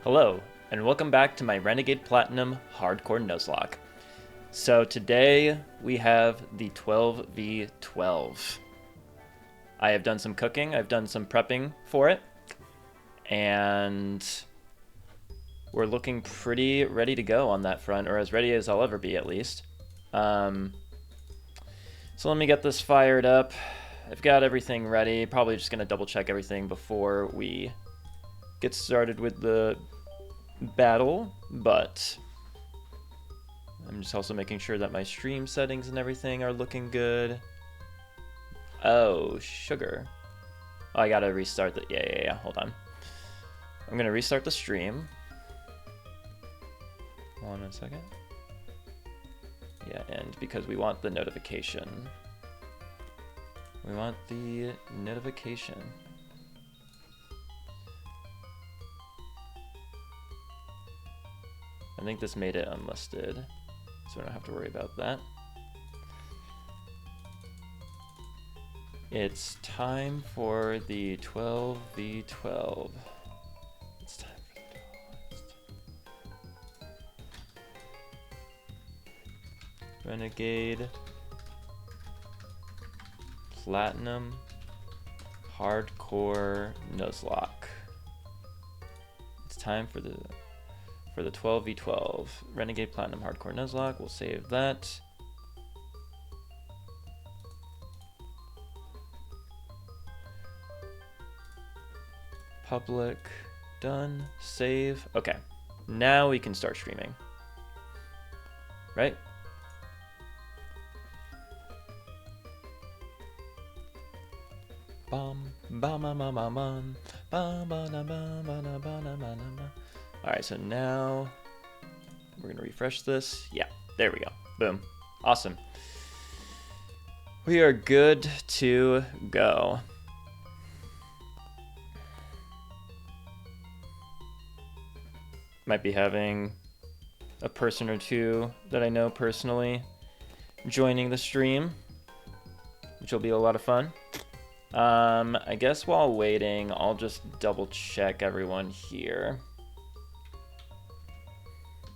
Hello, and welcome back to my Renegade Platinum Hardcore Nuzlocke. So today we have the 12v12. I have done some cooking, I've done some prepping for it, and we're looking pretty ready to go on that front, or as ready as I'll ever be at least. So let me get this fired up. I've got everything ready, probably just going to double check everything before we get started with the battle, but I'm just also making sure that my stream settings and everything are looking good. Oh, sugar. Oh, I gotta restart the... Yeah, hold on. I'm gonna restart the stream. Hold on 1 second. Yeah, and because we want the notification. We want the notification. I think this made it unlisted, so I don't have to worry about that. It's time for the 12v12. It's time for the 12. Renegade Platinum Hardcore Nuzlocke. It's time for the 12v12. Renegade Platinum Hardcore Nuzlocke. We'll save that. Public. Done. Save. Okay. Now we can start streaming. Right? Bum bum bum bum bum bum bum bum bum bum bum bum bum. Alright, so now we're going to refresh this. Yeah, there we go. Boom. Awesome. We are good to go. Might be having a person or two that I know personally joining the stream, which will be a lot of fun. I guess while waiting, I'll just double check everyone here.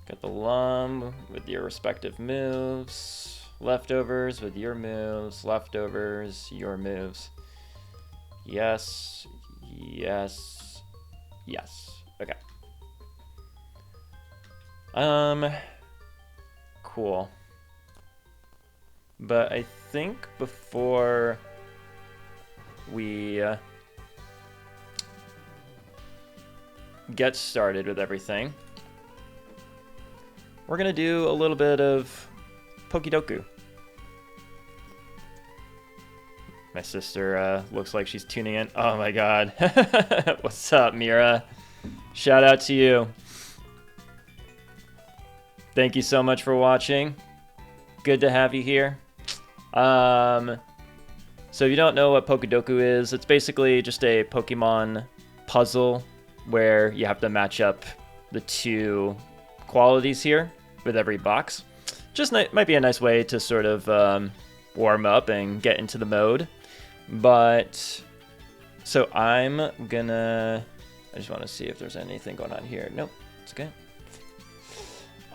Got the Lum with your respective moves. Leftovers with your moves. Leftovers, your moves. Yes. Yes. Yes. Okay. Cool. But I think before we get started with everything, we're gonna do a little bit of Pokidoku. My sister looks like she's tuning in. Oh my god. What's up, Mira? Shout out to you. Thank you so much for watching. Good to have you here. So if you don't know what Pokidoku is, it's basically just a Pokemon puzzle where you have to match up the two qualities here with every box. Just might be a nice way to sort of warm up and get into the mode. But so I'm gonna, I just want to see if there's anything going on here. Nope, it's okay.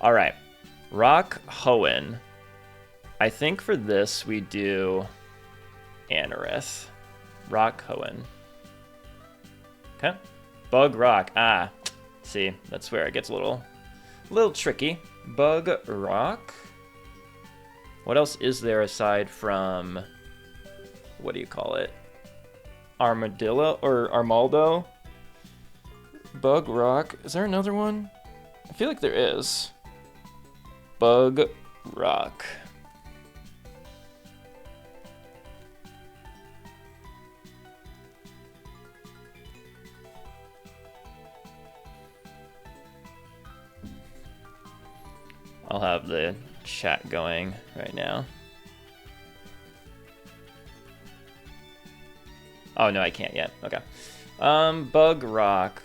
All right, Rock Hoenn. I think for this we do Anorith. Rock Hoenn. Okay. Bug Rock. Ah, see, that's where it gets a little tricky. Bug Rock. What else is there aside from, what do you call it? Armadillo or Armaldo? Bug Rock. Is there another one? I feel like there is. Bug Rock. I'll have the chat going right now. Oh, no, I can't yet. Okay. Bug Rock.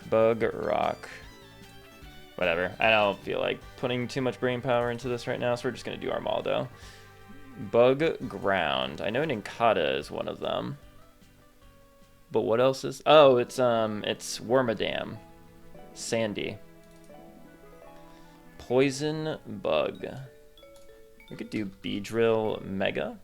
Whatever. I don't feel like putting too much brain power into this right now, so we're just going to do Armaldo. Bug Ground. I know Nincada is one of them. But what else is... Oh, it's Wormadam. Sandy. Poison Bug. We could do Beedrill Mega.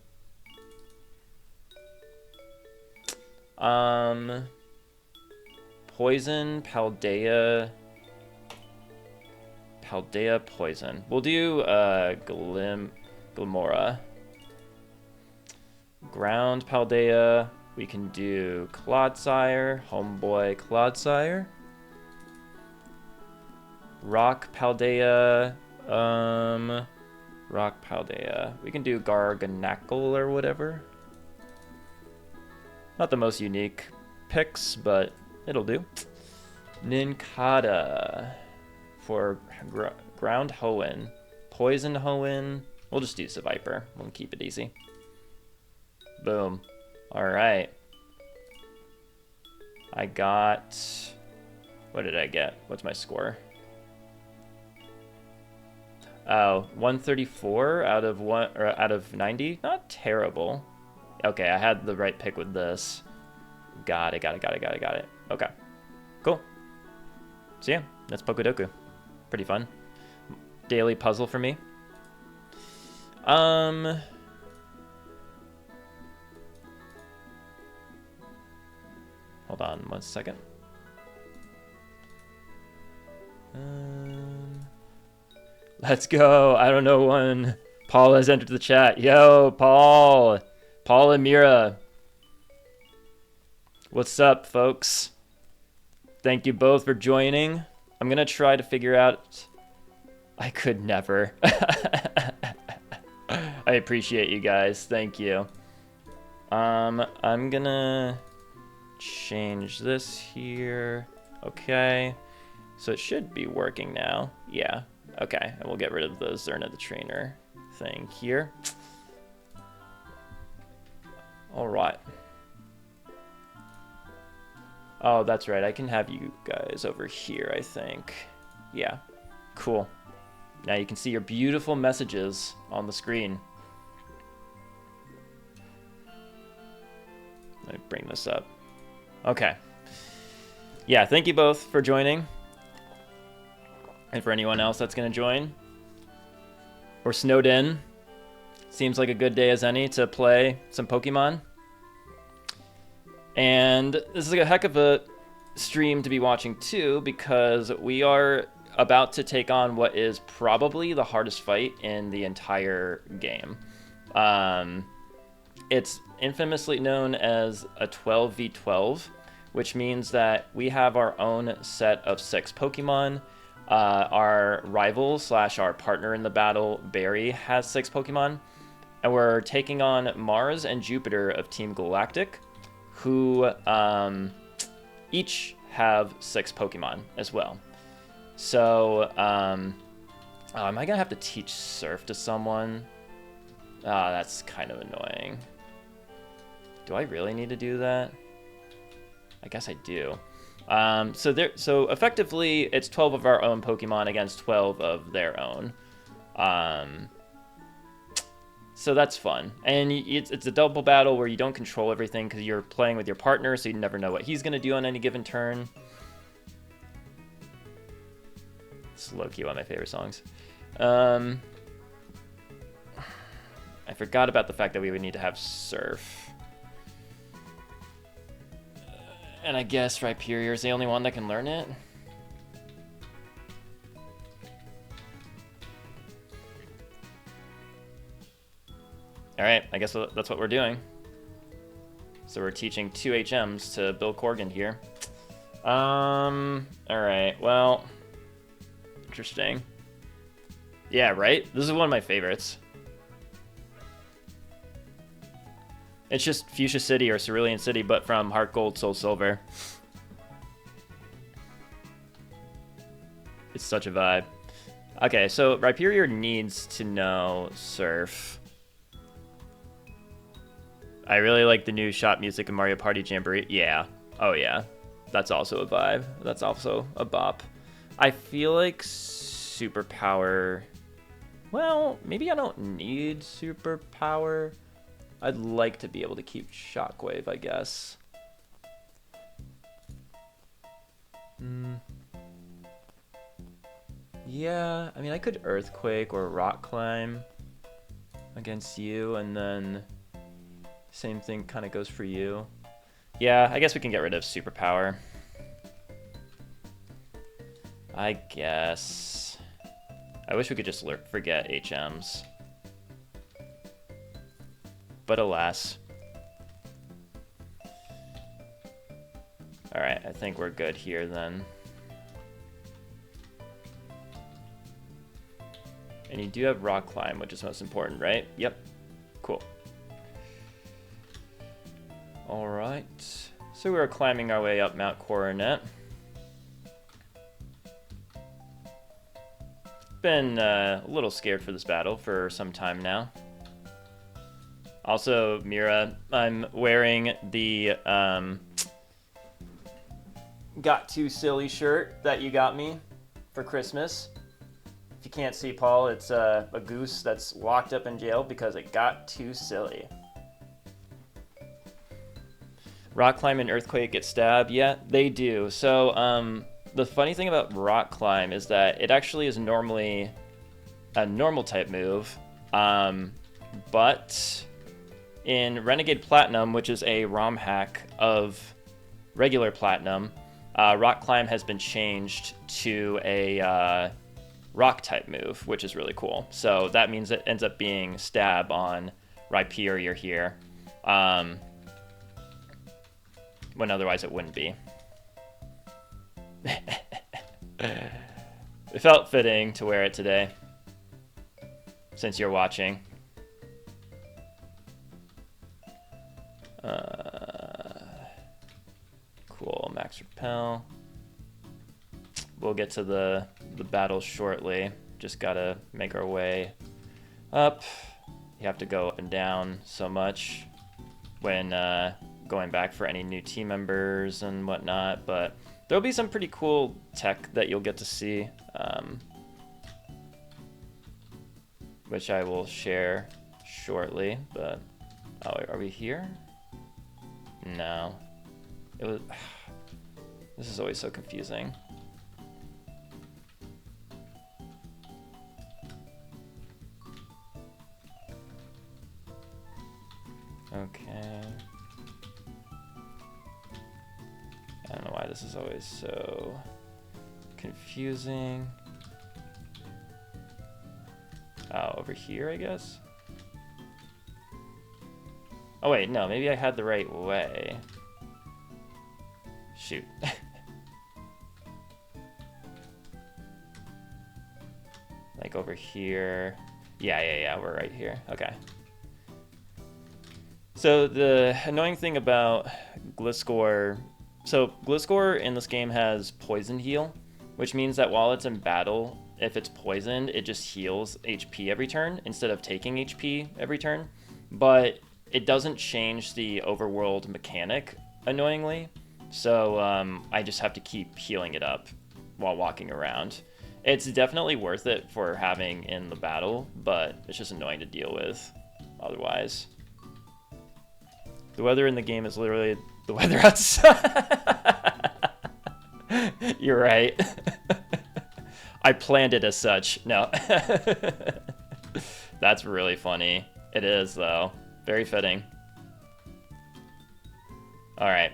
Poison, Paldea. Paldea Poison. We'll do Glimora. Ground Paldea. We can do Clodsire, Homeboy Clodsire. Rock Paldea. Rock Paldea. We can do Garganackle or whatever. Not the most unique picks, but it'll do. Nincada for Ground Hoenn. Poison Hoenn. We'll just do Seviper. We'll keep it easy. Boom. Alright. I got... What did I get? What's my score? Oh, 134 out of 90? Not terrible. Okay, I had the right pick with this. Got it. Okay. Cool. So yeah, that's Pokédoku. Pretty fun. Daily puzzle for me. Hold on 1 second. Let's go. I don't know when Paul has entered the chat. Yo, Paul. Paul and Mira. What's up, folks? Thank you both for joining. I'm going to try to figure out... I could never. I appreciate you guys. Thank you. I'm going to change this here. Okay. So it should be working now. Yeah. Okay. And we'll get rid of the Zerna the Trainer thing here. All right. Oh, that's right. I can have you guys over here, I think. Yeah. Cool. Now you can see your beautiful messages on the screen. Let me bring this up. Okay. Yeah, thank you both for joining. And for anyone else that's going to join. We're snowed in. Seems like a good day as any to play some Pokemon. And this is a heck of a stream to be watching too, because we are about to take on what is probably the hardest fight in the entire game. It's infamously known as a 12v12, which means that we have our own set of 6 Pokemon. Our rival / our partner in the battle, Barry, has 6 Pokemon. And we're taking on Mars and Jupiter of Team Galactic, who each have 6 Pokemon as well. So, am I going to have to teach Surf to someone? That's kind of annoying. Do I really need to do that? I guess I do. So effectively, it's 12 of our own Pokemon against 12 of their own. So that's fun. And it's a double battle where you don't control everything because you're playing with your partner, so you never know what he's going to do on any given turn. It's low-key one of my favorite songs. I forgot about the fact that we would need to have Surf. And I guess Rhyperior is the only one that can learn it. Alright, I guess that's what we're doing. So we're teaching 2 HMs to Bill Corgan here. Alright, well... Interesting. Yeah, right? This is one of my favorites. It's just Fuchsia City or Cerulean City, but from Heart Gold, Soul Silver. It's such a vibe. Okay, so Rhyperior needs to know Surf. I really like the new shop music in Mario Party Jamboree. Yeah. Oh, yeah. That's also a vibe. That's also a bop. I feel like Superpower... Well, maybe I don't need Superpower. I'd like to be able to keep Shockwave, I guess. Yeah, I mean, I could Earthquake or Rock Climb against you, and then same thing kind of goes for you. Yeah, I guess we can get rid of Superpower. I guess. I wish we could just forget HMs. But alas. Alright, I think we're good here then. And you do have Rock Climb, which is most important, right? Yep. Cool. Alright. So we're climbing our way up Mount Coronet. Been a little scared for this battle for some time now. Also, Mira, I'm wearing the Got Too Silly shirt that you got me for Christmas. If you can't see Paul, it's a goose that's locked up in jail because it got too silly. Rock Climb and Earthquake get stabbed? Yeah, they do. So, the funny thing about Rock Climb is that it actually is normally a normal type move, but in Renegade Platinum, which is a ROM hack of regular Platinum, Rock Climb has been changed to a rock type move, which is really cool. So that means it ends up being stab on Rhyperior here, when otherwise it wouldn't be. It felt fitting to wear it today, since you're watching. Cool, max repel. We'll get to the battle shortly. Just gotta make our way up. You have to go up and down so much when going back for any new team members and whatnot, but there'll be some pretty cool tech that you'll get to see, which I will share shortly. But oh, are we here? No. It was. This is always so confusing. Okay. I don't know why this is always so confusing. Oh, over here, I guess? Oh wait, no, maybe I had the right way. Shoot. Like over here. Yeah, we're right here. Okay. So the annoying thing about Gliscor... So Gliscor in this game has Poison Heal, which means that while it's in battle, if it's poisoned, it just heals HP every turn instead of taking HP every turn. But it doesn't change the overworld mechanic, annoyingly. So I just have to keep healing it up while walking around. It's definitely worth it for having in the battle, but it's just annoying to deal with otherwise. The weather in the game is literally the weather outside. You're right. I planned it as such. No. That's really funny. It is, though. Very fitting. Alright.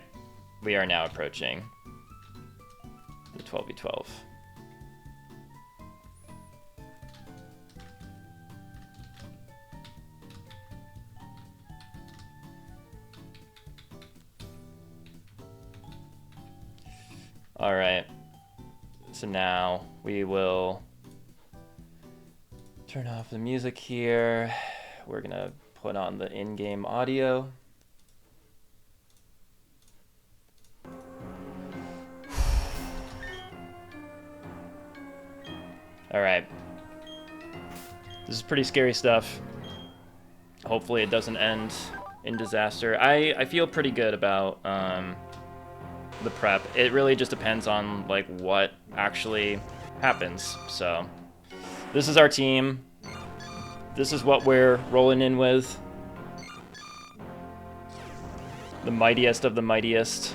We are now approaching the 12v12. All right, so now we will turn off the music here. We're gonna put on the in-game audio. All right, this is pretty scary stuff. Hopefully it doesn't end in disaster. I feel pretty good about the prep. It really just depends on like what actually happens. So this is our team. This is what we're rolling in with. The mightiest of the mightiest.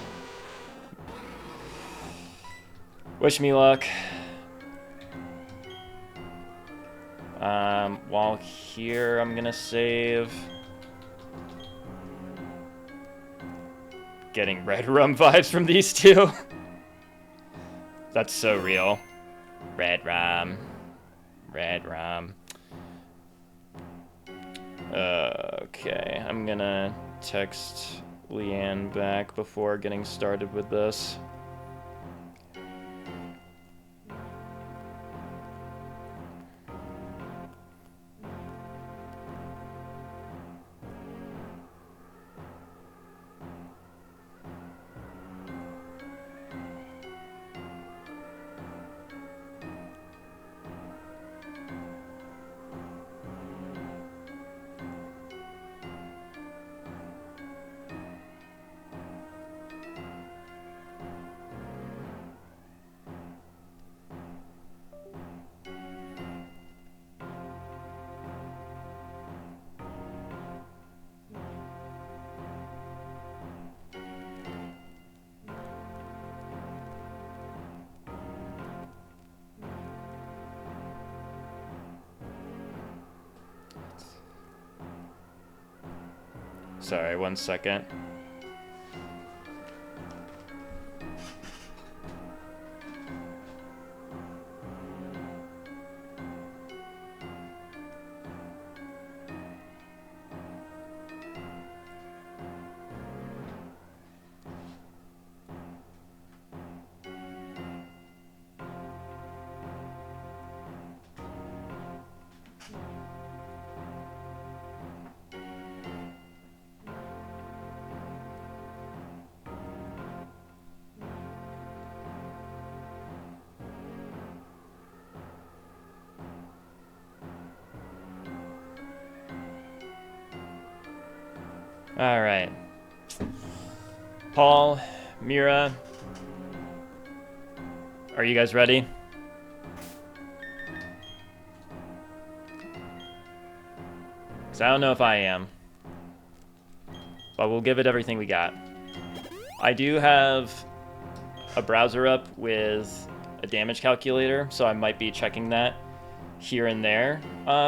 Wish me luck. While here, I'm gonna save... Getting red rum vibes from these two. That's so real. Red rum. Red rum. Okay, I'm gonna text Leanne back before getting started with this. Sorry, 1 second. All right. Paul, Mira, are you guys ready? Because I don't know if I am. But we'll give it everything we got. I do have a browser up with a damage calculator, so I might be checking that here and there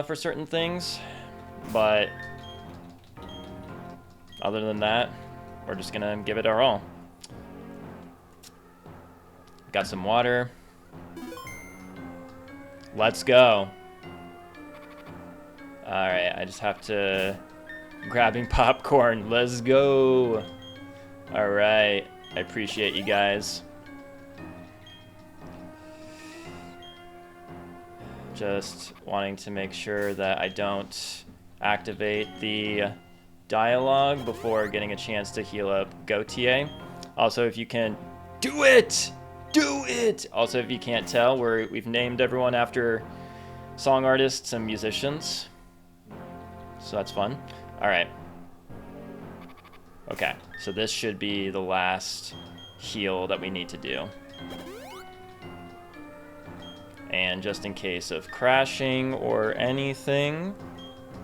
for certain things. But other than that, we're just gonna give it our all. Got some water. Let's go. Alright, I just have to... Grabbing popcorn. Let's go. Alright, I appreciate you guys. Just wanting to make sure that I don't activate the dialogue before getting a chance to heal up Gautier. Also, if you can... Do it! Do it! Also, if you can't tell, we've named everyone after song artists and musicians. So that's fun. Alright. Okay, so this should be the last heal that we need to do. And just in case of crashing or anything,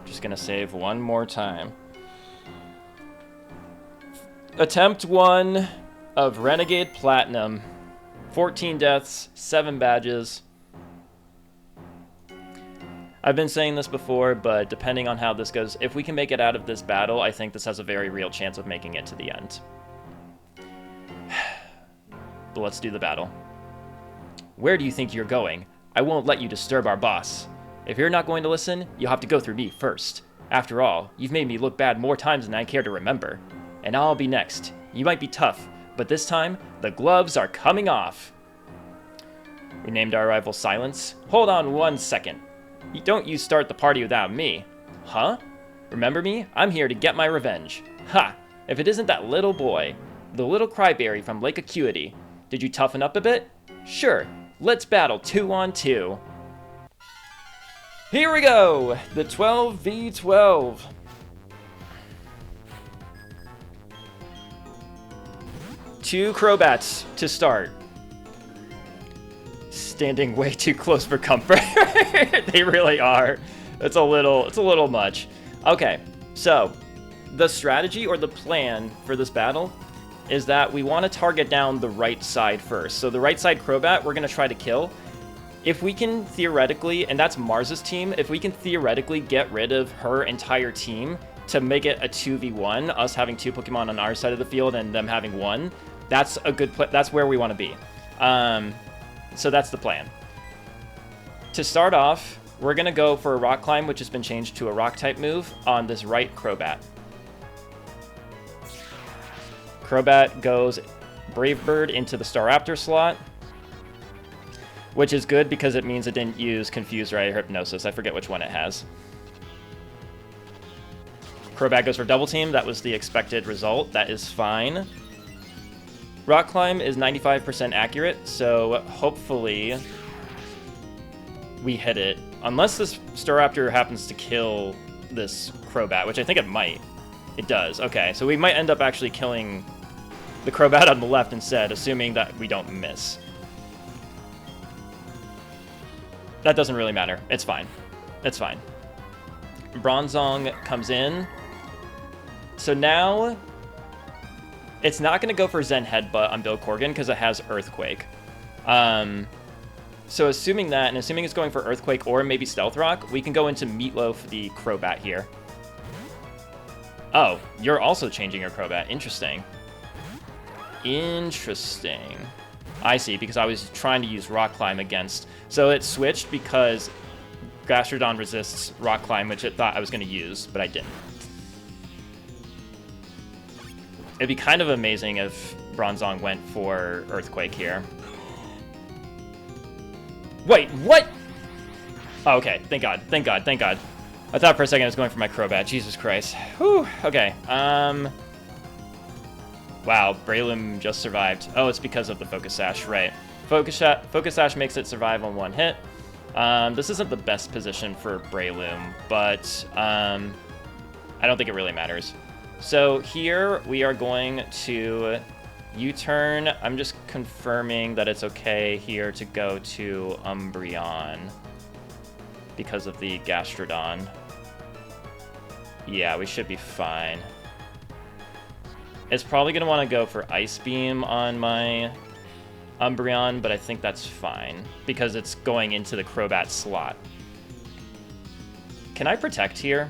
just gonna save one more time. Attempt 1 of Renegade Platinum. 14 deaths, 7 badges. I've been saying this before, but depending on how this goes, if we can make it out of this battle, I think this has a very real chance of making it to the end. But let's do the battle. Where do you think you're going? I won't let you disturb our boss. If you're not going to listen, you'll have to go through me first. After all, you've made me look bad more times than I care to remember. And I'll be next. You might be tough, but this time, the gloves are coming off. We named our rival Silence. Hold on 1 second. Don't you start the party without me. Huh? Remember me? I'm here to get my revenge. Ha! If it isn't that little boy. The little cryberry from Lake Acuity. Did you toughen up a bit? Sure. Let's battle 2-on-2. Here we go! The 12v12. Two Crobats to start. Standing way too close for comfort. They really are. It's a little much. Okay, so the strategy or the plan for this battle is that we want to target down the right side first. So the right side Crobat we're going to try to kill. if we can theoretically, and that's Mars's team, if we can theoretically get rid of her entire team to make it a 2v1, us having 2 Pokemon on our side of the field and them having 1, that's a good that's where we want to be. So that's the plan. To start off, we're going to go for a Rock Climb, which has been changed to a Rock-type move on this right Crobat. Crobat goes Brave Bird into the Staraptor slot, which is good because it means it didn't use Confuse Ray or Hypnosis. I forget which one it has. Crobat goes for Double Team. That was the expected result. That is fine. Rock Climb is 95% accurate, so hopefully we hit it. Unless this Staraptor happens to kill this Crobat, which I think it might. It does. Okay, so we might end up actually killing the Crobat on the left instead, assuming that we don't miss. That doesn't really matter. It's fine. It's fine. Bronzong comes in. So now it's not going to go for Zen Headbutt on Bill Corgan because it has Earthquake. So assuming that, and assuming it's going for Earthquake or maybe Stealth Rock, we can go into Meatloaf the Crobat here. Oh, you're also changing your Crobat. Interesting. Interesting. I see, because I was trying to use Rock Climb against. So it switched because Gastrodon resists Rock Climb, which it thought I was going to use, but I didn't. It'd be kind of amazing if Bronzong went for Earthquake here. Wait, what? Oh, okay, thank God, thank God, thank God. I thought for a second I was going for my Crobat. Jesus Christ. Whew, okay. Wow, Breloom just survived. Oh, it's because of the Focus Sash, right. Focus Sash makes it survive on 1 hit. This isn't the best position for Breloom, but I don't think it really matters. So here we are going to U-turn. I'm just confirming that it's okay here to go to Umbreon because of the Gastrodon. Yeah, we should be fine. It's probably going to want to go for Ice Beam on my Umbreon, but I think that's fine because it's going into the Crobat slot. Can I Protect here?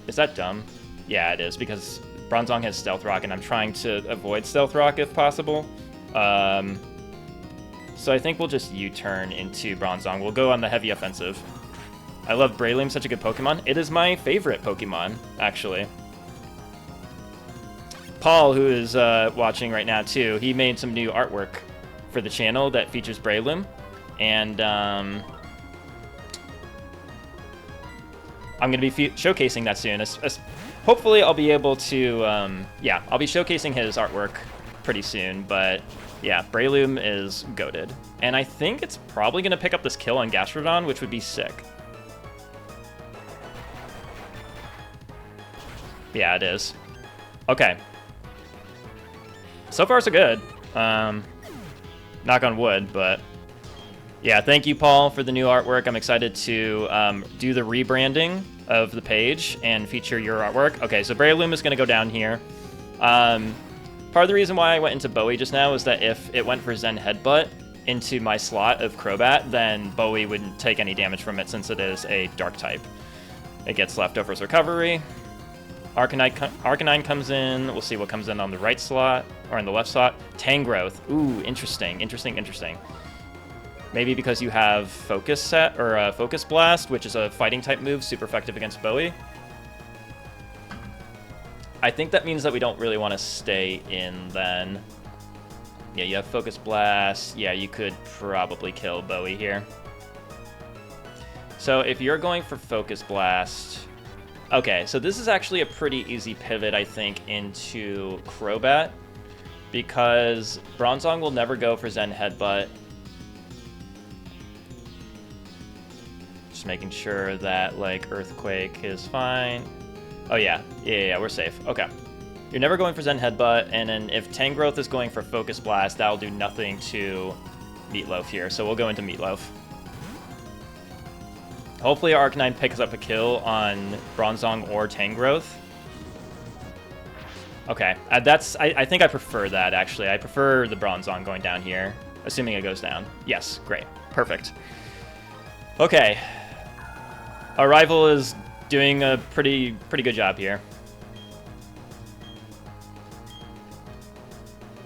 Is that dumb? Yeah, it is, because Bronzong has Stealth Rock, and I'm trying to avoid Stealth Rock if possible. So I think we'll just U-turn into Bronzong. We'll go on the heavy offensive. I love Breloom, such a good Pokemon. It is my favorite Pokemon, actually. Paul, who is watching right now too, he made some new artwork for the channel that features Breloom, and I'm going to be showcasing that soon. Hopefully I'll be able to, yeah, I'll be showcasing his artwork pretty soon, but yeah, Breloom is goated. And I think it's probably going to pick up this kill on Gastrodon, which would be sick. Yeah, it is. Okay. So far, so good. Knock on wood, but yeah, thank you, Paul, for the new artwork. I'm excited to do the rebranding of the page and feature your artwork. Okay, so Breloom is going to go down here. Part of the reason why I went into Bowie just now is that if it went for Zen Headbutt into my slot of Crobat, then Bowie wouldn't take any damage from it since it is a Dark type. It gets Leftovers Recovery. Arcanine comes in. We'll see what comes in on the right slot, or in the left slot. Tangrowth. Ooh, interesting, interesting, interesting. Maybe because you have Focus Set, or Focus Blast, which is a fighting type move, super effective against Bowie. I think that means that we don't really want to stay in then. Yeah, you have Focus Blast. Yeah, you could probably kill Bowie here. So if you're going for Focus Blast... Okay, so this is actually a pretty easy pivot, I think, into Crobat, because Bronzong will never go for Zen Headbutt. Just making sure that, like, Earthquake is fine. Oh, yeah. Yeah, we're safe. Okay. You're never going for Zen Headbutt, and then if Tangrowth is going for Focus Blast, that'll do nothing to Meatloaf here, so we'll go into Meatloaf. Hopefully Arcanine picks up a kill on Bronzong or Tangrowth. Okay, I think I prefer that, actually. I prefer the Bronzong going down here, assuming it goes down. Yes, great. Perfect. Okay. Our rival is doing a pretty good job here.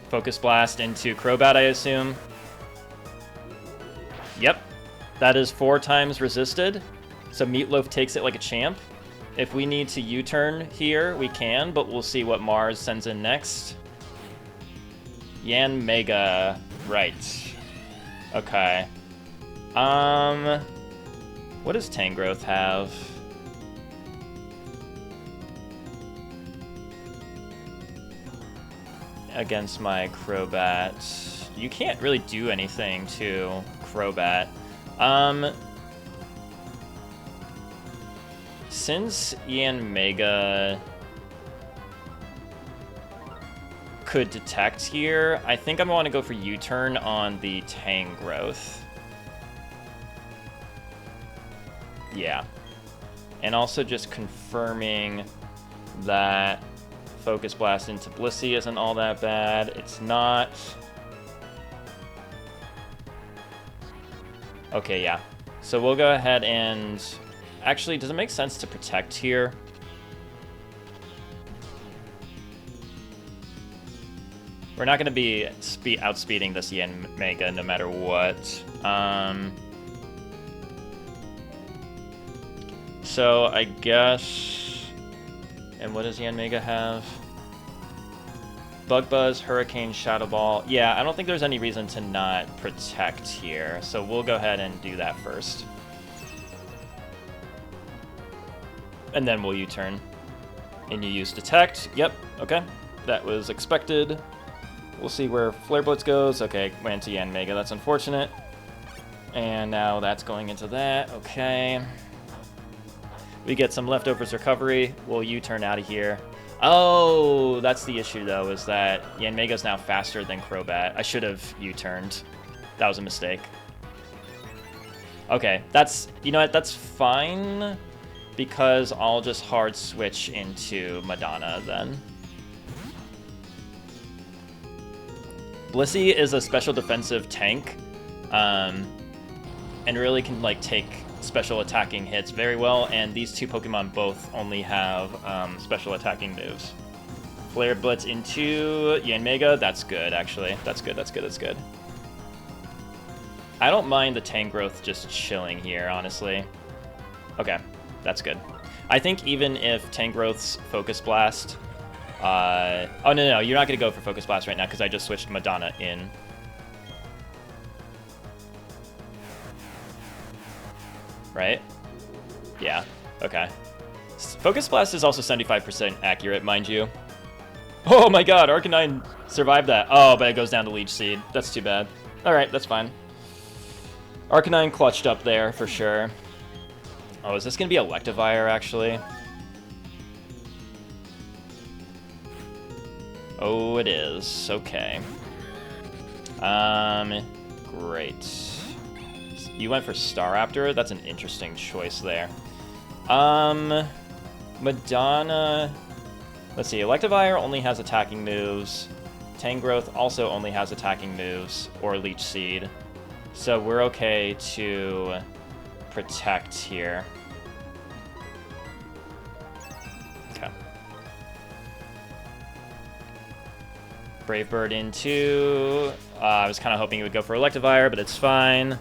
Focus Blast into Crobat, I assume. Yep. That is 4 times resisted. So Meatloaf takes it like a champ. If we need to U-turn here, we can, but we'll see what Mars sends in next. Yan Mega. Right. Okay. What does Tangrowth have? Against my Crobat. You can't really do anything to Crobat. Since Yan Mega could detect here, I think I'm going to go for U-turn on the Tangrowth. Yeah. And also just confirming that Focus Blast into Blissey isn't all that bad. It's not. Okay, yeah. So we'll go ahead and... Actually, does it make sense to protect here? We're not going to be outspeeding this Yan Mega no matter what. So I guess... And what does Yan Mega have? Bug Buzz, Hurricane, Shadow Ball. Yeah, I don't think there's any reason to not protect here. So we'll go ahead and do that first. And then we'll U-turn. And you use Detect. Yep, okay. That was expected. We'll see where Flare Blitz goes. Okay, went to Yan Mega. That's unfortunate. And now that's going into that. Okay. We get some leftovers recovery. We'll U-turn out of here. Oh, that's the issue, though, is that Yan Mega's now faster than Crobat. I should have U-turned. That was a mistake. Okay, that's... You know what? That's fine, because I'll just hard switch into Madonna, then. Blissey is a special defensive tank, and really can, like, take special attacking hits very well, and these two Pokemon both only have special attacking moves. Flare Blitz into Yan Mega, that's good, actually. That's good, that's good, that's good. I don't mind the Tangrowth just chilling here, honestly. Okay, that's good. I think even if Tangrowth's Focus Blast... oh, no, you're not going to go for Focus Blast right now, because I just switched Madonna in. Right? Yeah, okay. Focus Blast is also 75% accurate, mind you. Oh my god, Arcanine survived that. Oh, but it goes down to Leech Seed. That's too bad. Alright, that's fine. Arcanine clutched up there, for sure. Oh, is this going to be Electivire, actually? Oh, it is. Okay. Great. You went for Staraptor? That's an interesting choice there. Madonna... Let's see, Electivire only has attacking moves. Tangrowth also only has attacking moves, or Leech Seed. So we're okay to protect here. Okay. Brave Bird into... I was kind of hoping he would go for Electivire, but it's fine.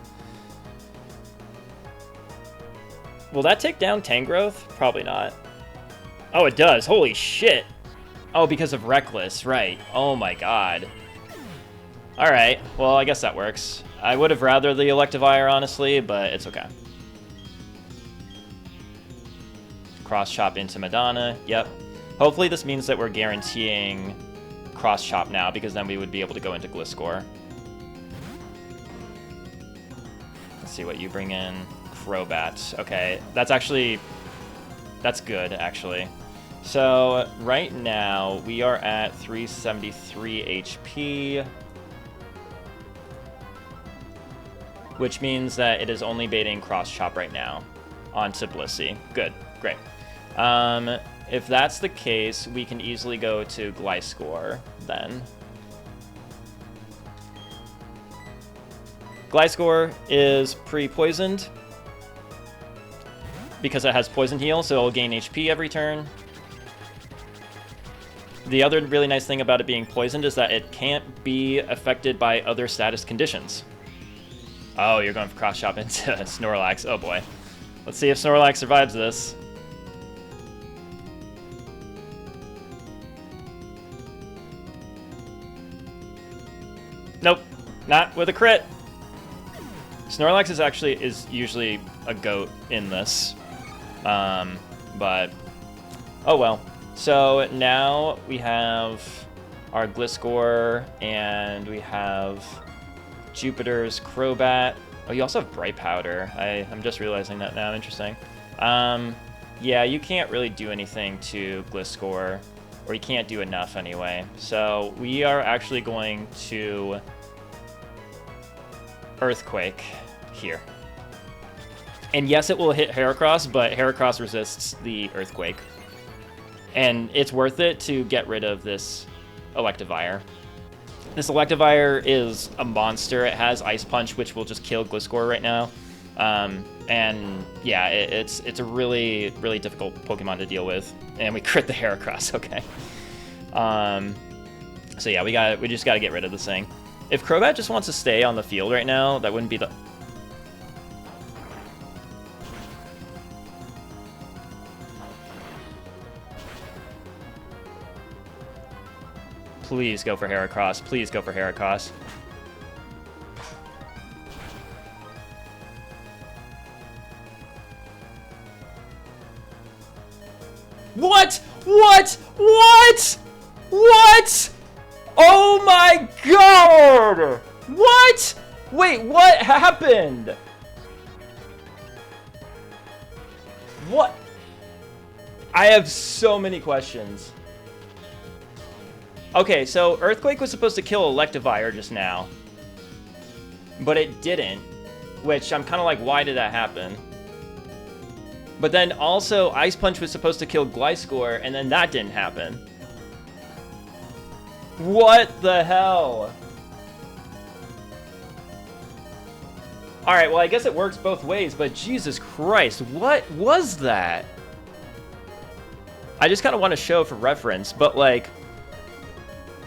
Will that take down Tangrowth? Probably not. Oh, it does. Holy shit. Oh, because of Reckless. Right. Oh my god. Alright. Well, I guess that works. I would have rather the Electivire, honestly, but it's okay. Cross Chop into Madonna. Yep. Hopefully this means that we're guaranteeing Cross Chop now, because then we would be able to go into Gliscor. Let's see what you bring in. Crobat. Okay, that's actually... That's good, actually. So, right now, we are at 373 HP. Which means that it is only baiting Cross Chop right now onto Blissey. Good, great. If that's the case, we can easily go to Gliscor, then. Gliscor is pre-poisoned. because it has Poison Heal, so it'll gain HP every turn. The other really nice thing about it being poisoned is that it can't be affected by other status conditions. Oh, you're going for cross chop into Snorlax. Oh boy. Let's see if Snorlax survives this. Nope, not with a crit. Snorlax is usually a goat in this, but oh well. So now we have our Gliscor, and we have Jupiter's Crobat. Oh, you also have Bright Powder. I'm just realizing that now. Interesting. Yeah, you can't really do anything to Gliscor, or you can't do enough anyway. So we are actually going to Earthquake here. And yes, it will hit Heracross, but Heracross resists the Earthquake. And it's worth it to get rid of this Electivire. This Electivire is a monster. It has Ice Punch, which will just kill Gliscor right now. And yeah, it's a really, really difficult Pokemon to deal with. And we crit the Heracross, okay. So yeah, we just gotta get rid of this thing. If Crobat just wants to stay on the field right now, that wouldn't be the... Please go for Heracross. Please go for Heracross. What? What? What? What? Oh my god! What? Wait, what happened? What? I have so many questions. Okay, so Earthquake was supposed to kill Electivire just now, but it didn't, which I'm kind of like, why did that happen? But then also, Ice Punch was supposed to kill Gliscor, and then that didn't happen. What the hell? Alright, well, I guess it works both ways, but Jesus Christ, what was that? I just kind of want to show for reference, but like...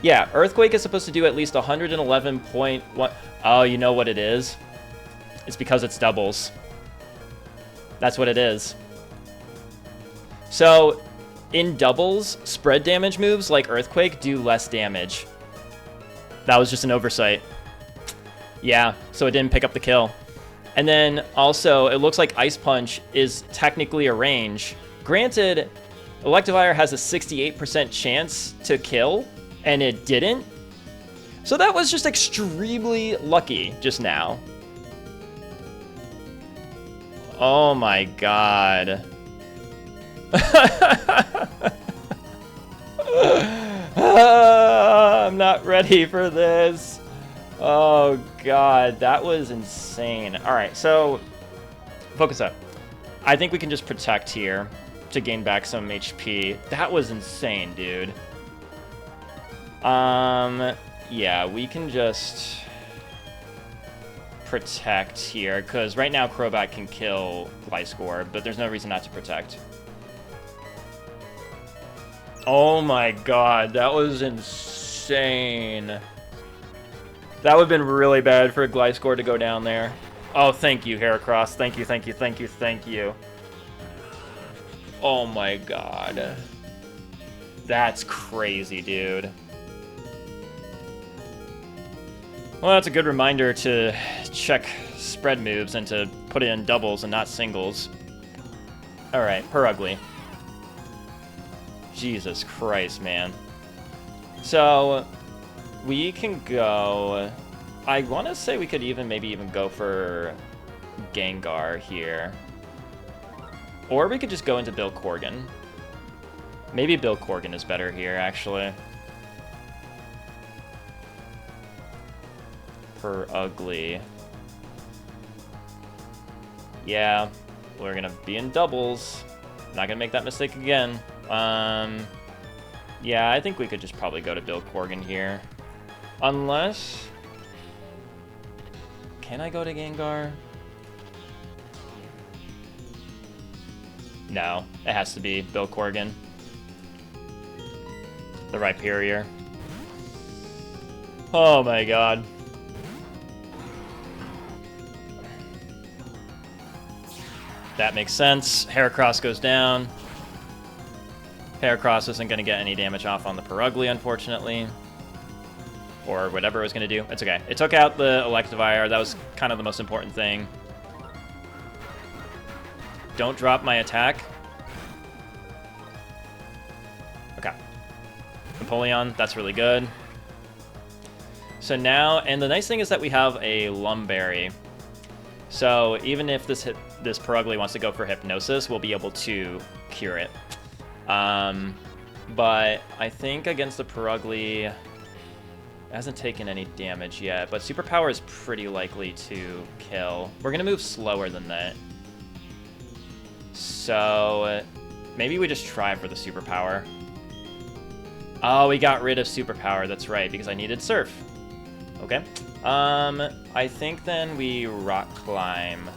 Yeah, Earthquake is supposed to do at least 111.1... Oh, you know what it is? It's because it's doubles. That's what it is. So, in doubles, spread damage moves like Earthquake do less damage. That was just an oversight. Yeah, so it didn't pick up the kill. And then, also, it looks like Ice Punch is technically a range. Granted, Electivire has a 68% chance to kill, and it didn't. So that was just extremely lucky just now. Oh my god. I'm not ready for this. Oh god, that was insane. Alright, so focus up. I think we can just protect here to gain back some HP. That was insane, dude. Yeah, we can just protect here, because right now Crobat can kill Gliscor, but there's no reason not to protect. Oh my god, that was insane. That would have been really bad for Gliscor to go down there. Oh, thank you, Heracross. Thank you, thank you, thank you, thank you. Oh my god. That's crazy, dude. Well, that's a good reminder to check spread moves and to put it in doubles and not singles. Alright, per ugly. Jesus Christ, man. So, we can go... I want to say we could maybe even go for Gengar here. Or we could just go into Bill Corgan. Maybe Bill Corgan is better here, actually. Per ugly. Yeah, we're gonna be in doubles. Not gonna make that mistake again. Yeah, I think we could just probably go to Bill Corgan here. Unless... Can I go to Gengar? No, it has to be Bill Corgan. The Rhyperior. Oh my god. That makes sense. Heracross goes down. Heracross isn't going to get any damage off on the Perugly, unfortunately. Or whatever it was going to do. It's okay. It took out the Electivire. That was kind of the most important thing. Don't drop my attack. Okay. Napoleon, that's really good. So now, and the nice thing is that we have a Lumberry. So even if this Perugly wants to go for Hypnosis, we'll be able to cure it. But I think against the Perugly, it hasn't taken any damage yet, but Superpower is pretty likely to kill. We're going to move slower than that. So maybe we just try for the Superpower. Oh, we got rid of Superpower, that's right, because I needed Surf. Okay. I think then we Rock Climb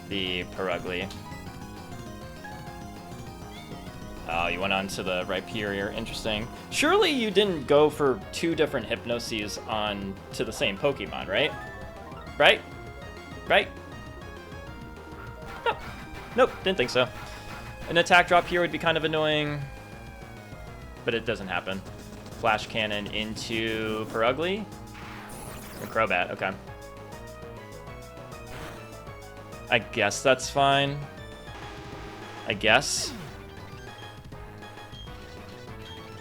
the Perugly. Oh, you went on to the Rhyperior. Interesting. Surely you didn't go for 2 different Hypnoses on to the same Pokemon, right? Right? Right? Nope. Nope, didn't think so. An attack drop here would be kind of annoying, but it doesn't happen. Flash Cannon into Perugly. Or Crobat, okay. I guess that's fine. I guess.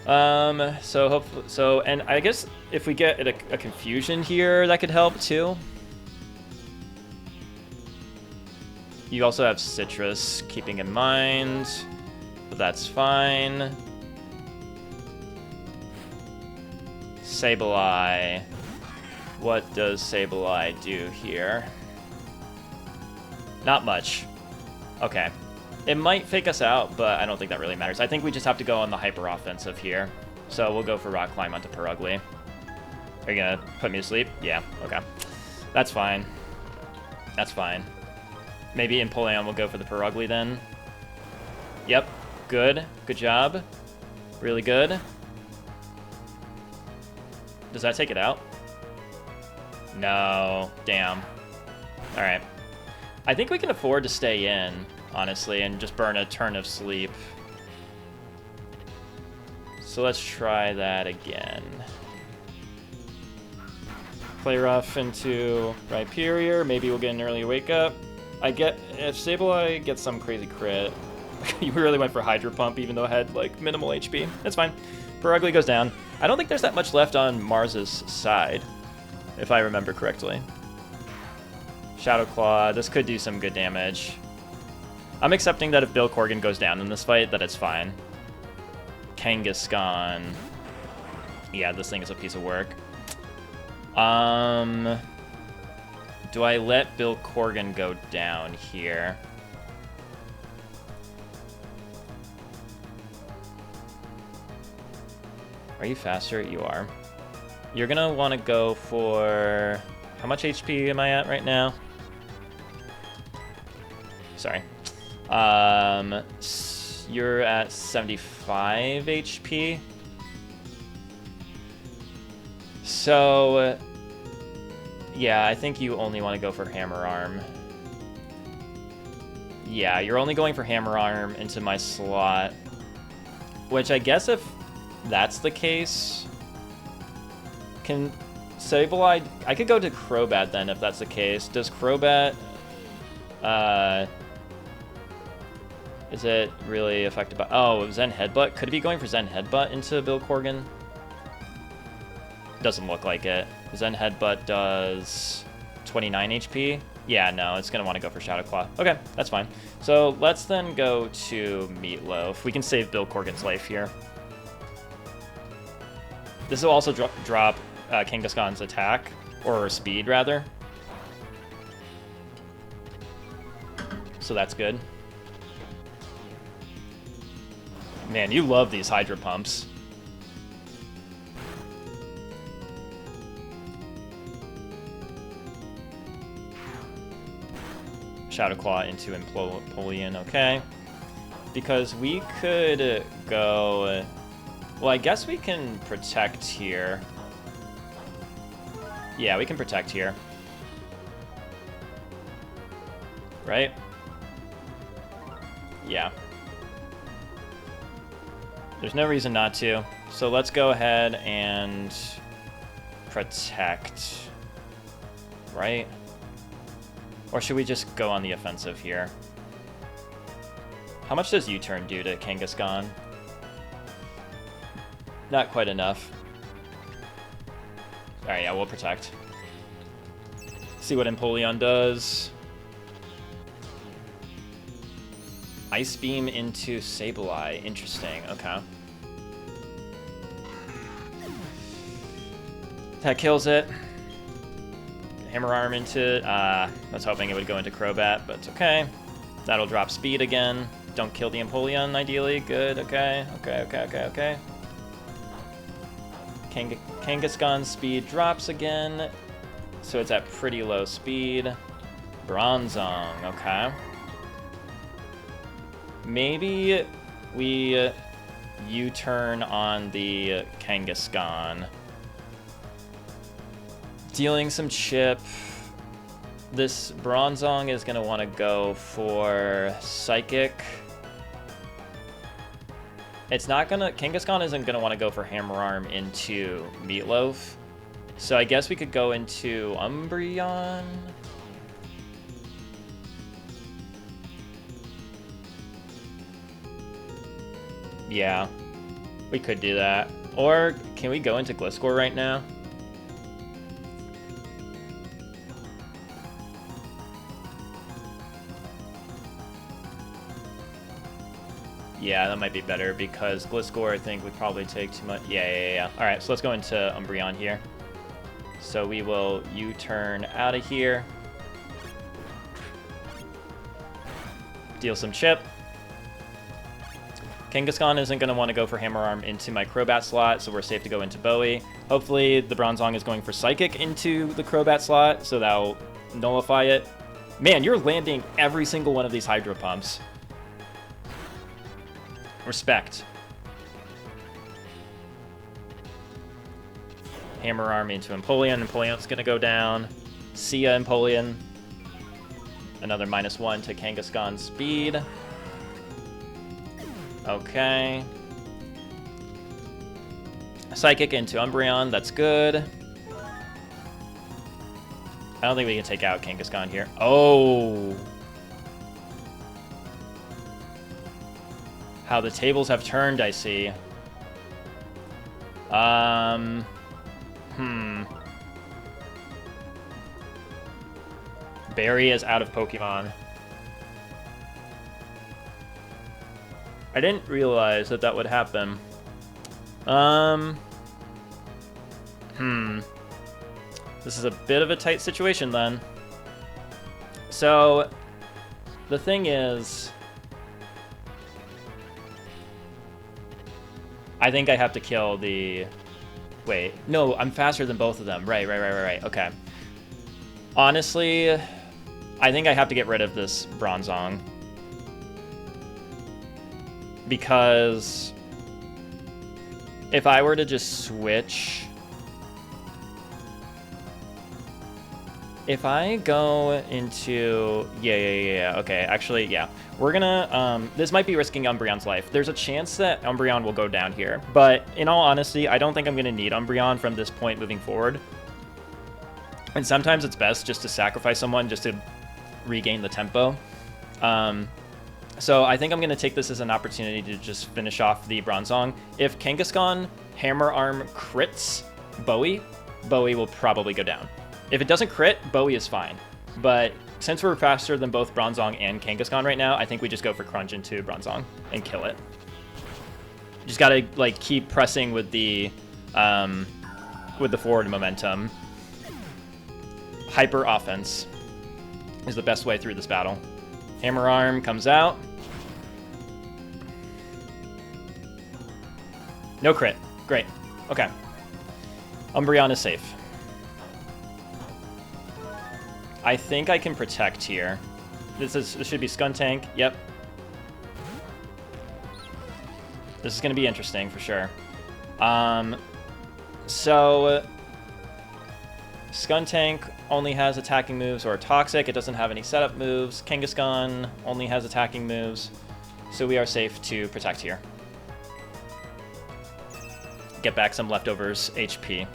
So hopefully, and I guess if we get a confusion here, that could help too. You also have Citrus, keeping in mind, but that's fine. Sableye. What does Sableye do here? Not much. Okay. It might fake us out, but I don't think that really matters. I think we just have to go on the hyper offensive here. So we'll go for Rock Climb onto Perugly. Are you gonna put me to sleep? Yeah, okay. That's fine. That's fine. Maybe Empoleon will go for the Perugly then. Yep, good. Good job. Really good. Does that take it out? No, damn. All right. I think we can afford to stay in, honestly, and just burn a turn of sleep. So let's try that again. Play rough into Rhyperior. Maybe we'll get an early wake up. If Sableye gets some crazy crit, you really went for Hydro Pump, even though it had like minimal HP. That's fine. Perugly goes down. I don't think there's that much left on Mars's side, if I remember correctly. Shadow Claw, this could do some good damage. I'm accepting that if Bill Corgan goes down in this fight, that it's fine. Kangaskhan. Yeah, this thing is a piece of work. Do I let Bill Corgan go down here? Are you faster? You are. You're gonna want to go for... How much HP am I at right now? Sorry. You're at 75 HP. So, yeah, I think you only want to go for Hammer Arm. Yeah, you're only going for Hammer Arm into my slot. Which I guess if that's the case... Can Sableye... I could go to Crobat then if that's the case. Does Crobat... is it really affected by... Oh, Zen Headbutt? Could it be going for Zen Headbutt into Bill Corgan? Doesn't look like it. Zen Headbutt does 29 HP. Yeah, no, it's going to want to go for Shadow Claw. Okay, that's fine. So let's then go to Meatloaf. We can save Bill Corgan's life here. This will also drop Kangaskhan's attack, or speed, rather. So that's good. Man, you love these Hydro Pumps. Shadow Claw into Empoleon, okay. Because we could go... Well, I guess we can protect here. Yeah, we can protect here. Right? Yeah. There's no reason not to. So let's go ahead and protect. Right? Or should we just go on the offensive here? How much does U-turn do to Kangaskhan? Not quite enough. Alright, yeah, we'll protect. See what Empoleon does. Ice Beam into Sableye. Interesting, okay. That kills it. Hammer Arm into... I was hoping it would go into Crobat, but it's okay. That'll drop speed again. Don't kill the Empoleon, ideally. Good, okay. Okay. Kangaskhan's speed drops again, so it's at pretty low speed. Bronzong, okay. Maybe we U-turn on the Kangaskhan. Dealing some chip. This Bronzong is going to want to go for Psychic. It's not going to... Kangaskhan isn't going to want to go for Hammer Arm into Meatloaf. So I guess we could go into Umbreon. Yeah, we could do that. Or can we go into Gliscor right now? Yeah, that might be better because Gliscor, I think, would probably take too much. Yeah. All right, so let's go into Umbreon here. So we will U-turn out of here. Deal some chip. Kangaskhan isn't going to want to go for Hammer Arm into my Crobat slot, so we're safe to go into Bowie. Hopefully, the Bronzong is going for Psychic into the Crobat slot, so that'll nullify it. Man, you're landing every single one of these Hydro Pumps. Respect. Hammer Arm into Empoleon. Empoleon's going to go down. See ya, Empoleon. Another -1 to Kangaskhan's speed. Okay. Psychic into Umbreon. That's good. I don't think we can take out Kangaskhan here. Oh! How the tables have turned, I see. Barry is out of Pokemon. I didn't realize that that would happen. This is a bit of a tight situation then. So, the thing is... I think I have to kill the... Wait, no, I'm faster than both of them. Right. Okay. Honestly, I think I have to get rid of this Bronzong. Because if I were to just switch... If I go into... Yeah. Okay, actually, yeah. We're gonna... this might be risking Umbreon's life. There's a chance that Umbreon will go down here. But in all honesty, I don't think I'm gonna need Umbreon from this point moving forward. And sometimes it's best just to sacrifice someone just to regain the tempo. So I think I'm gonna take this as an opportunity to just finish off the Bronzong. If Kangaskhan Hammer Arm crits Bowie, Bowie will probably go down. If it doesn't crit, Bowie is fine. But since we're faster than both Bronzong and Kangaskhan right now, I think we just go for Crunch into Bronzong and kill it. Just gotta like keep pressing with the forward momentum. Hyper offense is the best way through this battle. Hammer Arm comes out. No crit. Great. Okay. Umbreon is safe. I think I can protect here. This should be Skuntank. Yep. This is going to be interesting for sure. So Skuntank only has attacking moves or Toxic. It doesn't have any setup moves. Kangaskhan only has attacking moves. So we are safe to protect here. Get back some leftovers HP.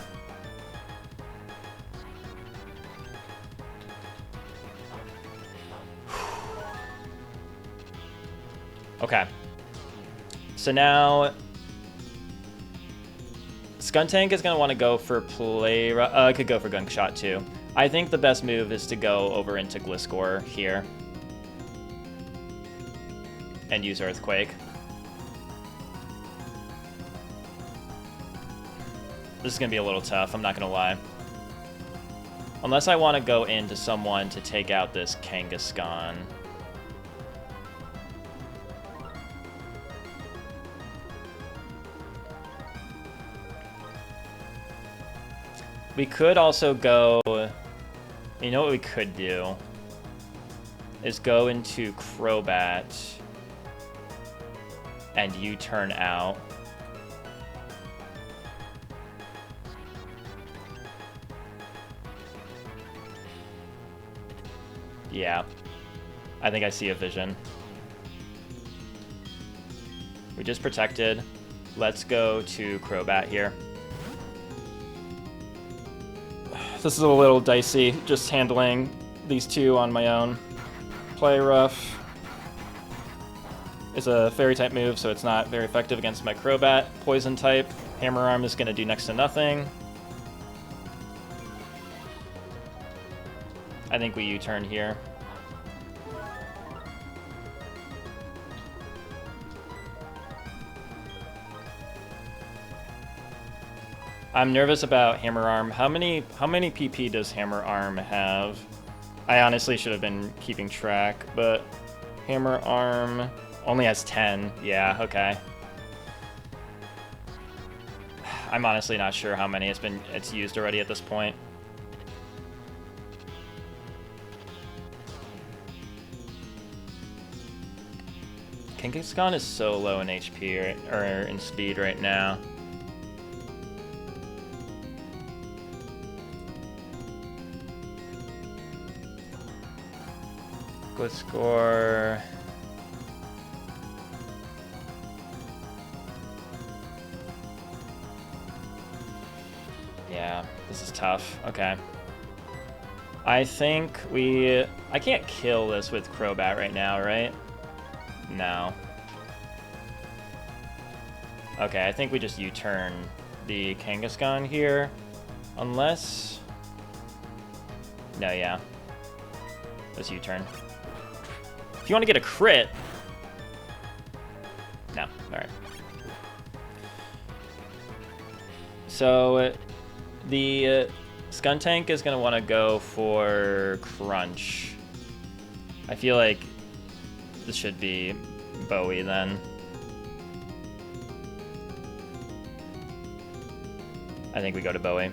Okay. So now Skuntank is going to want to go for it could go for Gunk Shot too. I think the best move is to go over into Gliscor here and use Earthquake. This is going to be a little tough, I'm not going to lie. Unless I want to go into someone to take out this Kangaskhan. We could also go... You know what we could do? Is go into Crobat and U-turn out. Yeah. I think I see a vision. We just protected. Let's go to Crobat here. This is a little dicey, just handling these two on my own. Play Rough is a fairy type move, so it's not very effective against my Crobat. Poison type, Hammer Arm is going to do next to nothing. I think we U-turn here. I'm nervous about Hammer Arm. How many PP does Hammer Arm have? I honestly should have been keeping track, but Hammer Arm only has 10. Yeah, okay. I'm honestly not sure how many it's used already at this point. Kangaskhan is so low in HP or in speed right now. Gliscor. Yeah, this is tough. Okay. I think I can't kill this with Crobat right now, right? No. Okay, I think we just U-turn the Kangaskhan here. Unless... No, yeah. Let's U-turn. If you want to get a crit... No, alright. So, the Skuntank is going to want to go for Crunch. I feel like this should be Bowie then. I think we go to Bowie.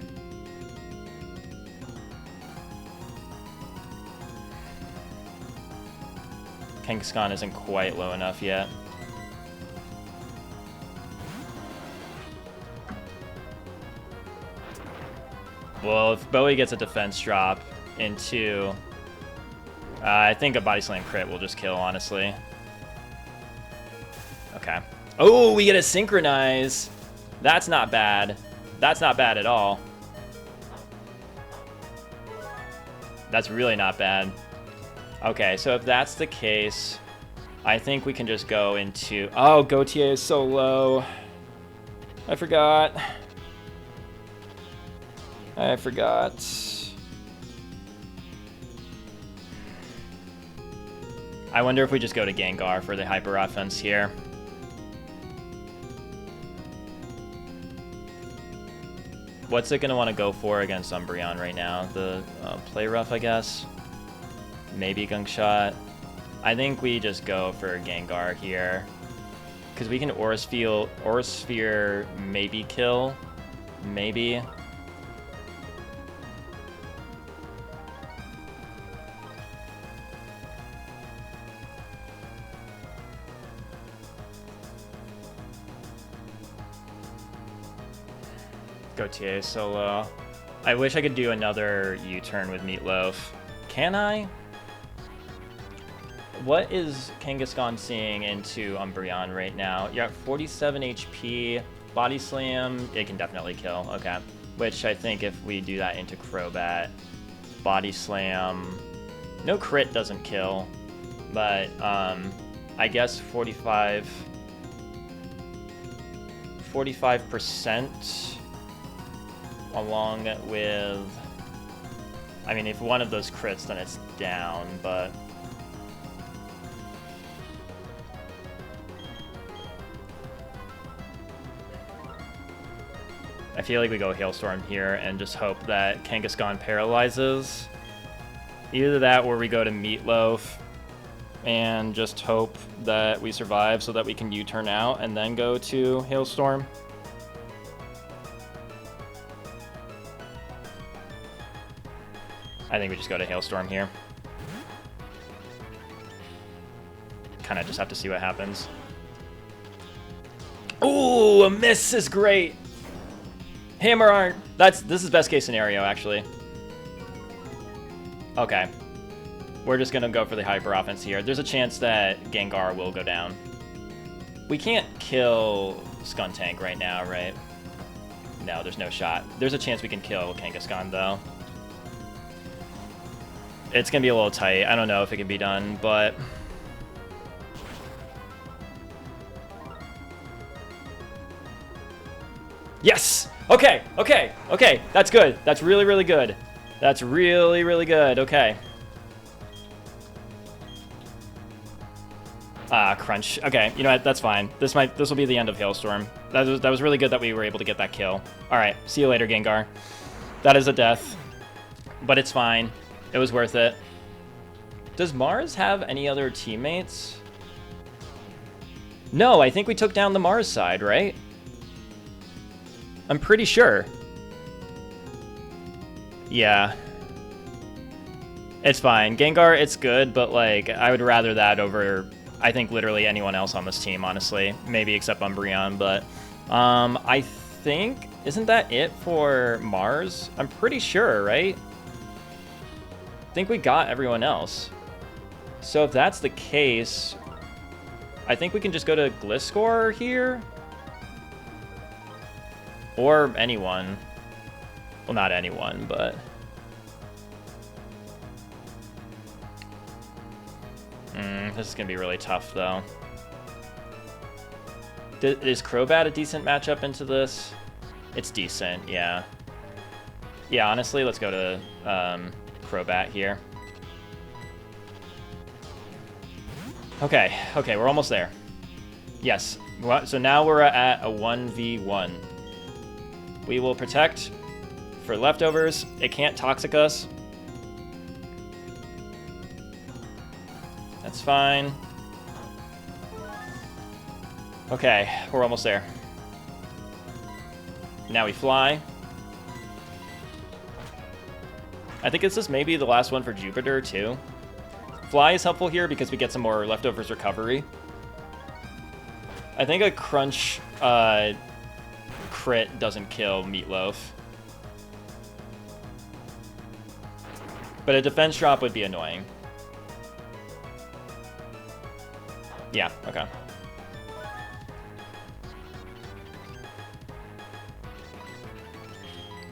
Kangaskhan isn't quite low enough yet. Well, if Bowie gets a defense drop into... I think a Body Slam crit will just kill, honestly. Okay. Oh, we get a Synchronize! That's not bad. That's not bad at all. That's really not bad. Okay, so if that's the case, I think we can just go into... Oh, Gautier is so low. I forgot. I forgot. I wonder if we just go to Gengar for the hyper offense here. What's it going to want to go for against Umbreon right now? The Play Rough, I guess. Maybe Gunk Shot. I think we just go for Gengar here. Because we can Aura Sphere, maybe kill. Maybe. Go TA solo. I wish I could do another U-turn with Meatloaf. Can I? What is Kangaskhan seeing into Umbreon right now? You're at 47 HP. Body Slam, it can definitely kill. Okay. Which I think if we do that into Crobat, Body Slam... No crit doesn't kill, but I guess 45% along with... I mean, if one of those crits, then it's down, but... I feel like we go Hailstorm here and just hope that Kangaskhan paralyzes. Either that or we go to Meatloaf and just hope that we survive so that we can U-turn out and then go to Hailstorm. I think we just go to Hailstorm here. Kind of just have to see what happens. Ooh, a miss is great. Hammer Arm. This is best case scenario, actually. Okay. We're just going to go for the hyper offense here. There's a chance that Gengar will go down. We can't kill Skuntank right now, right? No, there's no shot. There's a chance we can kill Kangaskhan, though. It's going to be a little tight. I don't know if it can be done, but... Yes! Okay, okay, okay. That's good. That's really, really good. That's really, really good. Okay. Crunch. Okay, you know what? That's fine. This will be the end of Hailstorm. That was really good that we were able to get that kill. All right, see you later, Gengar. That is a death, but it's fine. It was worth it. Does Mars have any other teammates? No, I think we took down the Mars side, right? I'm pretty sure. Yeah. It's fine. Gengar, it's good, but, like, I would rather that over, I think, literally anyone else on this team, honestly. Maybe except Umbreon, but... I think... Isn't that it for Mars? I'm pretty sure, right? I think we got everyone else. So if that's the case... I think we can just go to Gliscor here? Or anyone. Well, not anyone, but... this is going to be really tough, though. Is Crobat a decent matchup into this? It's decent, yeah. Yeah, honestly, let's go to Crobat here. Okay, okay, we're almost there. Yes, so now we're at a 1v1. We will protect for leftovers. It can't toxic us. That's fine. Okay, we're almost there. Now we fly. I think this is maybe the last one for Jupiter, too. Fly is helpful here because we get some more leftovers recovery. I think a Crunch crit doesn't kill Meatloaf. But a defense drop would be annoying. Yeah, okay.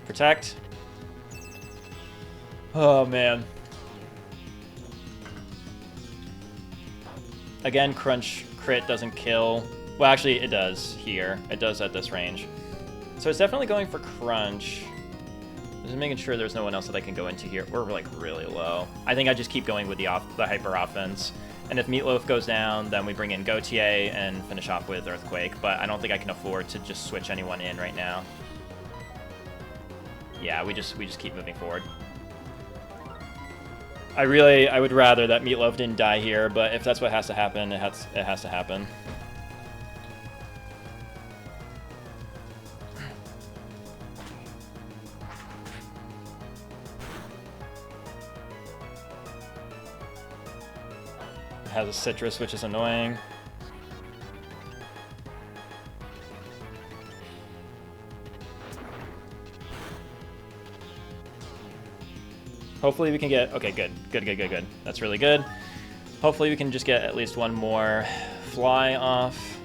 Protect. Oh, man. Again, Crunch crit doesn't kill. Well, actually, it does here. It does at this range. So it's definitely going for Crunch. Just making sure there's no one else that I can go into here. We're, like, really low. I think I just keep going with the hyper offense. And if Meatloaf goes down, then we bring in Gautier and finish off with Earthquake. But I don't think I can afford to just switch anyone in right now. Yeah, we just keep moving forward. I would rather that Meatloaf didn't die here, but if that's what has to happen, it has to happen. It has a Citrus, which is annoying. Hopefully we can get... Okay, good. Good. That's really good. Hopefully we can just get at least one more fly off.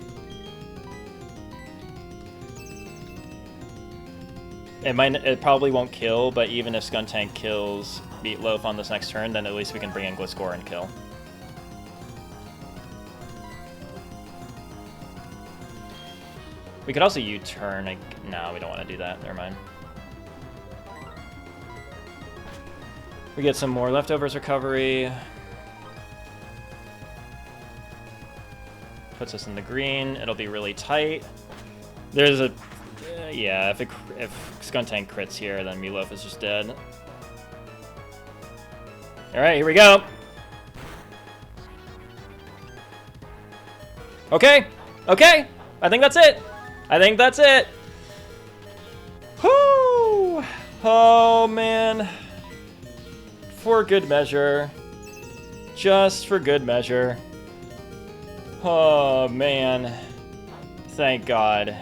It probably won't kill, but even if Skuntank kills Meatloaf on this next turn, then at least we can bring in Gliscor and kill. We could also U-turn. No, we don't want to do that. Never mind. We get some more leftovers recovery. Puts us in the green. It'll be really tight. There's a... yeah, if Skuntank crits here, then Meatloaf is just dead. Alright, here we go. Okay. Okay. I think that's it. I think that's it. Whoo! Oh, man. For good measure. Just for good measure. Oh, man. Thank God.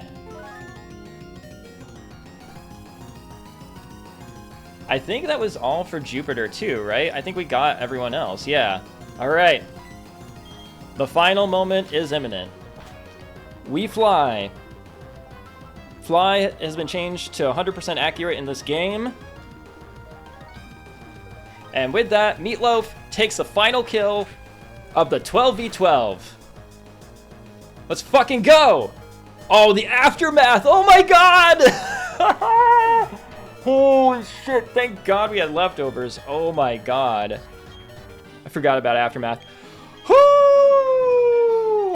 I think that was all for Jupiter, too, right? I think we got everyone else. Yeah. All right. The final moment is imminent. We fly. Fly has been changed to 100% accurate in this game. And with that, Meatloaf takes the final kill of the 12v12. Let's fucking go! Oh, the aftermath! Oh my god! Holy shit, thank god we had leftovers. Oh my god. I forgot about aftermath. Woo!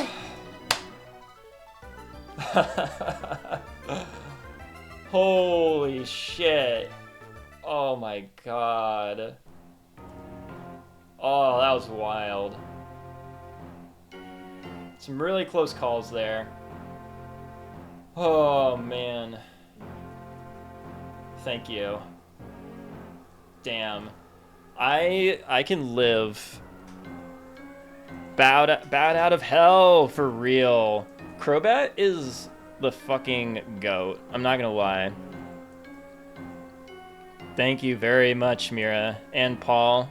Holy shit. Oh my god. Oh, that was wild. Some really close calls there. Oh, man. Thank you. Damn. I can live. Bowed out of hell, for real. Crobat is the fucking GOAT. I'm not gonna lie. Thank you very much, Mira. And Paul.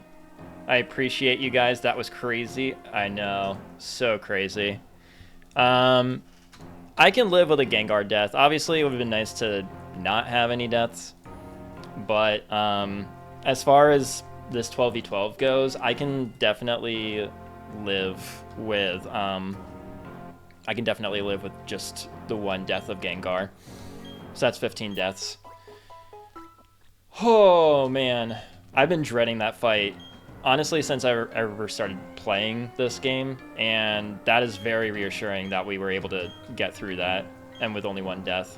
I appreciate you guys. That was crazy. I know. So crazy. I can live with a Gengar death. Obviously, it would have been nice to not have any deaths. But as far as this 12v12 goes, I can definitely live with just the one death of Gengar. So that's 15 deaths. Oh, man. I've been dreading that fight, honestly, since I ever started playing this game, and that is very reassuring that we were able to get through that, and with only one death.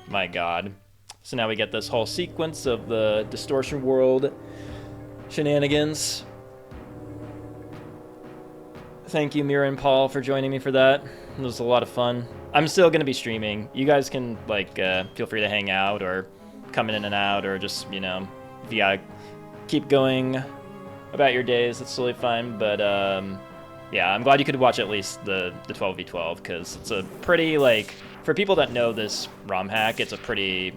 My god. So now we get this whole sequence of the Distortion World shenanigans. Thank you, Mira and Paul, for joining me for that. It was a lot of fun. I'm still going to be streaming. You guys can, like, feel free to hang out or come in and out, or just, you know, if you gotta keep going about your days, it's totally fine. But, yeah, I'm glad you could watch at least the 12v12, because it's a pretty, like, for people that know this ROM hack, it's a pretty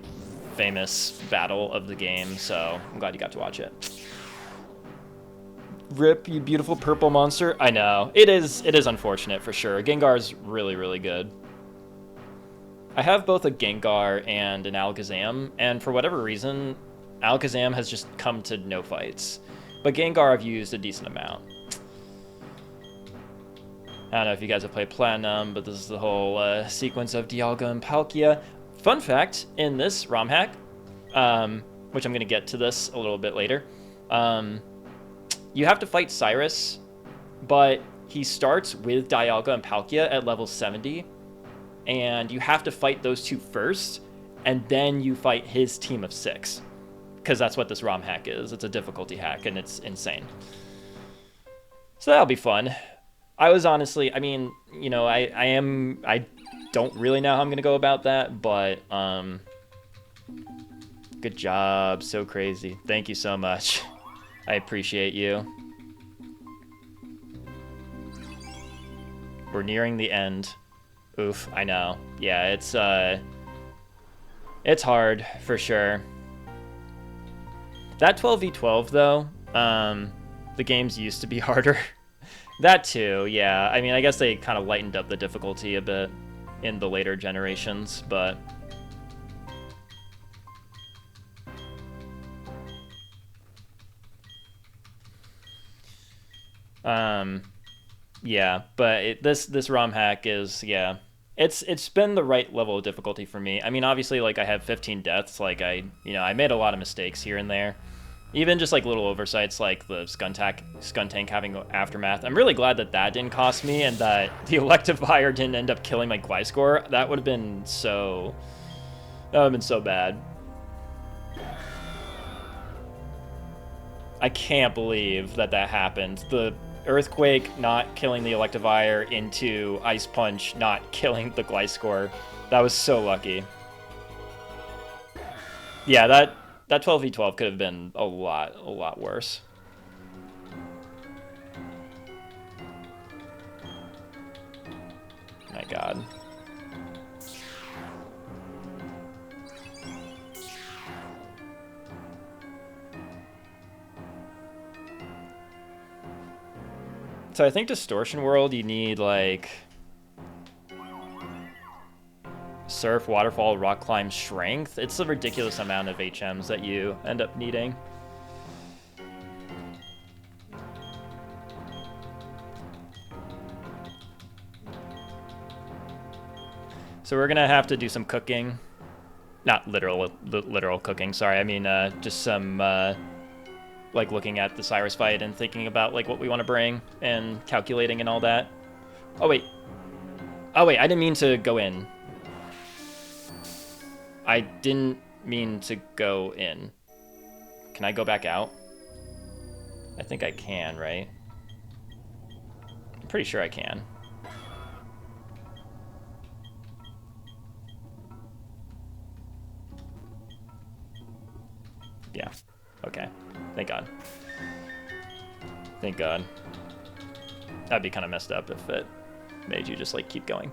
famous battle of the game, so I'm glad you got to watch it. Rip, you beautiful purple monster. I know. It is unfortunate, for sure. Gengar's really, really good. I have both a Gengar and an Alakazam, and for whatever reason, Alakazam has just come to no fights. But Gengar I've used a decent amount. I don't know if you guys have played Platinum, but this is the whole sequence of Dialga and Palkia. Fun fact, in this ROM hack, which I'm going to get to this a little bit later, you have to fight Cyrus, but he starts with Dialga and Palkia at level 70, and you have to fight those two first, and then you fight his team of 6, because that's what this ROM hack is. It's a difficulty hack, and it's insane. So that'll be fun. I was honestly, I mean, you know, I don't really know how I'm going to go about that, but good job. So crazy. Thank you so much. I appreciate you. We're nearing the end. Oof, I know. Yeah, it's hard for sure. That 12v12 though, the games used to be harder. That too, yeah. I mean, I guess they kind of lightened up the difficulty a bit in the later generations, but... yeah, but this ROM hack is, yeah... It's been the right level of difficulty for me. I mean, obviously, like, I have 15 deaths. Like, I made a lot of mistakes here and there. Even just, like, little oversights, like the Skun Tank having Aftermath. I'm really glad that that didn't cost me and that the Electivire didn't end up killing my Gliscor. That would have been so... That would have been so bad. I can't believe that happened. The Earthquake not killing the Electivire into Ice Punch not killing the Gliscor. That was so lucky. Yeah, that 12v12 could have been a lot worse. My god. So I think Distortion World, you need, like... Surf, Waterfall, Rock Climb, Strength. It's a ridiculous amount of HMs that you end up needing. So we're gonna have to do some cooking. Not literal cooking, sorry. I mean, just some... like looking at the Cyrus fight and thinking about like what we want to bring and calculating and all that. Oh wait, I didn't mean to go in. I didn't mean to go in. Can I go back out? I think I can, right? I'm pretty sure I can. Yeah, okay. Thank God. Thank God. That'd be kind of messed up if it made you just, like, keep going.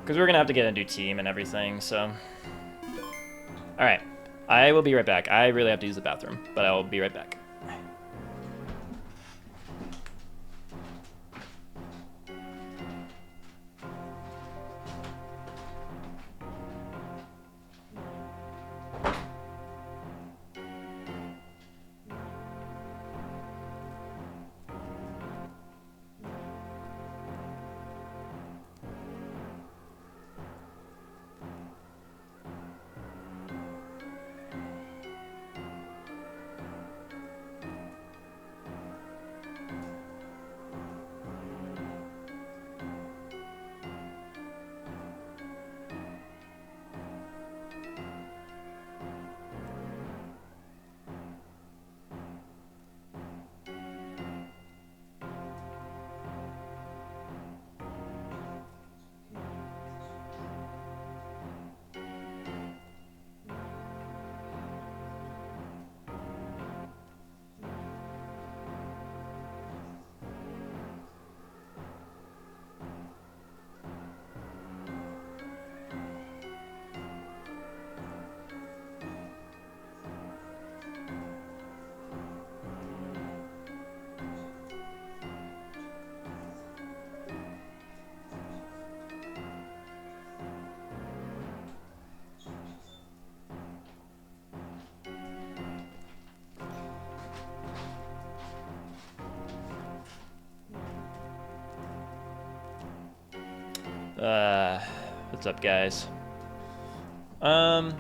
Because we're going to have to get a new team and everything, so... Alright. I will be right back. I really have to use the bathroom, but I will be right back. What's up, guys? Alright.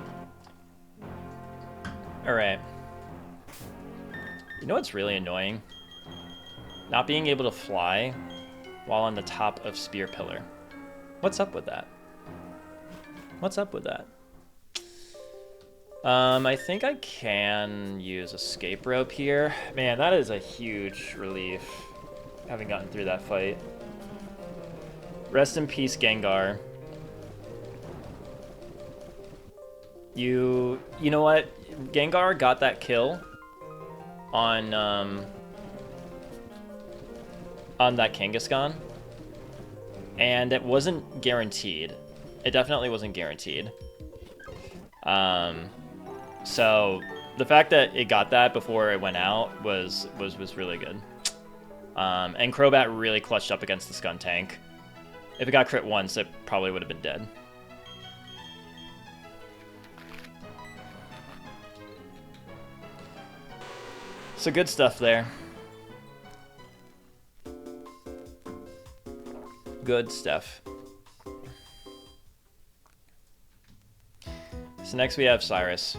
You know what's really annoying? Not being able to fly while on the top of Spear Pillar. What's up with that? What's up with that? I think I can use Escape Rope here. Man, that is a huge relief, having gotten through that fight. Rest in peace, Gengar. You know what? Gengar got that kill on that Kangaskhan, and it wasn't guaranteed. It definitely wasn't guaranteed. So The fact that it got that before it went out was really good. And Crobat really clutched up against the Skuntank. If it got crit once, it probably would have been dead. So good stuff there. Good stuff. So next we have Cyrus.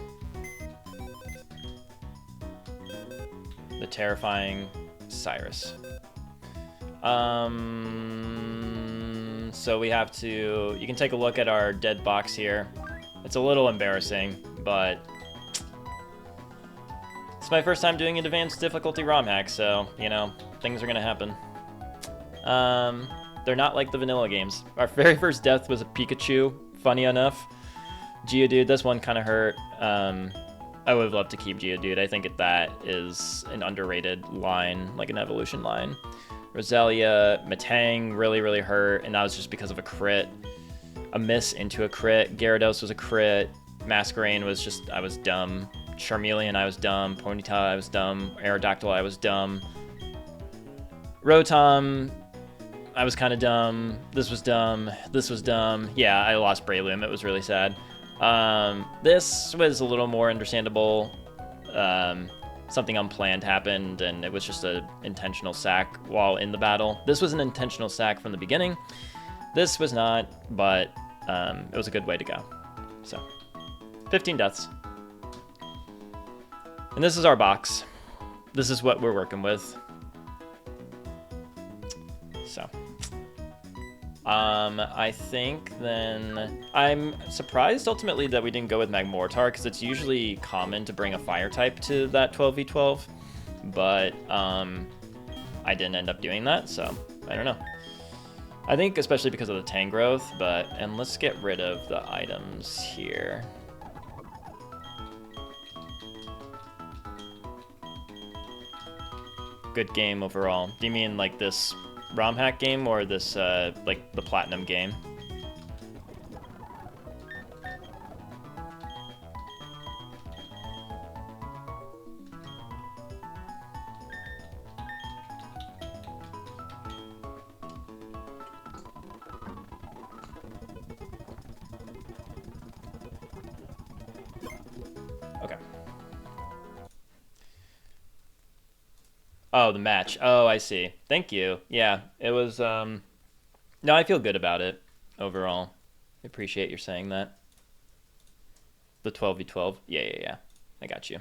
The terrifying Cyrus. So we have to... You can take a look at our dead box here. It's a little embarrassing, but... It's my first time doing an advanced difficulty ROM hack, so, you know, things are gonna happen. They're not like the vanilla games. Our very first death was a Pikachu, funny enough. Geodude, this one kind of hurt. I would have loved to keep Geodude. I think that is an underrated line, like an evolution line. Roselia, Metang really, really hurt, and that was just because of a crit. A miss into a crit. Gyarados was a crit. Masquerain was just, I was dumb. Charmeleon, I was dumb. Ponyta, I was dumb. Aerodactyl, I was dumb. Rotom, I was kind of dumb. This was dumb. This was dumb. Yeah, I lost Breloom. It was really sad. This was a little more understandable. Something unplanned happened, and it was just an intentional sack while in the battle. This was an intentional sack from the beginning. This was not, but it was a good way to go. So, 15 deaths. And this is our box. This is what we're working with. So, I think then... I'm surprised ultimately that we didn't go with Magmortar, because it's usually common to bring a fire type to that 12v12. But, I didn't end up doing that, so I don't know. I think especially because of the Tangrowth, but... And let's get rid of the items here. Good game overall. Do you mean like this ROM hack game or this like the Platinum game? Okay. Oh, the match. Oh, I see. Thank you. Yeah, it was, no, I feel good about it overall. I appreciate your saying that. The 12v12. Yeah. I got you.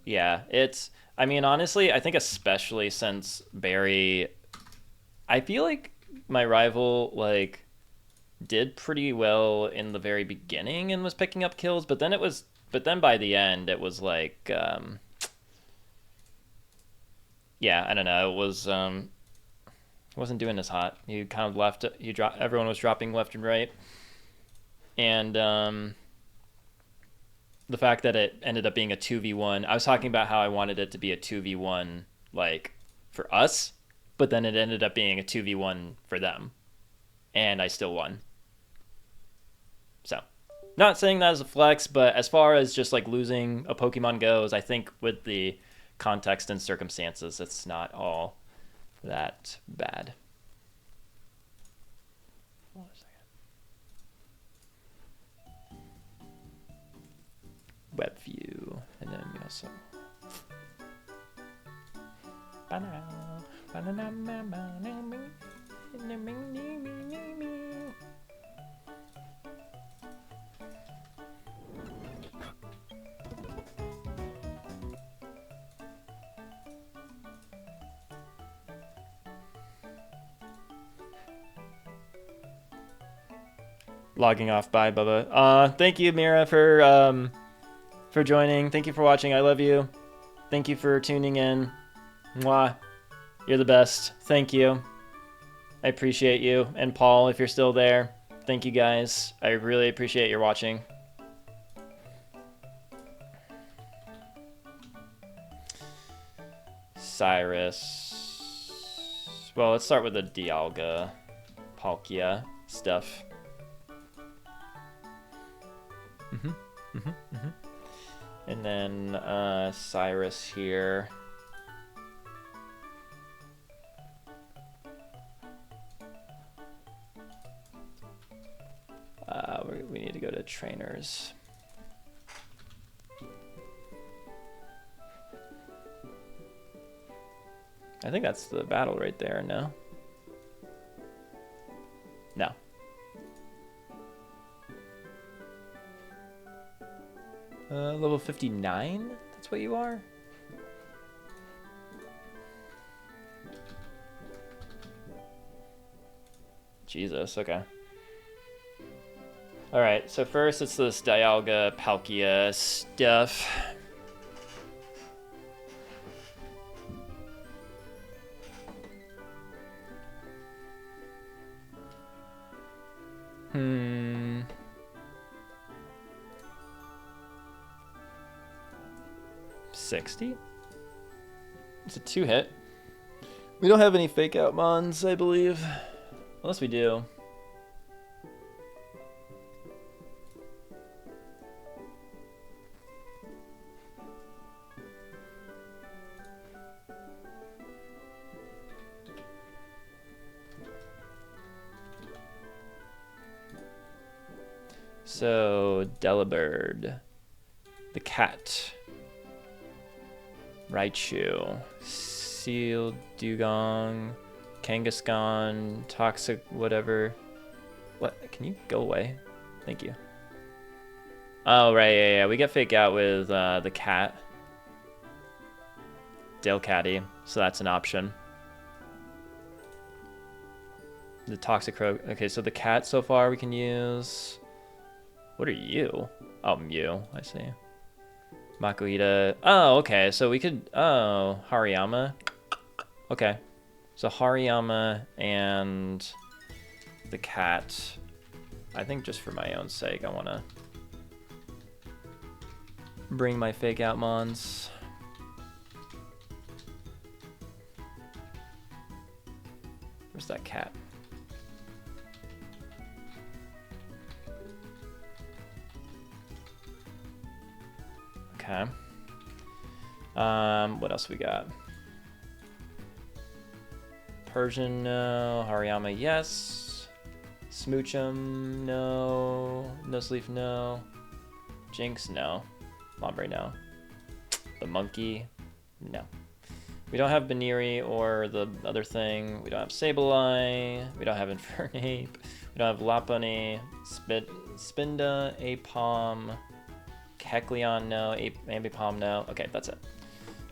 Yeah, it's, I mean, honestly, I think especially since Barry, I feel like my rival, like, did pretty well in the very beginning and was picking up kills, but then by the end it was like yeah, I don't know, it was wasn't doing as hot. He kind of left, everyone was dropping left and right, and the fact that it ended up being a 2v1, I was talking about how I wanted it to be a 2v1 like for us, but then it ended up being a 2v1 for them, and I still won. So, not saying that as a flex, but as far as just like losing a Pokemon goes, I think with the context and circumstances, it's not all that bad. Hold on a second. Web view, and then we also. Logging off. Bye, Bubba. Thank you, Mira, for joining. Thank you for watching. I love you. Thank you for tuning in. Mwah. You're the best. Thank you. I appreciate you. And Paul, if you're still there, thank you guys. I really appreciate your watching. Cyrus. Well, let's start with the Dialga, Palkia stuff. And then Cyrus here. We need to go to trainers. I think that's the battle right there, no? No. Level 59? That's what you are? Jesus, okay. Alright, so first it's this Dialga Palkia stuff. Hmm. $60? It's a 2-hit. We don't have any fake out mons, I believe. Unless we do. So, Delibird, the cat, Raichu, Seal, Dugong, Kangaskhan, Toxic, whatever. What? Can you go away? Thank you. Oh, right, yeah. We get fake out with the cat. Delcatty, so that's an option. The Toxic Rogue. Okay, so the cat so far we can use. What are you? Oh, Mew, I see. Makuhita. Oh, okay, so we could... Oh, Hariyama. Okay. So Hariyama and the cat. I think just for my own sake, I want to bring my fake out mons. Where's that cat? Okay. What else we got? Persian, no. Hariyama, yes. Smoochum, no. Nuzleaf, no. Jinx, no. Lombre, no. The monkey, no. We don't have Baniri or the other thing. We don't have Sableye. We don't have Infernape. We don't have Lopunny. Spinda, Apom. Kecleon, no. Ambipom, no. Okay, that's it.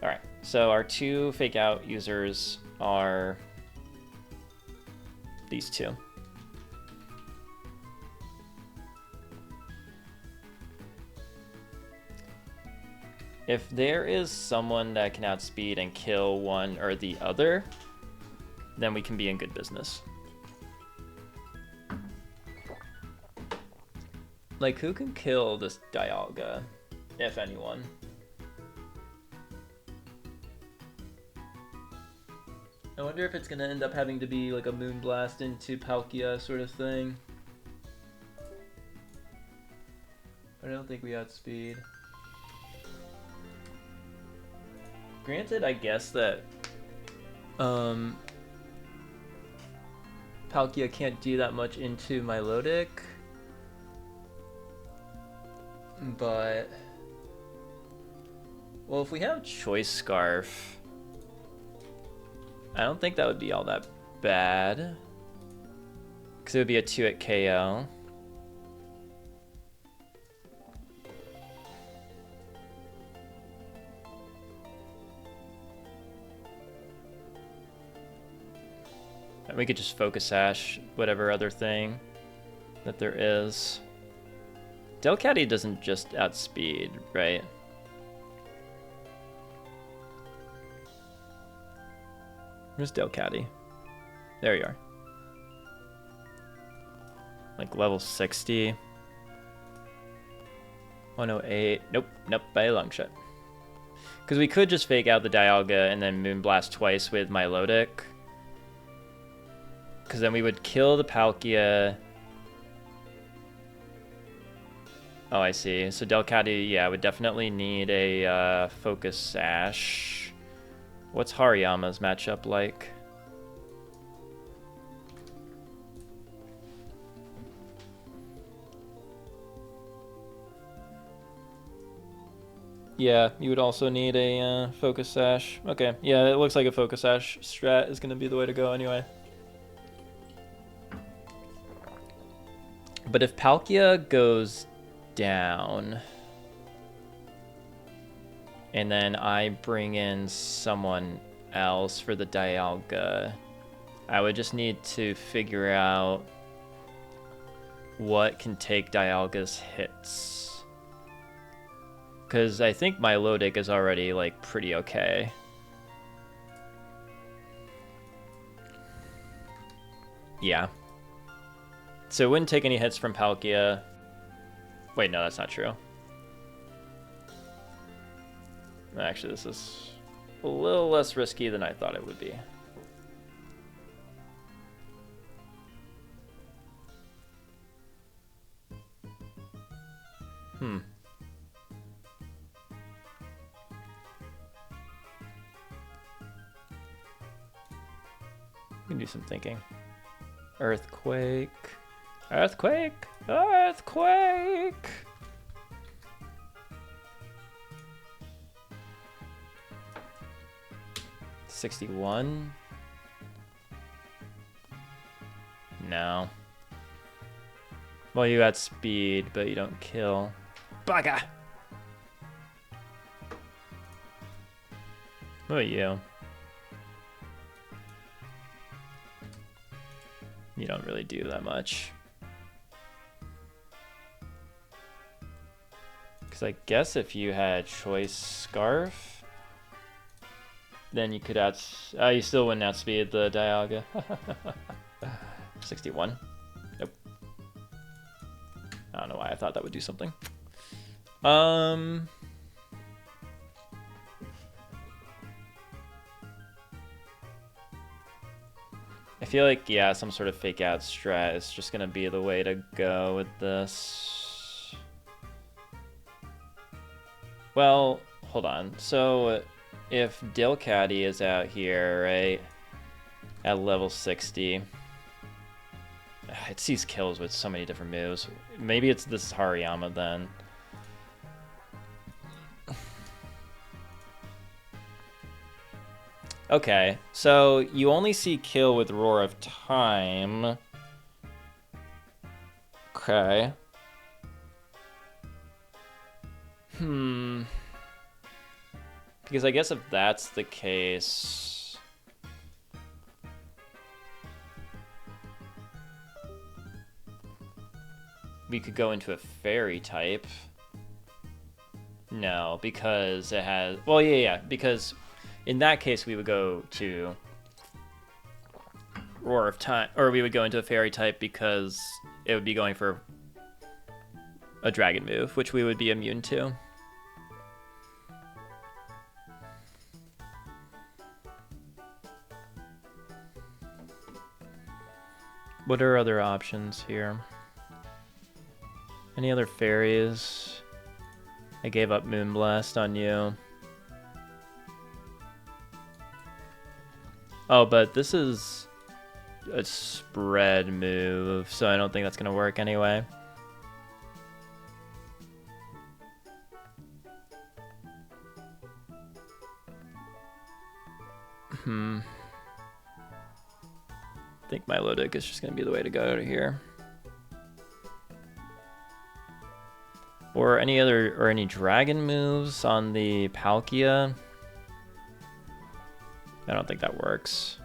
Alright, so our two fake out users are these two. If there is someone that can outspeed and kill one or the other, then we can be in good business. Like, who can kill this Dialga, if anyone? I wonder if it's gonna end up having to be like a Moonblast into Palkia sort of thing. I don't think we outspeed. Granted, I guess that Palkia can't do that much into Milotic. But, well, if we have Choice Scarf, I don't think that would be all that bad. Because it would be a 2-hit KO. And we could just Focus Sash whatever other thing that there is. Delcatty doesn't just outspeed, right? Where's Delcatty? There you are. Like level 60. 108. Nope, by a long shot. Because we could just fake out the Dialga and then Moonblast twice with Milotic. Because then we would kill the Palkia. Oh, I see. So Delcatty, yeah, would definitely need a Focus Sash. What's Hariyama's matchup like? Yeah, you would also need a Focus Sash. Okay, yeah, it looks like a Focus Sash strat is going to be the way to go anyway. But if Palkia goes down, and then I bring in someone else for the Dialga, I would just need to figure out what can take Dialga's hits. Because I think my Milotic is already, like, pretty okay. Yeah. So it wouldn't take any hits from Palkia. Wait, no, that's not true. Actually, this is a little less risky than I thought it would be. We can do some thinking. Earthquake. Earthquake. Earthquake. $61. No. Well, you got speed, but you don't kill. Baga! What about you? You don't really do that much. Because I guess if you had Choice Scarf, then you could out... you still wouldn't outspeed the Dialga. 61. Nope. I don't know why I thought that would do something. I feel like, yeah, some sort of fake out strat is just going to be the way to go with this. Well, hold on. So if Delcatty is out here, right, at level 60, it sees kills with so many different moves. Maybe this is Hariyama then. Okay, so you only see kill with Roar of Time. Okay. Because I guess if that's the case... we could go into a Fairy type. No, because it has... well, yeah, because... in that case, we would go to Roar of Time, or we would go into a Fairy type because it would be going for a Dragon move, which we would be immune to. What are other options here? Any other fairies? I gave up Moonblast on you. Oh, but this is a spread move, so I don't think that's going to work anyway. I think Milotic is just going to be the way to go out of here. Or any dragon moves on the Palkia. I don't think that works.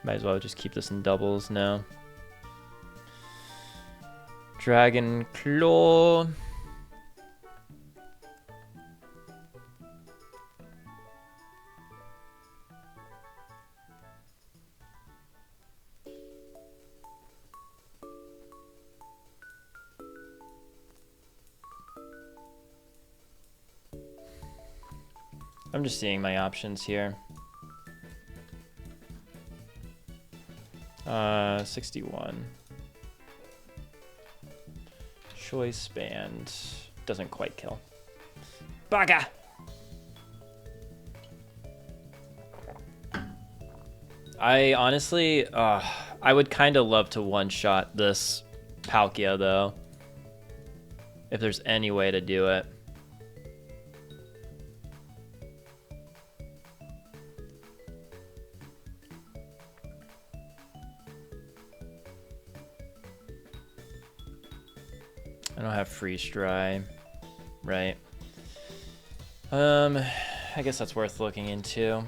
Might as well just keep this in doubles now. Dragon Claw. I'm just seeing my options here. 61. Choice band. Doesn't quite kill. Baga! I honestly, I would kind of love to one-shot this Palkia, though. If there's any way to do it. I don't have freeze dry, right? I guess that's worth looking into.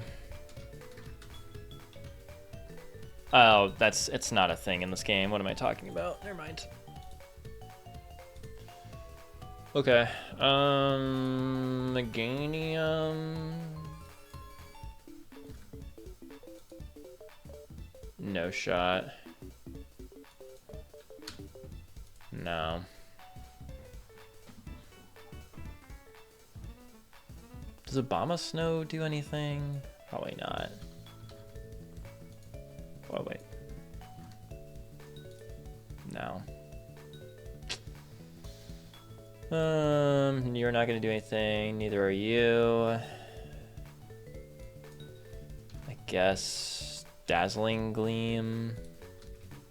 Oh, it's not a thing in this game. What am I talking about? Never mind. Okay. Meganium. No shot. No. Does Obama Snow do anything? Probably not. Oh, wait. No. You're not gonna do anything, neither are you. I guess Dazzling Gleam,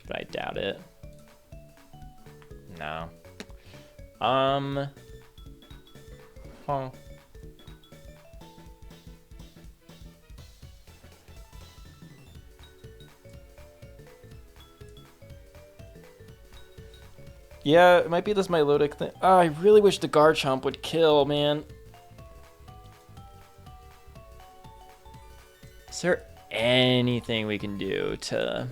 but I doubt it. No. Huh. Yeah, it might be this Milotic thing. Oh, I really wish the Garchomp would kill, man. Is there anything we can do to...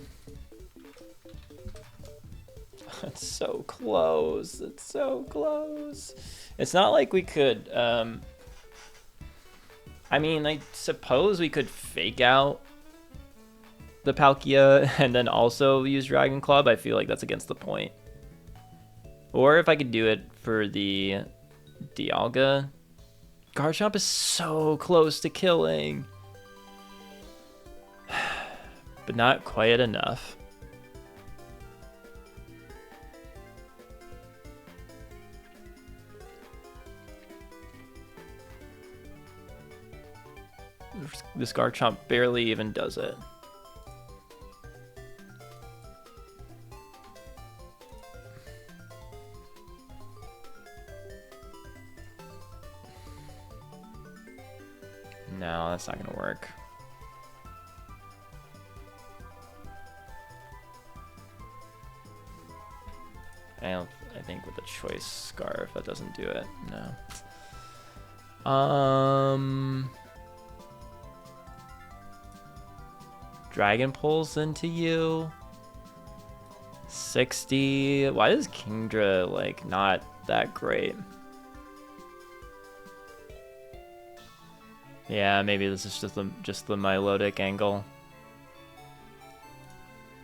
It's so close. It's so close. It's not like we could... I mean, I suppose we could fake out the Palkia and then also use Dragon Club. I feel like that's against the point. Or if I could do it for the Dialga. Garchomp is so close to killing. But not quite enough. This Garchomp barely even does it. No, that's not gonna work. I think with the Choice Scarf that doesn't do it. No. Dragon Pulse into you. 60. Why is Kingdra like not that great? Yeah, maybe this is just the Milotic angle.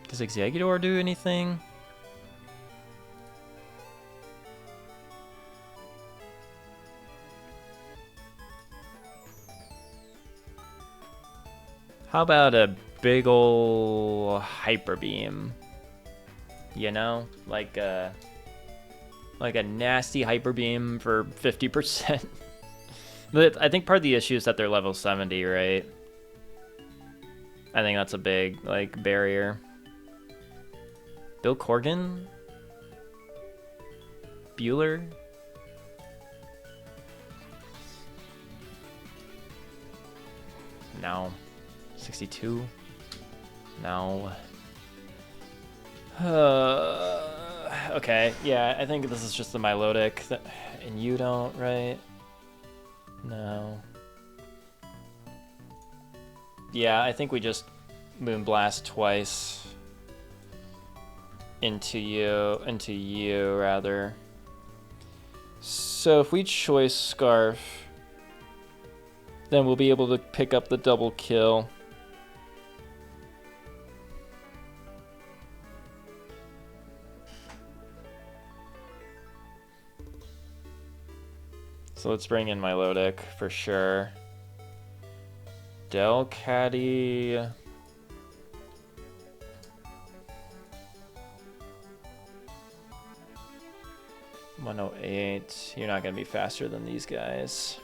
Does Exeggutor do anything? How about a big ol' Hyper Beam? You know, like a nasty Hyper Beam for 50%. But I think part of the issue is that they're level 70, right? I think that's a big, like, barrier. Bill Corgan? Bueller? No. 62? No. Okay, yeah, I think this is just the Milotic. And you don't, right? No. Yeah, I think we just Moonblast twice into you rather. So if we Choice Scarf, then we'll be able to pick up the double kill. So let's bring in Milotic for sure. Delcatty. 108. You're not going to be faster than these guys.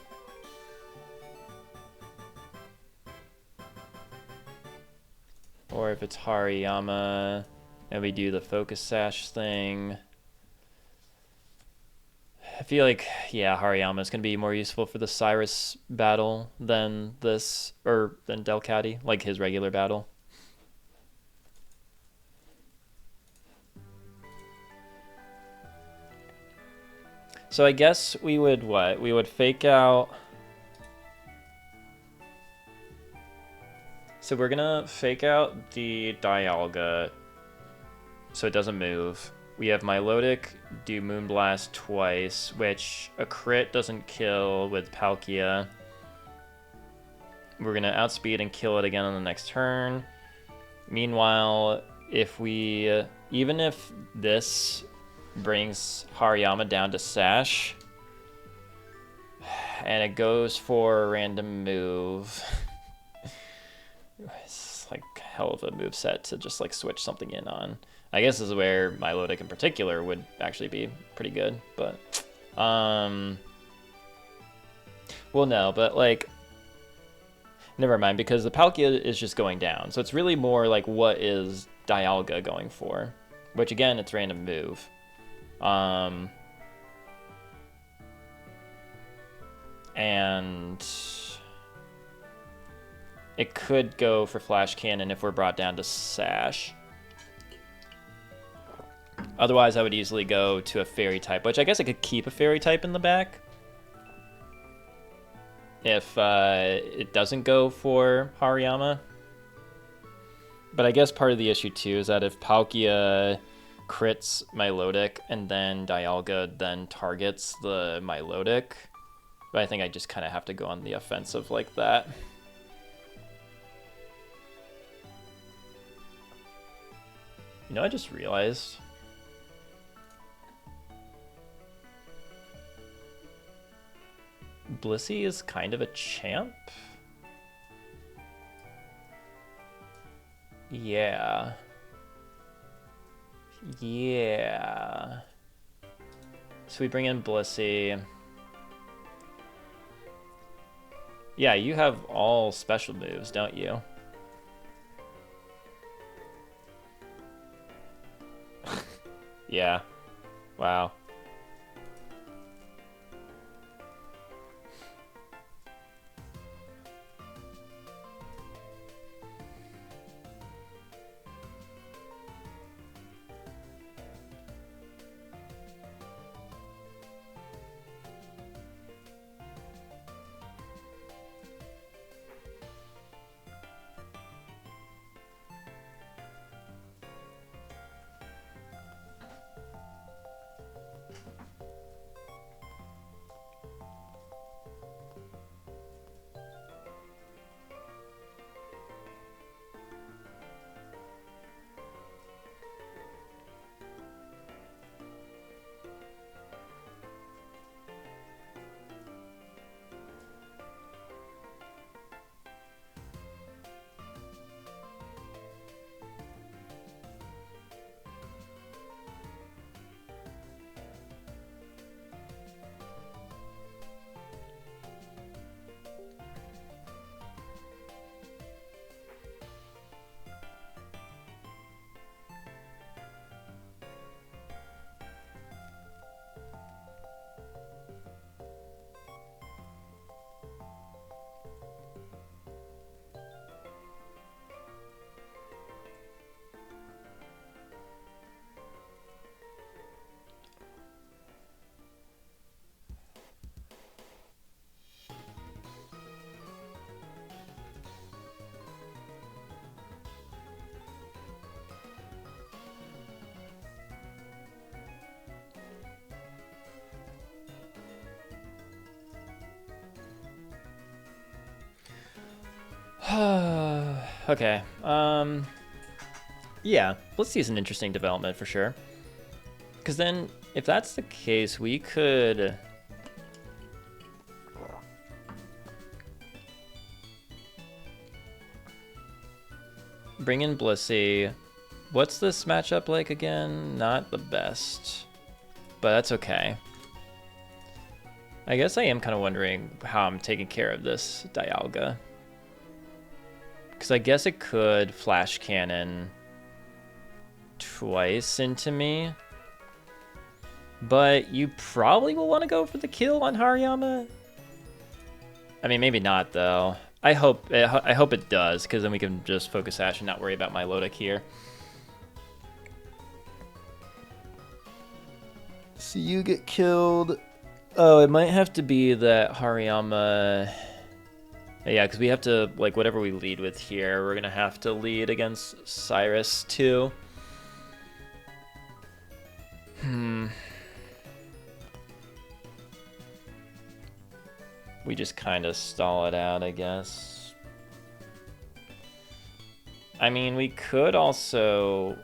Or if it's Hariyama and we do the focus sash thing. I feel like, yeah, Hariyama is going to be more useful for the Cyrus battle than this, or than Delcatty, like his regular battle. So I guess we would what? We would fake out. So we're gonna fake out the Dialga so it doesn't move. We have Milotic do Moonblast twice, which a crit doesn't kill with Palkia. We're gonna outspeed and kill it again on the next turn. Meanwhile, if we, even if this brings Hariyama down to Sash, and it goes for a random move, it's like hell of a move set to just like switch something in on. I guess this is where Milotic in particular would actually be pretty good, but well, no, but like never mind, because the Palkia is just going down, so it's really more like what is Dialga going for, which again, it's random move. And it could go for Flash Cannon if we're brought down to Sash. Otherwise, I would easily go to a Fairy type, which I guess I could keep a Fairy type in the back if it doesn't go for Hariyama. But I guess part of the issue too is that if Palkia crits Milotic and then Dialga then targets the Milotic, but I think I just kind of have to go on the offensive like that. You know, I just realized Blissey is kind of a champ. Yeah. Yeah. So we bring in Blissey. Yeah, you have all special moves, don't you? Yeah. Wow. Okay. Yeah, Blissey is an interesting development for sure. Because then, if that's the case, we could bring in Blissey. What's this matchup like again? Not the best, but that's okay. I guess I am kind of wondering how I'm taking care of this Dialga. Because I guess it could flash cannon twice into me. But you probably will want to go for the kill on Hariyama. I mean, maybe not, though. I hope it does, because then we can just focus Ash and not worry about my Lodic here. So you get killed. Oh, it might have to be that Hariyama... Yeah, because we have to, like, whatever we lead with here, we're going to have to lead against Cyrus, too. We just kind of stall it out, I guess. I mean, we could also...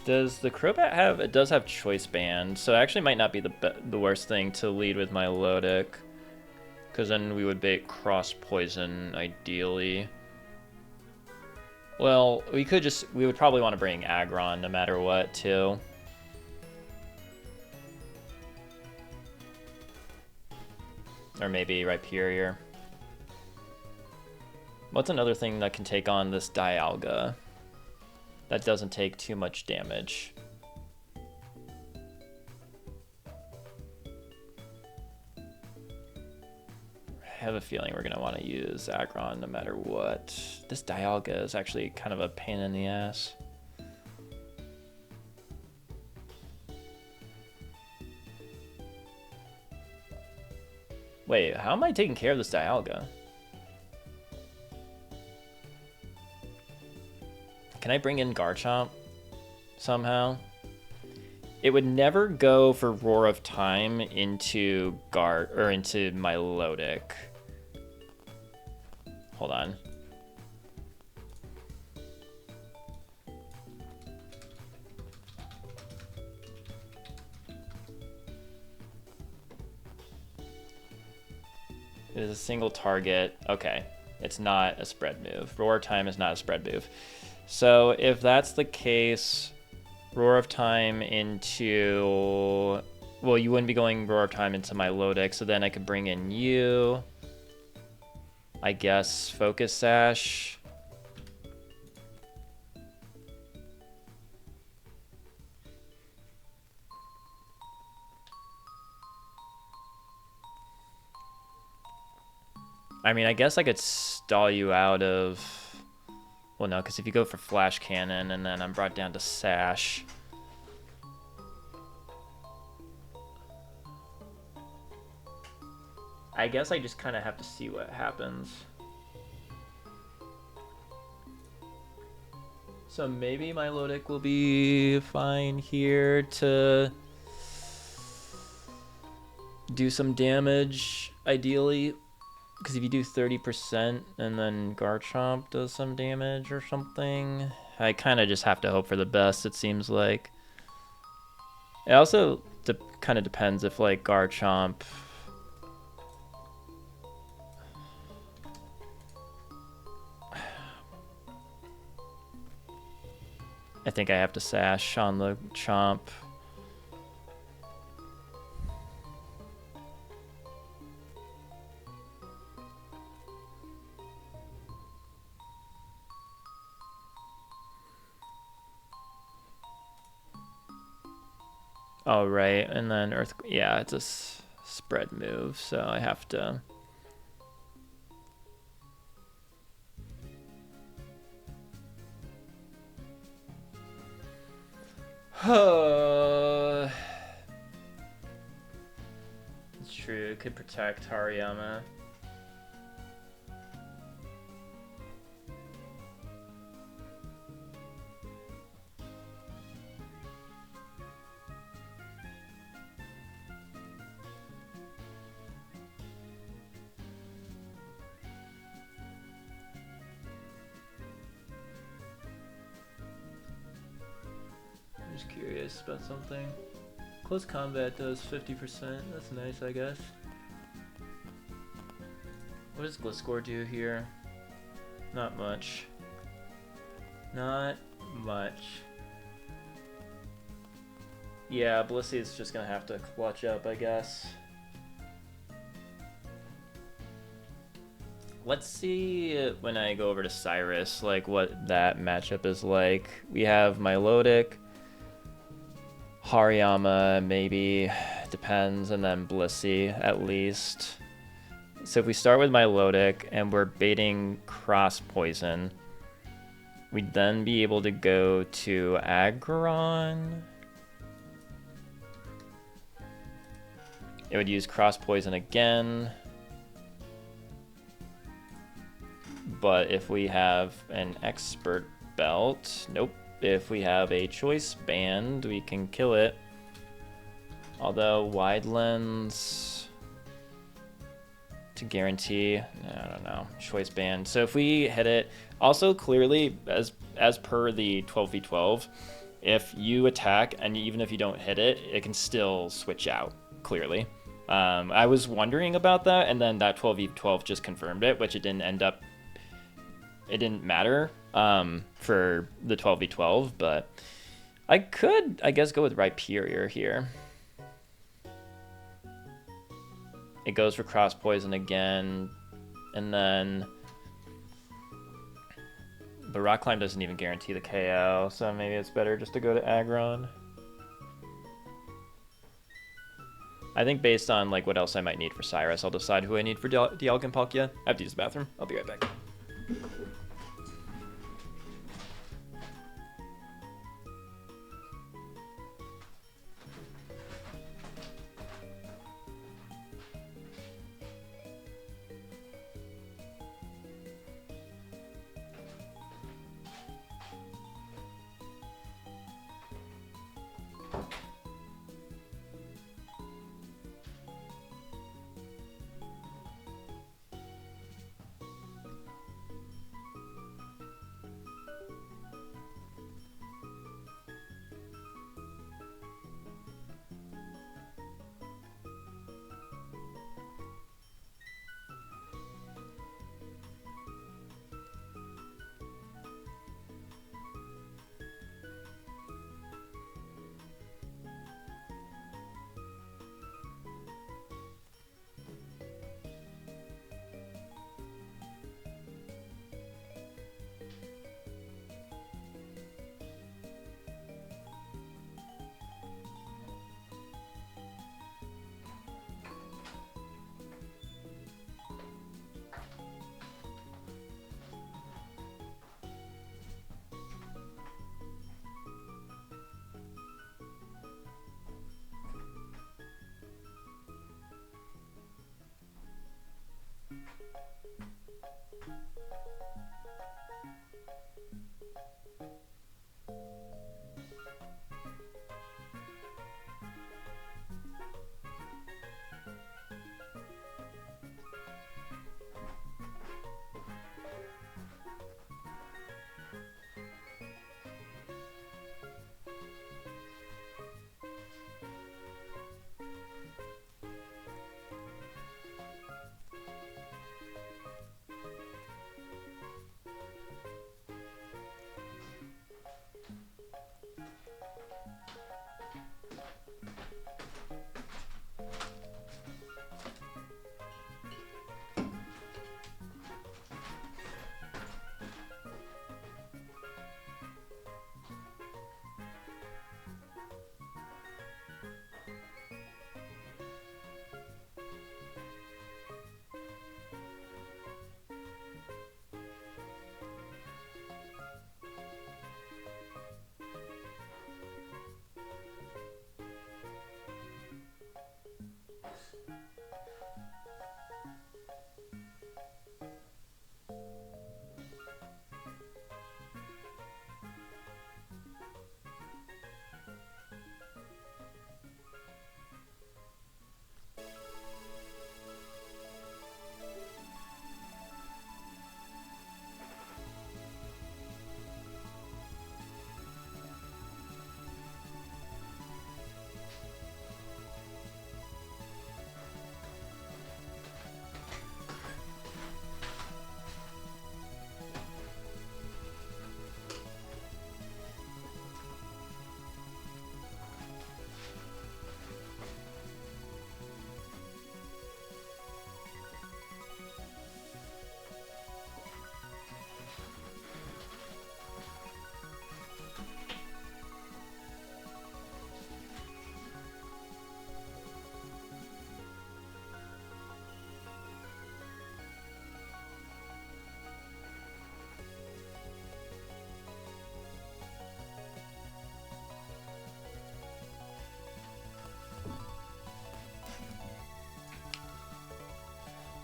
Does the Crobat have... It does have Choice Band, so it actually might not be the worst thing to lead with my Lodic. Because then we would bait Cross Poison, ideally. Well, we would probably want to bring Aggron no matter what, too. Or maybe Rhyperior. What's another thing that can take on this Dialga that doesn't take too much damage? I have a feeling we're going to want to use Aggron no matter what. This Dialga is actually kind of a pain in the ass. Wait, how am I taking care of this Dialga? Can I bring in Garchomp somehow? It would never go for Roar of Time into into my Lodic. Hold on. It is a single target. Okay, it's not a spread move. Roar of Time is not a spread move. So if that's the case, Roar of Time into... Well, you wouldn't be going Roar of Time into my Lodic, so then I could bring in you. I guess Focus Sash. I mean, I guess I could stall you out of... Well, no, because if you go for Flash Cannon and then I'm brought down to Sash... I guess I just kind of have to see what happens. So maybe my Lodic will be fine here to do some damage, ideally. Because if you do 30% and then Garchomp does some damage or something, I kind of just have to hope for the best, it seems like. It also kind of depends if, like, Garchomp... I think I have to Sash on the Chomp. Oh, right, and then Earth... Yeah, it's a spread move, so I have to... It's true, it could protect Hariyama. Just curious about something. Close combat does 50%. That's nice, I guess. What does Gliscor do here? Not much. Not much. Yeah, Blissy's just gonna have to clutch up, I guess. Let's see when I go over to Cyrus, like what that matchup is like. We have Milotic, Hariyama, maybe, depends, and then Blissey at least. So if we start with Milotic and we're baiting Cross Poison, we'd then be able to go to Aggron. It would use Cross Poison again. But if we have an Expert Belt, nope. If we have a Choice Band, we can kill it. Although Wide Lens to guarantee, I don't know, Choice Band. So if we hit it, also clearly as per the 12v12, if you attack and even if you don't hit it, it can still switch out, clearly. I was wondering about that, and then that 12v12 just confirmed it, which it didn't matter for the 12v12, but I could, I guess, go with Rhyperior here. It goes for Cross Poison again, and then the Rock Climb doesn't even guarantee the KO, so maybe it's better just to go to Aggron. I think based on like what else I might need for Cyrus, I'll decide who I need for Dialga Palkia. I have to use the bathroom. I'll be right back.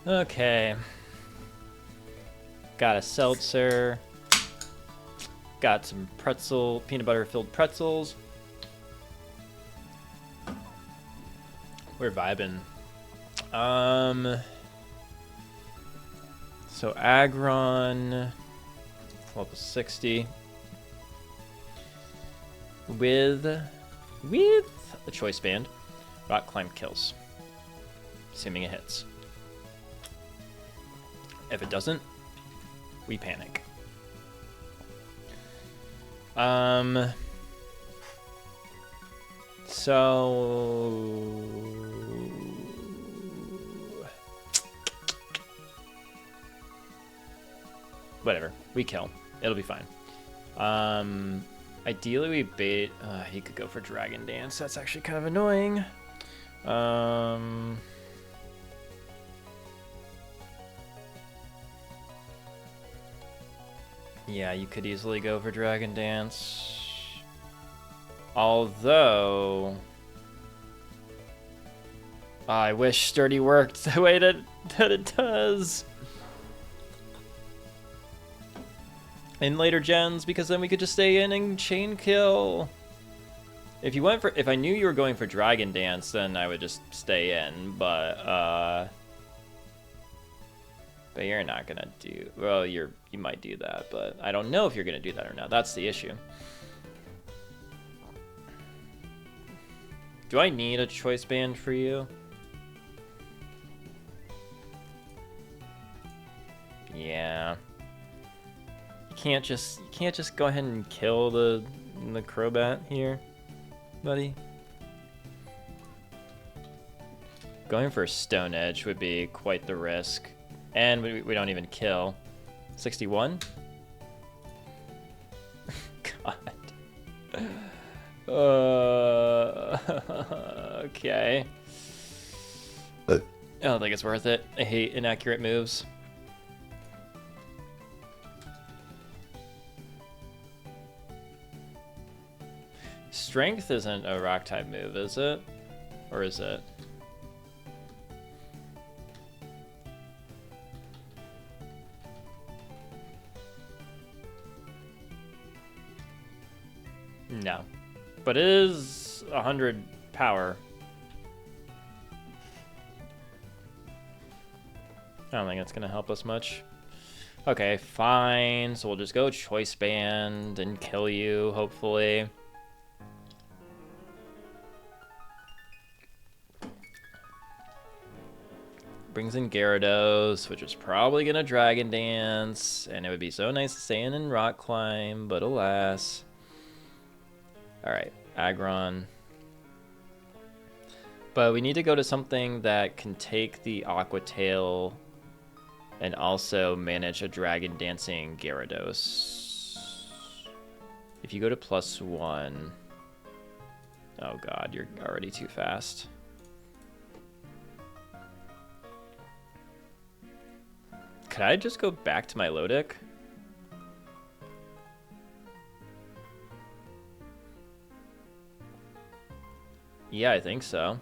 Okay. Got a seltzer. Got some peanut butter filled pretzels. We're vibing. So Aggron, level 60. With a choice band. Rock climb kills. Assuming it hits. If it doesn't, we panic. So whatever, we kill. It'll be fine. Ideally we bait. He could go for Dragon Dance. That's actually kind of annoying. Yeah, you could easily go for Dragon Dance. Although I wish Sturdy worked the way that it does in later gens, because then we could just stay in and chain kill. If I knew you were going for Dragon Dance, then I would just stay in, but you're not gonna do, well, you might do that, but I don't know if you're gonna do that or not. That's the issue. Do I need a choice band for you? Yeah. You can't just go ahead and kill the Crobat here, buddy. Going for Stone Edge would be quite the risk. And we don't even kill. 61? God. Okay. I don't think it's worth it. I hate inaccurate moves. Strength isn't a rock type move, is it? Or is it? No. But it is 100 power. I don't think it's gonna help us much. Okay, fine. So we'll just go choice band and kill you, hopefully. Brings in Gyarados, which is probably gonna Dragon Dance, and it would be so nice to stay in Rock Climb, but alas. Alright, Aggron. But we need to go to something that can take the Aqua Tail and also manage a Dragon Dancing Gyarados. If you go to +1... Oh god, you're already too fast. Could I just go back to my low deck? Yeah, I think so.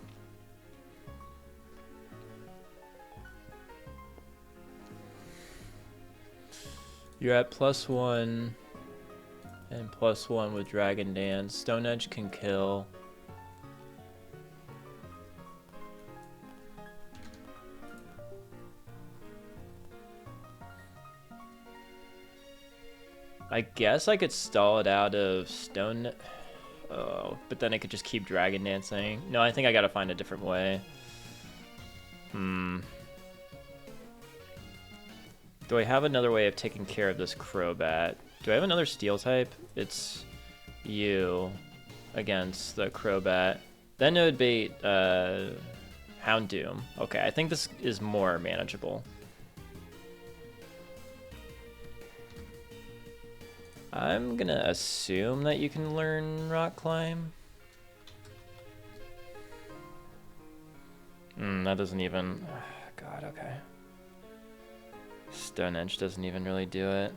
You're at +1 and +1 with Dragon Dance. Stone Edge can kill. I guess I could stall it out of Stone... Oh, but then I could just keep Dragon Dancing. No, I think I gotta find a different way. Do I have another way of taking care of this Crobat? Do I have another Steel type? It's you against the Crobat. Then it would be Houndoom. Okay, I think this is more manageable. I'm gonna assume that you can learn Rock Climb. That doesn't even... God, okay. Stone Edge doesn't even really do it.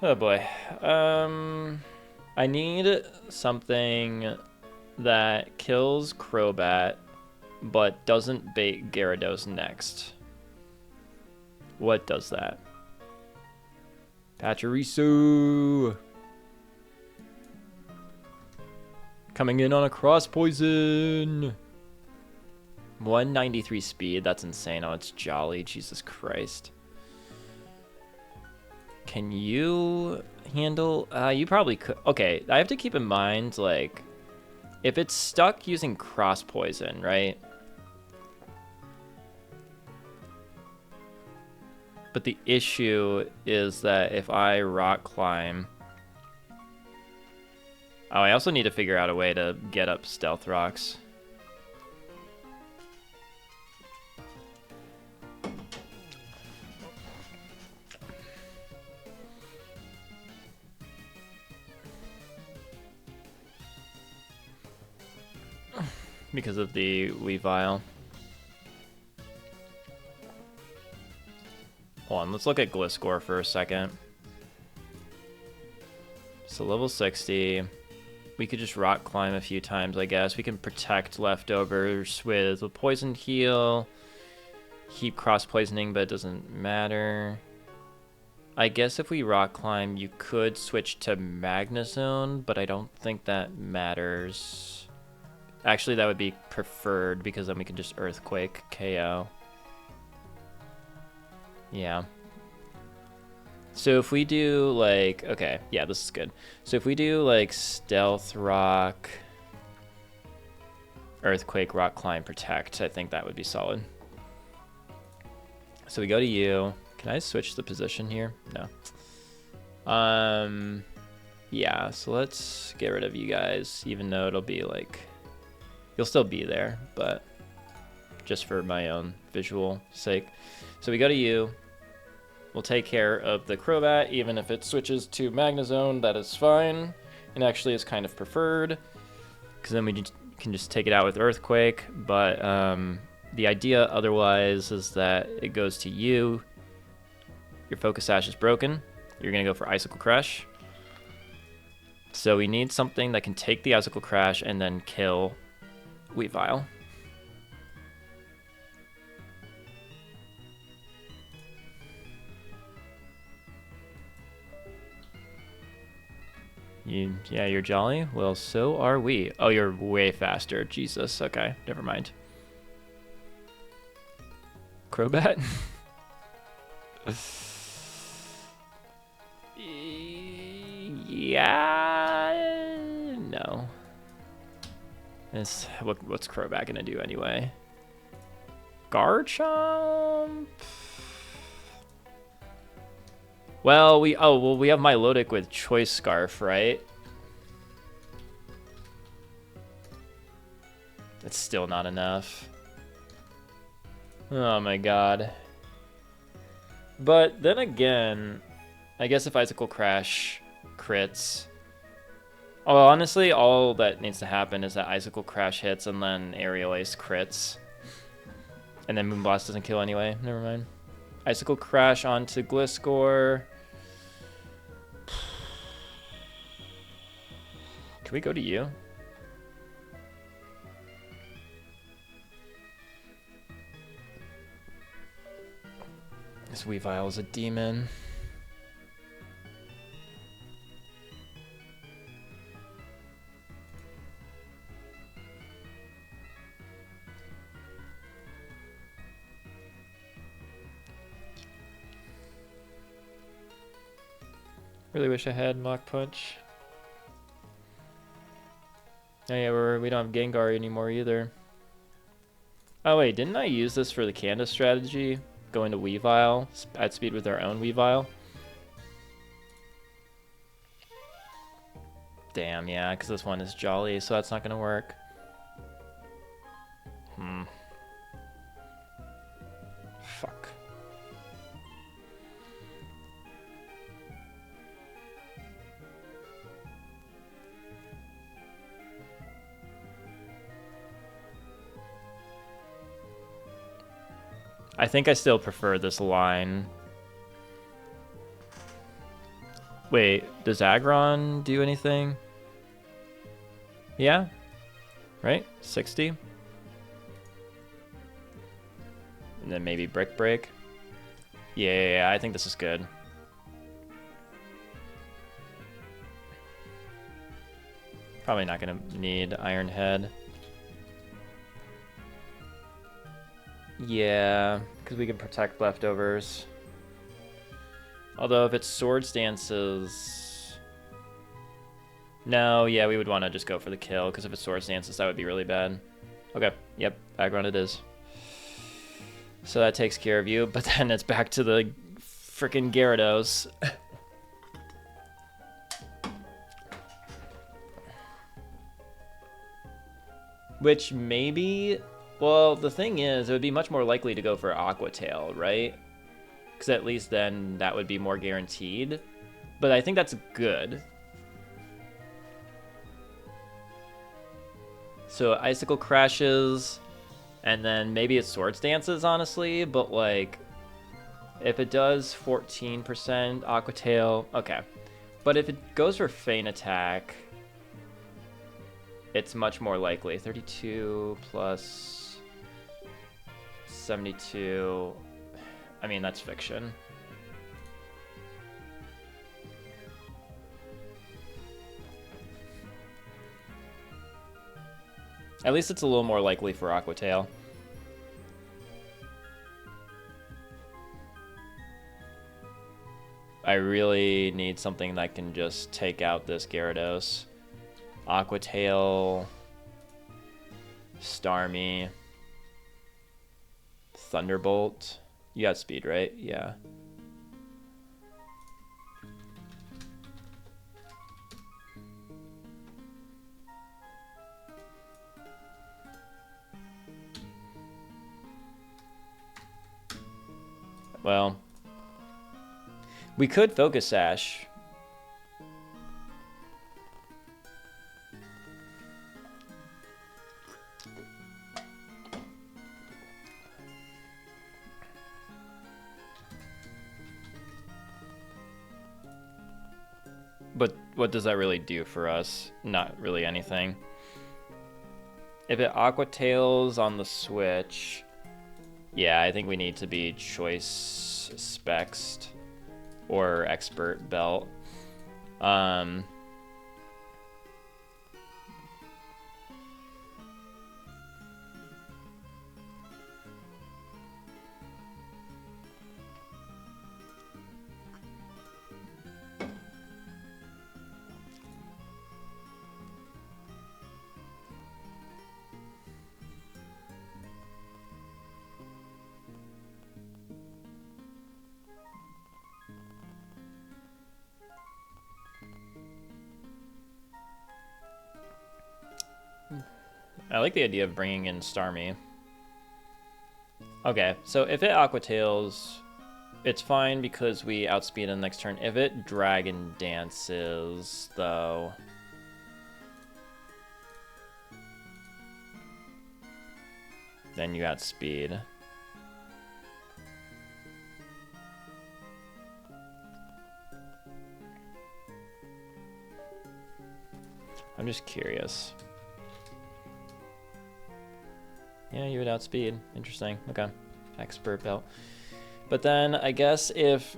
Oh boy. I need something that kills Crobat but doesn't bait Gyarados next. What does that? Pachirisu! Coming in on a cross poison! 193 speed, that's insane. Oh, it's Jolly, Jesus Christ. Can you handle... you probably could... Okay, I have to keep in mind, like... If it's stuck using cross poison, right? But the issue is that if I rock climb... Oh, I also need to figure out a way to get up stealth rocks. Because of the Weavile. Hold on, let's look at Gliscor for a second. So level 60. We could just rock climb a few times, I guess. We can protect leftovers with a poison heal. Keep cross poisoning, but it doesn't matter. I guess if we rock climb, you could switch to Magnezone, but I don't think that matters. Actually, that would be preferred because then we can just Earthquake KO. Yeah. So if we do like, okay, yeah, this is good. So if we do like Stealth Rock, Earthquake, Rock Climb, Protect, I think that would be solid. So we go to you. Can I switch the position here? No. Yeah, so let's get rid of you guys, even though it'll be like, you'll still be there, but just for my own visual sake. So we go to you. We'll take care of the Crobat, even if it switches to Magnezone, that is fine. And actually is kind of preferred, because then we can just take it out with Earthquake. But the idea otherwise is that it goes to you. Your Focus Sash is broken. You're going to go for Icicle Crush. So we need something that can take the Icicle Crash and then kill Weavile. Yeah, you're Jolly? Well, so are we. Oh, you're way faster. Jesus, okay, never mind. Crobat? Yeah, no. What's Crobat gonna do anyway? Garchomp? Well, we have Milotic with Choice Scarf, right? It's still not enough. Oh my god. But then again, I guess if Icicle Crash crits... Oh, honestly, all that needs to happen is that Icicle Crash hits and then Aerial Ace crits. And then Moonblast doesn't kill anyway. Never mind. Icicle Crash onto Gliscor. Can we go to you? This Weavile is a demon. Really wish I had Mach Punch. Oh yeah, we don't have Gengar anymore either. Oh wait, didn't I use this for the Candace strategy? Going to Weavile at speed with our own Weavile? Damn, yeah, because this one is Jolly, so that's not gonna work. Fuck. I think I still prefer this line. Wait, does Aggron do anything? Yeah? Right? 60? And then maybe Brick Break. Yeah, I think this is good. Probably not going to need Iron Head. Yeah, because we can protect leftovers. Although if it's Sword Stances... No, yeah, we would want to just go for the kill, because if it's Sword Stances, that would be really bad. Okay, yep, background it is. So that takes care of you, but then it's back to the freaking Gyarados. Which maybe... Well, the thing is, it would be much more likely to go for Aqua Tail, right? Because at least then that would be more guaranteed. But I think that's good. So Icicle crashes, and then maybe it Sword Stances, honestly. But, like, if it does 14% Aqua Tail, okay. But if it goes for Feint Attack, it's much more likely. 32 plus 72. I mean, that's fiction. At least it's a little more likely for Aqua Tail. I really need something that can just take out this Gyarados. Aqua Tail, Starmie, Thunderbolt. You got speed, right? Yeah. Well, we could Focus Sash. But what does that really do for us? Not really anything. If it Aqua Tails on the Switch, yeah, I think we need to be Choice Spexed or Expert Belt. I like the idea of bringing in Starmie. Okay, so if it Aqua Tails, it's fine because we outspeed in the next turn. If it Dragon Dances, though... then you outspeed. I'm just curious. Yeah, you would outspeed. Interesting. Okay. Expert Belt. But then I guess if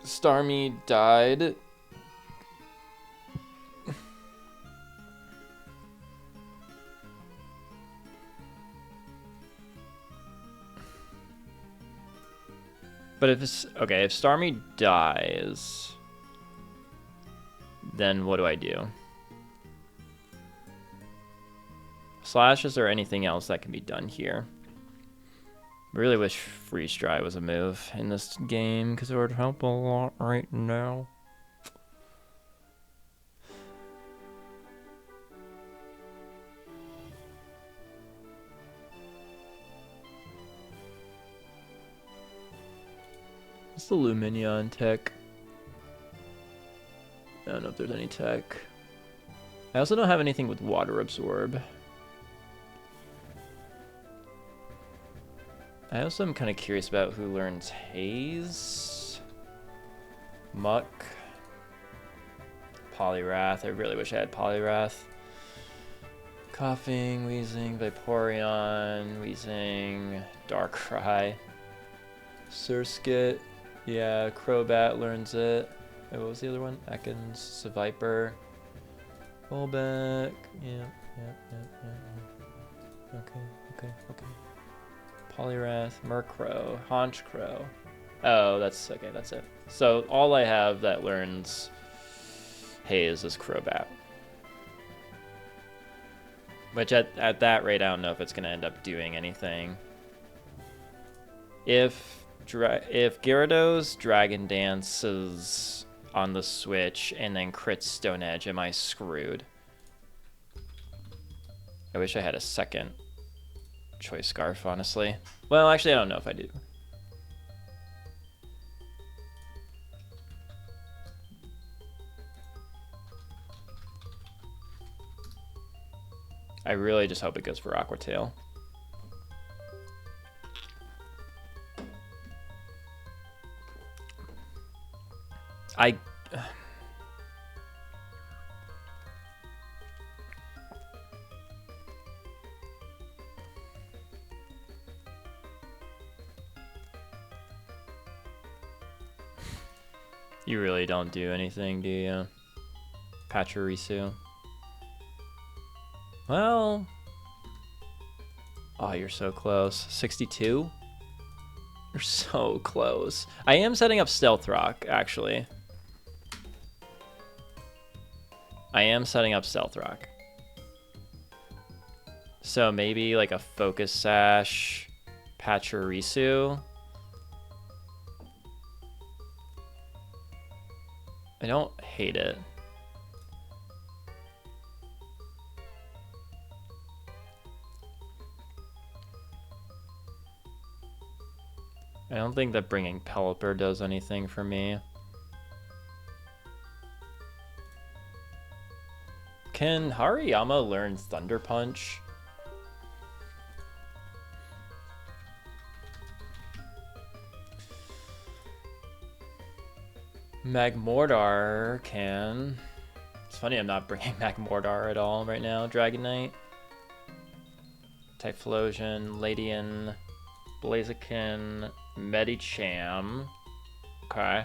Starmie died... But if it's... Okay, if Starmie dies... then what do I do? Slash, is there anything else that can be done here? I really wish Freeze Dry was a move in this game, because it would help a lot right now. What's the Lumineon tech? I don't know if there's any tech. I also don't have anything with Water Absorb. I also am kind of curious about who learns Haze. Muck. Poliwrath. I really wish I had Poliwrath. Coughing, wheezing, Vaporeon, wheezing, Darkrai, Surskit, yeah, Crobat learns it. Oh, what was the other one? Ekans, Seviper, Golbeck, yeah. Okay. Poliwrath, Murkrow, Honchkrow. Oh, that's okay, that's it. So all I have that learns Haze is Crobat. Which at that rate, I don't know if it's going to end up doing anything. If Gyarados Dragon Dances on the Switch and then crits Stone Edge, am I screwed? I wish I had a second Choice Scarf, honestly. Well, actually, I don't know if I do. I really just hope it goes for Aqua Tail. You really don't do anything, do you? Pachirisu. Well... Oh, you're so close. 62? You're so close. I am setting up Stealth Rock, actually. I am setting up Stealth Rock. So maybe like a Focus Sash, Pachirisu. I don't hate it. I don't think that bringing Pelipper does anything for me. Can Hariyama learn Thunder Punch? Magmortar can. It's funny I'm not bringing Magmortar at all right now. Dragonite. Typhlosion, Ladian, Blaziken, Medicham. Okay.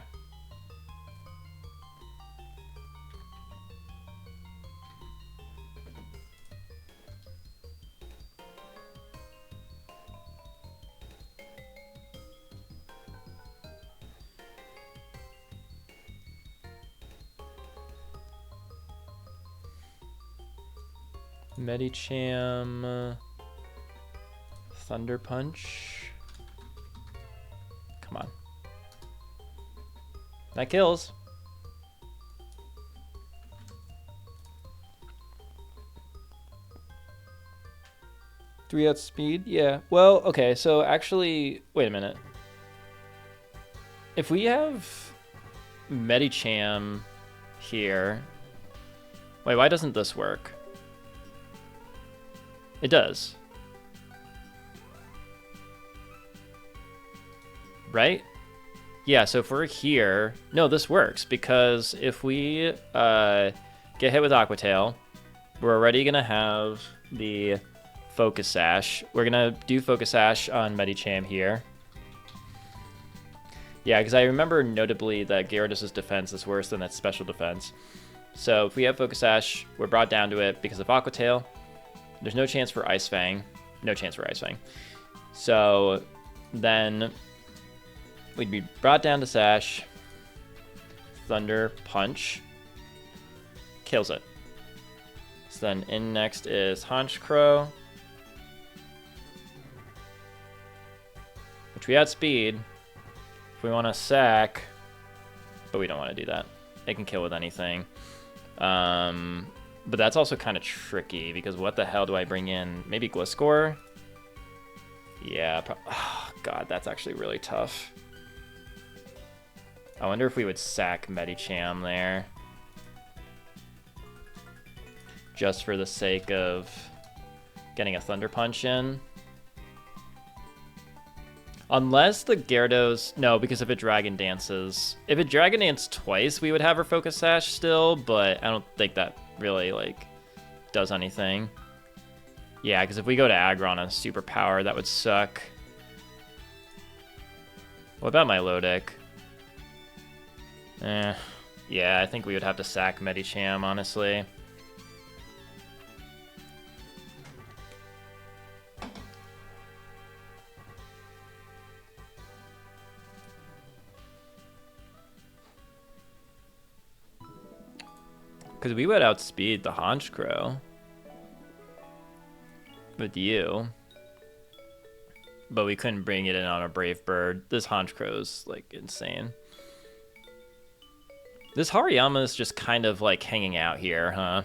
Medicham, Thunder Punch. Come on. That kills. Three out speed? Yeah. Well, okay, so actually, wait a minute. If we have Medicham here... Wait, why doesn't this work? It does. Right? Yeah, so if we're here... No, this works, because if we get hit with Aqua Tail, we're already going to have the Focus Sash. We're going to do Focus Sash on Medicham here. Yeah, because I remember notably that Gyarados' defense is worse than its special defense. So if we have Focus Sash, we're brought down to it because of Aqua Tail. There's no chance for Ice Fang. No chance for Ice Fang. So then we'd be brought down to Sash. Thunder Punch. Kills it. So then in next is Honchkrow. Which we outspeed. If we want to sack. But we don't want to do that. It can kill with anything. But that's also kind of tricky, because what the hell do I bring in? Maybe Gliscor? Yeah, oh, God, that's actually really tough. I wonder if we would sack Medicham there. Just for the sake of getting a Thunder Punch in. Unless the Gyarados... No, because if it Dragon Dances... If it Dragon Dances twice, we would have our Focus Sash still, but I don't think that really, like, does anything. Yeah, because if we go to aggro on a superpower, that would suck. What about my Lodic? Yeah, I think we would have to sack Medicham, honestly. Because we would outspeed the Honchkrow with you. But we couldn't bring it in on a Brave Bird. This Honchkrow's, like, insane. This Hariyama is just kind of, like, hanging out here, huh?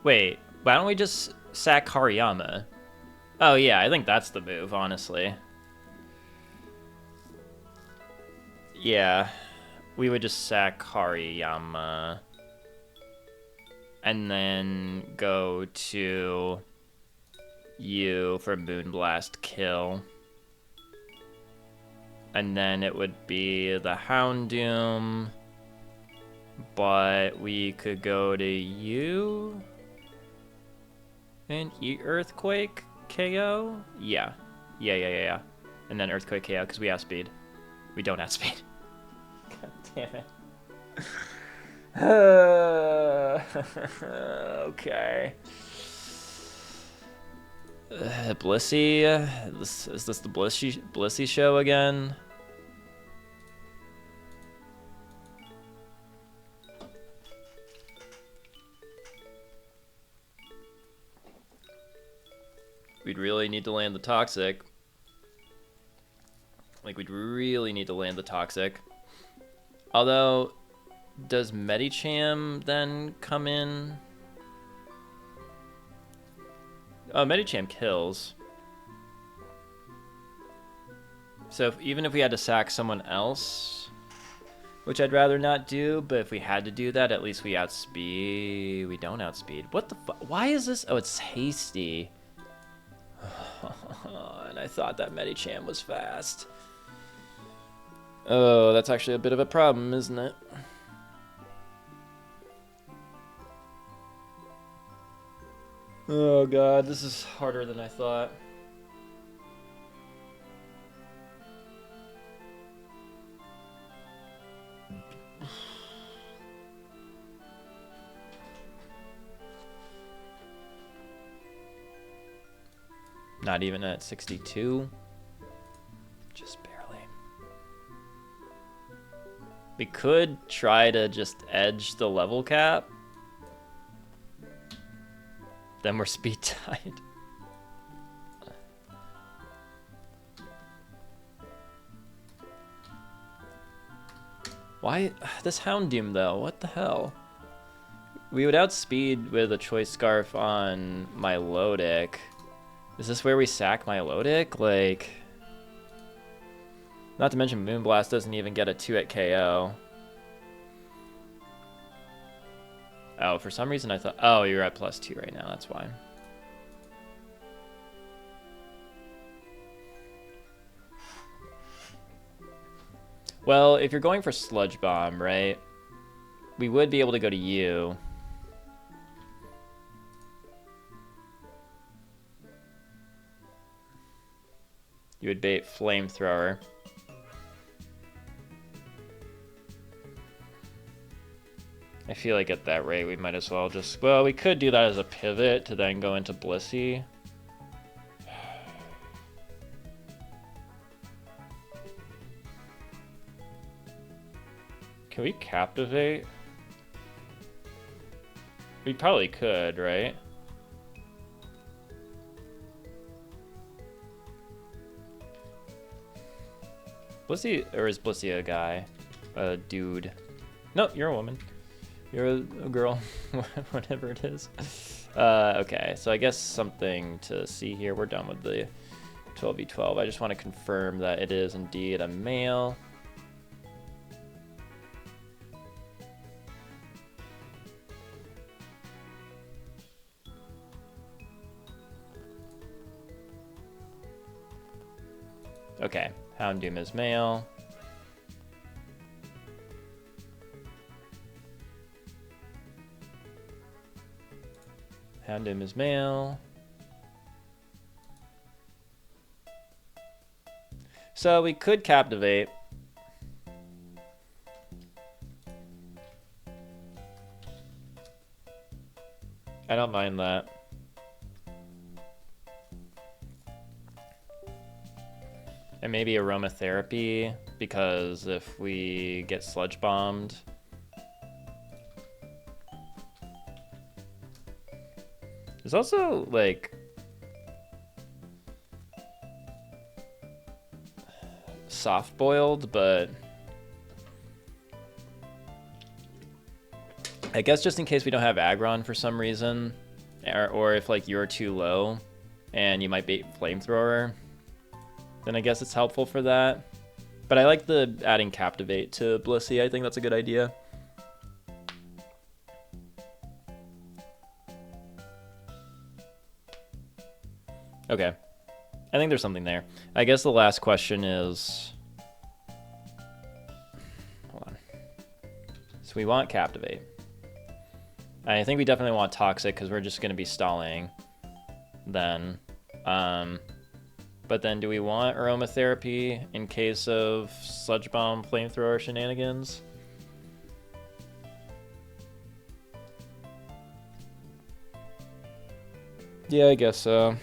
Wait, why don't we just sack Hariyama? Oh yeah, I think that's the move, honestly. Yeah, we would just sack Hariyama. And then go to you for Moonblast kill. And then it would be the Houndoom. But we could go to you and eat Earthquake KO? Yeah. Yeah. And then Earthquake KO because we outspeed. We don't outspeed. God damn it. Okay. Blissey? Is this the Blissey show again? We'd really need to land the Toxic. Like, we'd really need to land the Toxic. Although, does Medicham then come in? Oh, Medicham kills. So even if we had to sack someone else, which I'd rather not do, but if we had to do that, at least we outspeed. We don't outspeed. What the fuck? Why is this? Oh, it's hasty. And I thought that Medicham was fast. Oh, that's actually a bit of a problem, isn't it? Oh god, this is harder than I thought. Not even at 62. Just barely. We could try to just edge the level cap. Then we're speed tied. Why this Houndoom though? What the hell? We would outspeed with a Choice Scarf on my Lodic. Is this where we sack my Lodic? Like, not to mention Moonblast doesn't even get a 2-hit KO. Oh, for some reason I thought... Oh, you're at +2 right now. That's why. Well, if you're going for Sludge Bomb, right? We would be able to go to you. You would bait Flamethrower. I feel like at that rate we might as well just... Well, we could do that as a pivot to then go into Blissey. Can we Captivate? We probably could, right? Blissey, or is Blissey a guy? A dude? No, you're a woman. You're a girl, whatever it is. Okay, so I guess something to see here. We're done with the 12v12. I just want to confirm that it is indeed a male. Okay, Houndoom is male. Houndoom is male. So we could captivate. I don't mind that. And maybe aromatherapy, because if we get sludge bombed. There's also like soft boiled, but I guess just in case we don't have Aggron for some reason, or if like you're too low and you might bait flamethrower, then I guess it's helpful for that. But I like the adding Captivate to Blissey. I think that's a good idea. Okay. I think there's something there. I guess the last question is... Hold on. So we want Captivate. I think we definitely want Toxic because we're just going to be stalling then. But then do we want Aromatherapy in case of Sludge Bomb, Flamethrower shenanigans? Yeah, I guess so.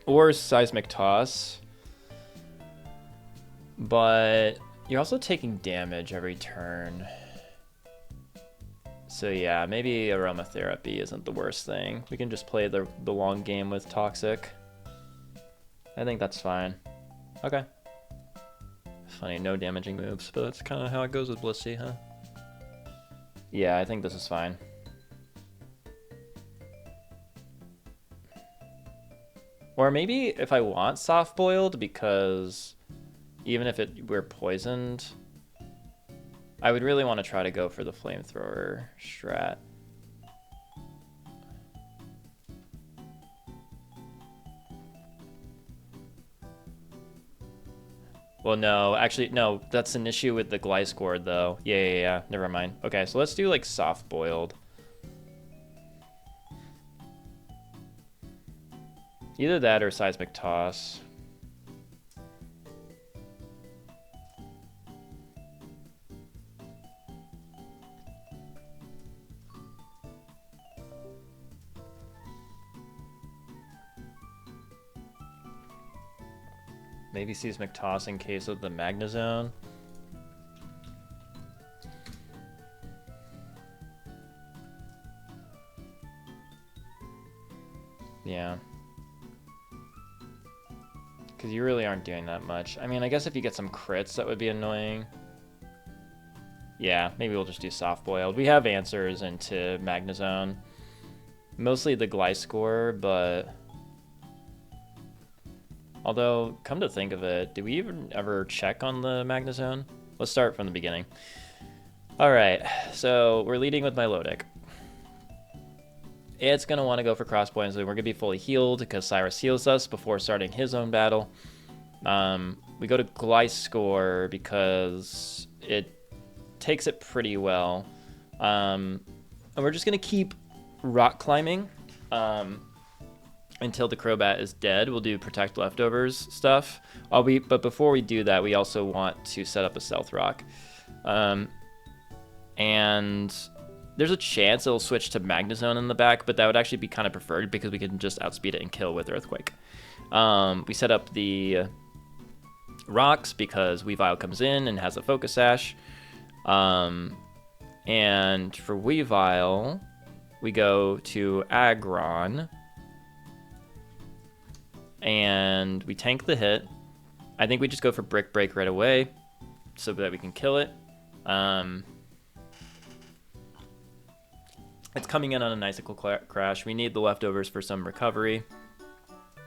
Or Seismic Toss. But you're also taking damage every turn. So yeah, maybe Aromatherapy isn't the worst thing. We can just play the long game with Toxic. I think that's fine. Okay. Funny, no damaging moves, but that's kind of how it goes with Blissey, huh? Yeah, I think this is fine. Or maybe if I want soft boiled, because even if we're poisoned, I would really want to try to go for the flamethrower strat. Well, no, actually, no, that's an issue with the Gliscor, though. Yeah, never mind. Okay, so let's do like soft boiled. Either that or Seismic Toss. Maybe Seismic Toss in case of the Magnezone. Yeah. Because you really aren't doing that much. I mean, I guess if you get some crits, that would be annoying. Yeah, maybe we'll just do soft boiled. We have answers into Magnezone. Mostly the Gliscor, but... Although, come to think of it, did we even ever check on the Magnezone? Let's start from the beginning. Alright, so we're leading with Milotic. It's going to want to go for cross points, so we're going to be fully healed because Cyrus heals us before starting his own battle. We go to Gliscor because it takes it pretty well. And we're just going to keep rock climbing until the Crobat is dead. We'll do Protect Leftovers stuff. But before we do that, we also want to set up a Stealth Rock. And there's a chance it'll switch to Magnezone in the back, but that would actually be kind of preferred because we can just outspeed it and kill with Earthquake. We set up the rocks because Weavile comes in and has a Focus Sash. And for Weavile, we go to Aggron. And we tank the hit. I think we just go for Brick Break right away so that we can kill it. It's coming in on an Icicle Crash. We need the leftovers for some recovery.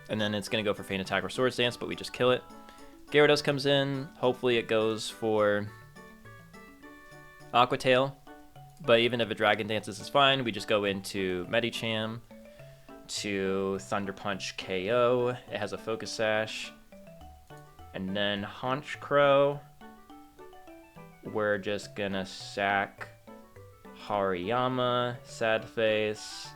And then it's going to go for Feint Attack or Swords Dance, but we just kill it. Gyarados comes in. Hopefully it goes for Aqua Tail. But even if a Dragon Dances is fine, we just go into Medicham to Thunder Punch KO. It has a Focus Sash. And then Honchkrow, we're just gonna sack Hariyama, sad face,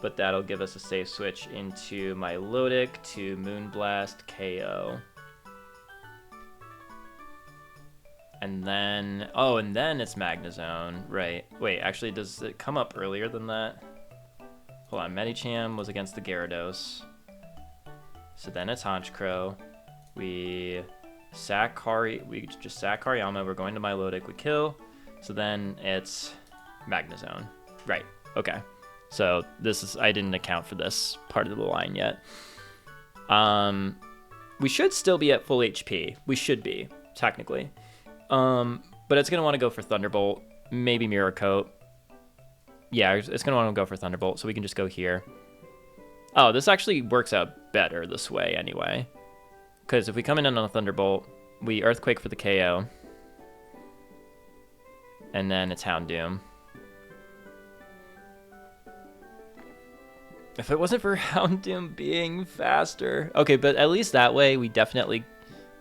but that'll give us a safe switch into Milotic to Moonblast KO. And then, oh, and then it's Magnezone, right? Wait, actually, does it come up earlier than that? Hold on, Medicham was against the Gyarados. So then it's Honchkrow. We just sack Hariyama, we're going to Milotic, we kill. So then it's Magnezone. Right, okay. So this is, I didn't account for this part of the line yet. We should still be at full HP. We should be, technically. But it's going to want to go for Thunderbolt, maybe Mirror Coat. Yeah, it's going to want to go for Thunderbolt, so we can just go here. Oh, this actually works out better this way anyway. Because if we come in on a Thunderbolt, we Earthquake for the KO. And then it's Houndoom. If it wasn't for Houndoom being faster... Okay, but at least that way we definitely...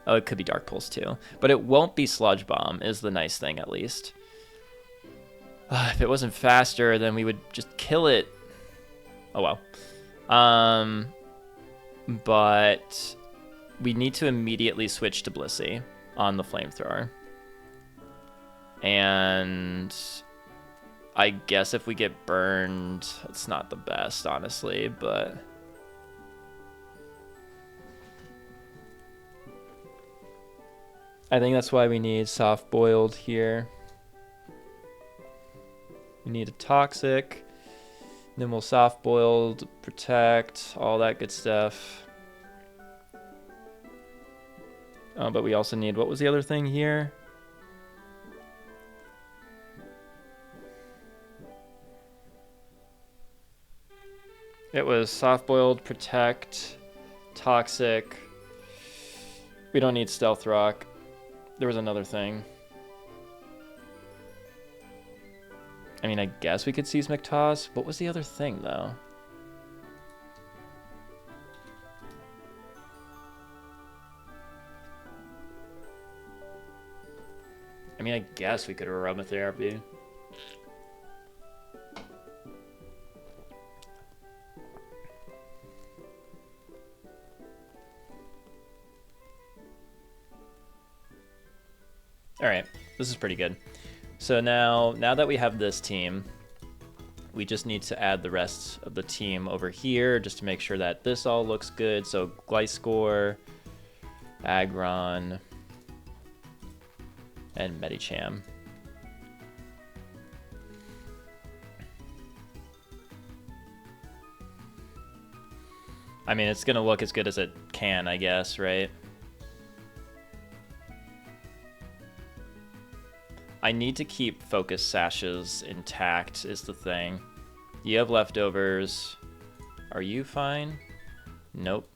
Oh, it could be Dark Pulse too. But it won't be Sludge Bomb is the nice thing, at least. If it wasn't faster, then we would just kill it. Oh, well. But we need to immediately switch to Blissey on the Flamethrower. And I guess if we get burned, it's not the best, honestly, but... I think that's why we need Soft Boiled here. We need a Toxic. Then we'll Soft Boiled, Protect, all that good stuff. But we also need, what was the other thing here? It was Soft Boiled, Protect, Toxic. We don't need Stealth Rock. There was another thing. I mean, I guess we could Seismic Toss. What was the other thing, though? I mean, I guess we could Aromatherapy. All right, this is pretty good. So now that we have this team, we just need to add the rest of the team over here just to make sure that this all looks good. So Gliscor, Aggron, and Medicham. I mean, it's gonna look as good as it can, I guess, right? I need to keep Focus Sashes intact is the thing. You have leftovers. Are you fine? Nope.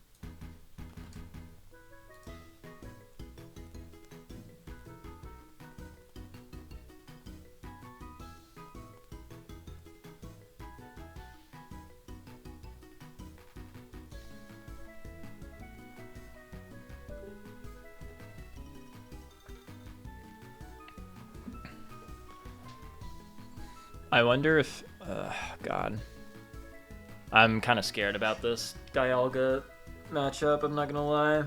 I wonder if... God. I'm kind of scared about this Dialga matchup, I'm not gonna lie.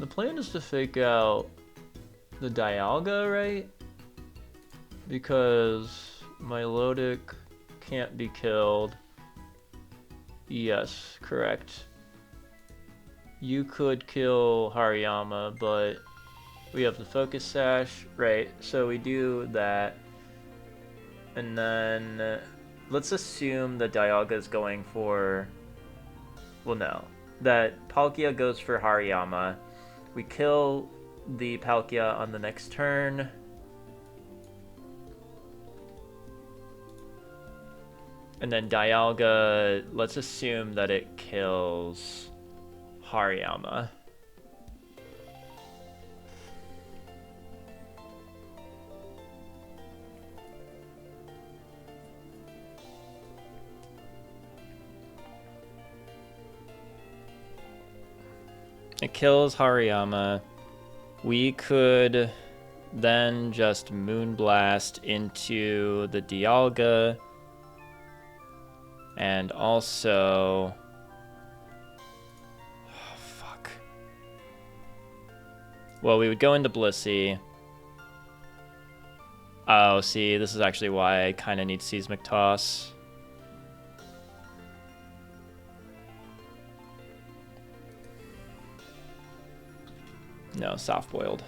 The plan is to fake out the Dialga, right? Because Milotic can't be killed. Yes, correct. You could kill Hariyama, but we have the Focus Sash, right? So we do that. And then let's assume that Dialga is going for... Well, no. That Palkia goes for Hariyama. We kill the Palkia on the next turn. And then Dialga, let's assume that it kills Hariyama. It kills Hariyama. We could then just Moonblast into the Dialga. And also... Oh, fuck. Well, we would go into Blissey. Oh, see, this is actually why I kind of need Seismic Toss. No, soft-boiled.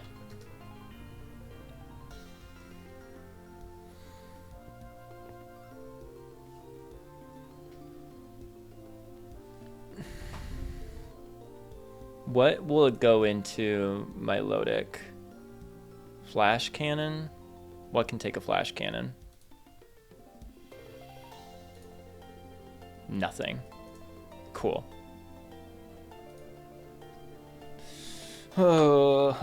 What will it go into Milotic? Flash Cannon? What can take a Flash Cannon? Nothing. Cool. Oh.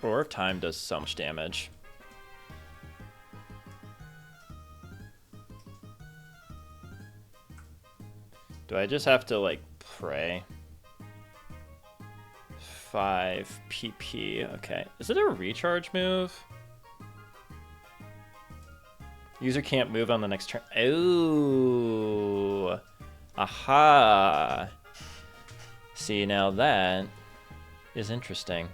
Roar of Time does so much damage. Do I just have to, like, pray? 5 PP. Okay. Is it a recharge move? User can't move on the next turn. Oh. Aha. See, now that is interesting.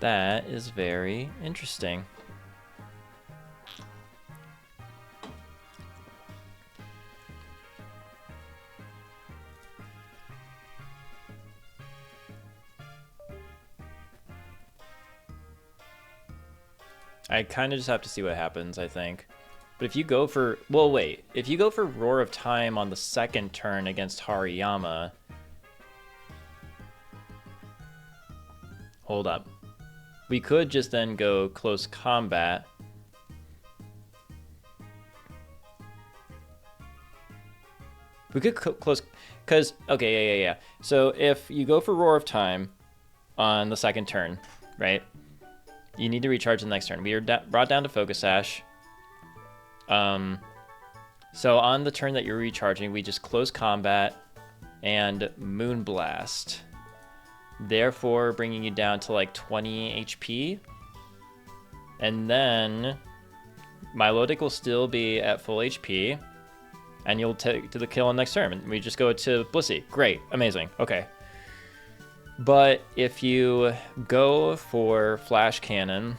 That is very interesting. I kind of just have to see what happens, I think. But if you go for... Well, wait. If you go for Roar of Time on the second turn against Hariyama... Hold up. We could just then go Close Combat. We could close... Because... Okay, yeah. So if you go for Roar of Time on the second turn, right? You need to recharge the next turn. We are brought down to Focus Sash. So on the turn that you're recharging, we just Close Combat and Moonblast. Therefore, bringing you down to like 20 HP. And then Milotic will still be at full HP. And you'll take to the kill on next turn. And we just go to Blissey. Great. Amazing. Okay. But if you go for Flash Cannon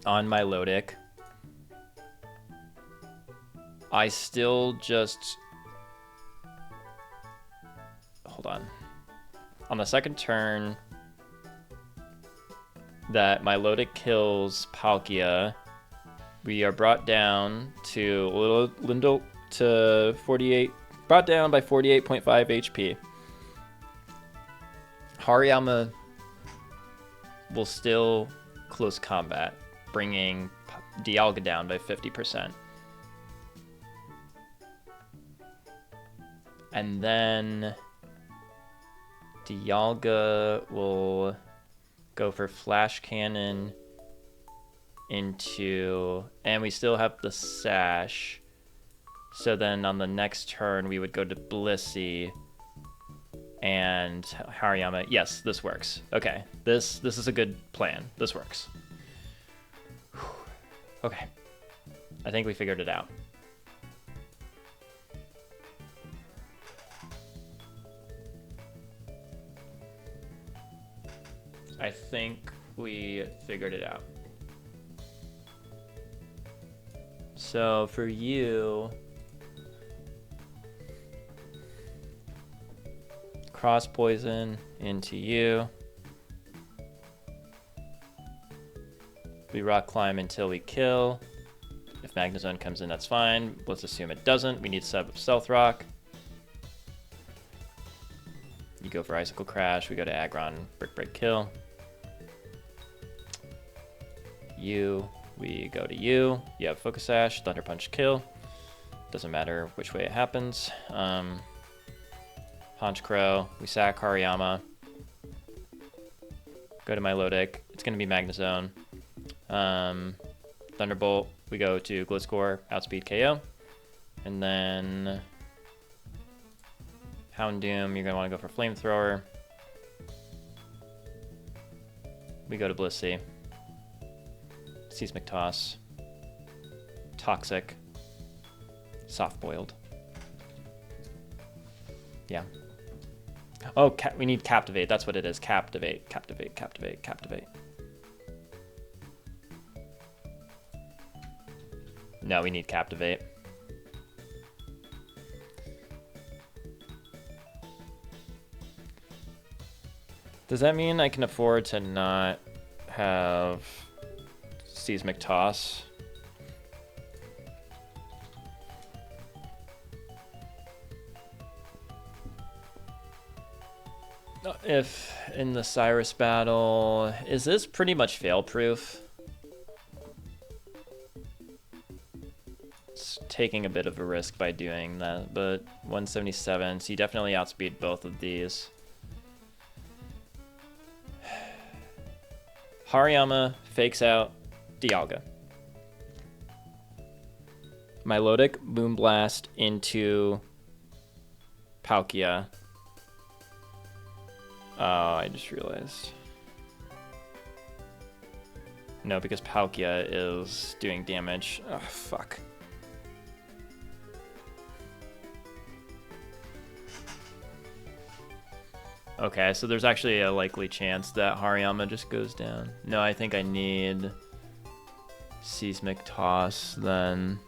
on Milotic, I still just... Hold on. On the second turn that Milotic kills Palkia, we are brought down to Lindo to 48, brought down by 48.5 HP. Hariyama will still Close Combat bringing Dialga down by 50%. And then Dialga will go for Flash Cannon into... And we still have the Sash. So then on the next turn, we would go to Blissey and Hariyama. Yes, this works. Okay, this is a good plan. This works. Okay, I think we figured it out. I think we figured it out. So for you, cross poison into you. We rock climb until we kill. If Magnezone comes in, that's fine. Let's assume it doesn't. We need to set up Stealth Rock. You go for Icicle Crash. We go to Aggron, Brick Break, kill. We go to you. You have Focus Sash, Thunder Punch, kill. Doesn't matter which way it happens. Punch Crow. We sack Hariyama. Go to Milotic. It's going to be Magnezone. Thunderbolt. We go to Gliscor, Outspeed KO. And then Houndoom, you're going to want to go for Flamethrower. We go to Blissey. Seismic Toss. Toxic. Soft Boiled. Yeah. Oh, we need Captivate. That's what it is. Captivate, Captivate, Captivate, Captivate. No, we need Captivate. Does that mean I can afford to not have Seismic Toss? If in the Cyrus battle, is this pretty much fail-proof? It's taking a bit of a risk by doing that, but 177, so you definitely outspeed both of these. Hariyama fakes out Dialga. Milotic Moonblast into Palkia. Oh, I just realized. No, because Palkia is doing damage. Oh, fuck. Okay, so there's actually a likely chance that Hariyama just goes down. No, I think I need Seismic Toss then.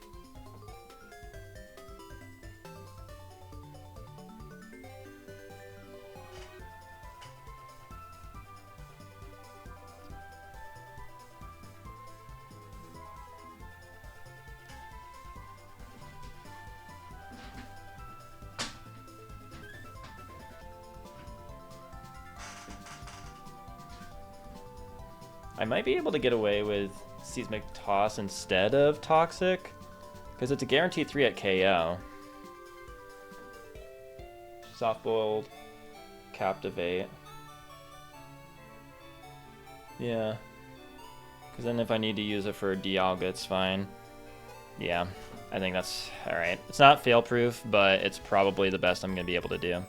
I might be able to get away with Seismic Toss instead of Toxic, because it's a guaranteed 3 at KO. Soft Boiled, Captivate. Yeah. Because then if I need to use it for Dialga, it's fine. Yeah, I think that's alright. It's not fail-proof, but it's probably the best I'm going to be able to do.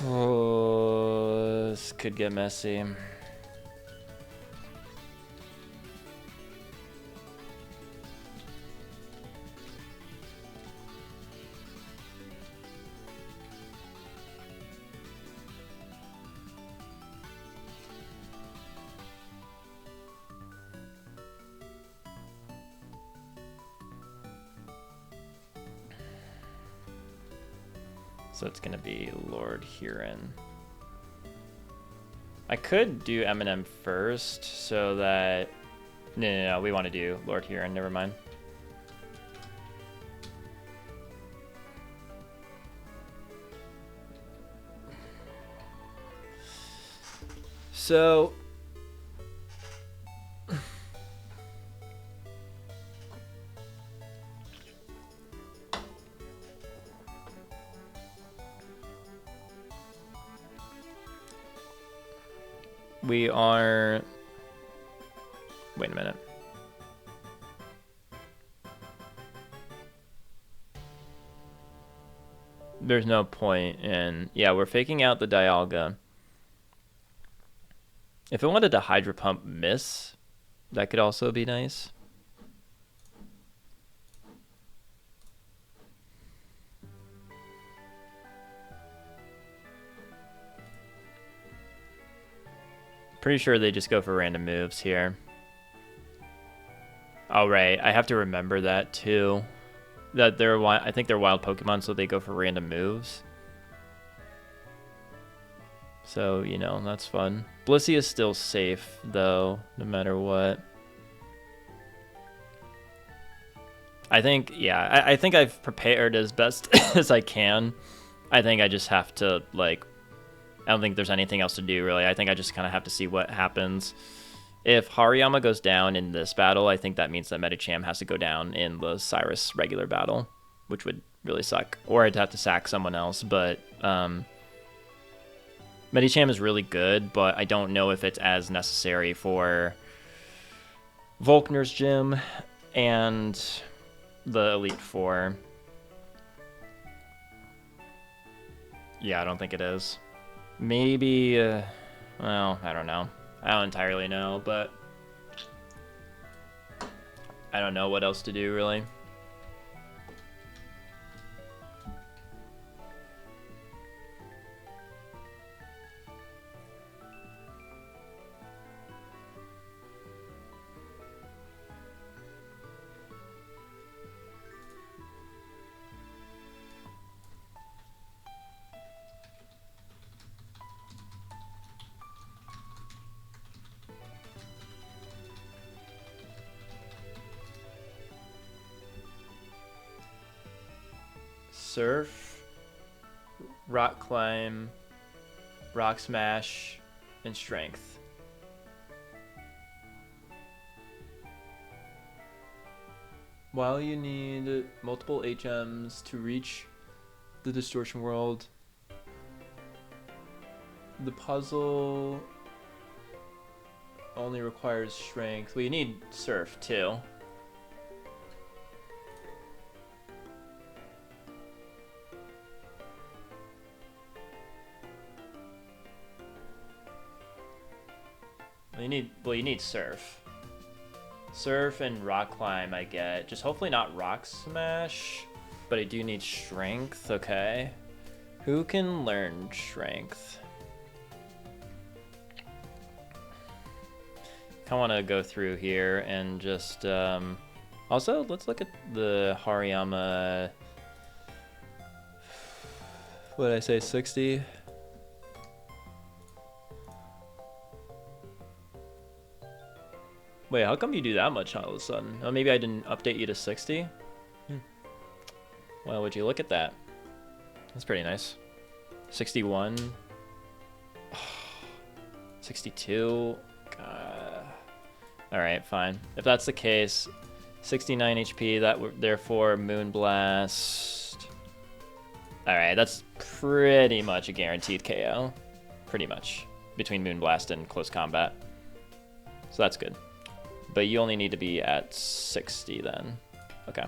Oh, this could get messy. So it's going to be Lord Huron. I could do Eminem first so that... No, we want to do Lord Huron. Never mind. So... we are... Wait a minute. There's no point in... Yeah, we're faking out the Dialga. If I wanted to Hydro Pump miss, that could also be nice. Pretty sure they just go for random moves here. Oh, right. I have to remember that, too. That they're I think they're wild Pokemon, so they go for random moves. So, you know, that's fun. Blissey is still safe, though, no matter what. I think, yeah, I think I've prepared as best as I can. I think I just have to, like... I don't think there's anything else to do, really. I think I just kind of have to see what happens. If Hariyama goes down in this battle, I think that means that Medicham has to go down in the Cyrus regular battle, which would really suck. Or I'd have to sack someone else, but Medicham is really good, but I don't know if it's as necessary for Volkner's gym and the Elite Four. Yeah, I don't think it is. Maybe, well, I don't know. I don't entirely know, but I don't know what else to do, really. Surf, Rock Climb, Rock Smash, and Strength. While you need multiple HMs to reach the Distortion World, the puzzle only requires Strength. Well, you need Surf, too. You need Surf. Surf and Rock Climb I get. Just hopefully not Rock Smash. But I do need Strength, okay. Who can learn Strength? I want to go through here and just... also, let's look at the Hariyama... What did I say, 60? Wait, how come you do that much all of a sudden? Oh, maybe I didn't update you to 60? Well, would you look at that? That's pretty nice. 61. 62. Alright, fine. If that's the case, 69 HP, that therefore Moonblast. Alright, that's pretty much a guaranteed KO. Pretty much. Between Moonblast and Close Combat. So that's good. But you only need to be at 60 then. Okay.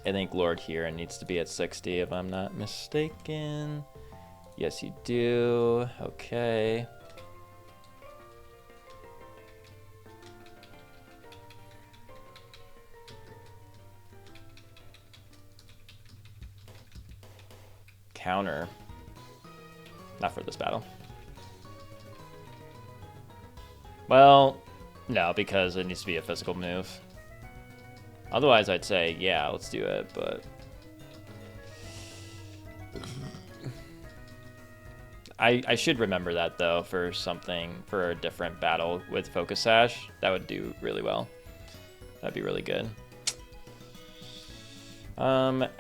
I think Lord Huron needs to be at 60 if I'm not mistaken. Yes, you do. Okay. Counter. Not for this battle. Well, no, because it needs to be a physical move. Otherwise, I'd say, yeah, let's do it, but... I should remember that, though, for a different battle with Focus Sash. That would do really well. That'd be really good. Aggron,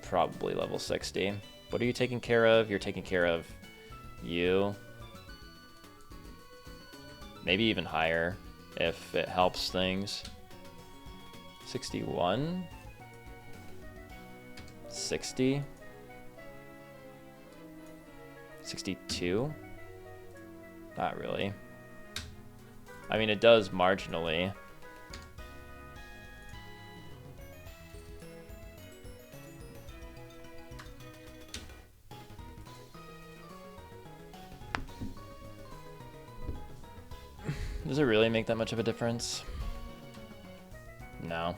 probably level 60. What are you taking care of? You're taking care of you. Maybe even higher, if it helps things. 61? 60? 62? Not really. I mean, it does marginally. Does it really make that much of a difference? No.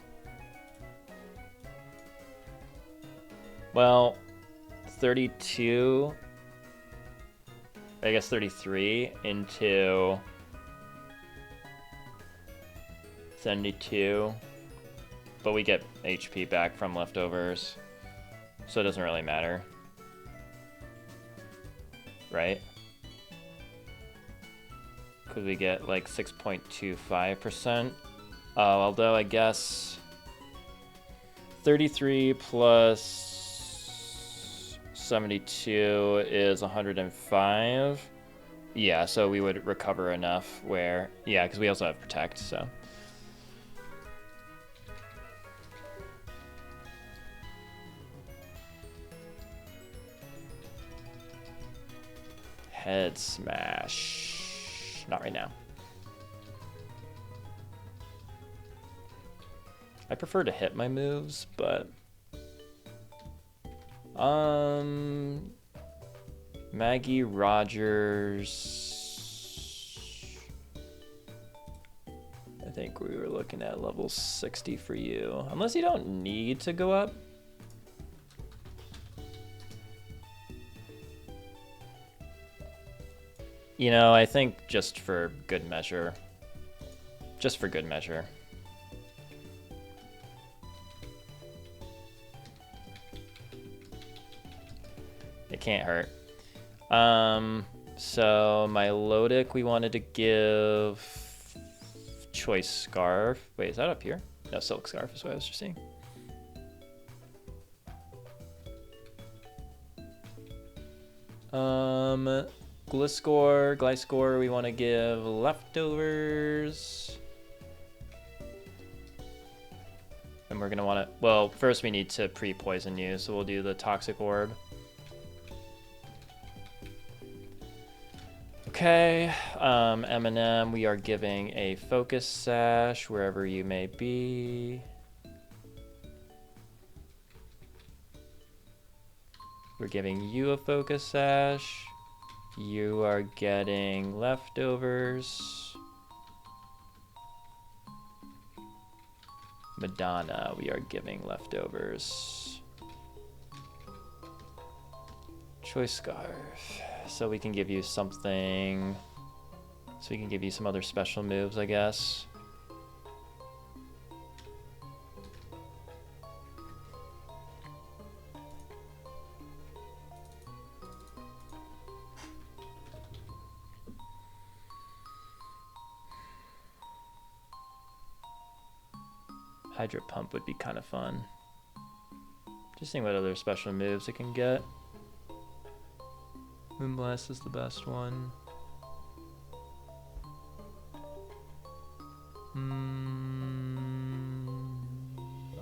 Well, 32... I guess 33 into 72, but we get HP back from leftovers, so it doesn't really matter, right? Because we get like 6.25%. Although I guess 33 plus 72 is 105. Yeah, so we would recover enough where... Yeah, because we also have Protect, so... Head Smash. Not right now. I prefer to hit my moves, but... Maggie Rogers. I think we were looking at level 60 for you. Unless you don't need to go up. You know, I think just for good measure. Just for good measure. It can't hurt. So my Lodic, we wanted to give Choice Scarf. Wait, is that up here? No, Silk Scarf is what I was just seeing. Gliscor, we want to give Leftovers. And we're gonna want to, well, first we need to pre-poison you, so we'll do the Toxic Orb. Okay, M&M, we are giving a Focus Sash wherever you may be. We're giving you a Focus Sash. You are getting Leftovers. Madonna, we are giving Leftovers. Choice Scarf. So we can give you something. So we can give you some other special moves, I guess. Hydro Pump would be kind of fun. Just seeing what other special moves it can get. Moonblast is the best one.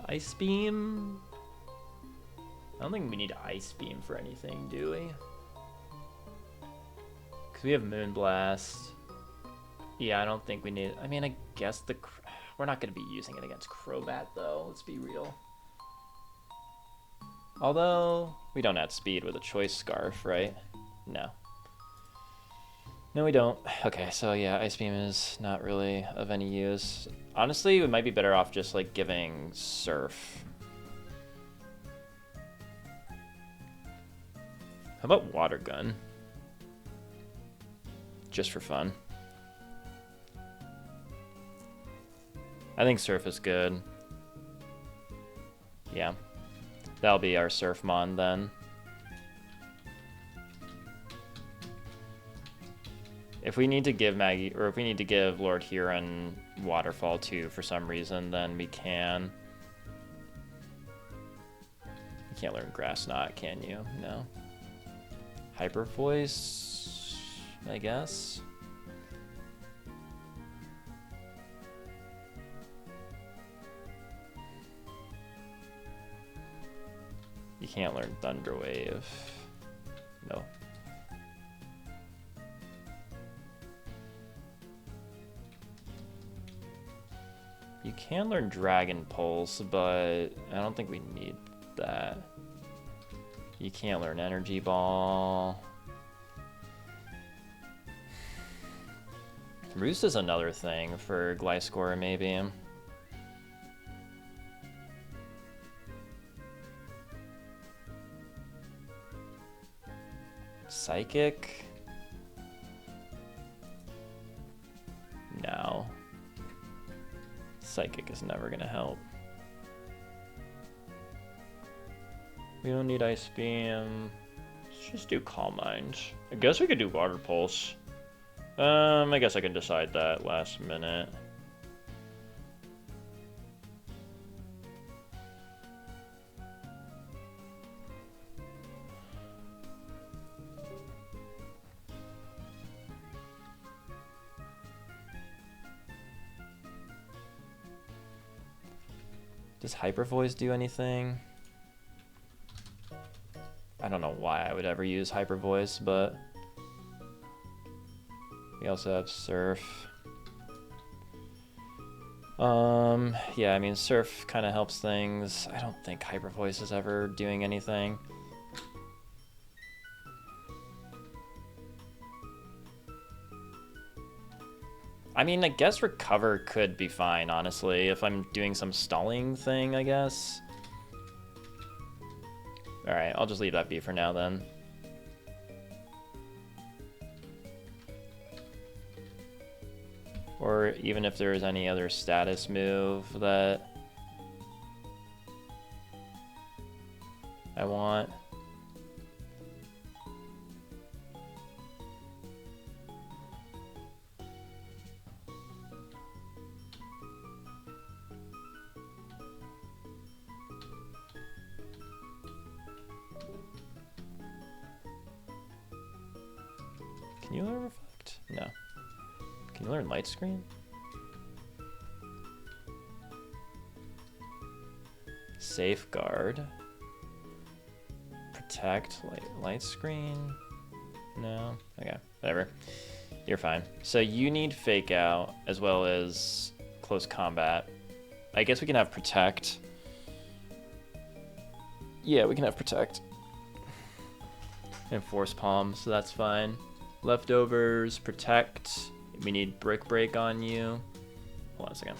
Ice Beam? I don't think we need Ice Beam for anything, do we? Because we have Moonblast. Yeah, I don't think we need... I mean, I guess we're not going to be using it against Crobat, though. Let's be real. Although, we don't add speed with a Choice Scarf, right? No. No, we don't. Okay, so yeah, Ice Beam is not really of any use. Honestly, we might be better off just, like, giving Surf. How about Water Gun? Just for fun. I think Surf is good. Yeah. That'll be our Surfmon then. If we need to give Maggie, or if we need to give Lord Huron Waterfall too for some reason, then we can. You can't learn Grass Knot, can you? No. Hyper Voice, I guess. You can't learn Thunder Wave. No. You can learn Dragon Pulse, but I don't think we need that. You can't learn Energy Ball. Roost is another thing for Gliscor, maybe. Psychic? No. Psychic is never gonna help. We don't need Ice Beam. Let's just do Calm Mind. I guess we could do Water Pulse. I guess I can decide that last minute. Does Hyper Voice do anything? I don't know why I would ever use Hyper Voice, but we also have Surf. Yeah, I mean, Surf kind of helps things. I don't think Hyper Voice is ever doing anything. I mean, I guess Recover could be fine, honestly, if I'm doing some stalling thing, I guess. Alright, I'll just leave that be for now, then. Or even if there's any other status move that I want. Can you learn Reflect? No. Can you learn Light Screen? Safeguard. Protect, light Screen? No? Okay, whatever. You're fine. So you need Fake Out as well as Close Combat. I guess we can have Protect. Yeah, we can have Protect. And Force Palm, so that's fine. Leftovers, Protect. We need Brick Break on you. Hold on a second.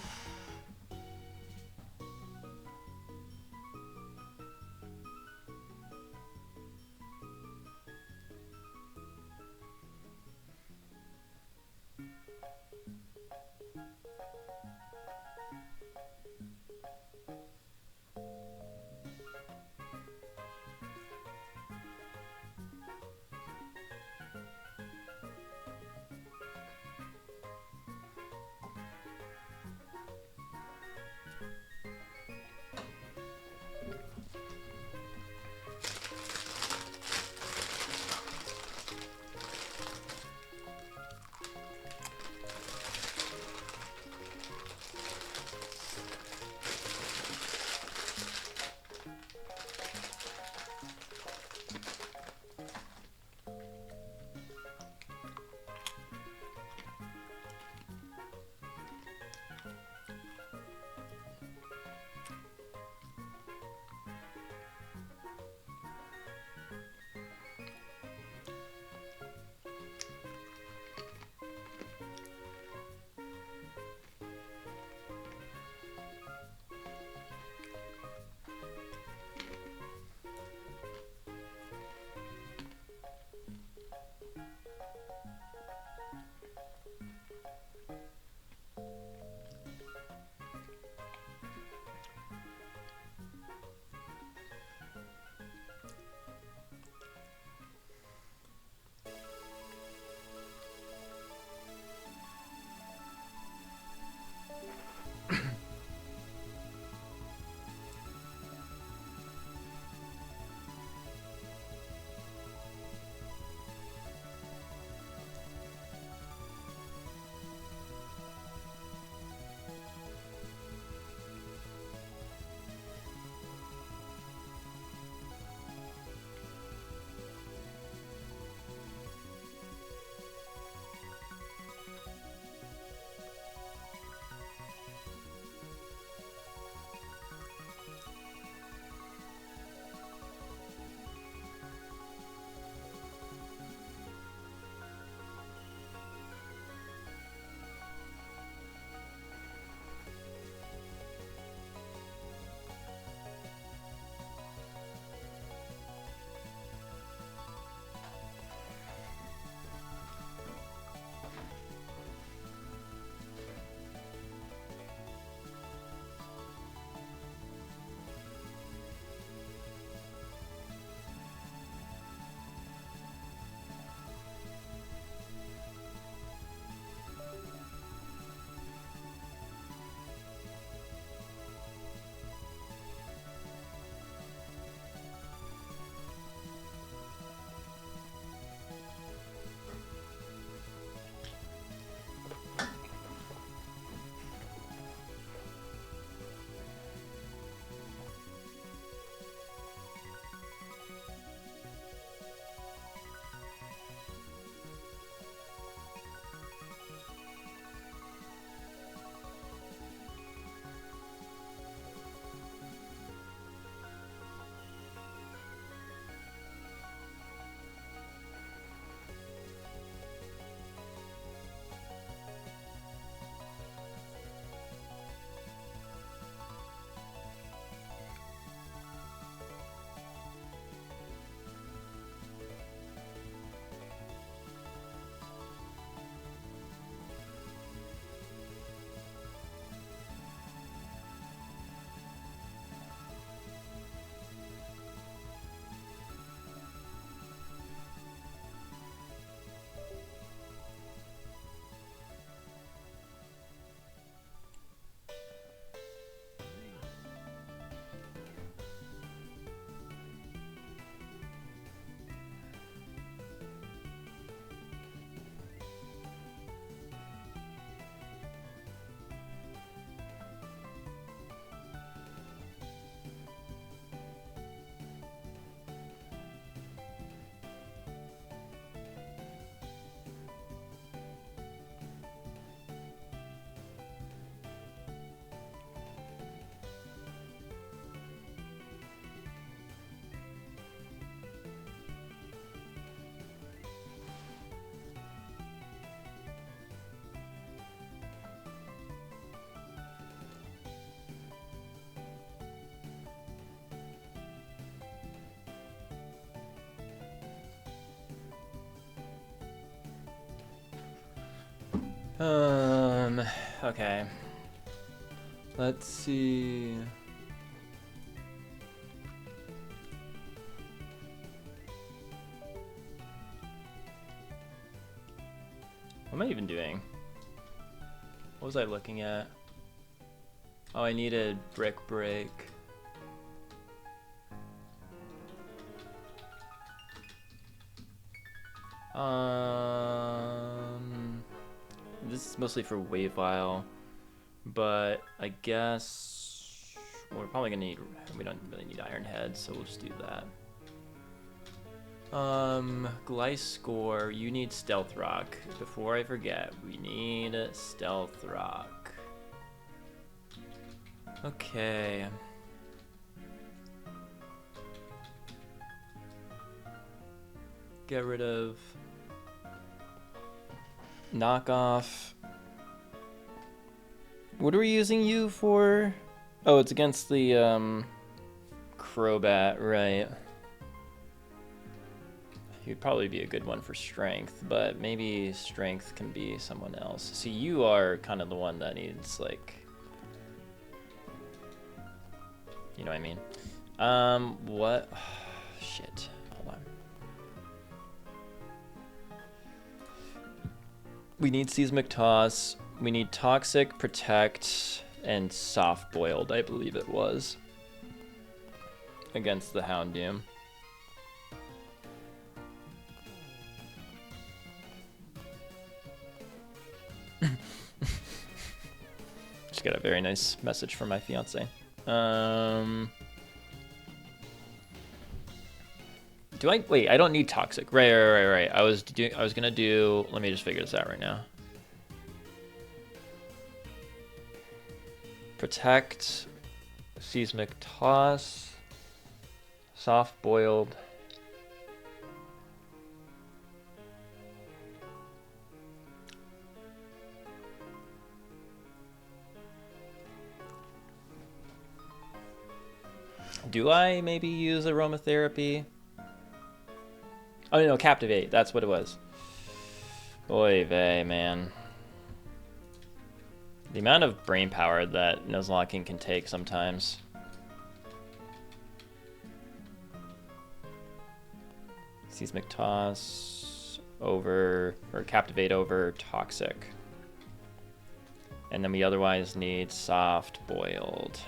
Okay. Let's see. What am I even doing? What was I looking at? Oh, I needed brick break. This is mostly for Wavile, but I guess we're probably gonna need. We don't really need Iron Head, so we'll just do that. Gliscor, you need Stealth Rock. Before I forget, we need Stealth Rock. Okay. Get rid of knockoff. What are we using you for? Oh, it's against the Crobat, right? He'd probably be a good one for strength, but maybe strength can be someone else. See, you are kind of the one that needs, like, you know what I mean? What? Shit. Hold on. We need Seismic Toss. We need Toxic, Protect, and Soft Boiled, I believe it was, against the Houndoom. Just got a very nice message from my fiance. Do I wait? I don't need toxic. Right. I was gonna do. Let me just figure this out right now. Protect, Seismic Toss, Soft Boiled. Do I maybe use aromatherapy? Oh no, Captivate. That's what it was. Oy vey, man. The amount of brain power that Nuzlocke can take sometimes. Seismic Toss over, or Captivate over Toxic. And then we otherwise need Soft Boiled.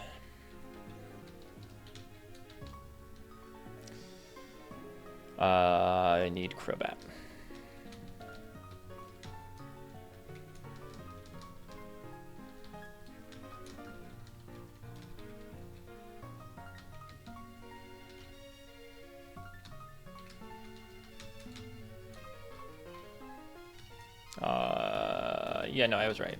I need Crobat. Yeah, no, I was right.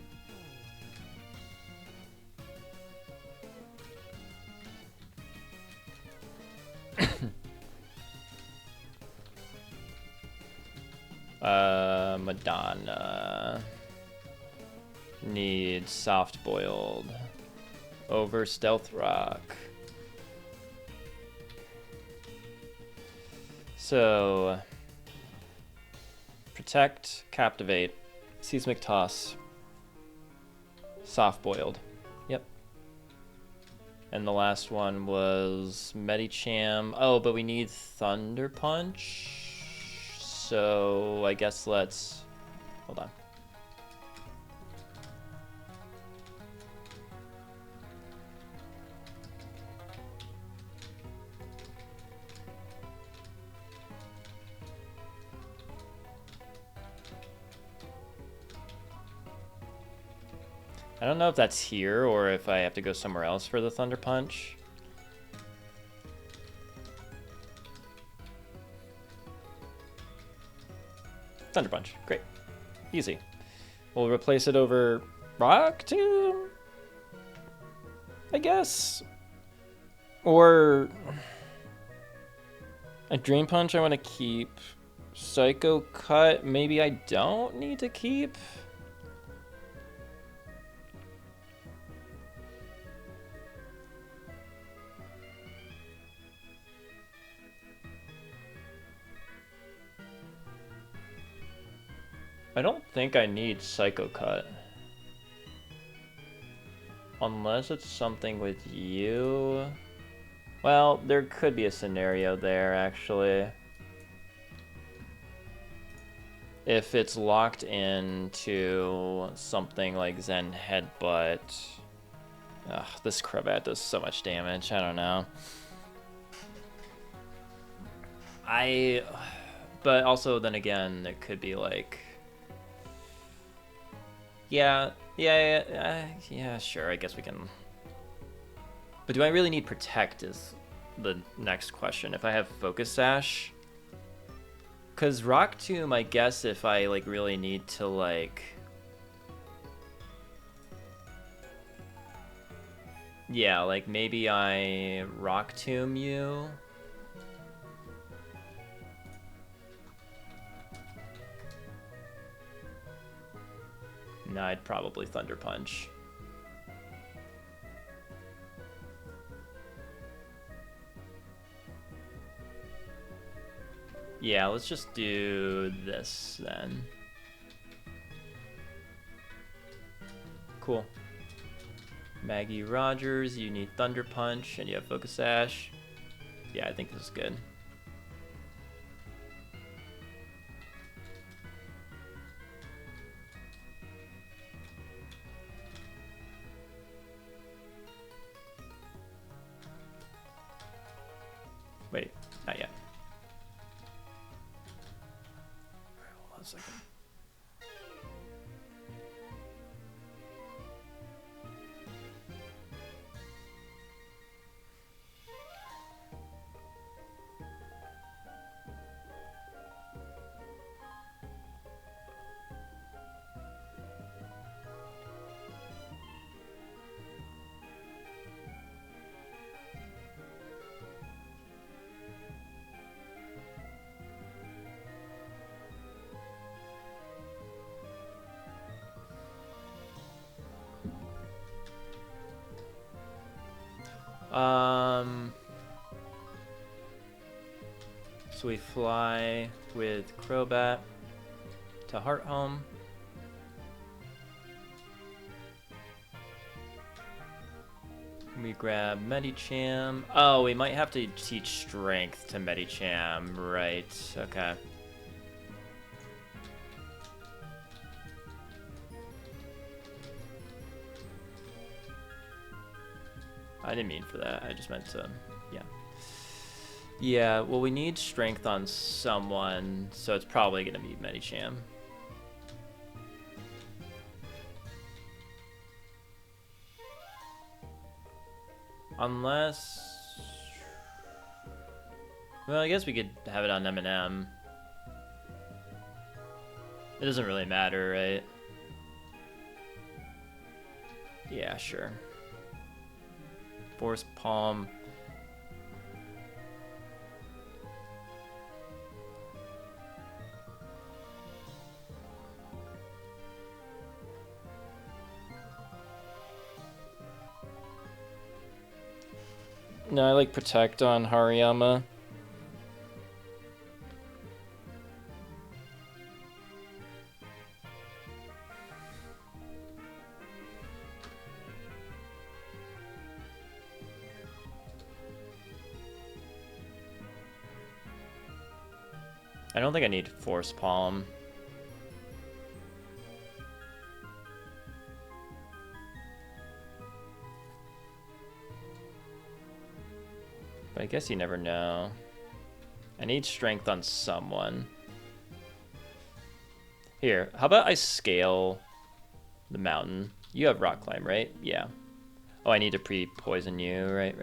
Madonna needs Soft Boiled over Stealth Rock. So Protect, Captivate, Seismic Toss, Soft Boiled. Yep. And the last one was Medicham. Oh, but we need Thunder Punch. So I guess let's hold on. I don't know if that's here or if I have to go somewhere else for the Thunder Punch. Thunder Punch, great. Easy. We'll replace it over Rock Tomb, I guess. Or a Dream Punch I want to keep. Psycho Cut, maybe I don't need to keep. I don't think I need Psycho Cut. Unless it's something with you. Well, there could be a scenario there, actually. If it's locked into something like Zen Headbutt. Ugh, this Crobat does so much damage. I don't know. But also, then again, it could be like... Yeah, sure, I guess we can... But do I really need Protect is the next question. If I have Focus Sash... Because Rock Tomb, I guess if I, like, really need to, like... Yeah, like, maybe I Rock Tomb you... No, I'd probably Thunder Punch. Yeah, let's just do this then. Cool. Maggie Rogers, you need Thunder Punch, and you have Focus Sash. Yeah, I think this is good. Wait, not yet. Hold on a second. So we fly with Crobat to Hearthome. We grab Medicham. Oh, we might have to teach Strength to Medicham. Right, okay. I didn't mean for that. I just meant to, yeah. Yeah, well, we need Strength on someone, so it's probably going to be Medicham. Unless... Well, I guess we could have it on M&M. It doesn't really matter, right? Yeah, sure. Force Palm. No, I like Protect on Hariyama. I don't think I need Force Palm. But I guess you never know. I need Strength on someone. Here, how about I scale the mountain? You have Rock Climb, right? Yeah. Oh, I need to pre-poison you. Right.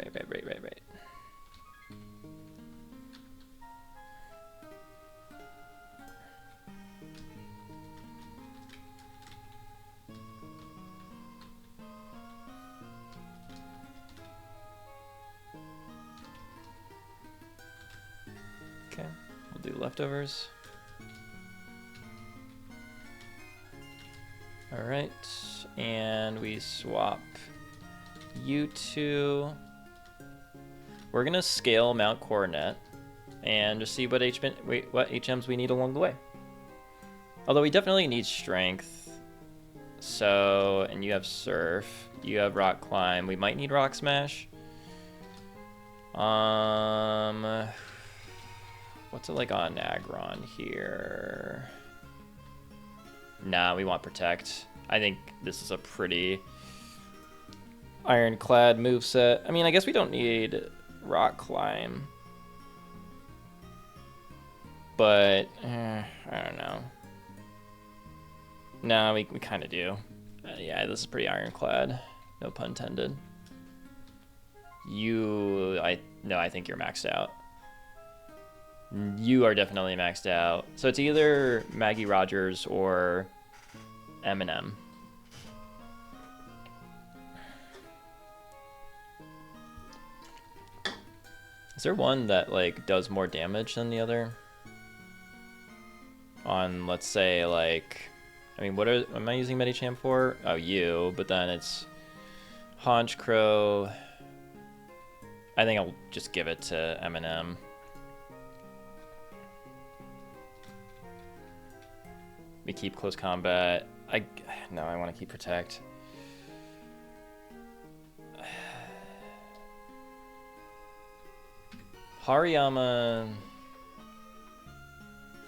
Okay, we'll do leftovers. All right, and we swap you two. We're gonna scale Mount Coronet and just see what HMs we need along the way. Although we definitely need strength. So, and you have surf. You have rock climb. We might need rock smash. What's it like on Aggron here? Nah, we want protect. I think this is a pretty ironclad moveset. I mean, I guess we don't need rock climb. But, I don't know. No, we kind of do. Yeah, this is pretty ironclad. No pun intended. I think you're maxed out. You are definitely maxed out. So it's either Maggie Rogers or Eminem. Is there one that like does more damage than the other? On, let's say, like, I mean, what am I using Medicham for? Oh, you, but then it's Haunch Crow. I think I'll just give it to Eminem. We keep close combat. No, I want to keep protect. Hariyama.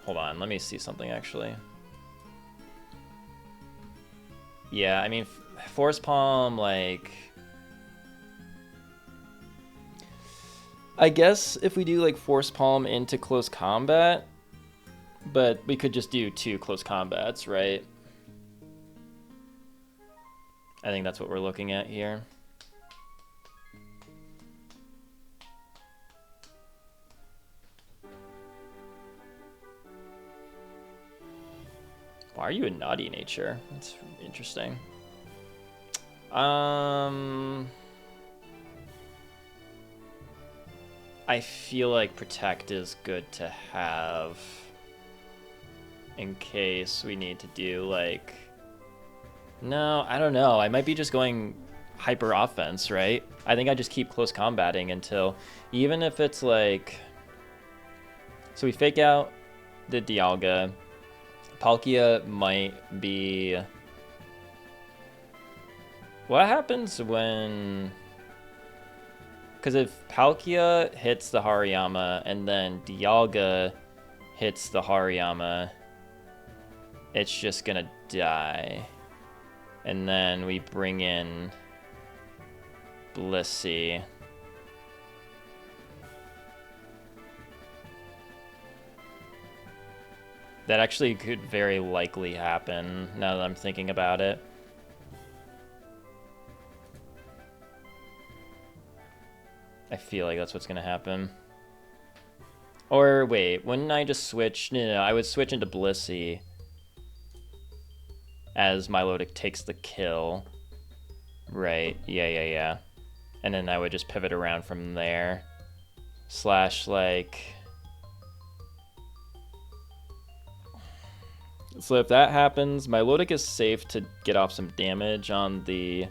Hold on, let me see something actually. Yeah, I mean, Force Palm, like, I guess if we do like Force Palm into close combat, but we could just do 2 close combats, right? I think that's what we're looking at here. Why are you a naughty nature? That's interesting. I feel like protect is good to have in case we need to do like... No, I don't know. I might be just going hyper offense, right? I think I just keep close combating until, even if it's like... So we fake out the Dialga. Palkia might be... What happens when... Because if Palkia hits the Hariyama and then Dialga hits the Hariyama, it's just gonna die. And then we bring in Blissey. That actually could very likely happen now that I'm thinking about it. I feel like that's what's gonna happen. Or wait, wouldn't I just switch? No, I would switch into Blissey as Milotic takes the kill. Right, yeah. And then I would just pivot around from there. Slash, like... So if that happens, Milotic is safe to get off some damage on the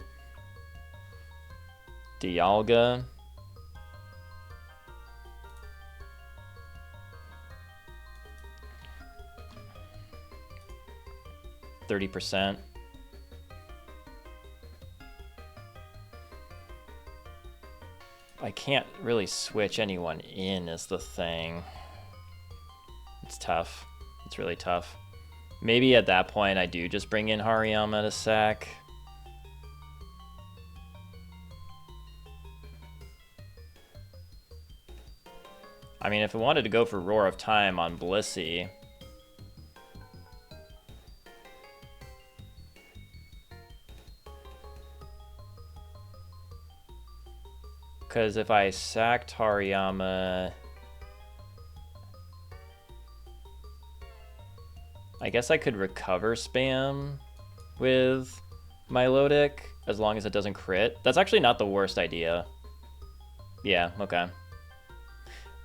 Dialga. %. I can't really switch anyone in is the thing. It's tough. It's really tough. Maybe at that point I do just bring in Hariyama to sack. I mean, if I wanted to go for Roar of Time on Blissey, because if I sacked Hariyama, I guess I could recover spam with Milotic as long as it doesn't crit. That's actually not the worst idea. Yeah, okay.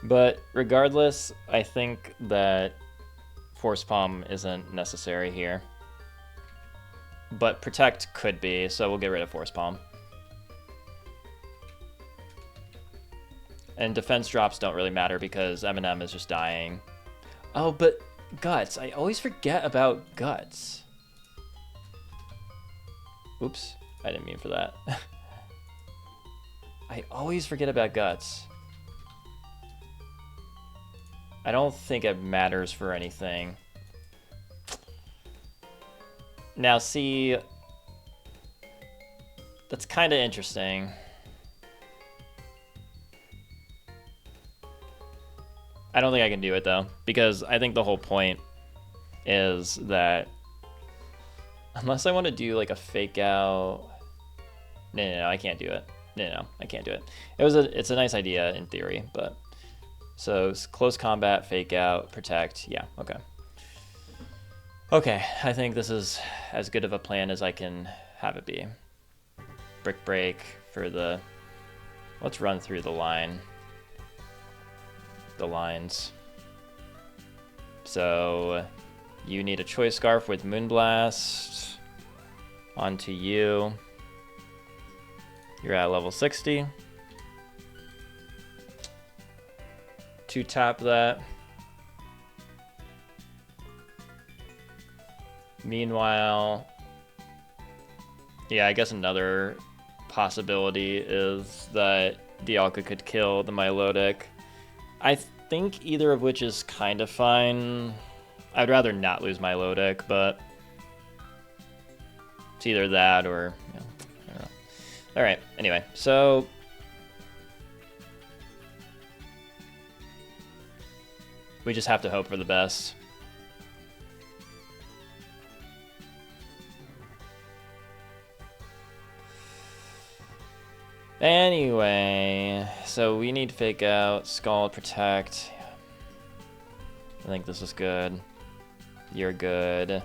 But regardless, I think that Force Palm isn't necessary here. But Protect could be, so we'll get rid of Force Palm. And defense drops don't really matter because Eminem is just dying. Oh, but Guts. I always forget about Guts. Oops. I didn't mean for that. I always forget about Guts. I don't think it matters for anything. Now, see... That's kind of interesting. I don't think I can do it, though, because I think the whole point is that unless I want to do, like, a fake out... No, I can't do it. No, I can't do it. It's a nice idea in theory, but... So, close combat, fake out, protect. Yeah, okay. Okay, I think this is as good of a plan as I can have it be. Brick break for the... Let's run through the line. The lines. So, you need a Choice Scarf with Moonblast. Onto you. You're at level 60. To tap that. Meanwhile, yeah, I guess another possibility is that Dialga could kill the Milotic. I think either of which is kind of fine. I'd rather not lose Milotic, but it's either that or, you know, I don't know. All right, anyway, so we just have to hope for the best. Anyway, so we need Fake Out, Scald, Protect. I think this is good. You're good. And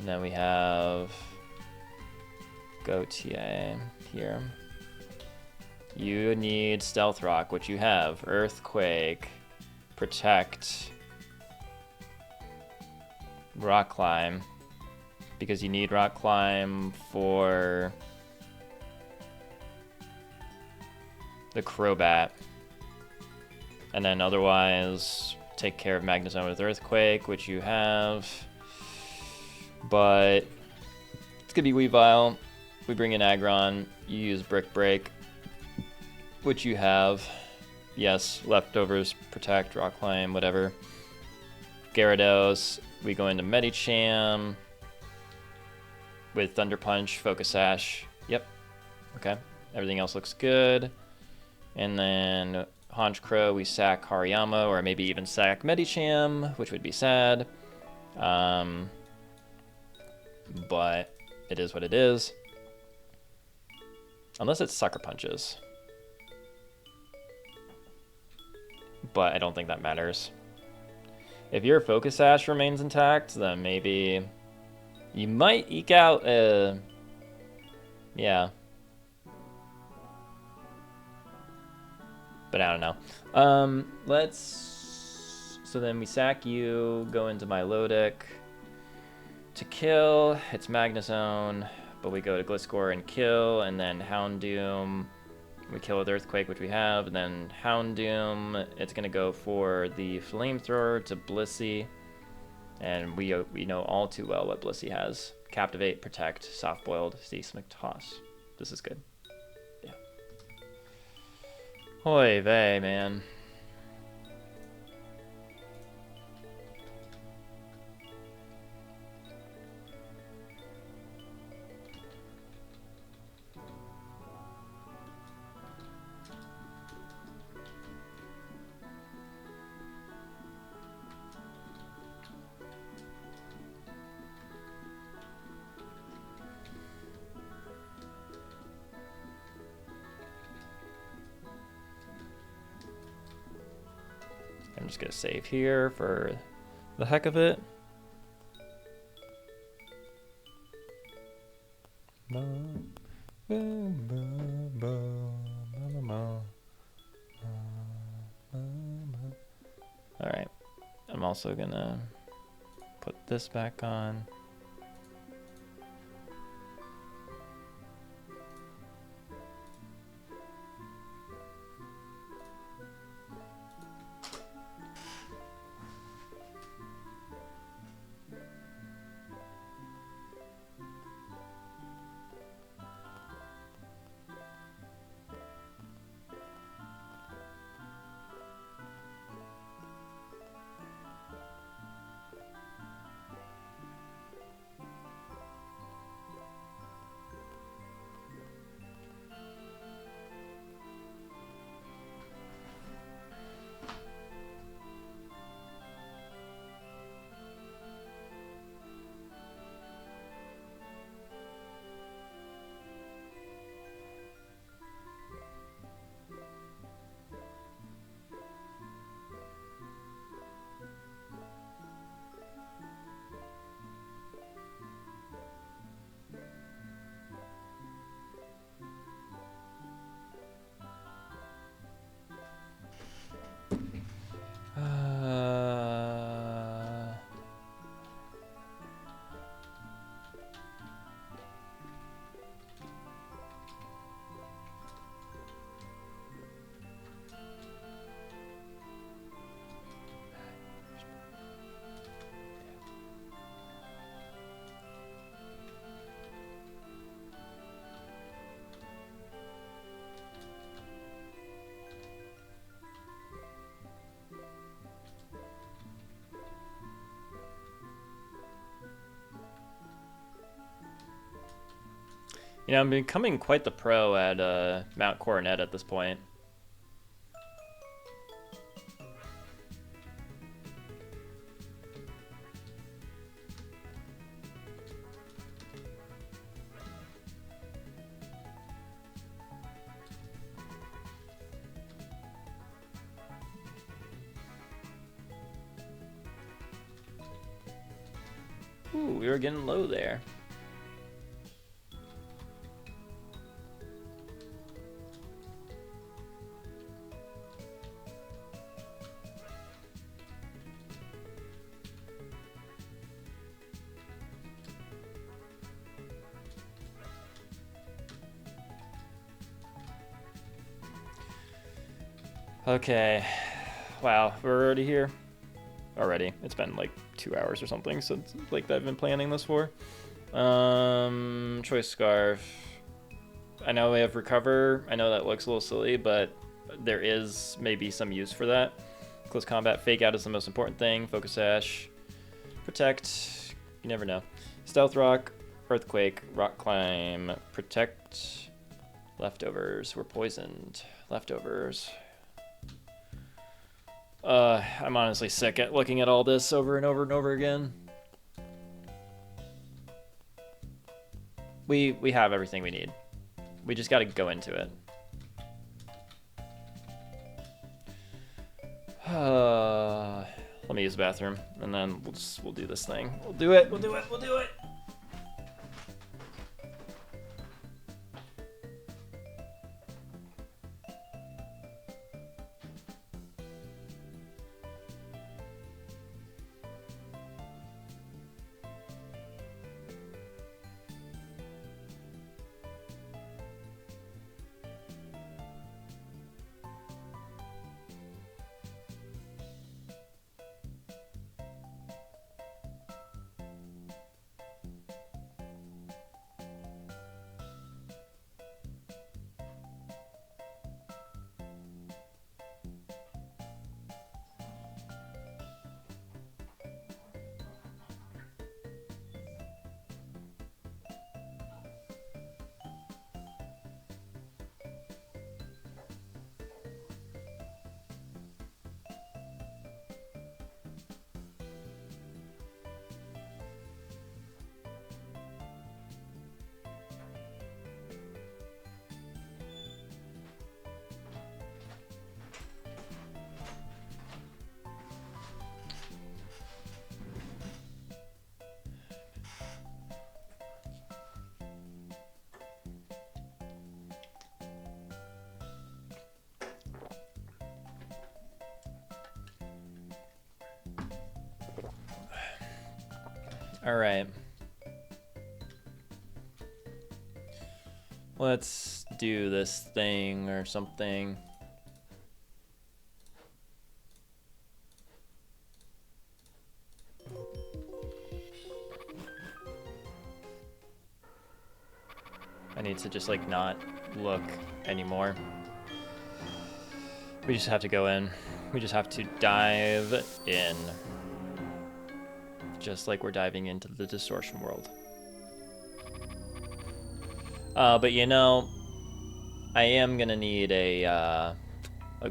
then we have Gautier here. You need Stealth Rock, which you have. Earthquake, Protect, Rock Climb, because you need Rock Climb for the Crobat. And then otherwise, take care of Magnezone with Earthquake, which you have. But it's gonna be Weavile. We bring in Aggron. You use Brick Break, which you have. Yes, leftovers, Protect, Rock Climb, whatever. Gyarados. We go into Medicham with Thunder Punch, Focus Sash. Yep. Okay. Everything else looks good. And then Honchkrow, we sack Hariyama, or maybe even sack Medicham, which would be sad. But it is what it is. Unless it's Sucker Punches. But I don't think that matters. If your Focus Sash remains intact, then maybe you might eke out a... Yeah. But I don't know. So then we sack you, go into Milotic to kill. It's Magnezone, but we go to Gliscor and kill, and then Houndoom. We kill with Earthquake, which we have, and then Houndoom. It's gonna go for the Flamethrower to Blissey, and we know all too well what Blissey has: Captivate, Protect, Soft Boiled, Seismic Toss. This is good. Oy vey, man. I'm just gonna save here for the heck of it. Alright, I'm also gonna put this back on. You know, I'm becoming quite the pro at Mount Coronet at this point. Ooh, we were getting low there. Okay. Wow, we're already here. Already. It's been like 2 hours or something since like I've been planning this for. Choice Scarf. I know we have Recover. I know that looks a little silly, but there is maybe some use for that. Close Combat. Fake Out is the most important thing. Focus Sash. Protect. You never know. Stealth Rock. Earthquake. Rock Climb. Protect. Leftovers. We're poisoned. Leftovers. I'm honestly sick at looking at all this over and over and over again. We have everything we need. We just got to go into it. Let me use the bathroom, and then we'll do this thing. We'll do it. We'll do it. We'll do it. All right. Let's do this thing or something. I need to just like not look anymore. We just have to go in. We just have to dive in. Just like we're diving into the distortion world. But you know, I am gonna need a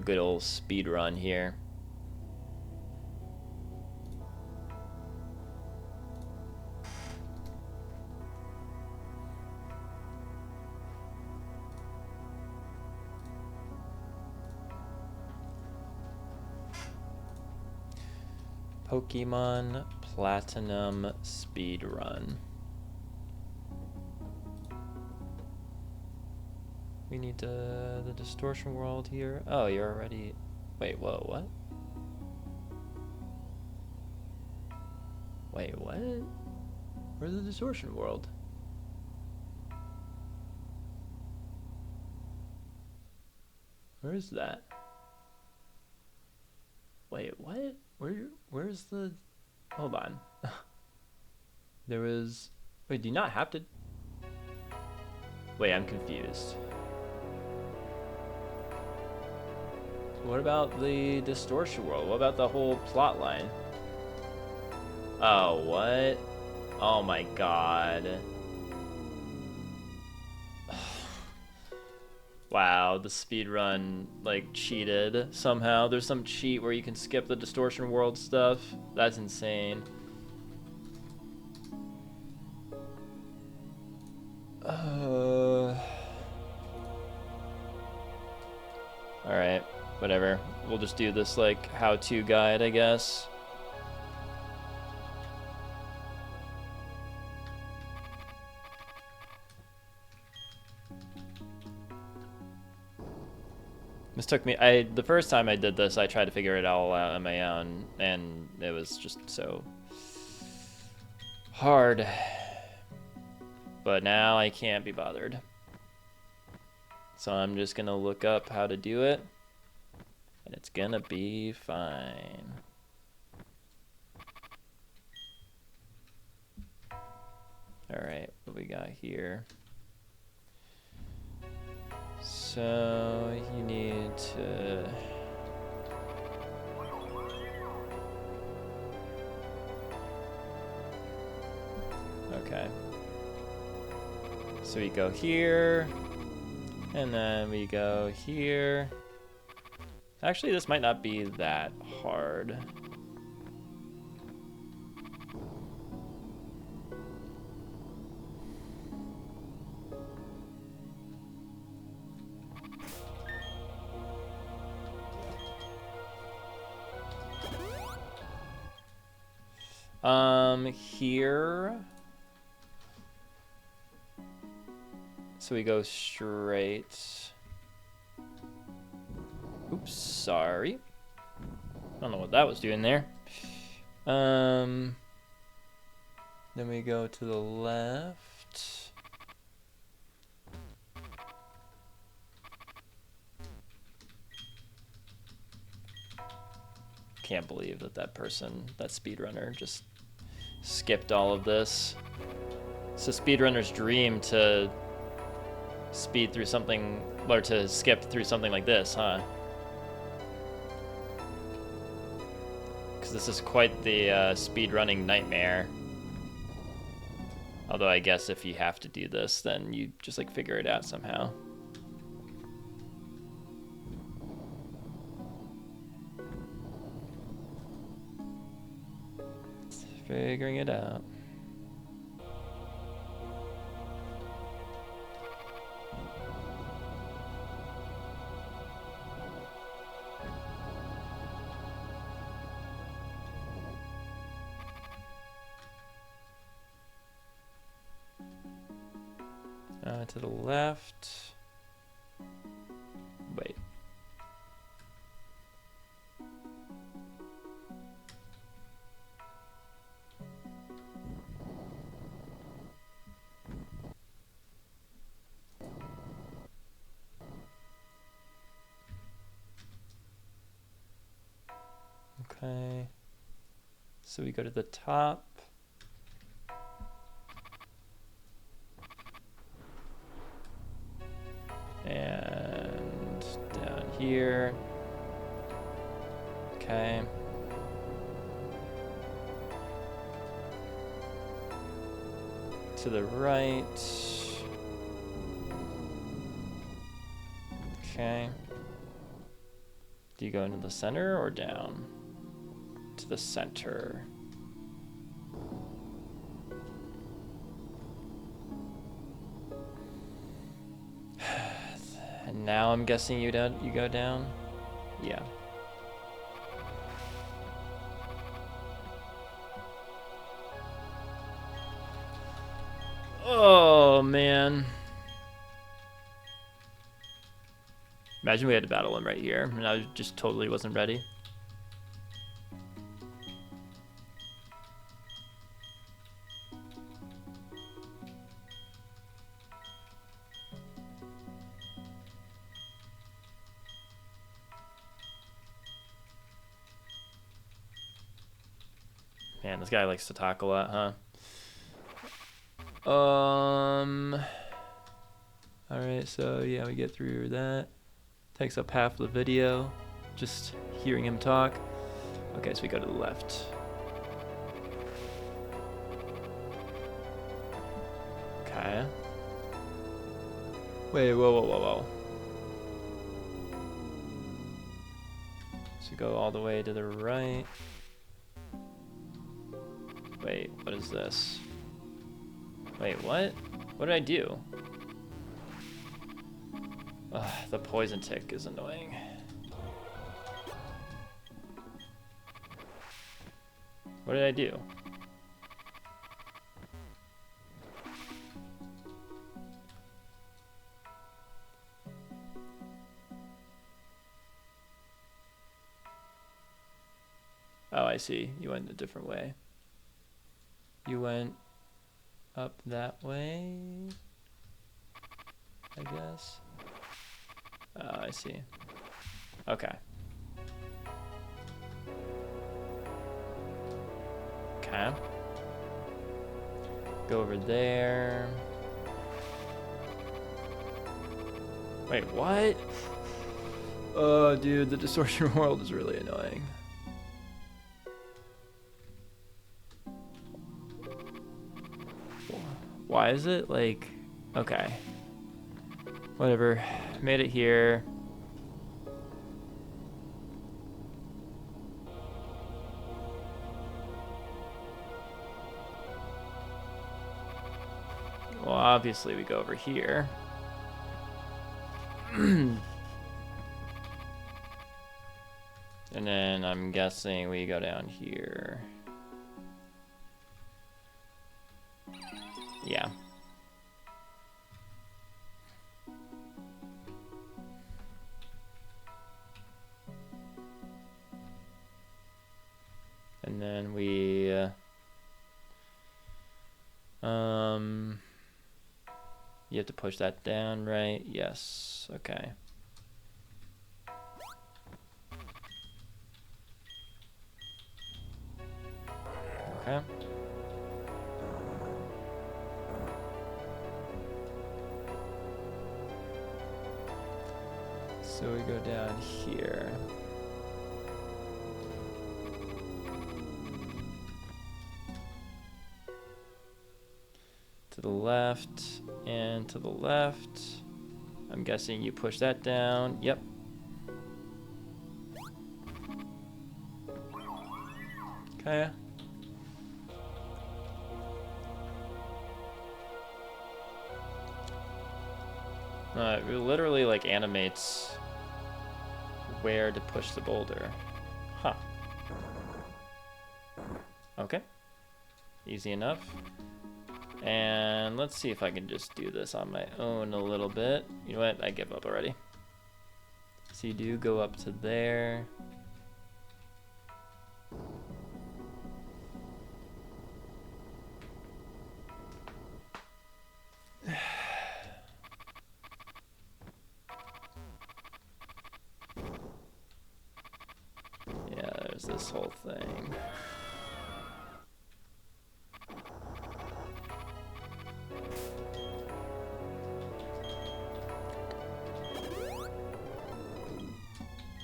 good old speed run here. Pokemon Platinum speedrun. We need the distortion world here. Oh, you're already... Wait, whoa, what? Wait, what? Where's the distortion world? Where is that? Wait, what? Where's the... Hold on. There was... Wait, do you not have to... Wait, I'm confused. What about the distortion world? What about the whole plot line? Oh, what? Oh my god. Wow, the speedrun like cheated somehow. There's some cheat where you can skip the distortion world stuff. That's insane. Alright, whatever. We'll just do this like how-to guide, I guess. This took me, the first time I did this, I tried to figure it all out on my own, and it was just so hard. But now I can't be bothered. So I'm just gonna look up how to do it, and it's gonna be fine. Alright, what we got here? So you need to okay. So we go here, and then we go here. Actually, this might not be that hard. Here. So we go straight. Oops, sorry. I don't know what that was doing there. Then we go to the left. Can't believe that person, that speedrunner, just skipped all of this. It's a speedrunner's dream to speed through something, or to skip through something like this, huh? Because this is quite the speedrunning nightmare. Although I guess if you have to do this, then you just like figure it out somehow. Figuring it out. To the left. Wait. Okay. So we go to the top. And down here. Okay. To the right. Okay. Do you go into the center or down? To the center. And now I'm guessing you go down? Yeah. Oh, man. Imagine we had to battle him right here, and I just totally wasn't ready. Man, this guy likes to talk a lot, huh? Alright, so yeah, we get through that. Takes up half the video, just hearing him talk. Okay, so we go to the left. Okay. Wait, whoa. to go all the way to the right. Wait, what is this? Wait, what? What did I do? Ugh, the poison tick is annoying. What did I do? Oh, I see. You went a different way. You went up that way, I guess. Oh, I see. Okay. Okay. Go over there. Wait, what? Oh, dude, the distortion world is really annoying. Why is it like... Okay. Whatever. Made it here. Well, obviously we go over here. And then I'm guessing we go down here. Yeah. And then we you have to push that down, right? Yes. Okay. Okay. So we go down here. To the left and to the left. I'm guessing you push that down. Yep. Okay. It literally like animates where to push the boulder. Huh. Okay. Easy enough. And let's see if I can just do this on my own a little bit. You know what? I give up already. So you do go up to there. Yeah, there's this whole thing.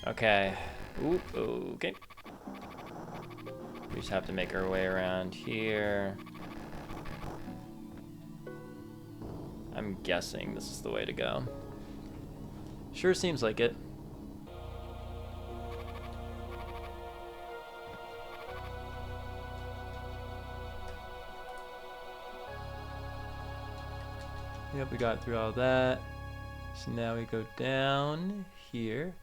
Okay. Ooh, okay. We just have to make our way around here. I'm guessing this is the way to go. Sure seems like it. Yep, we got through all that. So now we go down here.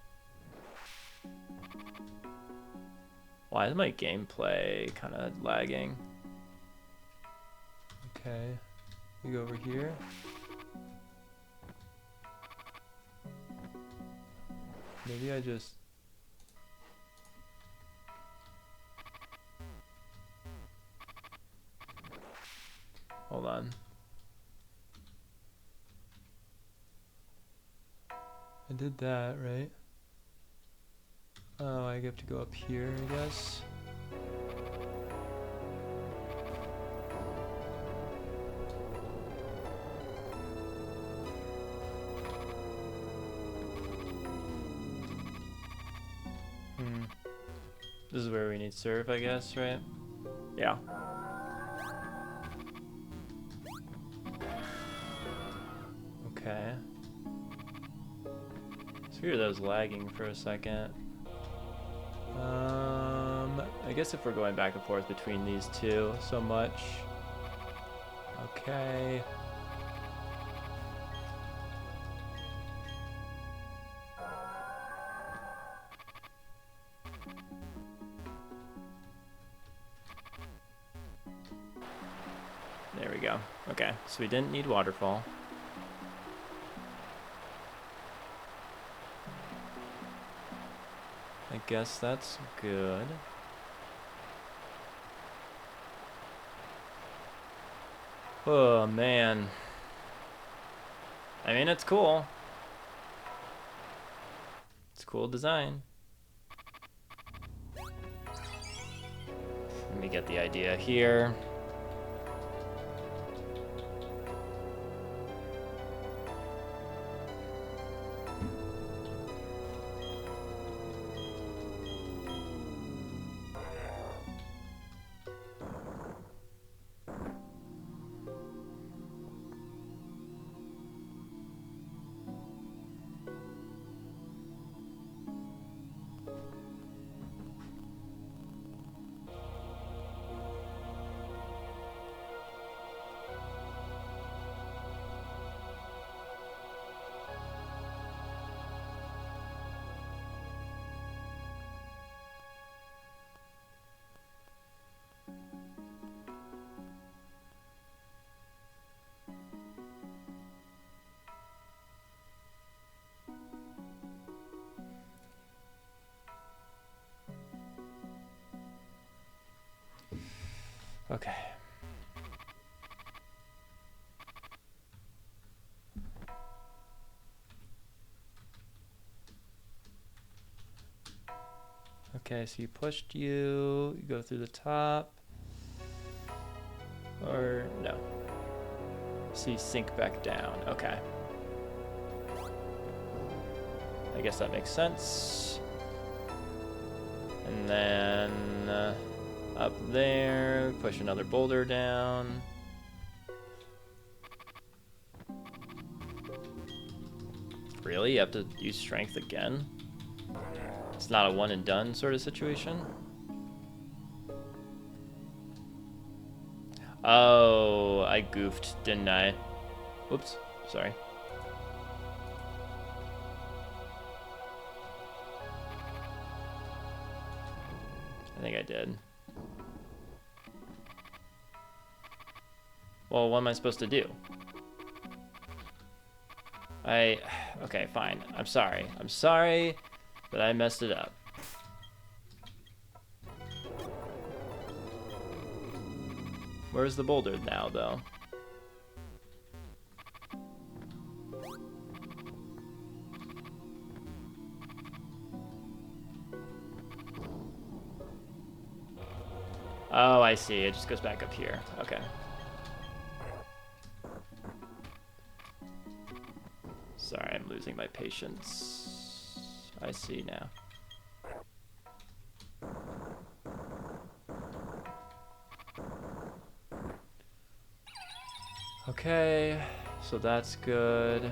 Why is my gameplay kind of lagging? Okay, we go over here. Maybe I just... Hold on. I did that, right? Oh, I have to go up here, I guess. This is where we need serve, I guess, right? Yeah. Okay. It's weird that was lagging for a second. I guess if we're going back and forth between these two so much. Okay. There we go. Okay, so we didn't need waterfall. I guess that's good. Oh, man. I mean, it's cool. It's cool design. Let me get the idea here. Okay. Okay, so you pushed you go through the top. Or no. So you sink back down. Okay. I guess that makes sense. And then up there, push another boulder down. Really? You have to use strength again? It's not a one and done sort of situation? Oh, I goofed, didn't I? Whoops, sorry. I think I did. Well, what am I supposed to do? Okay, fine. I'm sorry. I'm sorry that I messed it up. Where's the boulder now, though? Oh, I see. It just goes back up here. Okay. Sorry, I'm losing my patience. I see now. Okay, so that's good.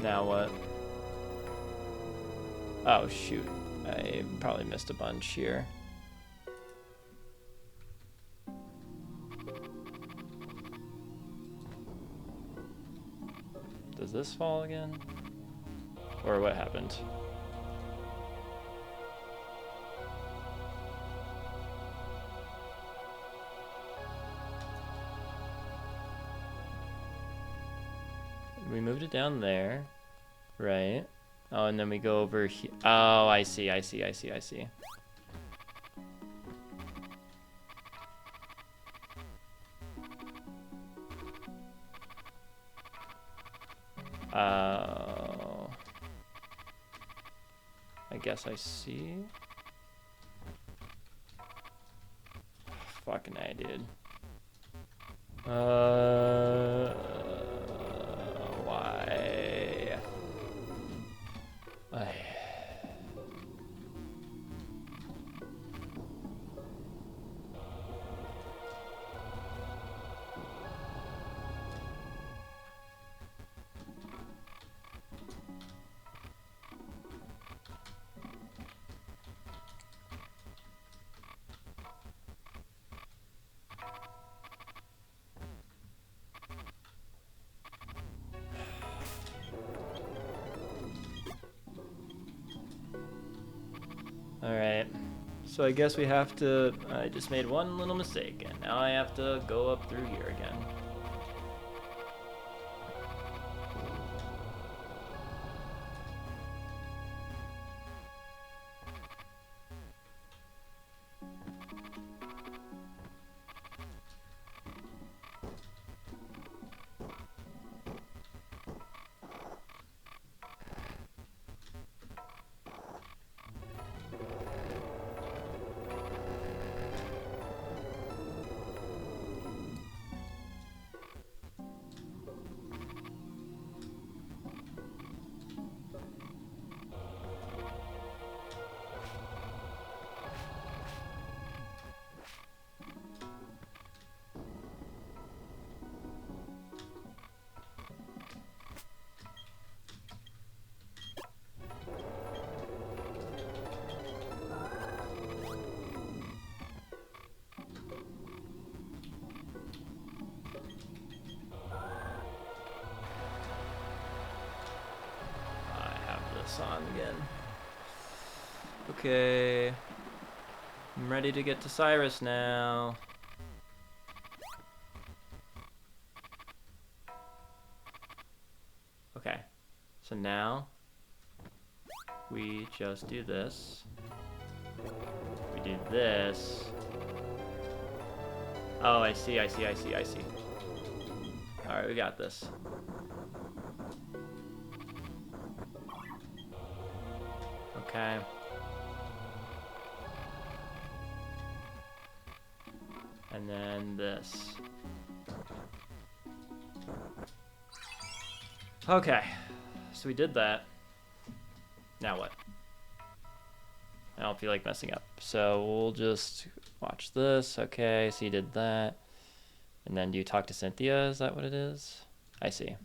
Now what? Oh, shoot. I probably missed a bunch here. Does this fall again? Or what happened? We moved it down there, right? Oh, and then we go over here. Oh, I see. Oh. I guess I see. Fucking A, dude. Why? So I guess we have to... I just made one little mistake, and now I have to go up through here again. On again. Okay, I'm ready to get to Cyrus now. Okay, so now we just do this. We do this. Oh, I see. Alright, we got this. Okay. And then this. Okay. So we did that. Now what? I don't feel like messing up. So we'll just watch this. Okay, so you did that. And then do you talk to Cynthia? Is that what it is? I see.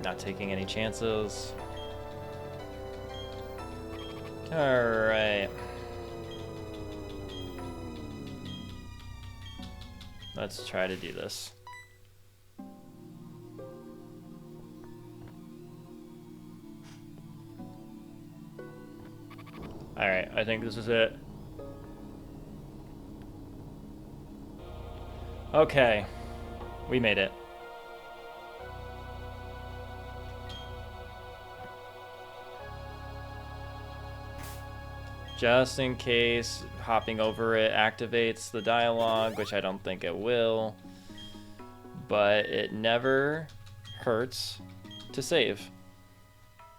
Not taking any chances. Alright. Let's try to do this. Alright, I think this is it. Okay. We made it. Just in case hopping over it activates the dialogue, which I don't think it will. But it never hurts to save.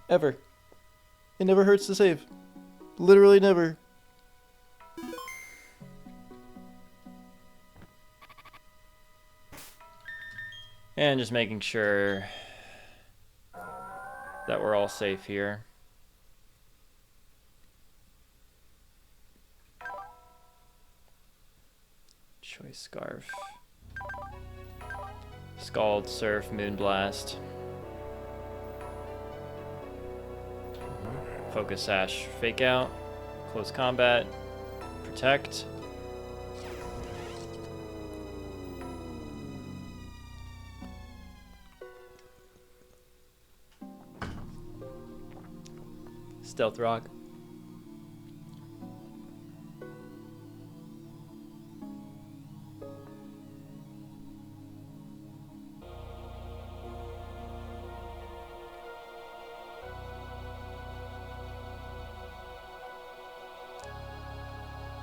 Ever. It never hurts to save. Literally never. And just making sure that we're all safe here. Choice Scarf. Scald, Surf, Moonblast. Focus Sash, Fake Out. Close Combat. Protect. Stealth Rock.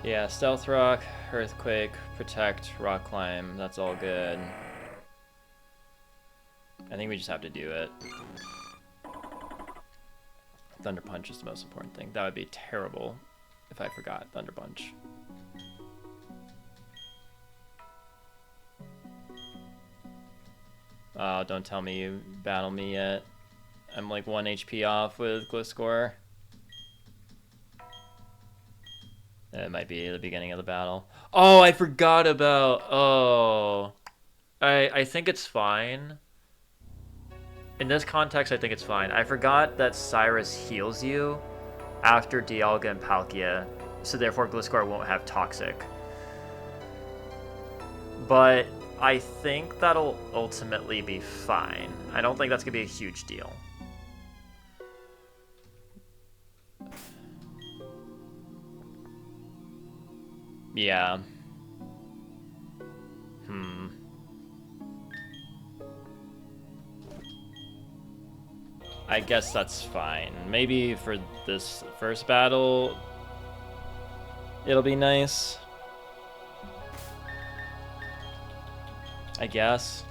Yeah, Stealth Rock, Earthquake, Protect, Rock Climb, that's all good. I think we just have to do it. Thunder Punch is the most important thing. That would be terrible if I forgot Thunder Punch. Oh, don't tell me you battle me yet. I'm like 1 HP off with Gliscor. It might be the beginning of the battle. Oh, I forgot about... Oh. I think it's fine. In this context, I think it's fine. I forgot that Cyrus heals you after Dialga and Palkia, so therefore Gliscor won't have Toxic. But I think that'll ultimately be fine. I don't think that's going to be a huge deal. Yeah. I guess that's fine. Maybe for this first battle, it'll be nice. I guess.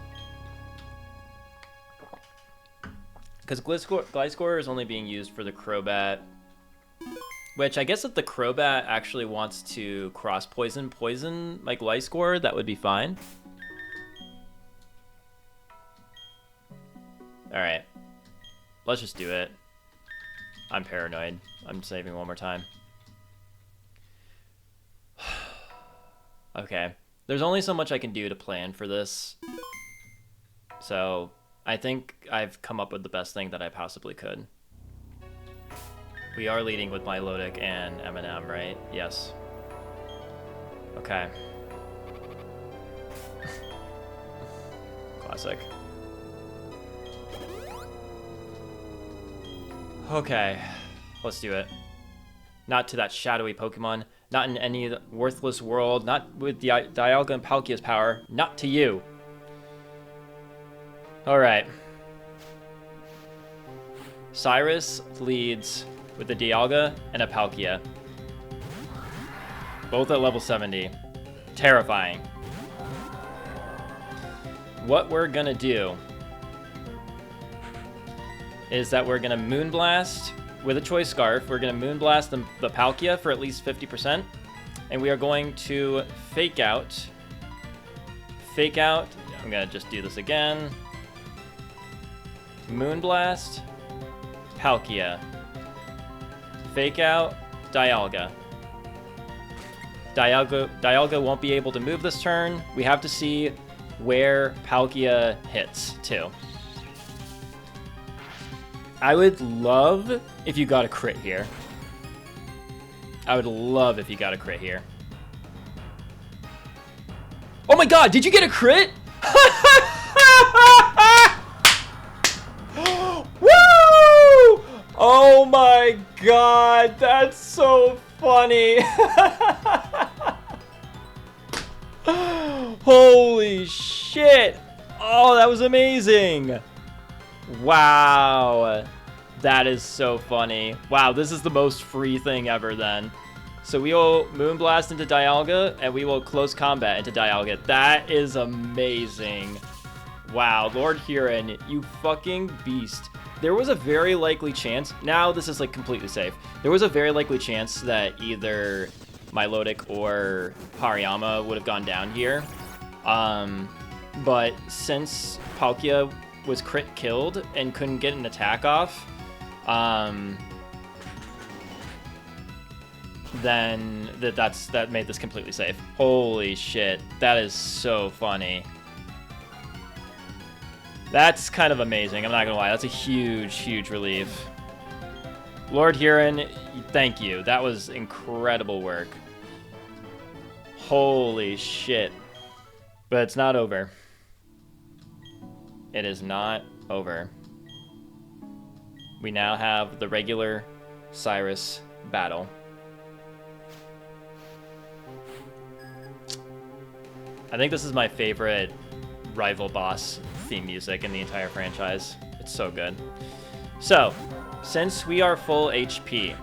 Because Gliscor is only being used for the Crobat. Which, I guess if the Crobat actually wants to cross-poison like Gliscor, that would be fine. Alright. Let's just do it. I'm paranoid. I'm saving one more time. Okay. There's only so much I can do to plan for this. So, I think I've come up with the best thing that I possibly could. We are leading with Milotic and M&M, right? Yes. Okay. Classic. Okay. Let's do it. Not to that shadowy Pokemon. Not in any worthless world. Not with the Dialga and Palkia's power. Not to you. Alright. Cyrus leads with a Dialga and a Palkia. Both at level 70. Terrifying. What we're gonna do is that we're gonna Moonblast with a Choice Scarf. We're gonna Moonblast the Palkia for at least 50%. And we are going to Fake Out. Fake Out. I'm gonna just do this again. Moonblast. Palkia. Fake Out. Dialga. Dialga won't be able to move this turn. We have to see where Palkia hits, too. I would love if you got a crit here. I would love if you got a crit here. Oh my god, did you get a crit? Woo! Oh my god, that's so funny. Holy shit. Oh, that was amazing. Wow. That is so funny. Wow, this is the most free thing ever then. So we will Moonblast into Dialga, and we will Close Combat into Dialga. That is amazing. Wow, Lord Huron, you fucking beast. There was a very likely chance, now this is like completely safe. There was a very likely chance that either Milotic or Hariyama would have gone down here. But since Palkia was crit killed and couldn't get an attack off, then that made this completely safe. Holy shit, that is so funny. That's kind of amazing, I'm not gonna lie. That's a huge, huge relief. Lord Huron, thank you. That was incredible work. Holy shit. But it's not over. It is not over. We now have the regular Cyrus battle. I think this is my favorite rival boss theme music in the entire franchise. It's so good. So, since we are full HP,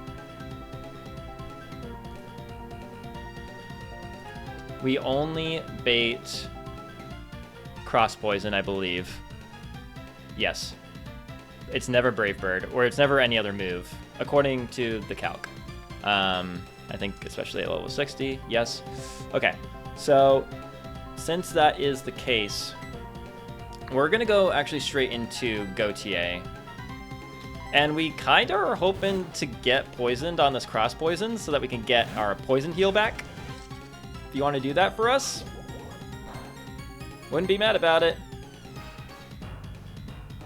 we only bait Cross Poison, I believe. Yes. It's never Brave Bird, or it's never any other move, according to the calc. I think especially at level 60, yes. Okay, so since that is the case, we're gonna go actually straight into Gautier. And we kind of are hoping to get poisoned on this Cross Poison so that we can get our Poison Heal back. If you want to do that for us, wouldn't be mad about it.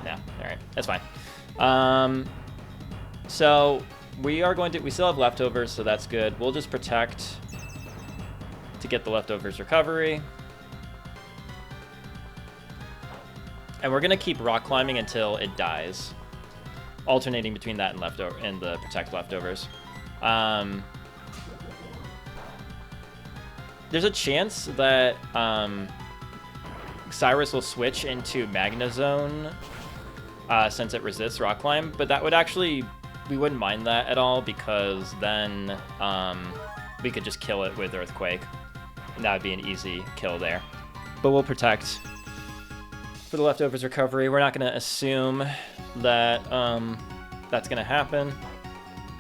No, alright, that's fine. So we still have leftovers, so that's good. We'll just protect to get the leftovers recovery. And we're gonna keep rock climbing until it dies, alternating between that and leftover and the protect leftovers. There's a chance that Cyrus will switch into Magna Zone since it resists rock climb, but that would actually, we wouldn't mind that at all, because then we could just kill it with Earthquake, and that would be an easy kill there. But we'll protect for the leftovers recovery. We're not going to assume that that's going to happen.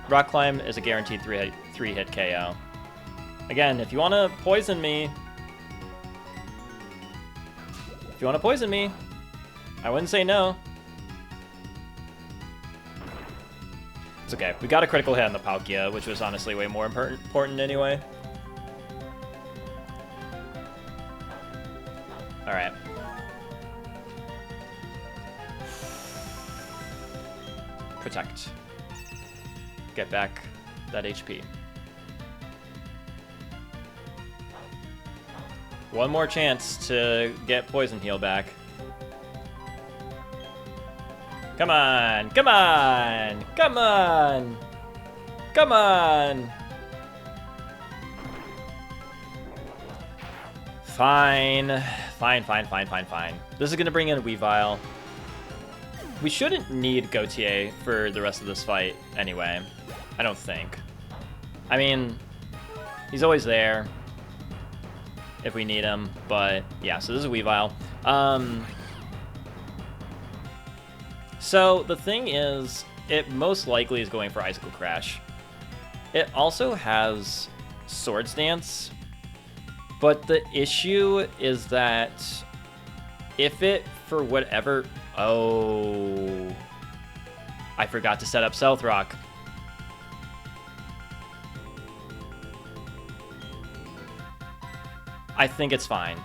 Rock climb is a guaranteed three hit KO. Again, if you want to poison me, I wouldn't say no. It's okay. We got a critical hit on the Palkia, which was honestly way more important anyway. Alright. Protect. Get back that HP. One more chance to get Poison Heal back. Come on! Come on! Come on! Come on! Fine. Fine. This is gonna bring in Weavile. We shouldn't need Gautier for the rest of this fight anyway. I don't think. I mean, he's always there if we need him, but yeah, so this is Weavile. So the thing is, it most likely is going for Icicle Crash. It also has Swords Dance, but the issue is that if it, for whatever... Oh, I forgot to set up Stealth Rock. I think it's fine.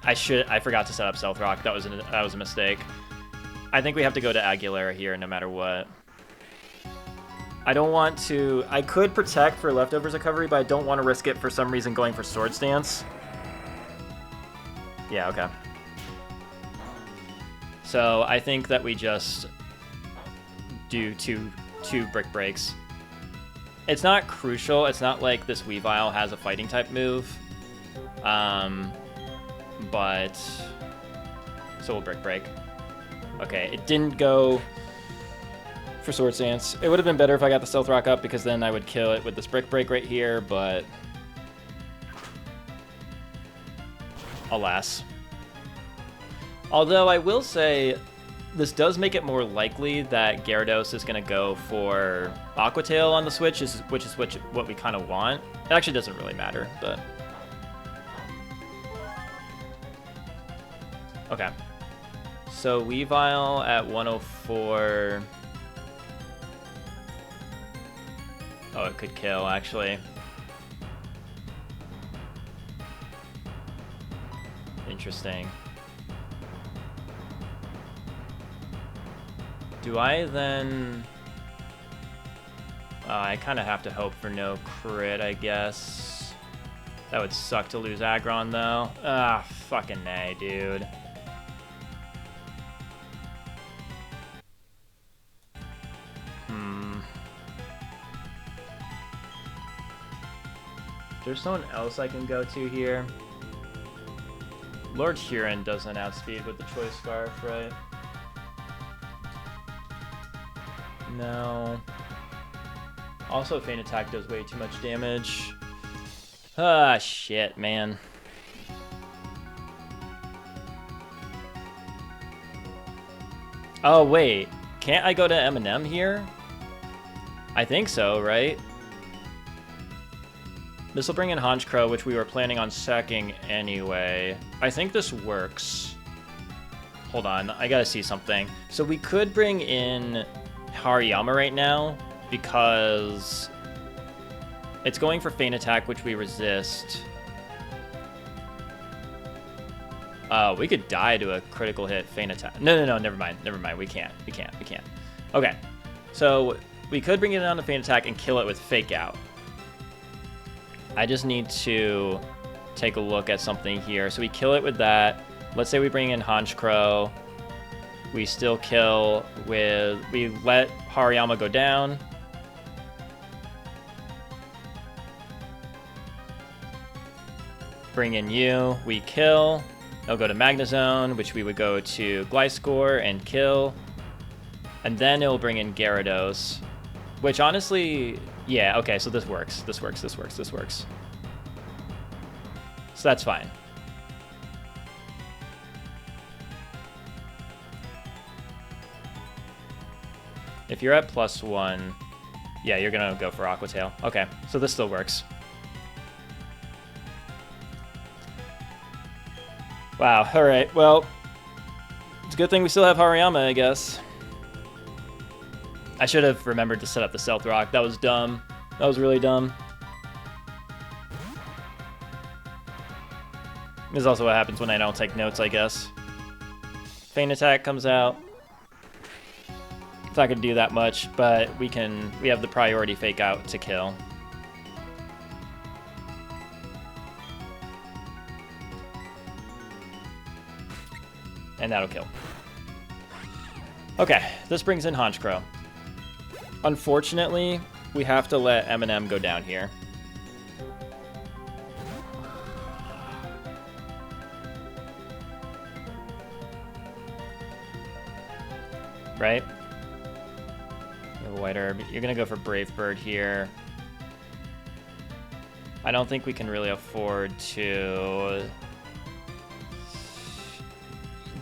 I forgot to set up Stealth Rock. That was a mistake. I think we have to go to Aguilera here no matter what. I don't want to... I could protect for leftovers recovery, but I don't want to risk it for some reason going for Sword Stance. Yeah, okay. So I think that we just do two Brick Breaks. It's not crucial. It's not like this Weavile has a fighting type move. But... So we'll Brick Break. Okay, it didn't go for Sword Stance. It would have been better if I got the Stealth Rock up, because then I would kill it with this Brick Break right here, but... Alas. Although I will say, this does make it more likely that Gyarados is going to go for Aqua Tail on the Switch, which is what we kind of want. It actually doesn't really matter, but... Okay. So Weavile at 104... Oh, it could kill, actually. Interesting. Do I then... I kind of have to hope for no crit, I guess. That would suck to lose Aggron, though. Ah, fucking nay, dude. There's someone else I can go to here. Lord Huron doesn't outspeed with the Choice Scarf, right? No. Also, Feint Attack does way too much damage. Ah, shit, man. Oh, wait. Can't I go to Eminem here? I think so, right? This will bring in Honchkrow, which we were planning on sacking anyway. I think this works. Hold on, I gotta see something. So we could bring in Hariyama right now, because it's going for Feint Attack, which we resist. We could die to a critical hit Feint Attack. No, never mind. We can't. Okay, so we could bring it down to Feint Attack and kill it with Fake Out. I just need to take a look at something here. So we kill it with that. Let's say we bring in Honchkrow. We still kill with... We let Hariyama go down. Bring in you. We kill. It'll go to Magnezone, which we would go to Gliscor and kill. And then it'll bring in Gyarados, which honestly... Yeah, okay, so this works. This works. So that's fine. If you're at +1, yeah, you're going to go for Aqua Tail. Okay, so this still works. Wow, alright, well, it's a good thing we still have Hariyama, I guess. I should have remembered to set up the Stealth Rock. That was dumb. That was really dumb. This is also what happens when I don't take notes, I guess. Feint Attack comes out. It's not going to do that much, but we have the priority Fake Out to kill. And that'll kill. Okay, this brings in Honchkrow. Unfortunately, we have to let Eminem go down here. Right? You have a White Herb. You're going to go for Brave Bird here. I don't think we can really afford to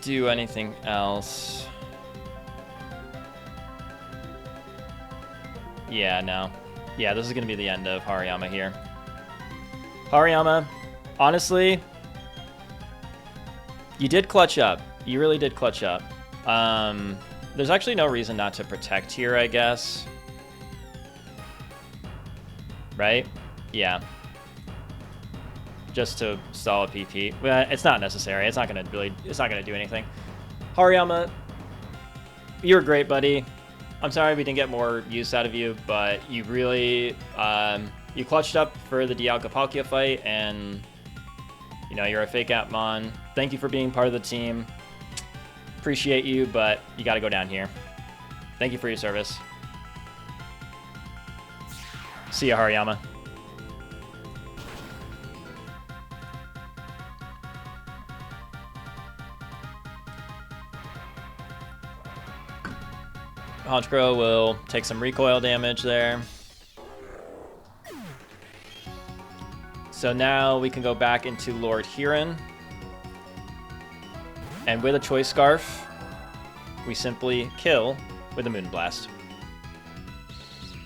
do anything else. Yeah, no. Yeah, this is going to be the end of Hariyama here. Hariyama, honestly, you did clutch up. You really did clutch up. There's actually no reason not to protect here, I guess. Right? Yeah. Just to stall a PP. Well, it's not necessary. It's not gonna do anything. Hariyama, you were great, buddy. I'm sorry we didn't get more use out of you, but you really, you clutched up for the Dialga Palkia fight, and, you know, you're a Fake Out Mon. Thank you for being part of the team. Appreciate you, but you gotta go down here. Thank you for your service. See ya, Hariyama. Honchkrow will take some recoil damage there. So now we can go back into Lord Huron. And with a Choice Scarf, we simply kill with a Moonblast.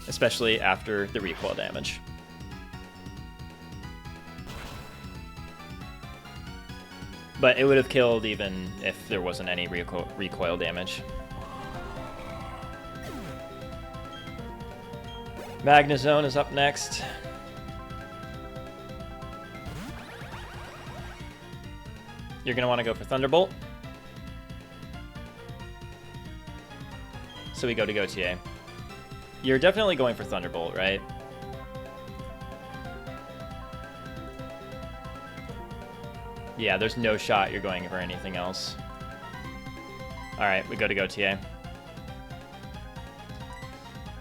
Especially after the recoil damage. But it would have killed even if there wasn't any recoil damage. Magnezone is up next. You're going to want to go for Thunderbolt. So we go to Gautier. You're definitely going for Thunderbolt, right? Yeah, there's no shot you're going for anything else. Alright, we go to Gautier.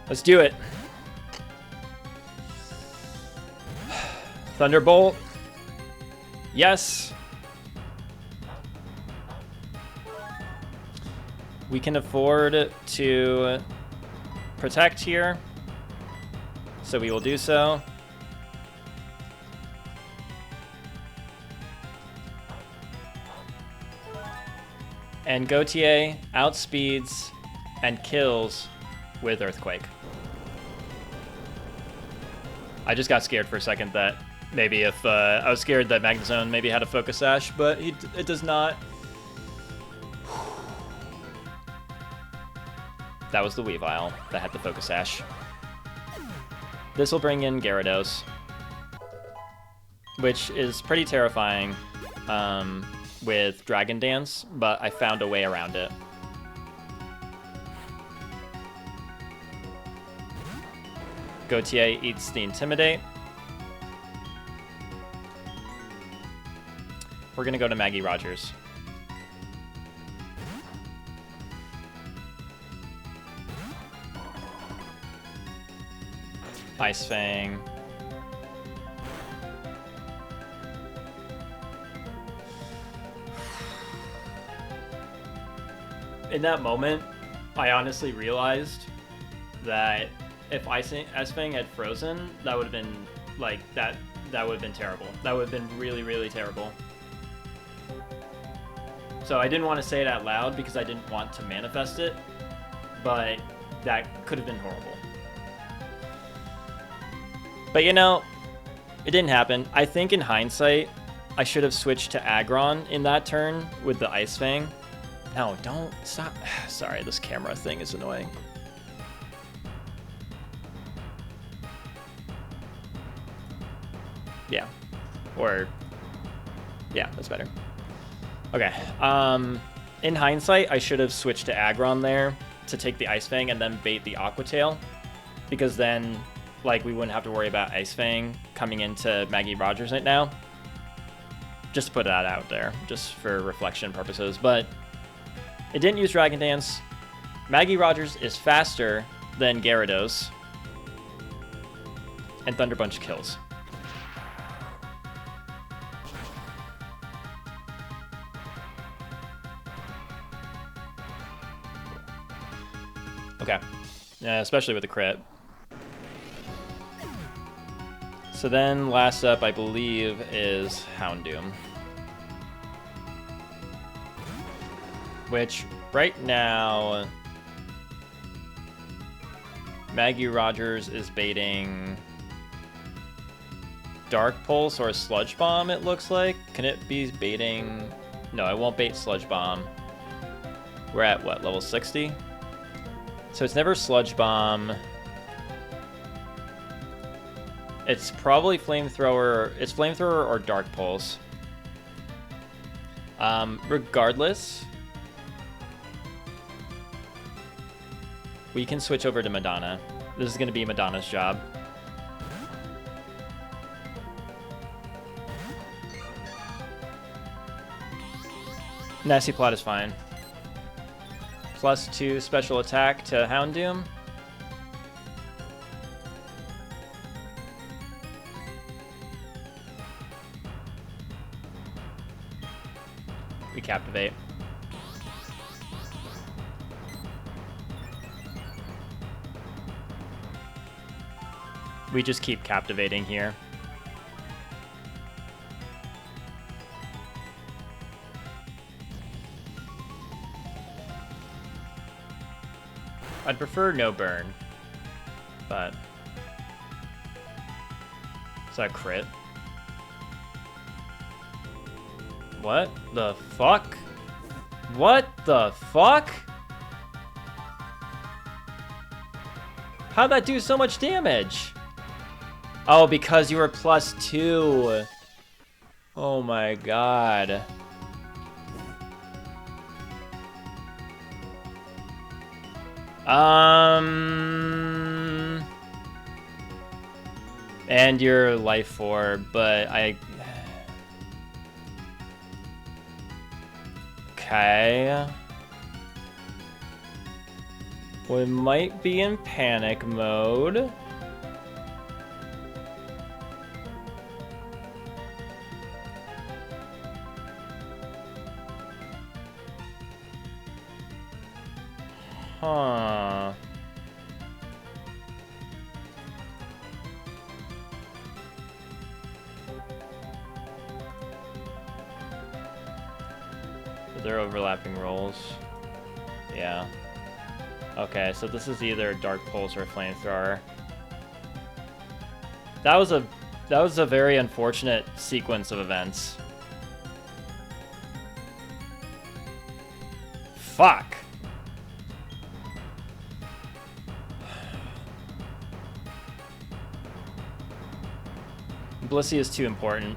Let's do it. Thunderbolt. Yes. We can afford to protect here, so we will do so. And Gautier outspeeds and kills with Earthquake. I just got scared for a second that maybe if I was scared that Magnezone maybe had a Focus Sash, but it does not. That was the Weavile that had the Focus Sash. This will bring in Gyarados, which is pretty terrifying with Dragon Dance, but I found a way around it. Gautier eats the Intimidate. We're gonna go to Maggie Rogers. Ice Fang. In that moment, I honestly realized that if Ice Fang had frozen, that would have been like that would have been terrible. That would have been really, really terrible. So I didn't want to say it out loud because I didn't want to manifest it, but that could have been horrible. But you know, it didn't happen. I think in hindsight, I should have switched to Aggron in that turn with the Ice Fang. No, don't stop. Sorry, this camera thing is annoying. Yeah. Or, yeah, that's better. Okay. In hindsight, I should have switched to Aggron there to take the Ice Fang and then bait the Aqua Tail. Because then, like, we wouldn't have to worry about Ice Fang coming into Maggie Rogers right now. Just to put that out there, just for reflection purposes. But it didn't use Dragon Dance. Maggie Rogers is faster than Gyarados. And Thunder Punch kills. Okay. Yeah, especially with the crit. So then last up, I believe, is Houndoom. Which, right now, Maggie Rogers is baiting Dark Pulse or Sludge Bomb, it looks like. Can it be baiting... No, it won't bait Sludge Bomb. We're at, what, level 60? So it's never Sludge Bomb. It's probably Flamethrower. It's Flamethrower or Dark Pulse. Regardless, we can switch over to Madonna. This is going to be Madonna's job. Nasty Plot is fine. +2 special attack to Houndoom. We Captivate. We just keep captivating here. I'd prefer no burn, but is that crit? What the fuck? What the fuck? How'd that do so much damage? Oh, because you were +2. Oh my god. And your life orb, but okay. We might be in panic mode. Huh. They're overlapping roles. Yeah. Okay, so this is either Dark Pulse or Flamethrower. That was a very unfortunate sequence of events. Fuck. Blissey is too important.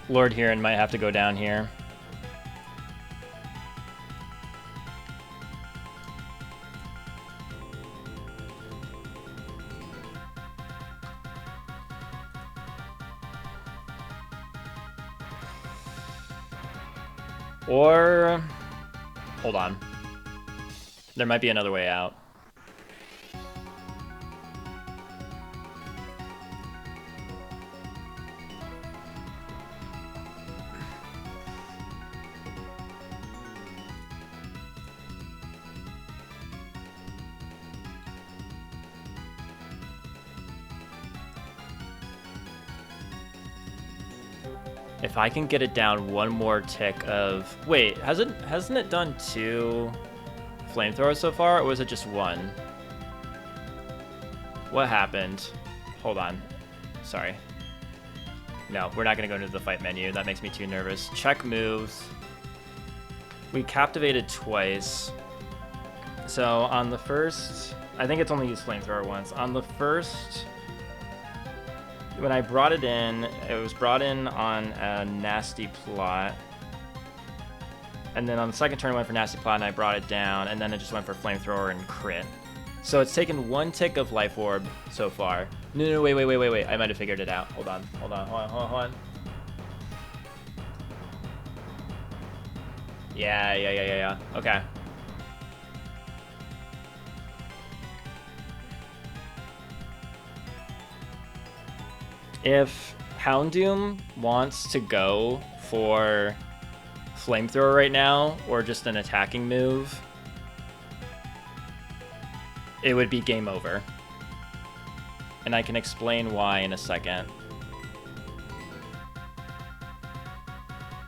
Lord Huron might have to go down here. Or... Hold on. There might be another way out. If I can get it down one more tick of... Wait, hasn't it done 2 flamethrowers so far, or was it just 1? What happened? Hold on. Sorry. No, we're not going to go into the fight menu. That makes me too nervous. Check moves. We captivated twice. So on the first... I think it's only used flamethrower once. On the first... When I brought it in, it was brought in on a nasty plot. And then on the second turn, I went for nasty plot, and I brought it down, and then it just went for flamethrower and crit. So it's taken 1 tick of life orb so far. No, wait. I might have figured it out. Hold on. Yeah. Okay. If Houndoom wants to go for flamethrower right now, or just an attacking move, it would be game over. And I can explain why in a second.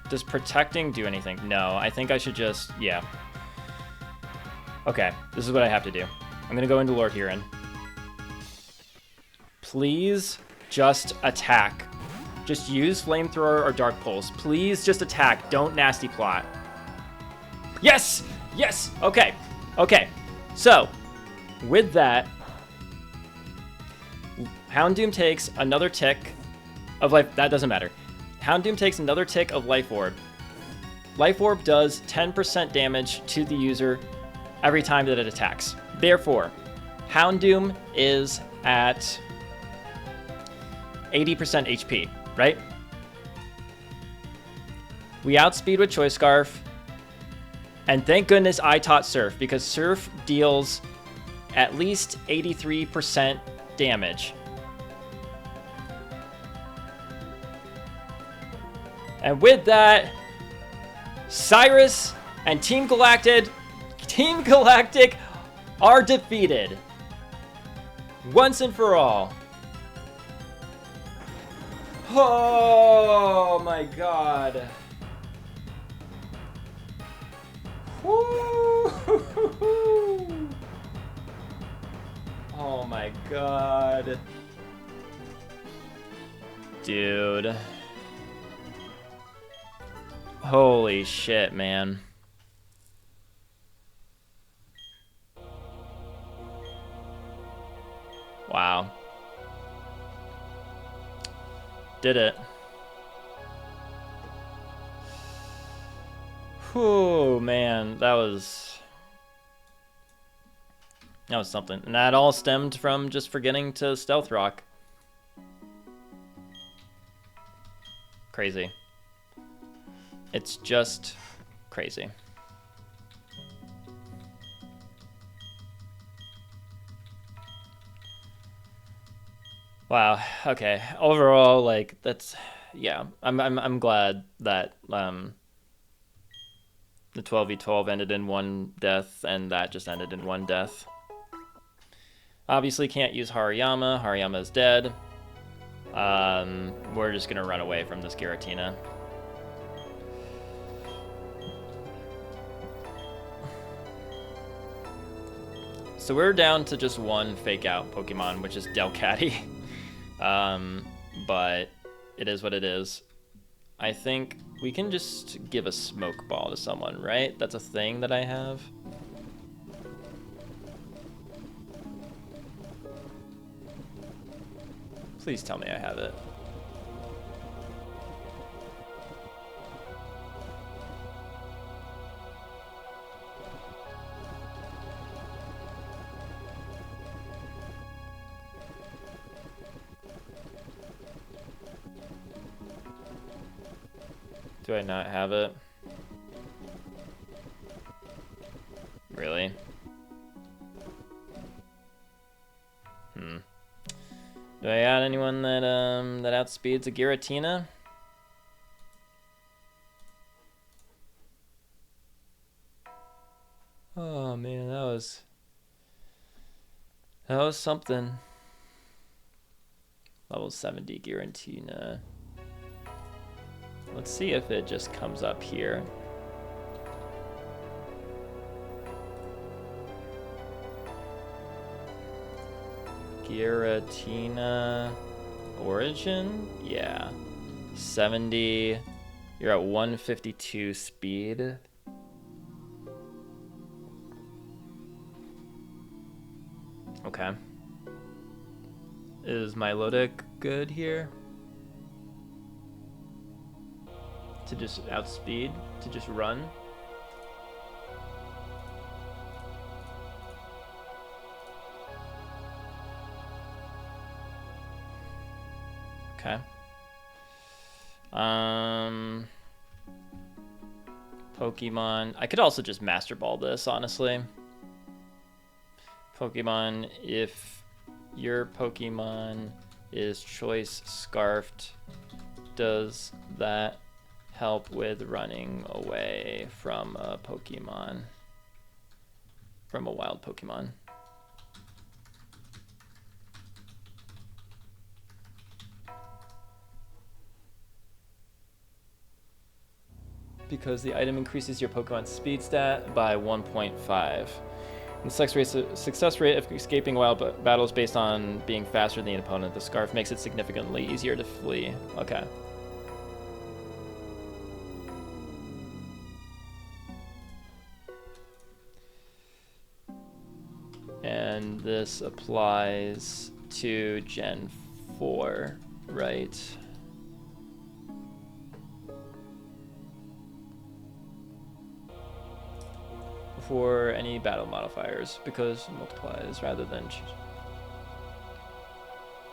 Does protecting do anything? No, I think I should just, yeah. Okay, this is what I have to do. I'm gonna go into Lord Huron. Please just attack. Just use flamethrower or dark pulse. Please just attack. Don't nasty plot. Yes! Yes! Okay. Okay. So, with that, Houndoom takes another tick of life. That doesn't matter. Houndoom takes another tick of Life Orb. Life Orb does 10% damage to the user every time that it attacks. Therefore, Houndoom is at 80% HP, right? We outspeed with Choice Scarf. And thank goodness I taught Surf, because Surf deals at least 83% damage. And with that, Cyrus and Team Galactic are defeated. Once and for all. Oh my god. Woo! Oh my god. Dude. Holy shit, man. Wow. Did it. Whew, man, that was something. And that all stemmed from just forgetting to stealth rock. Crazy. It's just crazy. Wow. Okay. Overall, like, that's, yeah. I'm glad that the 12v12 ended in 1 death, and that just ended in 1 death. Obviously can't use Hariyama. Hariyama is dead. We're just gonna run away from this Giratina. So we're down to just 1 fake out Pokemon, which is Delcatty. But it is what it is. I think we can just give a smoke ball to someone, right? That's a thing that I have. Please tell me I have it. Do I not have it? Do I add anyone that outspeeds a Giratina? Oh man, that was something. Level 70 Giratina. Let's see if it just comes up here. Giratina origin? Yeah. 70. You're at 152 speed. Okay. Is Milotic good here? To just outspeed? To just run? Okay. Pokemon. I could also just Master Ball this, honestly. Pokemon, if your Pokemon is Choice Scarfed, does that help with running away from a Pokemon? From a wild Pokemon? Because the item increases your Pokemon's speed stat by 1.5. The success rate of escaping wild battles based on being faster than the opponent. The scarf makes it significantly easier to flee. Okay. And this applies to Gen 4, right? For any battle modifiers, because it multiplies rather than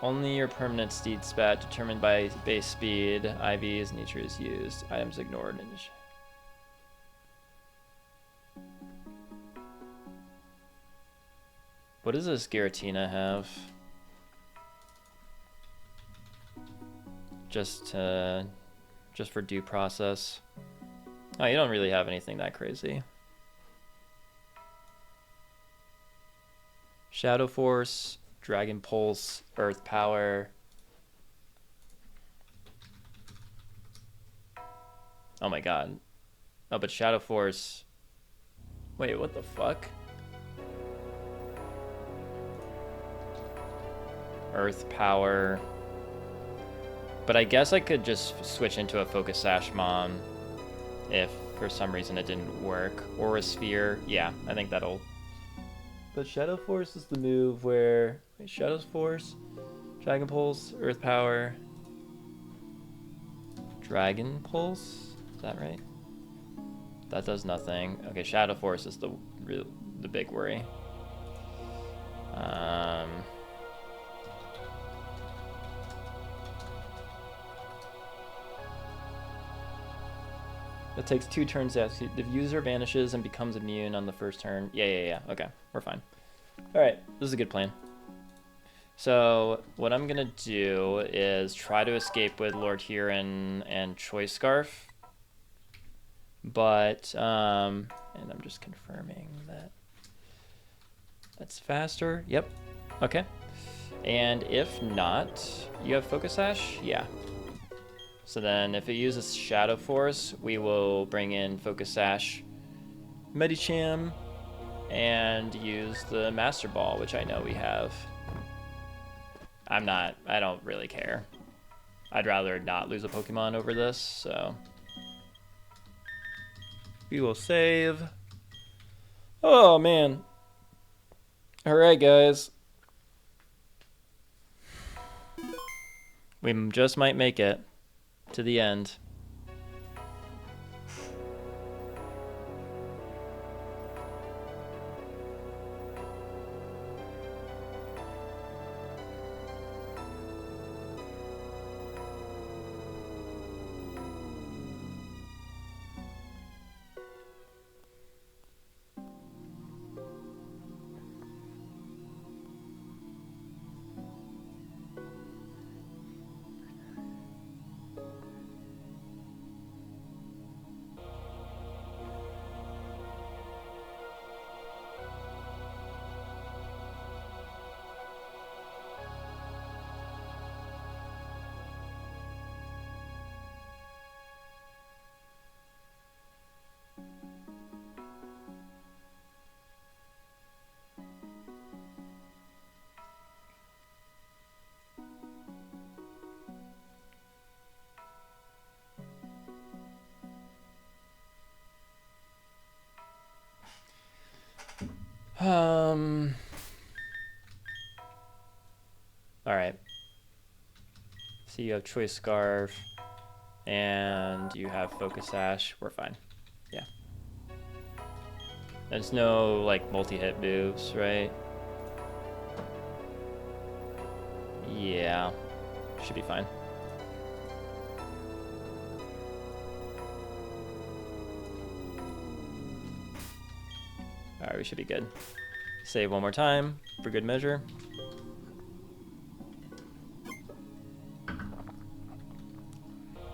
only your permanent speed stat determined by base speed, IVs, nature is used. Items ignored. What does this Giratina have? Just for due process. Oh, you don't really have anything that crazy. Shadow Force, Dragon Pulse, Earth Power. Oh my god. Oh, but Shadow Force... Wait, what the fuck? Earth Power. But I guess I could just switch into a Focus Sash Mom if for some reason it didn't work. Aura Sphere. Yeah, I think that'll... But Shadow Force is the move where... Wait, Shadow Force, Dragon Pulse, Earth Power, Dragon Pulse? Is that right? That does nothing. Okay, Shadow Force is the big worry. It takes 2 turns to the user vanishes and becomes immune on the first turn. Yeah. Okay, we're fine. All right, this is a good plan. So what I'm gonna do is try to escape with Lord Huron and Choice Scarf. But, and I'm just confirming that that's faster. Yep, okay. And if not, you have Focus Sash? Yeah. So then if it uses Shadow Force, we will bring in Focus Sash, Medicham, and use the Master Ball, which I know we have. I don't really care. I'd rather not lose a Pokemon over this, so. We will save. Oh, man. All right, guys. We just might make it to the end. All right. So you have Choice Scarf, and you have Focus Sash. We're fine. Yeah. There's no, like, multi-hit moves, right? Yeah. Should be fine. Alright, we should be good. Save one more time for good measure.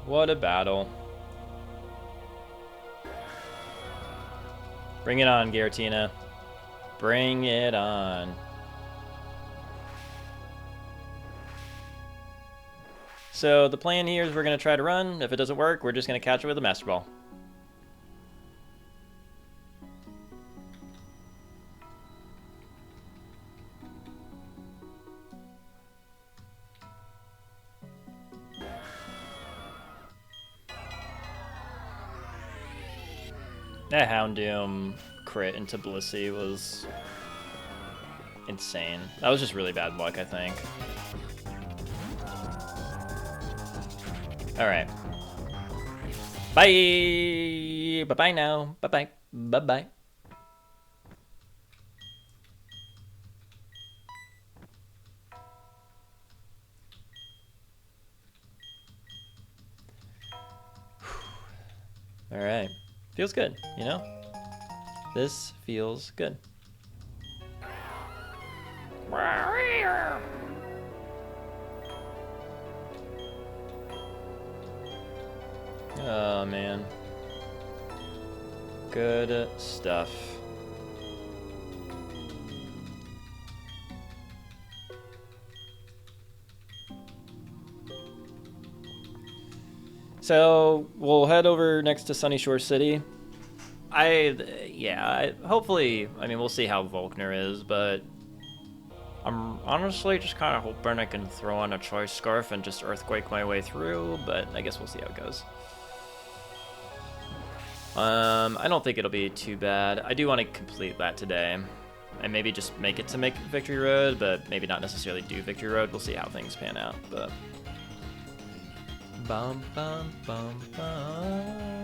What a battle. Bring it on, Giratina. Bring it on. So the plan here is we're going to try to run. If it doesn't work, we're just going to catch it with a Master Ball. That Houndoom crit into Blissey was insane. That was just really bad luck, I think. Alright. Bye! Bye-bye now. Bye-bye. Bye-bye. Alright. Feels good, you know? This feels good. Oh, man. Good stuff. So we'll head over next to Sunny Shore City. Hopefully, I mean, we'll see how Volkner is, but I'm honestly just kind of hoping I can throw on a Choice Scarf and just Earthquake my way through, but I guess we'll see how it goes. I don't think it'll be too bad. I do want to complete that today, and maybe just make it to make Victory Road, but maybe not necessarily do Victory Road. We'll see how things pan out, but... Bum, bum, bum, bum.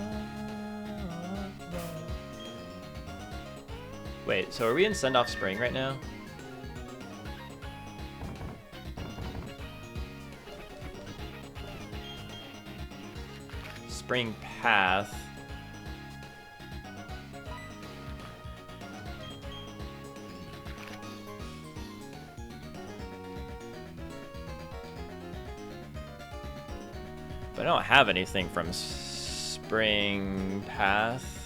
Wait, so are we in Send-Off Spring right now? Spring Path. But I don't have anything from Spring Path.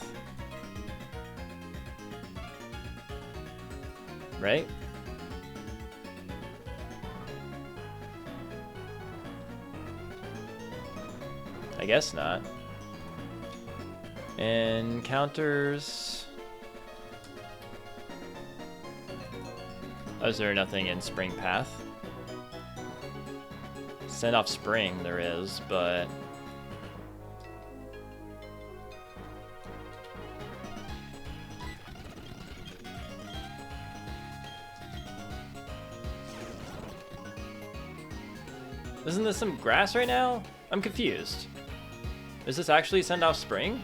Right? I guess not. Encounters. Oh, is there nothing in Spring Path? Send Off Spring there is, but... Isn't this some grass right now? I'm confused. Is this actually Send Off Spring?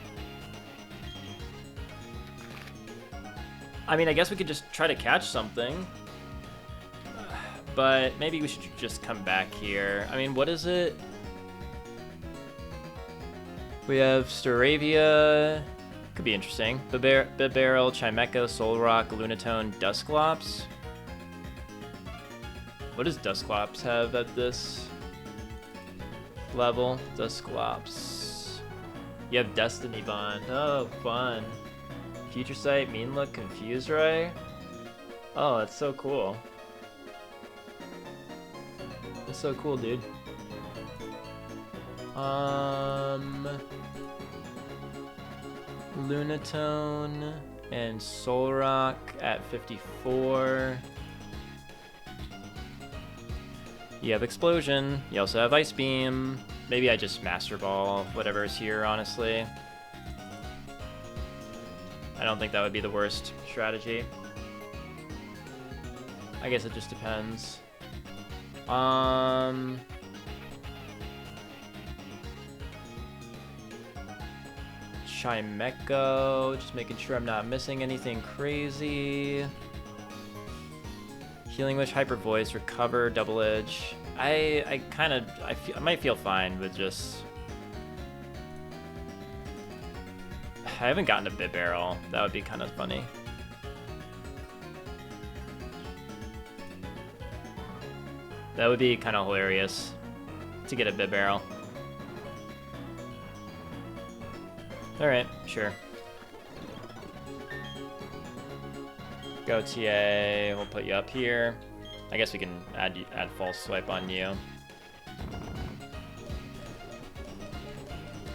I mean, I guess we could just try to catch something. But maybe we should just come back here. I mean, what is it? We have Staravia. Could be interesting. Bibarel, Chimecho, Solrock, Lunatone, Dusclops. What does Dusclops have at this level? Dusclops. You have Destiny Bond. Oh, fun. Future Sight, Mean Look, Confuse Ray. Oh, that's so cool. That's so cool, dude. Lunatone and Solrock at 54. You have Explosion. You also have Ice Beam. Maybe I just Master Ball whatever's here, honestly. I don't think that would be the worst strategy. I guess it just depends. Chimecho, just making sure I'm not missing anything crazy. Healing Wish, Hyper Voice, Recover, Double Edge. I might feel fine with just... I haven't gotten a Bit Barrel. That would be kind of funny. That would be kind of hilarious to get a Bit Barrel. Alright, sure. Go TA, we'll put you up here. I guess we can add False Swipe on you.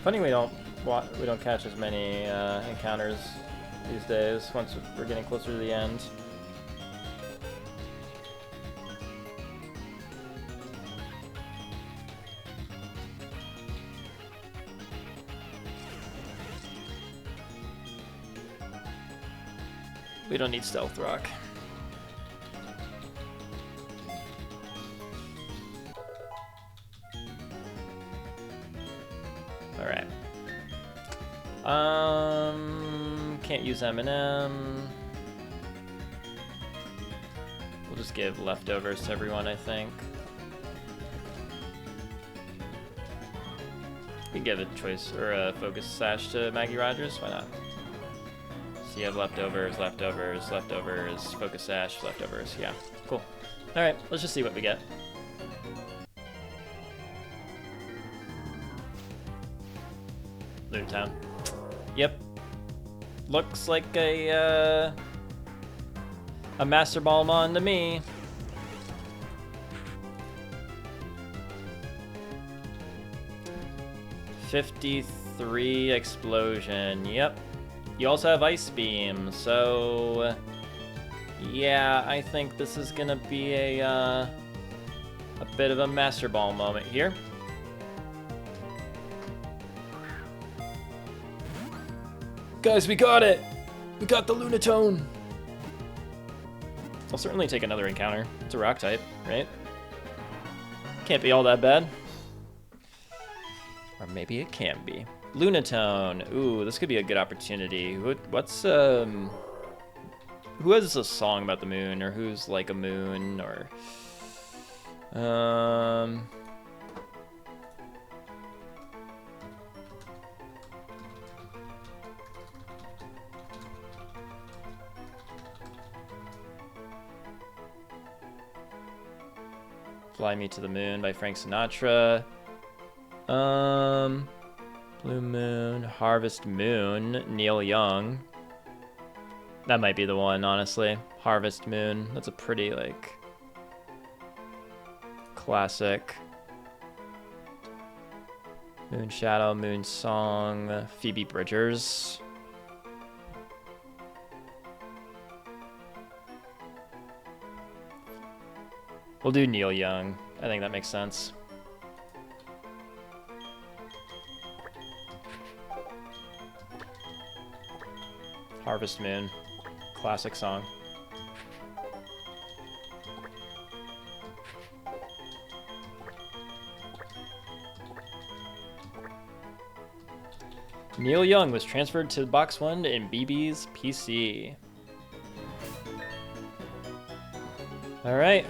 Funny we don't catch as many encounters these days once we're getting closer to the end. We don't need Stealth Rock. Alright. Can't use M&M. We'll just give leftovers to everyone, I think. We can give a choice or a focus sash to Maggie Rogers. Why not? So you have leftovers, leftovers, leftovers, focus sash, leftovers. Yeah, cool. All right, let's just see what we get. Loot Town. Yep. Looks like a Master Ballmon to me. $53 explosion. Yep. You also have Ice Beam, so yeah, I think this is gonna be a bit of a Master Ball moment here. Guys, we got it! We got the Lunatone! I'll certainly take another encounter. It's a rock type, right? Can't be all that bad. Or maybe it can be. Lunatone. Ooh, this could be a good opportunity. Who has a song about the moon, or who's like a moon, or Fly Me to the Moon by Frank Sinatra. Blue Moon, Harvest Moon, Neil Young. That might be the one, honestly. Harvest Moon. That's a pretty, like, classic. Moon Shadow, Moon Song, Phoebe Bridgers. We'll do Neil Young. I think that makes sense. Harvest Moon. Classic song. Neil Young was transferred to Box 1 in BB's PC. Alright.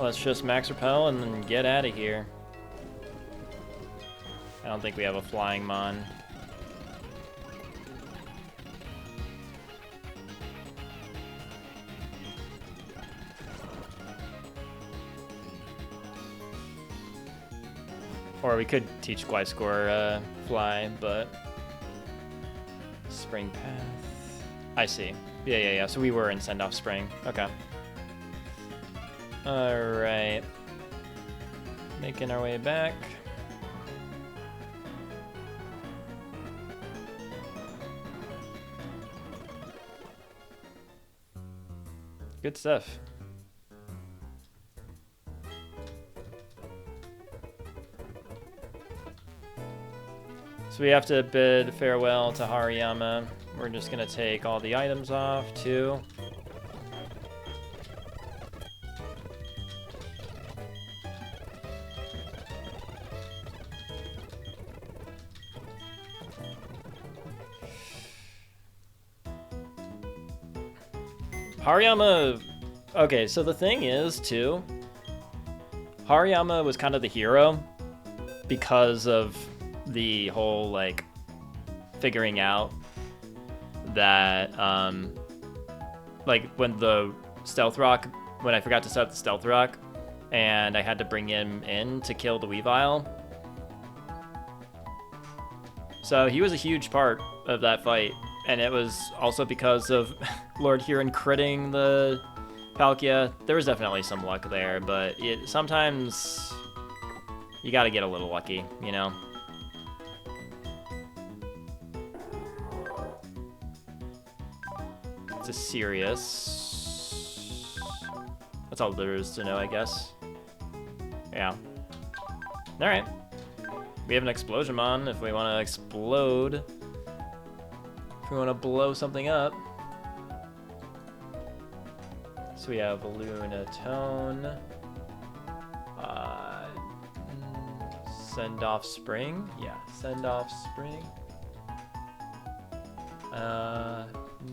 Let's just max repel and then get out of here. I don't think we have a flying mon. Or we could teach Gliscor fly, but... Spring Path... I see. Yeah. So we were in Send-Off Spring. Okay. Alright. Making our way back. Good stuff. So we have to bid farewell to Hariyama. We're just gonna take all the items off too. Hariyama... Okay, so the thing is, too, Hariyama was kind of the hero because of the whole, like, figuring out that, like, when the stealth rock, when I forgot to set up the stealth rock, and I had to bring him in to kill the Weavile. So he was a huge part of that fight, and it was also because of Lord Huron critting the Palkia. There was definitely some luck there, but sometimes you gotta get a little lucky, you know? It's a serious... That's all there is to know, I guess. Yeah. Alright. We have an Explosionmon if we want to explode. If we want to blow something up. So we have Lunatone. Send off Spring. Yeah, send off Spring.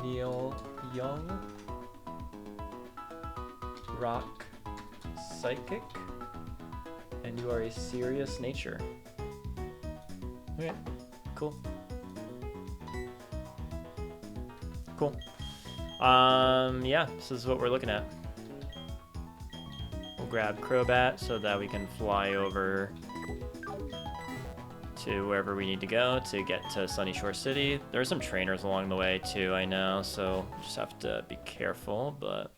Neil Young. Rock Psychic. And you are a serious nature. Okay, cool. Cool. Yeah, this is what we're looking at. We'll grab Crobat so that we can fly over to wherever we need to go to get to Sunny Shore City. There are some trainers along the way too, I know, so just have to be careful, but...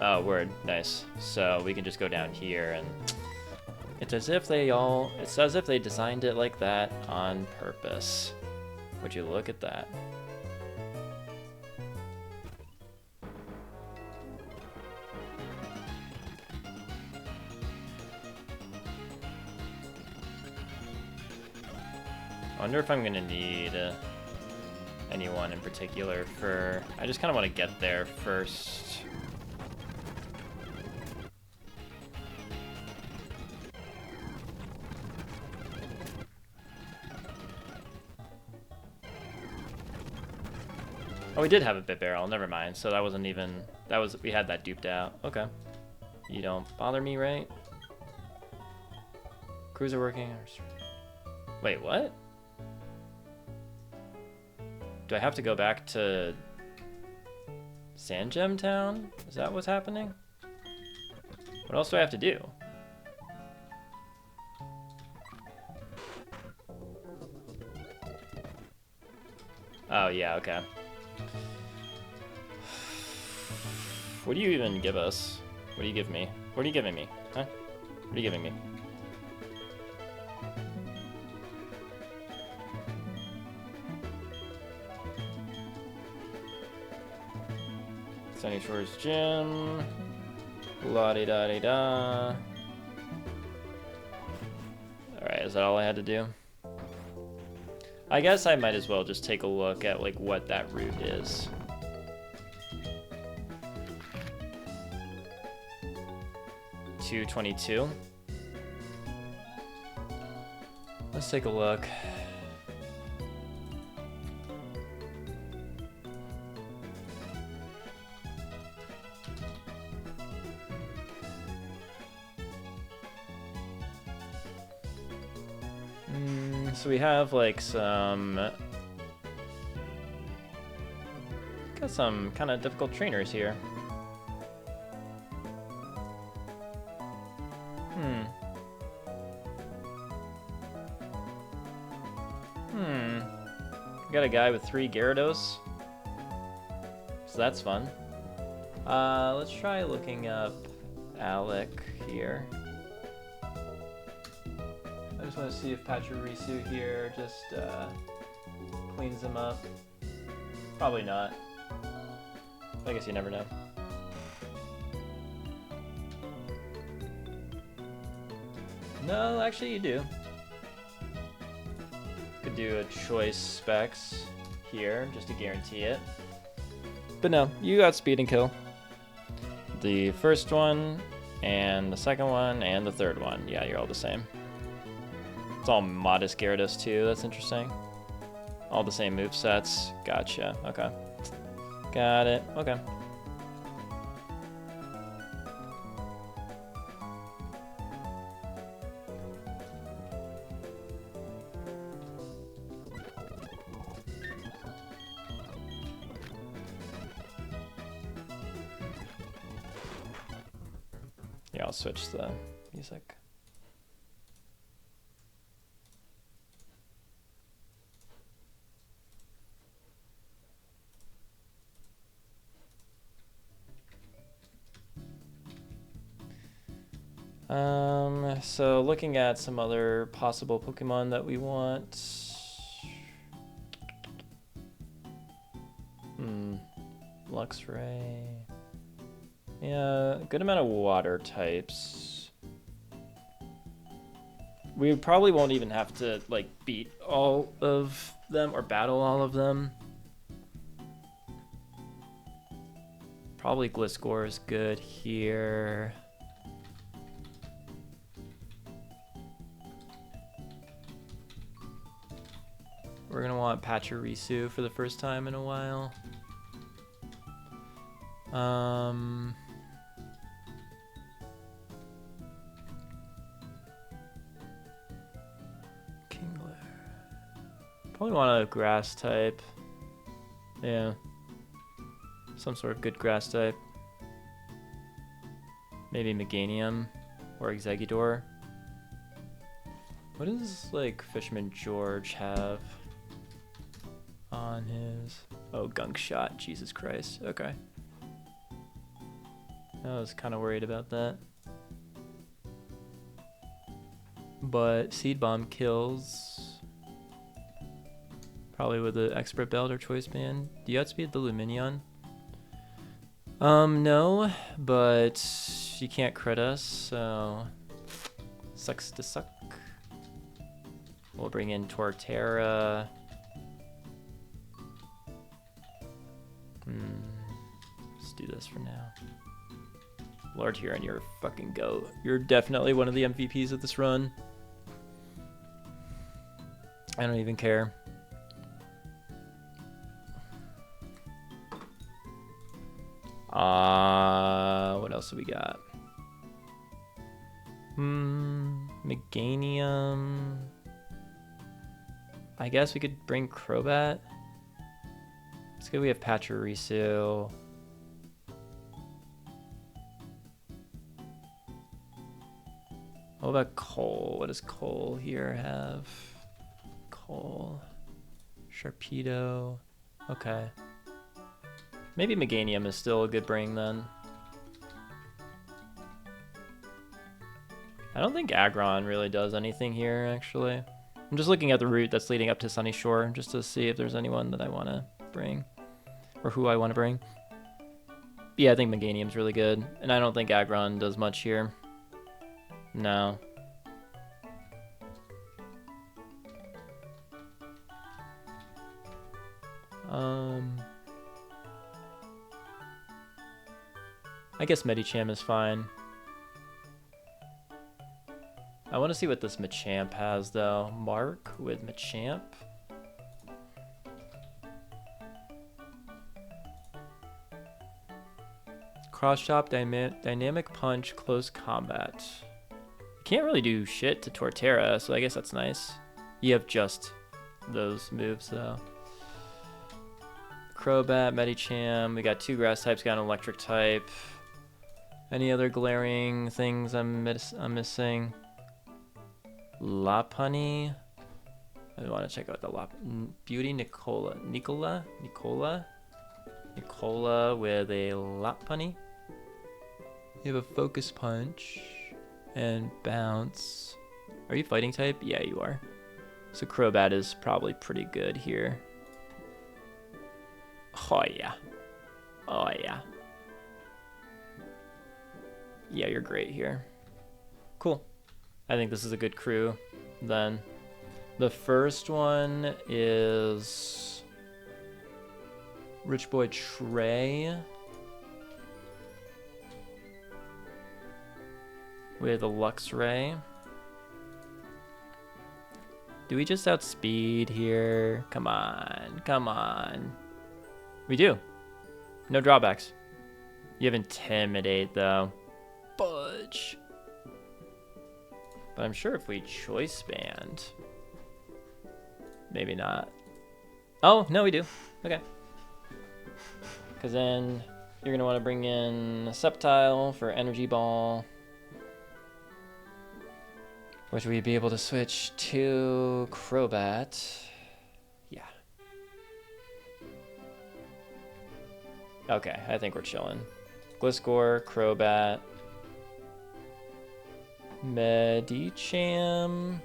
Oh, word. Nice. So we can just go down here, and it's as if it's as if they designed it like that on purpose. Would you look at that? I wonder if I'm gonna need anyone in particular for... I just kind of want to get there first. Oh, we did have a bit barrel. Never mind. So that wasn't even... We had that duped out. Okay. You don't bother me, right? Cruiser working. Wait, what? Do I have to go back to Sandgem Town? Is that what's happening? What else do I have to do? Oh, yeah, okay. What do you even give us? What do you give me? What are you giving me? Huh? What are you giving me? Sunny Shores Gym. La-di-da-di-da. Alright, is that all I had to do? I guess I might as well just take a look at like what that route is. $222. Let's take a look. So we have like got some kind of difficult trainers here. Got a guy with 3 Gyarados. So that's fun. Let's try looking up Alec here. I just want to see if Pachirisu here just cleans them up. Probably not. I guess you never know. No, actually you do. Could do a choice specs here just to guarantee it. But no, you got speed and kill. The first one And the second one, and the third one. Yeah, you're all the same. It's all Modest Gyarados too, that's interesting. All the same movesets. Gotcha, okay. Got it, okay. Yeah, I'll switch the music. So looking at some other possible Pokemon that we want. Luxray. Yeah, good amount of water types. We probably won't even have to like beat all of them or battle all of them. Probably Gliscor is good here. We're gonna want Pachirisu for the first time in a while. Kingler. Probably want a grass type. Yeah. Some sort of good grass type. Maybe Meganium or Exeggutor. What does like Fisherman George have on his? Oh, Gunk Shot. Jesus Christ. Okay. I was kind of worried about that. But Seed Bomb kills. Probably with the Expert Belt or Choice Band. Do you outspeed the Lumineon? No, but you can't crit us, so sucks to suck. We'll bring in Torterra. Let's do this for now. Lord Huron, you're a fucking goat. You're definitely one of the MVPs of this run. I don't even care. What else do we got? Meganium. I guess we could bring Crobat. It's good we have Pachirisu. What about Cole? What does Cole here have? Cole. Sharpedo. Okay. Maybe Meganium is still a good bring then. I don't think Aggron really does anything here, actually. I'm just looking at the route that's leading up to Sunny Shore just to see if there's anyone that I want to bring. Or who I want to bring. Yeah, I think Meganium's really good. And I don't think Aggron does much here. No. I guess Medicham is fine. I want to see what this Machamp has, though. Mark with Machamp. Cross Chop, Dynamic Punch, Close Combat. You can't really do shit to Torterra, so I guess that's nice. You have just those moves, though. Crobat, Medicham. We got two grass types, got an electric type. Any other glaring things I'm missing? Lopunny. I want to check out the Beauty Nicola with a Lopunny. You have a Focus Punch and Bounce. Are you fighting type? Yeah, you are. So Crobat is probably pretty good here. Oh yeah. Oh yeah. Yeah, you're great here. Cool. I think this is a good crew then. The first one is Rich Boy Trey. with a Lux Ray. Do we just outspeed here? Come on, come on. We do. No drawbacks. You have Intimidate, though. Fudge. But I'm sure if we Choice Band... Maybe not. Oh, no, we do. Okay. Because then you're going to want to bring in a Sceptile for Energy Ball. Which we'd be able to switch to Crobat. Yeah. Okay, I think we're chilling. Gliscor, Crobat, Medicham,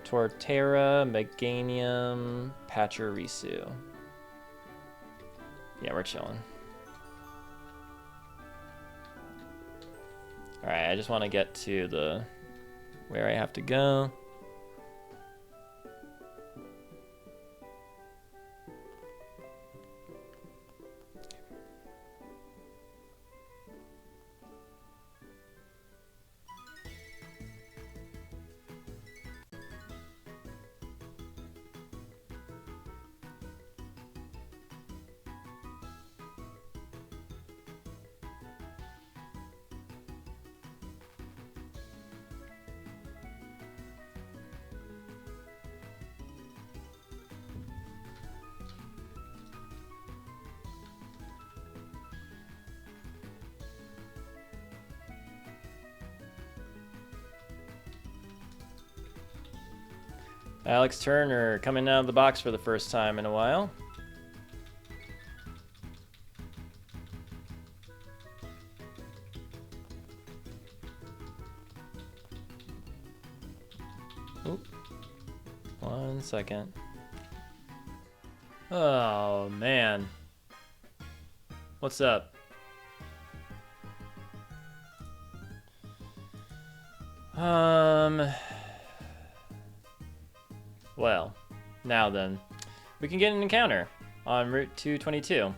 Torterra, Meganium, Pachirisu. Yeah, we're chilling. Alright, I just want to get to the where I have to go. Alex Turner coming out of the box for the first time in a while. Oop. 1 second. Oh, man. What's up? Well, now then, we can get an encounter on Route 222.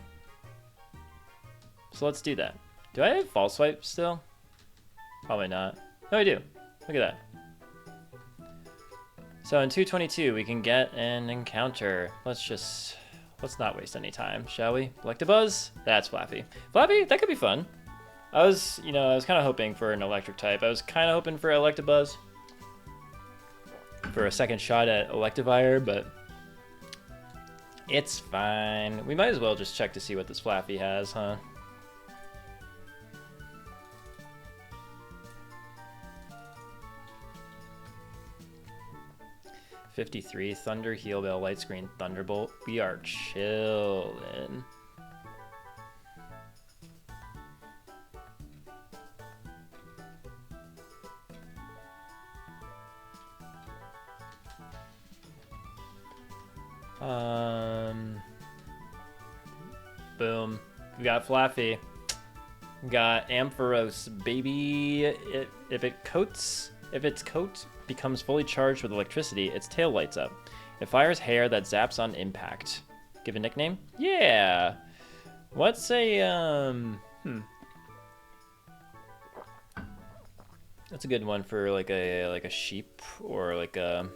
So let's do that. Do I have False Swipe still? Probably not. No, I do. Look at that. So in 222, we can get an encounter. Let's not waste any time, shall we? Electabuzz? That's Flappy. Flappy, that could be fun. I was kind of hoping for an electric type. I was kind of hoping for Electabuzz for a second shot at Electivire, but it's fine. We might as well just check to see what this Flappy has, huh? $53, Thunder, Heal Bell, Light Screen, Thunderbolt. We are chillin'. Boom. We got Flappy. We got Ampharos, baby. If its coat becomes fully charged with electricity, its tail lights up. It fires hair that zaps on impact. Give a nickname? Yeah. What's a That's a good one for like a sheep or like a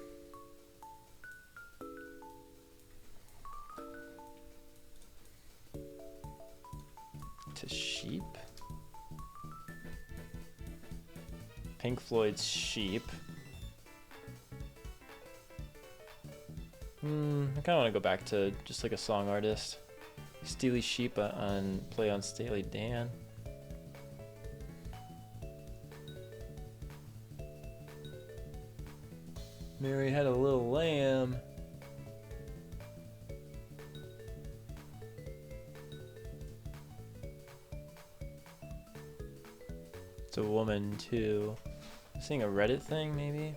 sheep. Pink Floyd's Sheep. I kind of want to go back to just like a song artist. Steely Sheep on Play on Steely Dan. Mary had a little lamb. It's a woman too. Seeing a Reddit thing maybe?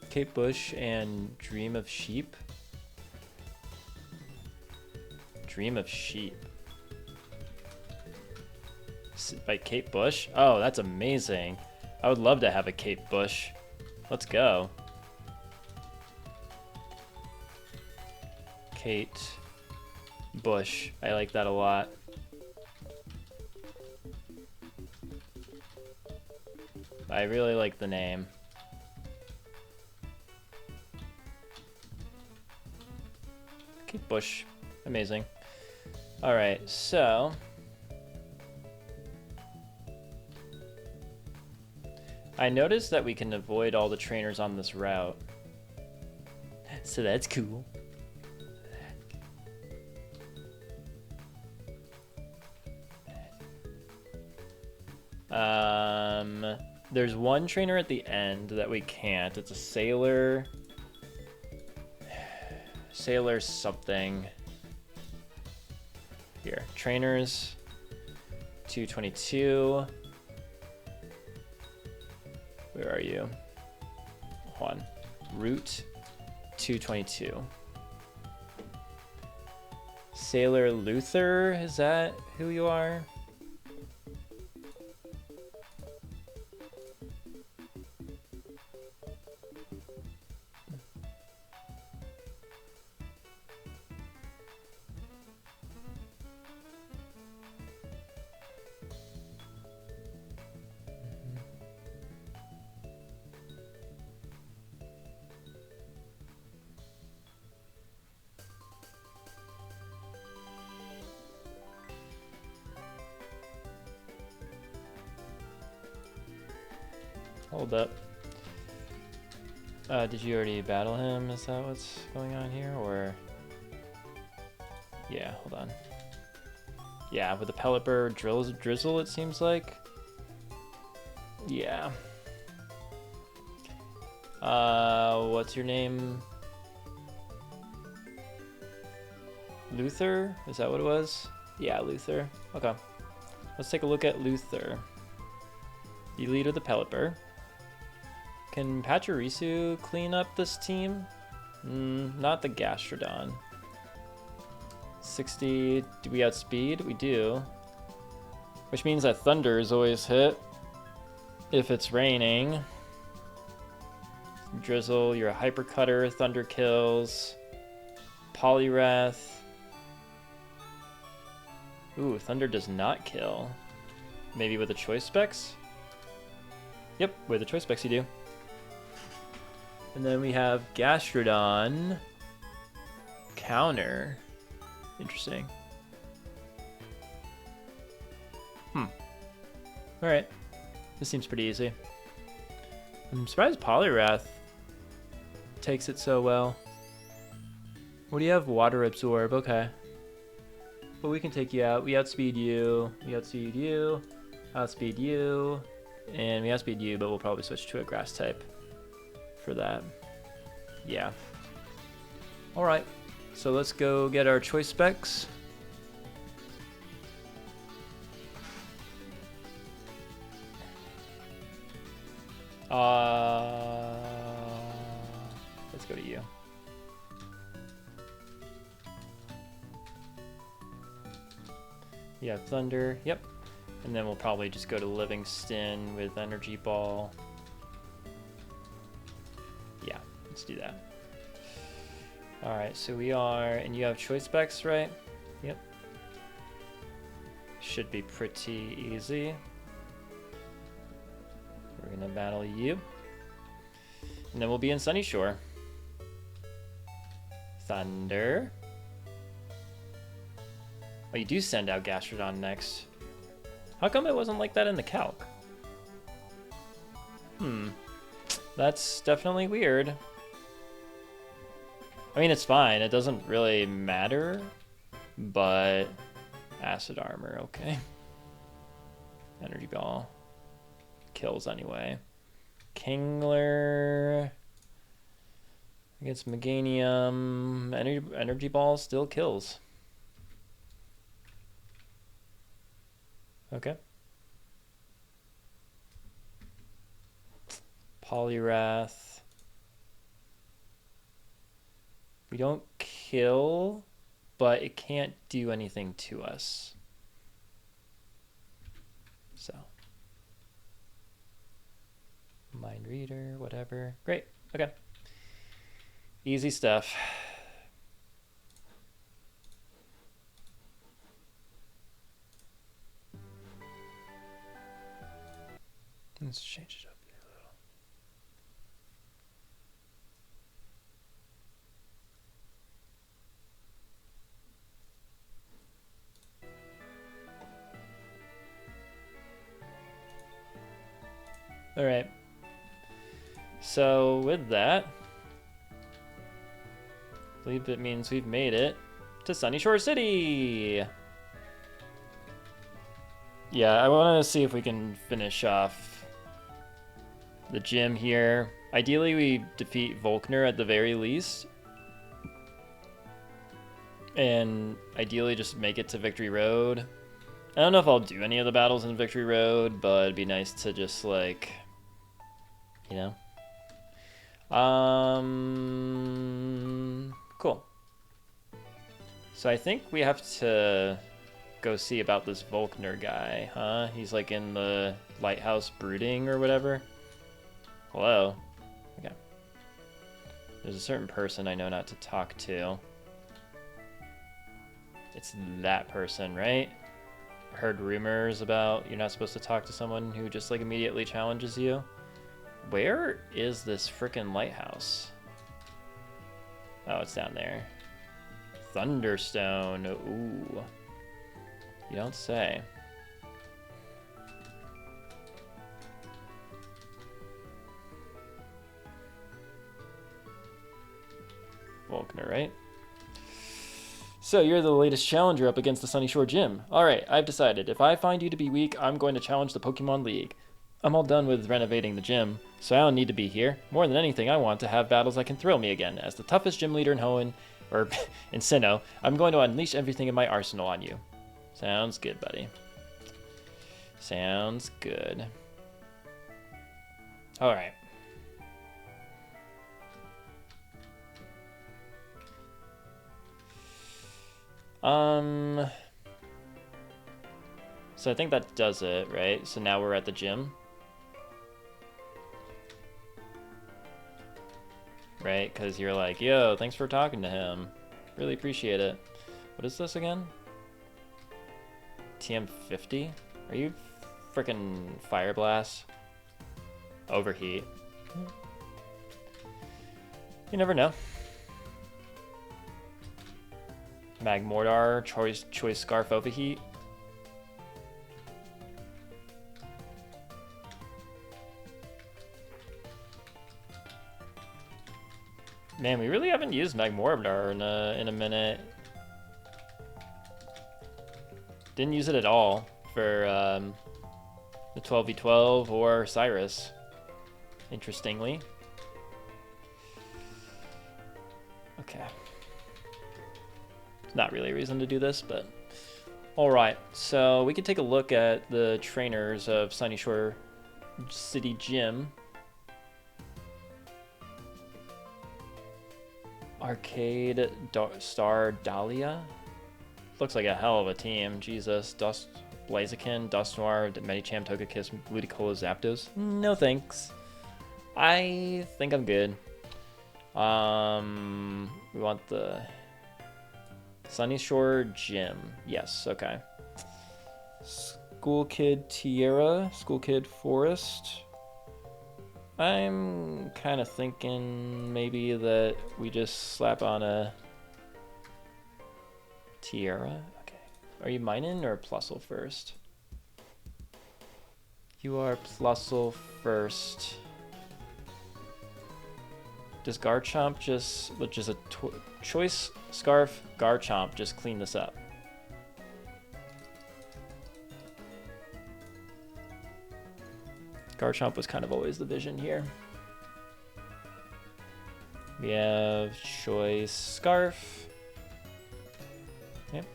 Kate Bush and Dream of Sheep. Dream of Sheep. By Kate Bush? Oh, that's amazing. I would love to have a Kate Bush. Let's go. Kate Bush. I like that a lot. I really like the name. Okay, bush. Amazing. Alright, so... I noticed that we can avoid all the trainers on this route. So that's cool. There's one trainer at the end that we can't. It's a sailor. Sailor something. Here, trainers. 222. Where are you? Hold on. Route 222. Sailor Luther, is that who you are? Hold up. Did you already battle him? Is that what's going on here? Or... Yeah, hold on. Yeah, with the Pelipper Drizzle, it seems like. Yeah. What's your name? Luther? Is that what it was? Yeah, Luther. Okay. Let's take a look at Luther. The leader of the Pelipper. Can Pachirisu clean up this team? Not the Gastrodon. 60, do we outspeed? We do. Which means that Thunder is always hit. If it's raining. Drizzle, you're a Hyper Cutter, Thunder kills. Poliwrath. Ooh, Thunder does not kill. Maybe with the Choice Specs? Yep, with the Choice Specs you do. And then we have Gastrodon. Counter. Interesting. Alright. This seems pretty easy. I'm surprised Poliwrath takes it so well. What do you have? Water Absorb. Okay. But we can take you out. We outspeed you. We outspeed you. Outspeed you. And we outspeed you, but we'll probably switch to a grass type for that. Yeah. Alright. So let's go get our choice specs. Let's go to you. Yeah, Thunder. Yep. And then we'll probably just go to Livingston with Energy Ball. Yeah, let's do that. Alright, so we are, and you have choice specs, right? Yep. Should be pretty easy. We're gonna battle you. And then we'll be in Sunny Shore. Thunder. Oh, you do send out Gastrodon next. How come it wasn't like that in the calc? That's definitely weird. I mean, it's fine. It doesn't really matter. But... Acid Armor, okay. Energy Ball. Kills anyway. Kingler... Against Meganium. Energy Ball still kills. Okay. Poliwrath. We don't kill, but it can't do anything to us. So. Mind Reader, whatever. Great. Okay. Easy stuff. Let's change it up. Alright. So, with that, I believe it means we've made it to Sunny Shore City! Yeah, I want to see if we can finish off the gym here. Ideally, we defeat Volkner at the very least. And ideally just make it to Victory Road. I don't know if I'll do any of the battles in Victory Road, but it'd be nice to just, like, you know. Cool. So I think we have to go see about this Volkner guy, huh? He's like in the lighthouse brooding or whatever. Hello. Okay. There's a certain person I know not to talk to. It's that person, right? Heard rumors about you're not supposed to talk to someone who just like immediately challenges you. Where is this frickin' lighthouse? Oh, it's down there. Thunderstone. Ooh. You don't say. Volkner, right? So, you're the latest challenger up against the Sunny Shore Gym. Alright, I've decided. If I find you to be weak, I'm going to challenge the Pokemon League. I'm all done with renovating the gym, so I don't need to be here. More than anything, I want to have battles that can thrill me again. As the toughest gym leader in Hoenn, or in Sinnoh, I'm going to unleash everything in my arsenal on you. Sounds good, buddy. Sounds good. Alright. So I think that does it, right? So now we're at the gym. Right? Because you're like, yo, thanks for talking to him. Really appreciate it. What is this again? TM50? Are you frickin' Fire Blast? Overheat. You never know. Magmortar, Choice Scarf Overheat. Man, we really haven't used Magmortar in a minute. Didn't use it at all for the 12v12 or Cyrus, interestingly. Okay. Not really a reason to do this, but alright. So we can take a look at the trainers of Sunny Shore City Gym. Arcade Star Dahlia. Looks like a hell of a team. Jesus. Dust Blaziken, Dusknoir, Medicham, Togekiss, Ludicolo, Zapdos. No thanks. I think I'm good. We want the Sunny Shore Gym. Yes, okay. School Kid Tierra, School Kid Forest. I'm kind of thinking maybe that we just slap on a Tierra. Okay. Are you Minun or Plusle first? You are Plusle first. Does Garchomp just, which is a Choice Scarf Garchomp, just clean this up? Garchomp was kind of always the vision here. We have Choice Scarf. Yep.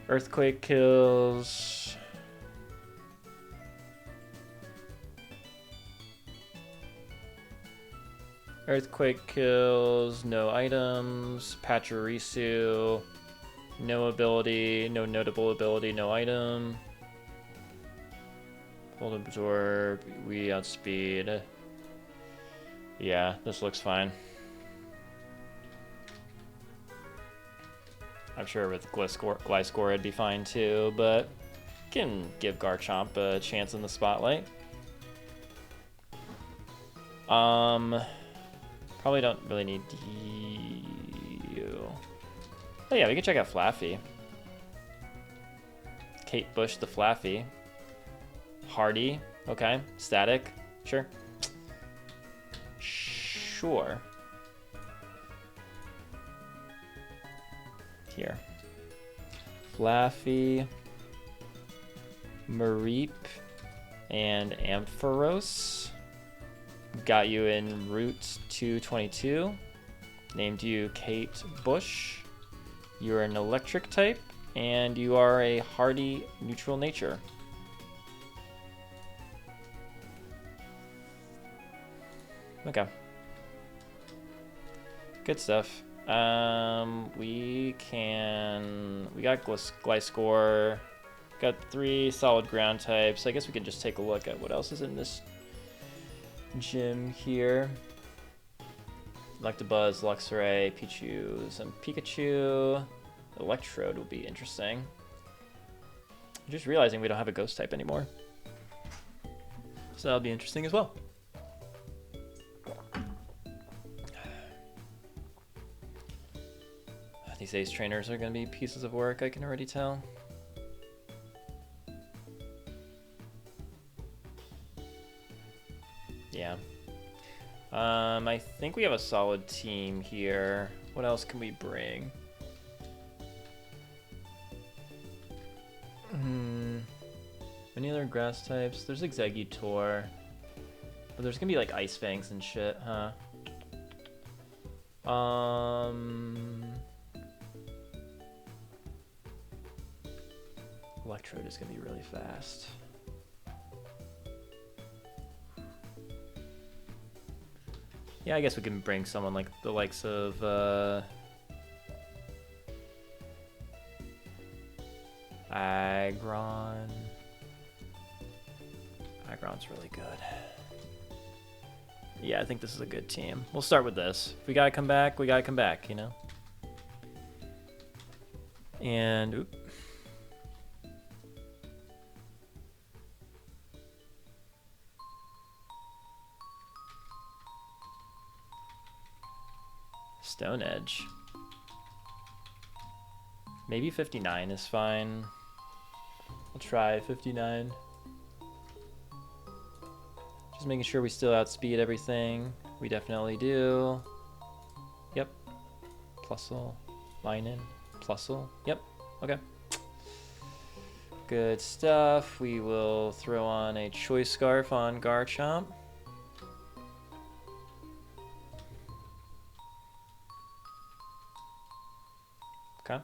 Earthquake kills. Earthquake kills, no items. Pachirisu, no ability, no notable ability, no item. Hold Absorb, we outspeed. Yeah, this looks fine. I'm sure with Gliscor it'd be fine too, but can give Garchomp a chance in the spotlight. Probably don't really need you. Oh yeah, we can check out Flaffy. Kate Bush the Flaffy. Hardy. Okay, static. Sure. Sure. Here. Flaffy, Mareep, and Ampharos. Got you in Route 222. Named you Kate Bush. You're an electric type, and you are a hardy neutral nature. Okay. Good stuff. We got Gliscor, got 3 solid ground types. I guess we can just take a look at what else is in this gym here. Electabuzz, Luxray, Pichu, some Pikachu. Electrode will be interesting. I'm just realizing we don't have a ghost type anymore. So that'll be interesting as well. These ace trainers are going to be pieces of work, I can already tell. Yeah. I think we have a solid team here. What else can we bring? Any other grass types? There's Exeggutor. But there's going to be like Ice Fangs and shit, huh? Electrode is going to be really fast. Yeah, I guess we can bring someone like the likes of Aggron. Aggron's really good. Yeah, I think this is a good team. We'll start with this. If we gotta come back, we gotta come back, you know? And, oop. Stone Edge. Maybe 59 is fine. I'll try 59. Just making sure we still outspeed everything. We definitely do. Yep. Plusle. Linen. Plusle. Yep. Okay. Good stuff. We will throw on a Choice Scarf on Garchomp. Okay.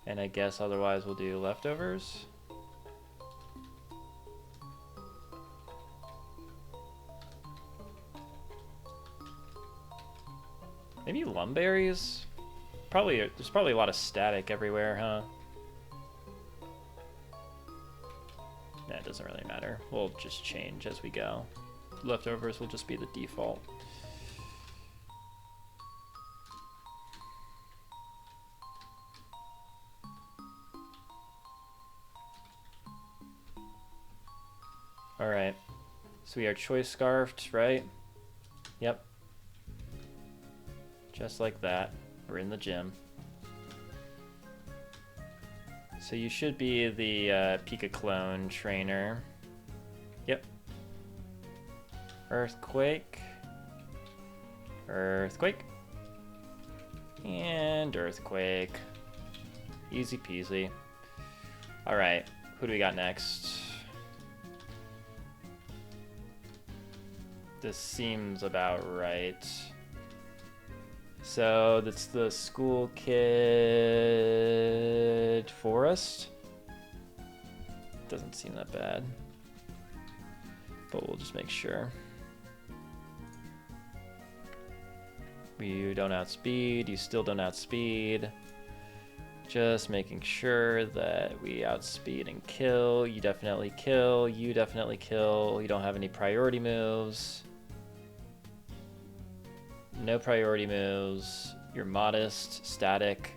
And I guess otherwise we'll do leftovers. Maybe Lumberries? There's probably a lot of static everywhere, huh? Nah, it doesn't really matter. We'll just change as we go. Leftovers will just be the default. Alright, so we are Choice Scarfed, right? Yep. Just like that. We're in the gym. So you should be the Pika Clone trainer. Yep. Earthquake. Earthquake. And Earthquake. Easy peasy. Alright, who do we got next? This seems about right. So that's the school kid forest. Doesn't seem that bad, but we'll just make sure. You don't outspeed, you still don't outspeed. Just making sure that we outspeed and kill. You definitely kill, you definitely kill. You don't have any priority moves. No priority moves. You're modest, static.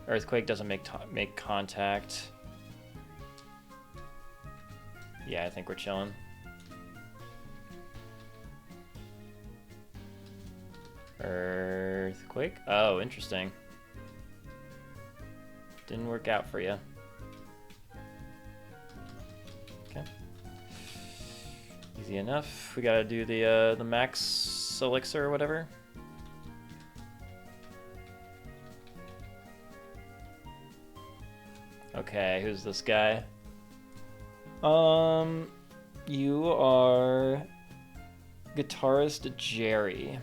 Earthquake doesn't make contact. Yeah, I think we're chilling. Earthquake? Oh, interesting. Didn't work out for you. Okay. Easy enough. We gotta do the max elixir or whatever. Okay, who's this guy? You are guitarist Jerry.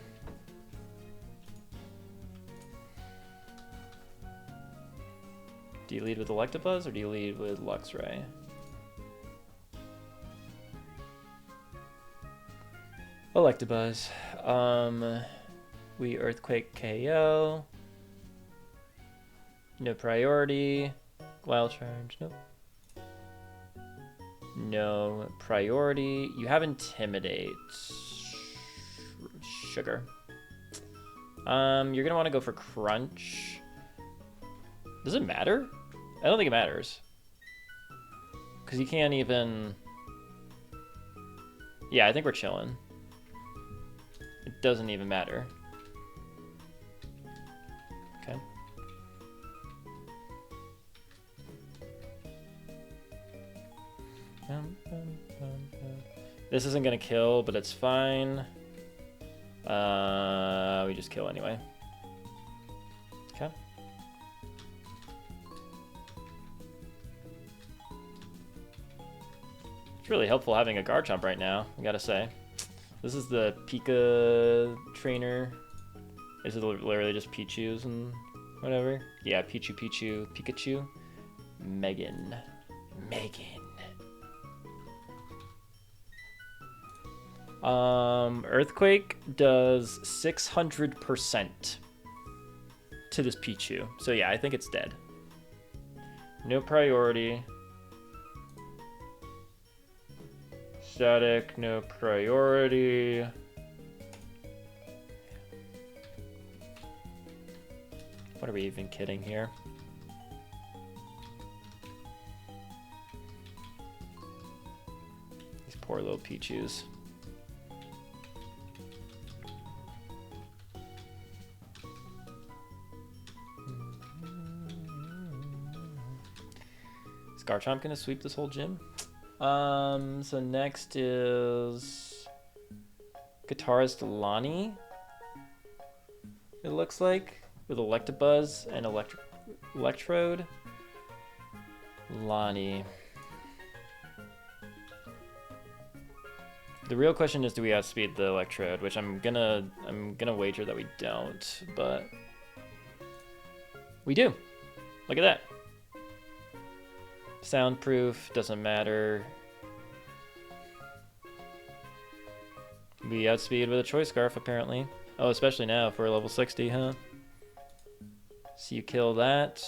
Do you lead with Electabuzz or do you lead with Luxray? Electabuzz. We Earthquake KO. No priority. Wild Charge. Nope. No priority. You have Intimidate. Sugar. You're gonna want to go for Crunch. Does it matter? I don't think it matters. Because you can't even... Yeah, I think we're chilling. It doesn't even matter. Okay. This isn't gonna kill, but it's fine. We just kill anyway. Okay. It's really helpful having a Garchomp right now, I gotta say. This is the Pika trainer. This is literally just Pichus and whatever. Yeah, Pikachu. Megan. Earthquake does 600% to this Pichu. So yeah, I think it's dead. No priority. Static, no priority. What are we even kidding here? These poor little Pichus. Is Garchomp gonna sweep this whole gym? So next is guitarist Lonnie. It looks like with Electabuzz and Electrode. Lonnie. The real question is, do we outspeed the Electrode? Which I'm gonna wager that we don't, but we do. Look at that. Soundproof, doesn't matter. We outspeed with a Choice Scarf, apparently. Oh, especially now if we're level 60, huh? So you kill that.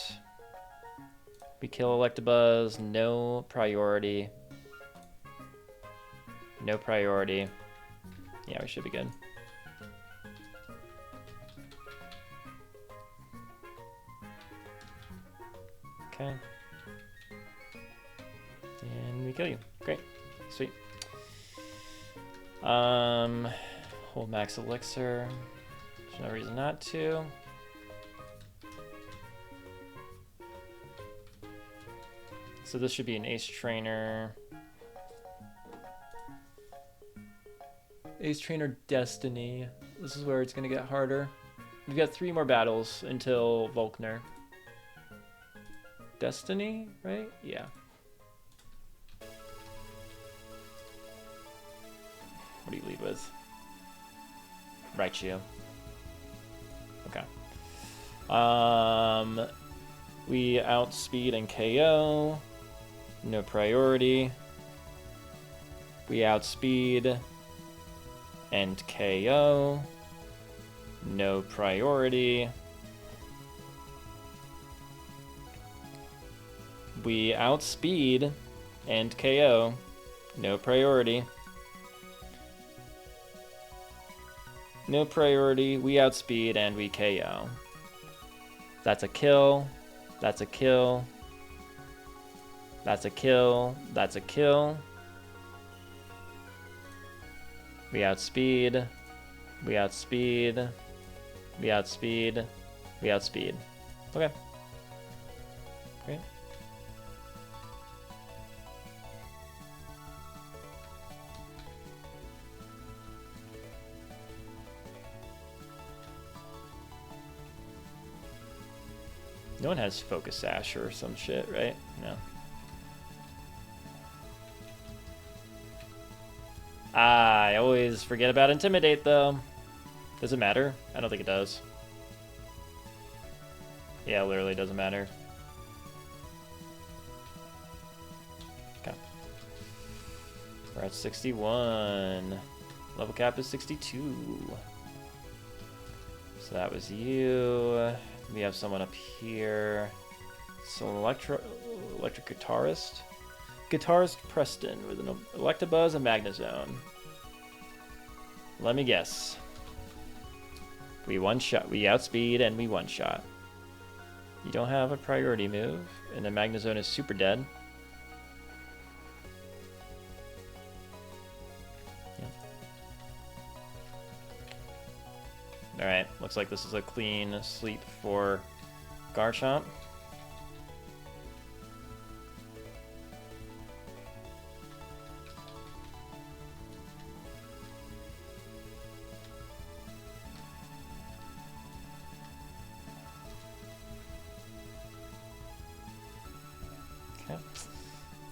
We kill Electabuzz, no priority. No priority. Yeah, we should be good. Okay. And we kill you. Great. Sweet. Hold max elixir. There's no reason not to. So this should be an Ace Trainer. Ace Trainer Destiny. This is where it's going to get harder. We've got 3 more battles until Volkner. Destiny, right? Yeah. What do you lead with? Raichu. Okay. We outspeed and KO. No priority. We outspeed and KO. No priority. We outspeed and KO. No priority. No priority. We outspeed and we KO. That's a kill. That's a kill. That's a kill. That's a kill. We outspeed. We outspeed. We outspeed. We outspeed. Okay. No one has Focus Sash or some shit, right? No. I always forget about Intimidate, though. Does it matter? I don't think it does. Yeah, it literally doesn't matter. Okay. We're at 61. Level cap is 62. So that was you. We have someone up here. So electric guitarist. Guitarist Preston with an Electabuzz and Magnezone. Let me guess. We one-shot. We outspeed and we one-shot. You don't have a priority move, and the Magnezone is super dead. Yeah. Alright, looks like this is a clean sweep for Garchomp.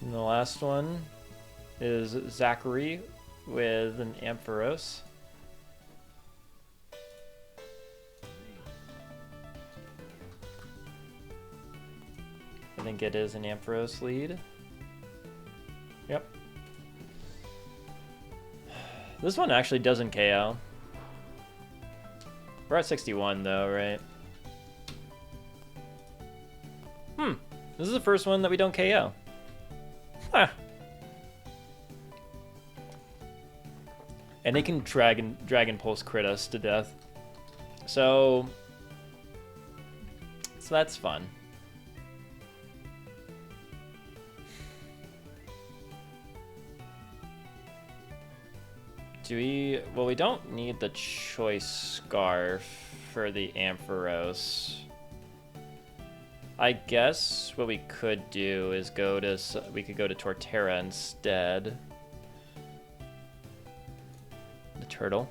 And the last one is Zachary with an Ampharos. I think it is an Ampharos lead. Yep. This one actually doesn't KO. We're at 61 though, right? This is the first one that we don't KO. Huh. And they can Dragon Pulse crit us to death. So that's fun. Do we... Well, we don't need the Choice Scarf for the Ampharos. I guess what we could do is we could go to Torterra instead. The turtle.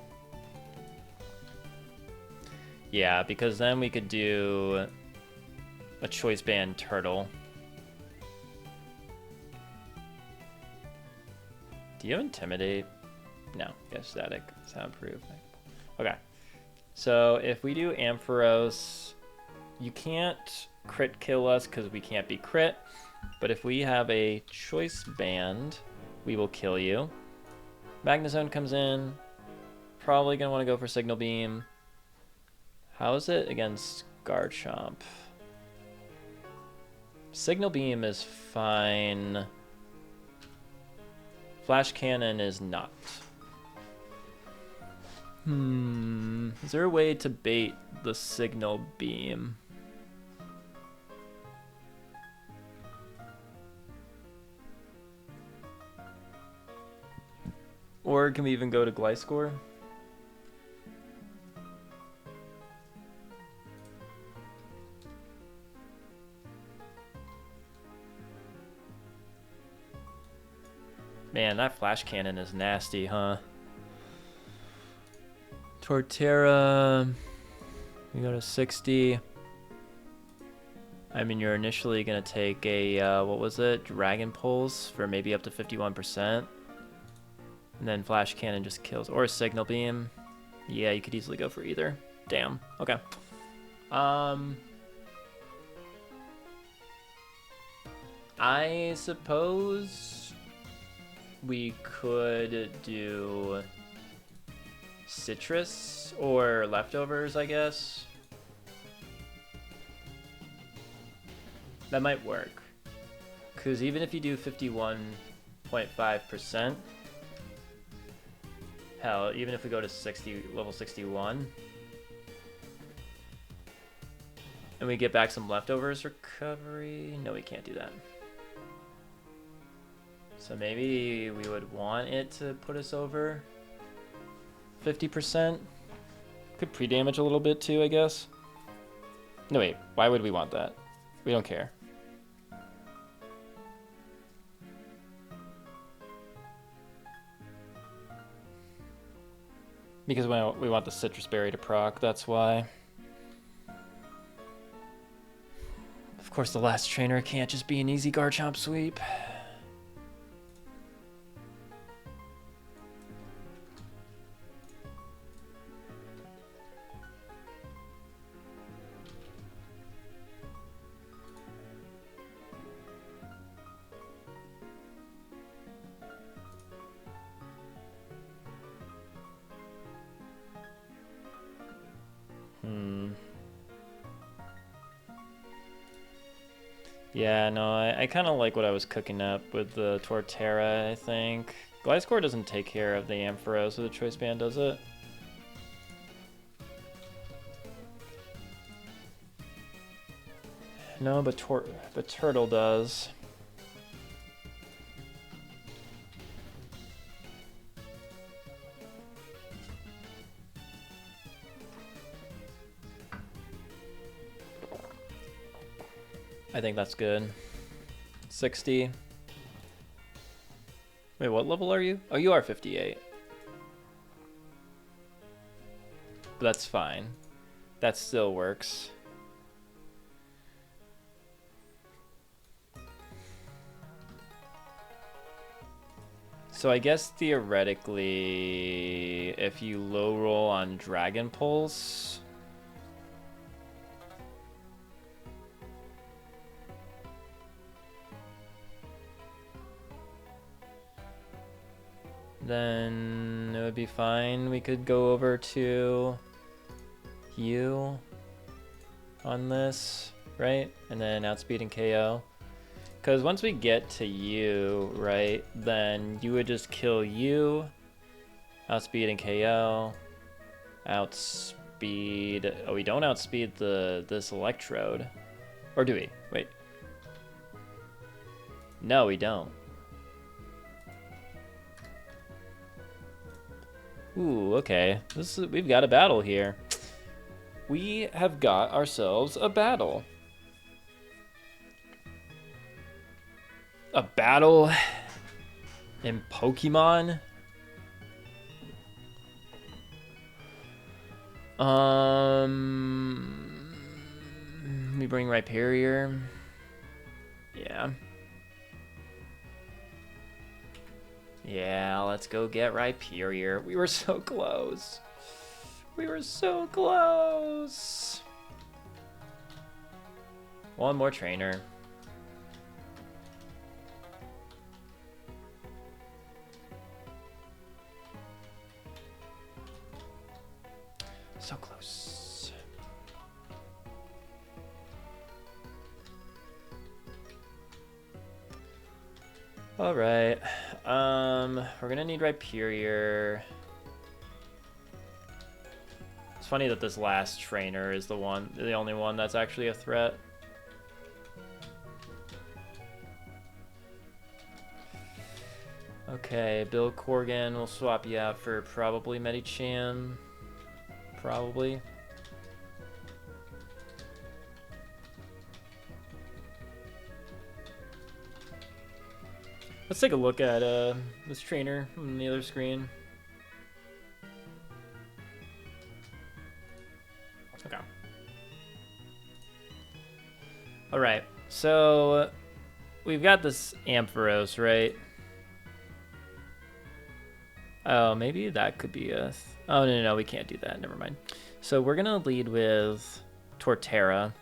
Yeah, because then we could do a Choice Band turtle. Do you have Intimidate? No, you have Static. Soundproof. Okay. So if we do Ampharos, you can't crit kill us because we can't be crit, but if we have a Choice Band, we will kill you. Magnezone comes in, probably gonna want to go for Signal Beam. How is it against Garchomp? Signal Beam is fine. Flash Cannon is not. Is there a way to bait the Signal Beam? Or can we even go to Gliscor? Man, that Flash Cannon is nasty, huh? Torterra, we go to 60. I mean, you're initially going to take a, what was it? Dragon Pulse for maybe up to 51%. And then Flash Cannon just kills. Or a Signal Beam. Yeah, you could easily go for either. Damn. Okay. I suppose we could do Citrus or Leftovers, I guess. That might work. Because even if you do 51.5%, hell, even if we go to level 61, and we get back some Leftovers recovery, no, we can't do that. So maybe we would want it to put us over 50%. Could pre-damage a little bit too, I guess. No, wait, why would we want that? We don't care. Because we want the Citrus Berry to proc, that's why. course, the last trainer can't just be an easy Garchomp sweep. Yeah, no, I kind of like what I was cooking up with the Torterra, I think. Gliscor doesn't take care of the Ampharos, so the Choice Band does it. No, but Turtle does. I think that's good. 60. Wait, what level are you? Oh, you are 58. But that's fine. That still works. So I guess theoretically, if you low roll on Dragon Pulse, then it would be fine. We could go over to you on this, right? And then outspeed and KO. Because once we get to you, right, then you would just kill you, outspeed and KO, outspeed. Oh, we don't outspeed this Electrode. Or do we? Wait. No, we don't. Ooh, okay. We've got a battle here. We have got ourselves a battle. A battle in Pokemon? We bring Rhyperior. Yeah. Yeah, let's go get Rhyperior. We were so close. We were so close. One more trainer. So close. All right. We're gonna need Rhyperior. It's funny that this last trainer is the only one that's actually a threat. Okay, Bill Corgan will swap you out for probably Medicham. Probably. Let's take a look at this trainer on the other screen. Okay. All right. So we've got this Ampharos, right? Oh, maybe that could be a... Oh, no, we can't do that. Never mind. So we're going to lead with Torterra.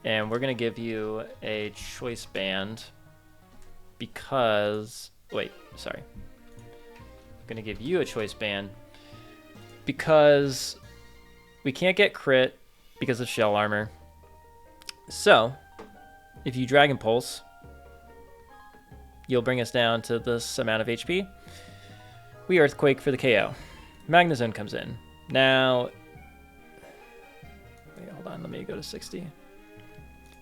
And we're going to give you a Choice Band because... Wait, sorry. I'm going to give you a Choice Band because we can't get crit because of Shell Armor. So, if you Dragon Pulse, you'll bring us down to this amount of HP. We Earthquake for the KO. Magnezone comes in. Now, wait, hold on, let me go to 60.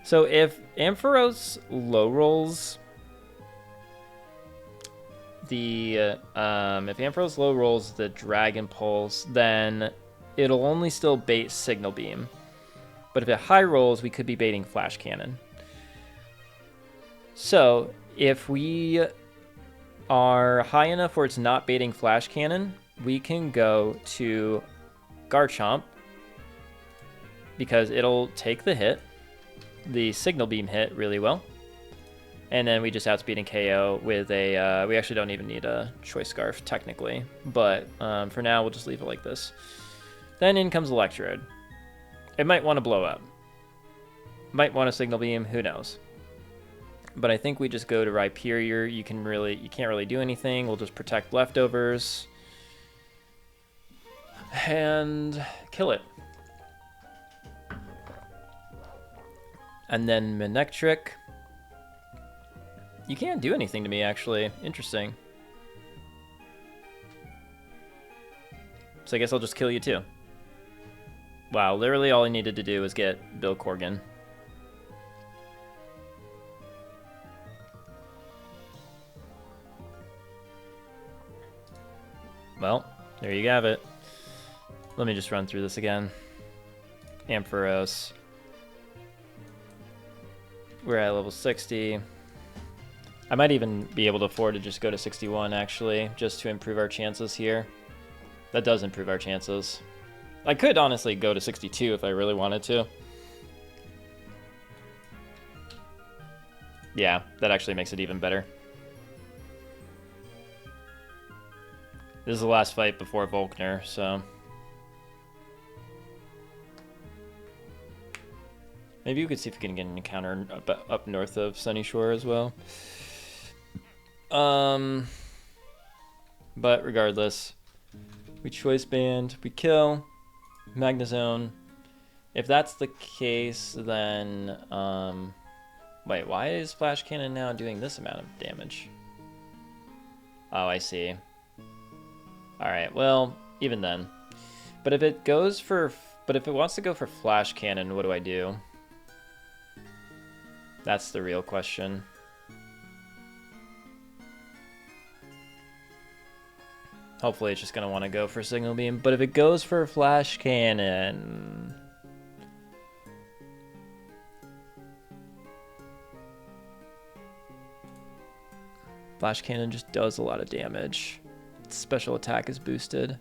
So if Ampharos low rolls the Dragon Pulse, then it'll only still bait Signal Beam. But if it high rolls, we could be baiting Flash Cannon. So if we are high enough where it's not baiting Flash Cannon, we can go to Garchomp because it'll take the hit. the Signal Beam hit really well. And then we just outspeed and KO with a, we actually don't even need a Choice Scarf, technically. But for now, we'll just leave it like this. Then in comes Electrode. It might want to blow up. Might want a Signal Beam, who knows. But I think we just go to Rhyperior. You can't really do anything. We'll just protect leftovers. And kill it. And then Manectric. You can't do anything to me, actually. Interesting. So I guess I'll just kill you too. Wow, literally all I needed to do was get Bill Corgan. Well, there you have it. Let me just run through this again. Ampharos. We're at level 60. I might even be able to afford to just go to 61, actually, just to improve our chances here. That does improve our chances. I could honestly go to 62 if I really wanted to. Yeah, that actually makes it even better. This is the last fight before Volkner, so... Maybe we could see if we can get an encounter up north of Sunny Shore as well. But regardless, we Choice Band, we kill, Magnezone. If that's the case, then, wait, why is Flash Cannon now doing this amount of damage? Oh, I see. Alright, well, even then. But if it goes for, if it wants to go for Flash Cannon, what do I do? That's the real question. Hopefully it's just going to want to go for Signal Beam. But if it goes for Flash Cannon... Flash Cannon just does a lot of damage. Its special attack is boosted.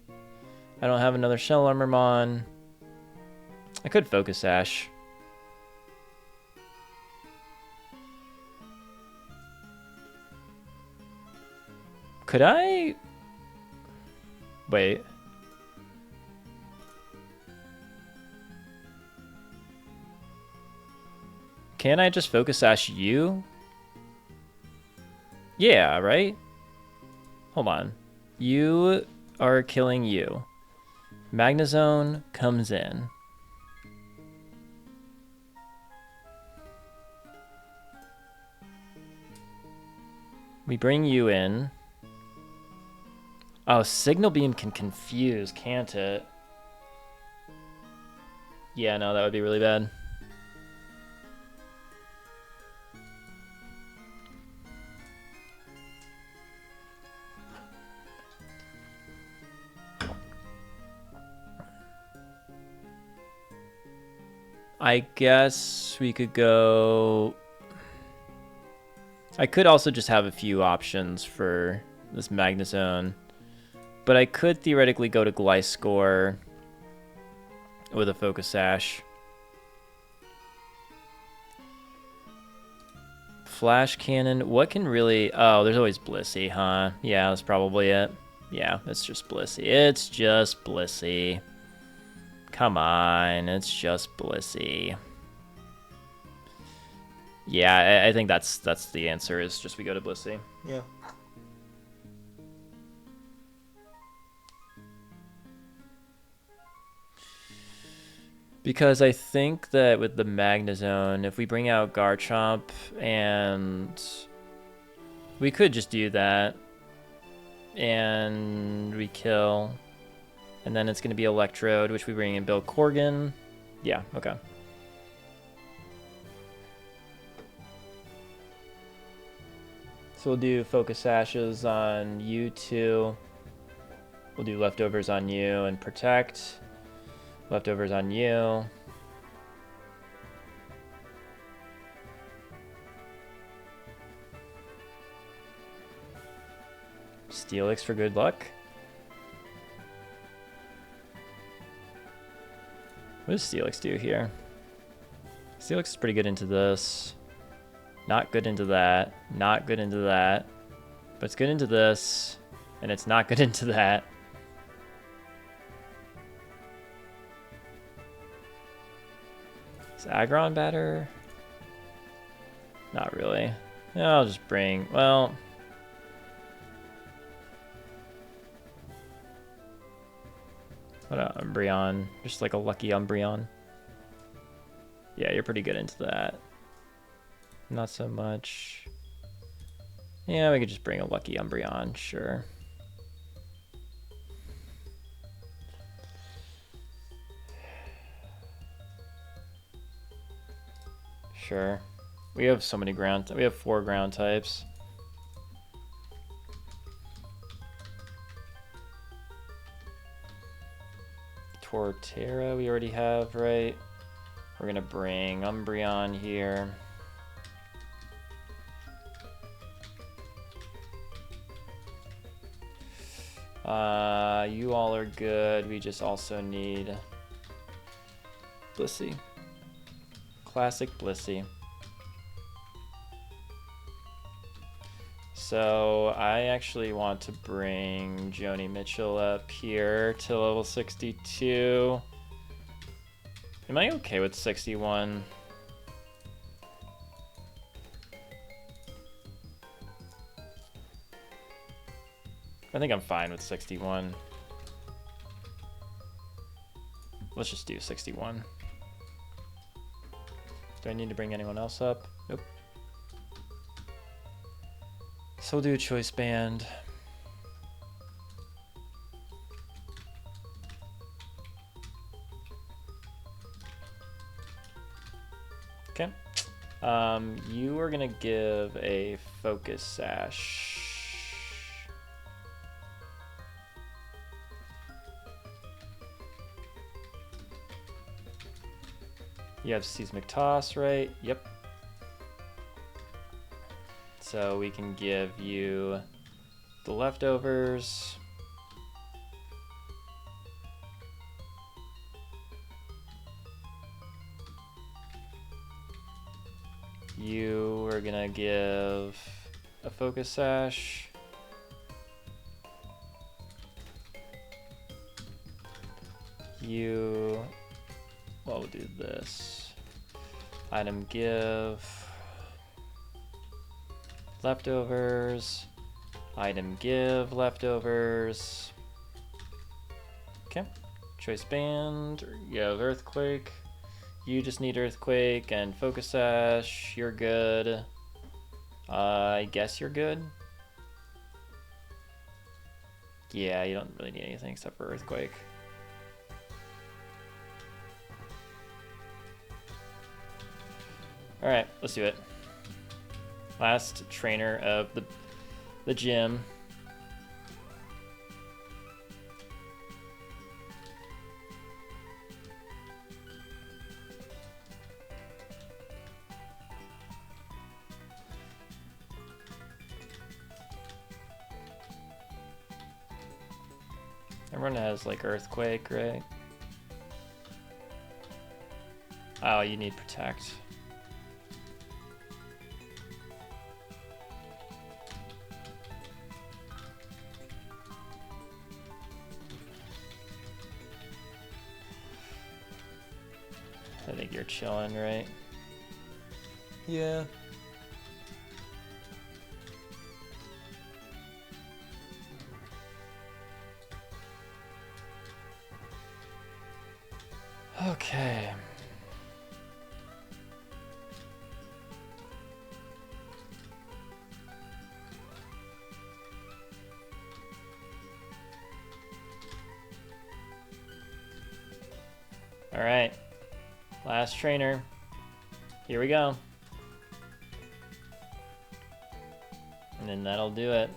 I don't have another Shell Armormon. I could Focus Sash. Could I... Wait. Can I just Focus Sash you? Yeah, right? Hold on. You are killing you. Magnezone comes in. We bring you in. Oh, Signal Beam can confuse, can't it? Yeah, no, that would be really bad. I guess we could go... I could also just have a few options for this Magnezone. But I could theoretically go to Gliscor with a Focus Sash. Flash Cannon. What can really... Oh, there's always Blissey, huh? Yeah, that's probably it. Yeah, it's just Blissey. It's just Blissey. Come on, it's just Blissey. Yeah, I think that's the answer, is just we go to Blissey. Yeah. Because I think that with the Magnezone, if we bring out Garchomp, and we could just do that, and we kill, and then it's going to be Electrode, which we bring in Bill Corgan. Yeah, okay. So we'll do Focus Sashes on you two. We'll do Leftovers on you and Protect. Leftovers on you. Steelix for good luck. What does Steelix do here? Steelix is pretty good into this. Not good into that. Not good into that. But it's good into this. And it's not good into that. Is Aggron better? Not really. Yeah, I'll just bring... Well... What about Umbreon? Just like a lucky Umbreon. Yeah, you're pretty good into that. Not so much. Yeah, we could just bring a lucky Umbreon, sure. Sure. We have so many ground... We have 4 ground types. Torterra we already have, right? We're gonna bring Umbreon here. You all are good. We just also need Blissey. Classic Blissey. So I actually want to bring Joni Mitchell up here to level 62. Am I okay with 61? I think I'm fine with 61. Let's just do 61. Do I need to bring anyone else up? Nope. So we'll do a choice band. Okay. You are gonna give a focus sash. You have Seismic Toss, right? Yep. So we can give you the leftovers. You are gonna give a focus sash. You, well, we'll do this. Item give. Leftovers. Item give leftovers. Okay. Choice band. You have Earthquake. You just need Earthquake and Focus Sash. You're good. I guess you're good. Yeah, you don't really need anything except for Earthquake. Alright, let's do it. Last trainer of the gym. Everyone has like Earthquake, right? Oh, you need Protect. I think you're chilling, right? Yeah. Okay. All right. Last trainer. Here we go. And then that'll do it.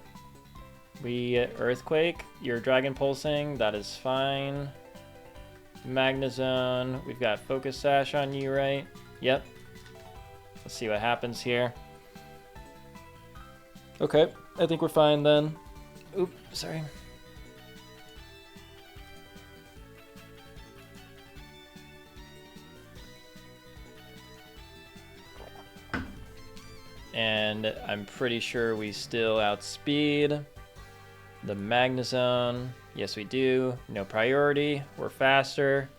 We Earthquake, you're Dragon Pulsing, that is fine. Magnezone, we've got Focus Sash on you, right? Yep. Let's see what happens here. Okay, I think we're fine then. Oop, sorry. And I'm pretty sure we still outspeed the Magnezone. Yes, we do. No priority. We're faster.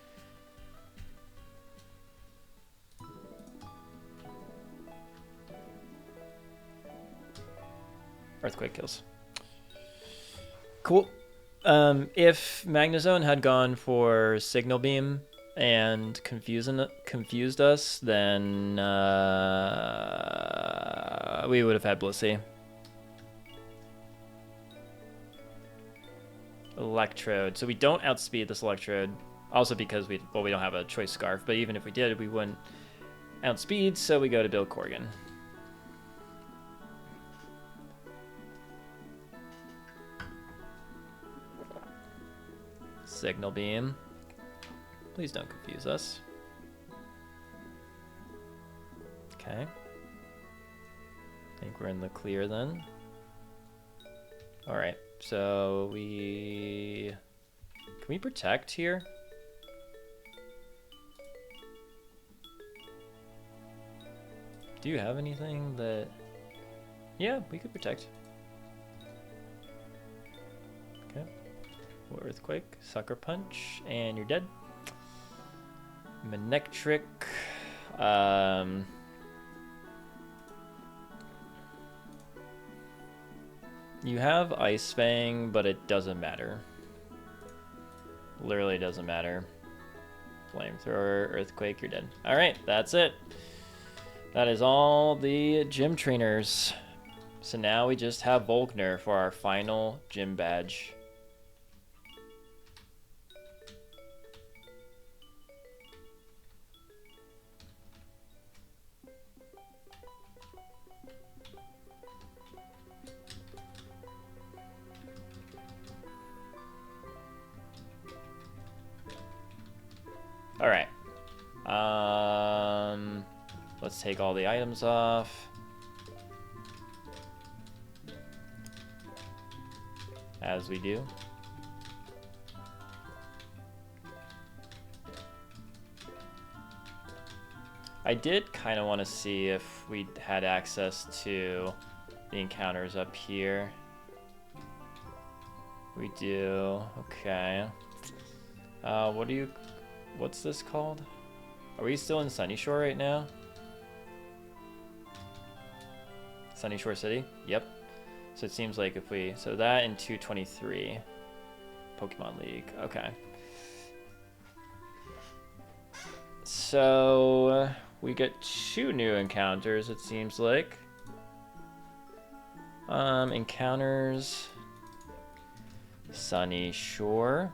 Earthquake kills. Cool. If Magnezone had gone for Signal Beam and confused us, then we would have had Blissey. Electrode. So we don't outspeed this Electrode. Also because we don't have a Choice Scarf, but even if we did, we wouldn't outspeed, so we go to build Corgan. Signal Beam. Please don't confuse us. Okay. I think we're in the clear then. Alright, so we... Can we protect here? Do you have anything that... Yeah, we could protect. Okay. Earthquake, Sucker Punch, and you're dead. Manectric. You have Ice Fang, but it doesn't matter. Literally doesn't matter. Flamethrower, Earthquake, you're dead. Alright, that's it. That is all the gym trainers. So now we just have Volkner for our final gym badge. All right. Let's take all the items off. As we do. I did kind of want to see if we had access to the encounters up here. We do. Okay. What's this called? Are we still in Sunny Shore right now? Sunny Shore City? Yep. So it seems like if we... So that and 223. Pokemon League. Okay. So we get 2 new encounters, it seems like. Encounters... Sunny Shore.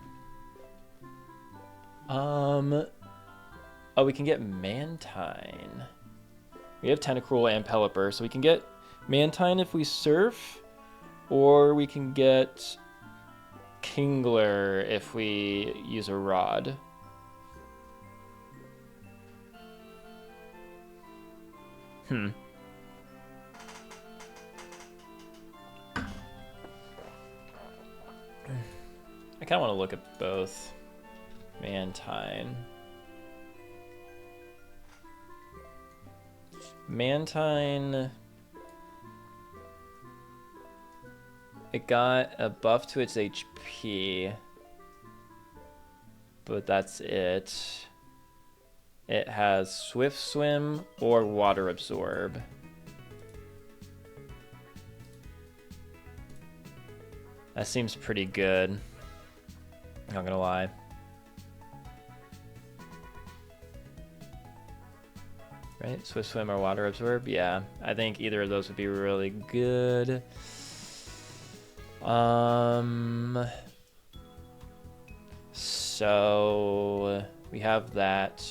Oh, we can get Mantine. We have Tentacruel and Pelipper, so we can get Mantine if we surf, or we can get Kingler if we use a rod. I kind of want to look at both. Mantine. Mantine. It got a buff to its HP, but that's it. It has Swift Swim or Water Absorb. That seems pretty good. Not gonna lie. Right? Swift Swim or Water Absorb? Yeah, I think either of those would be really good. So we have that,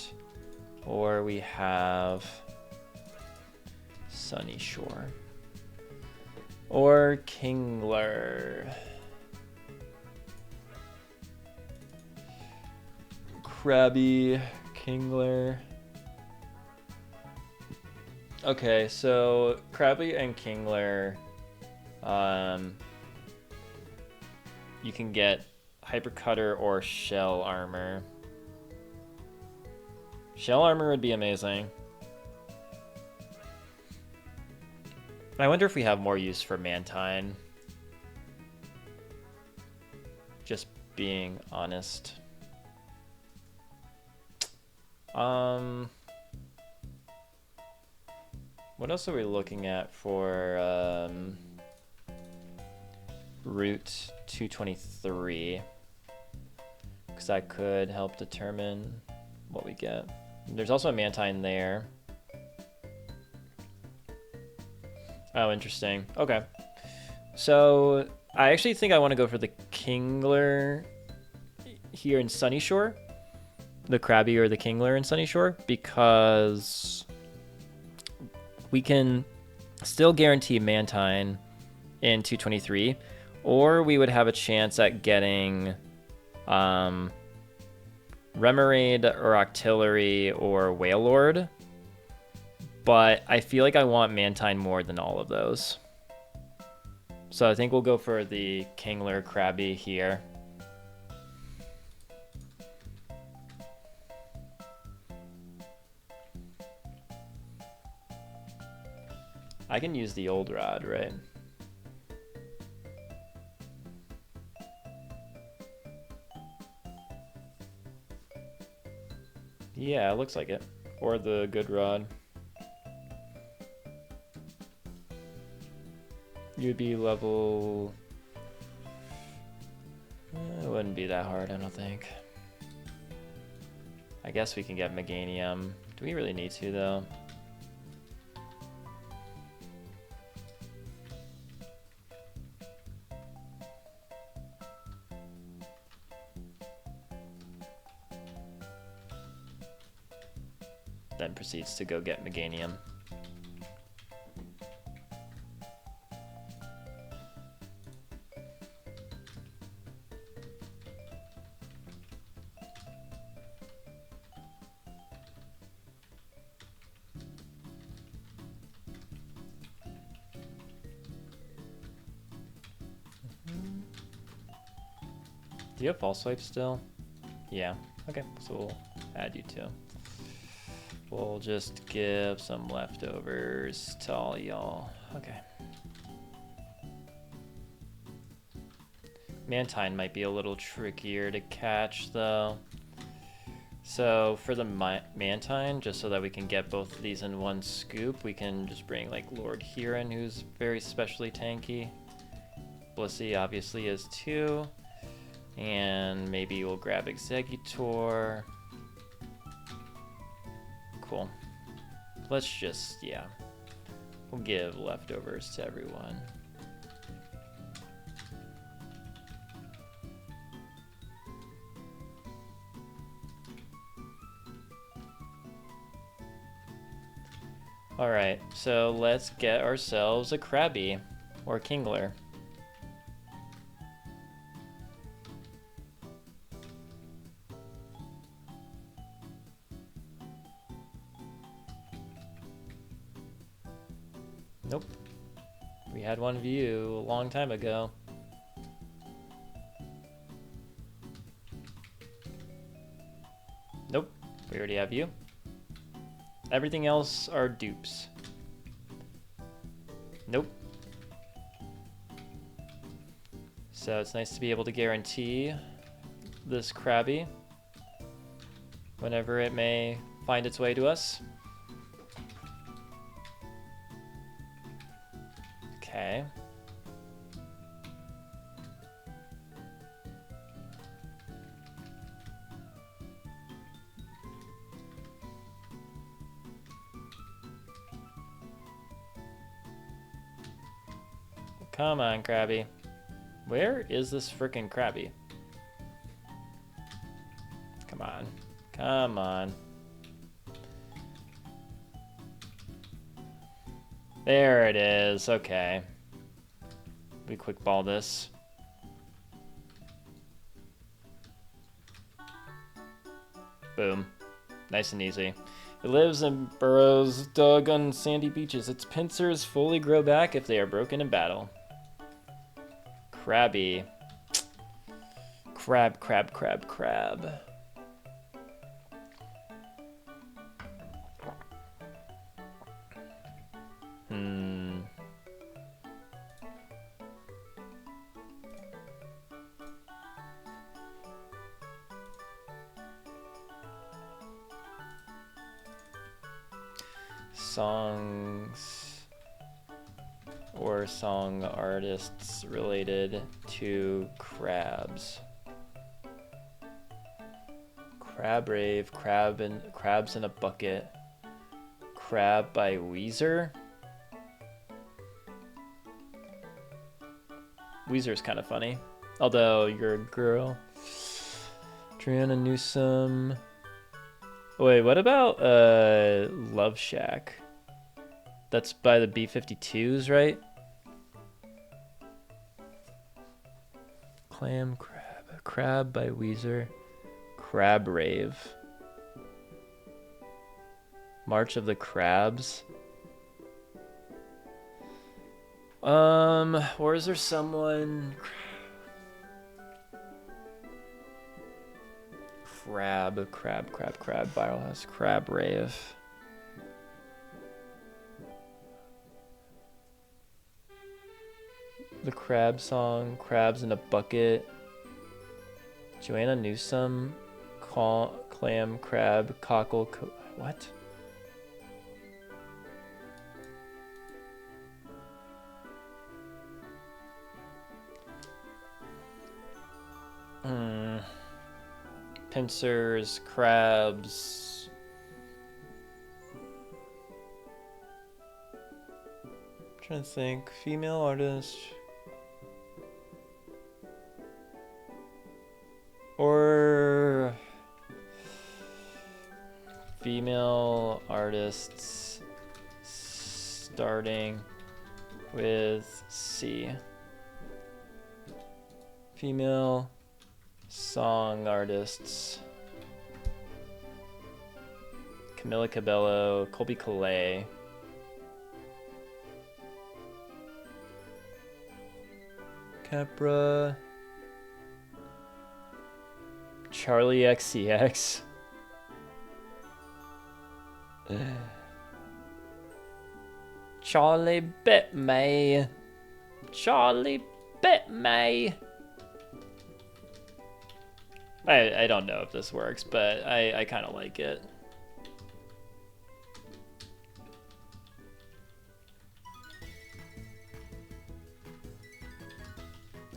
or we have Sunny Shore, or Kingler. Krabby, Kingler. Okay, so Krabby and Kingler, you can get Hyper Cutter or Shell Armor. Shell Armor would be amazing. I wonder if we have more use for Mantine. Just being honest. What else are we looking at for Route 223? Because that could help determine what we get. There's also a Mantine there. Oh, interesting. Okay. So I actually think I want to go for the Kingler here in Sunny Shore. The Krabby or the Kingler in Sunny Shore, because we can still guarantee Mantine in 223, or we would have a chance at getting Remoraid or Octillery or Wailord. But I feel like I want Mantine more than all of those. So I think we'll go for the Kingler Krabby here. I can use the old rod, right? Yeah, it looks like it. Or the good rod. You'd be level... It wouldn't be that hard, I don't think. I guess we can get Meganium. Do we really need to, though? Then proceeds to go get Meganium. Do you have False Swipe still? Yeah. Okay, so we'll add you too. We'll just give some leftovers to all y'all. Okay. Mantine might be a little trickier to catch though. So for the Mantine, just so that we can get both of these in one scoop, we can just bring like Lord Huron, who's very specially tanky. Blissey obviously is too. And maybe we'll grab Exeggutor. Cool. Let's just, yeah. We'll give leftovers to everyone. Alright, so let's get ourselves a Krabby or Kingler. Nope. We had one view a long time ago. Nope. We already have you. Everything else are dupes. Nope. So it's nice to be able to guarantee this Krabby whenever it may find its way to us. Okay. Come on, Krabby. Where is this frickin' Krabby? Come on. Come on. There it is. Okay. We quick ball this. Boom. Nice and easy. It lives in burrows dug on sandy beaches. Its pincers fully grow back if they are broken in battle. Krabby. Crab, crab, crab, crab. songs or song artists related to crabs. Crab Rave, Crabs in a Bucket. Crab by Weezer. Weezer's kind of funny. Although you're a girl. Triana Newsom. Wait, what about Love Shack? That's by the B-52s, right? Clam Crab. Crab by Weezer. Crab Rave. March of the Crabs. Or is there someone? Crab, Biohouse, Crab Rave. The Crab Song, Crabs in a Bucket. Joanna Newsom, Clam, Crab, Cockle, what? Pincers, crabs. I'm trying to think. Female artist. Or female artists starting with C. Female song artists. Camila Cabello, Colby Calais. Capra. Charlie XCX. Charlie bit me. Charlie bit me. I don't know if this works, but I kind of like it.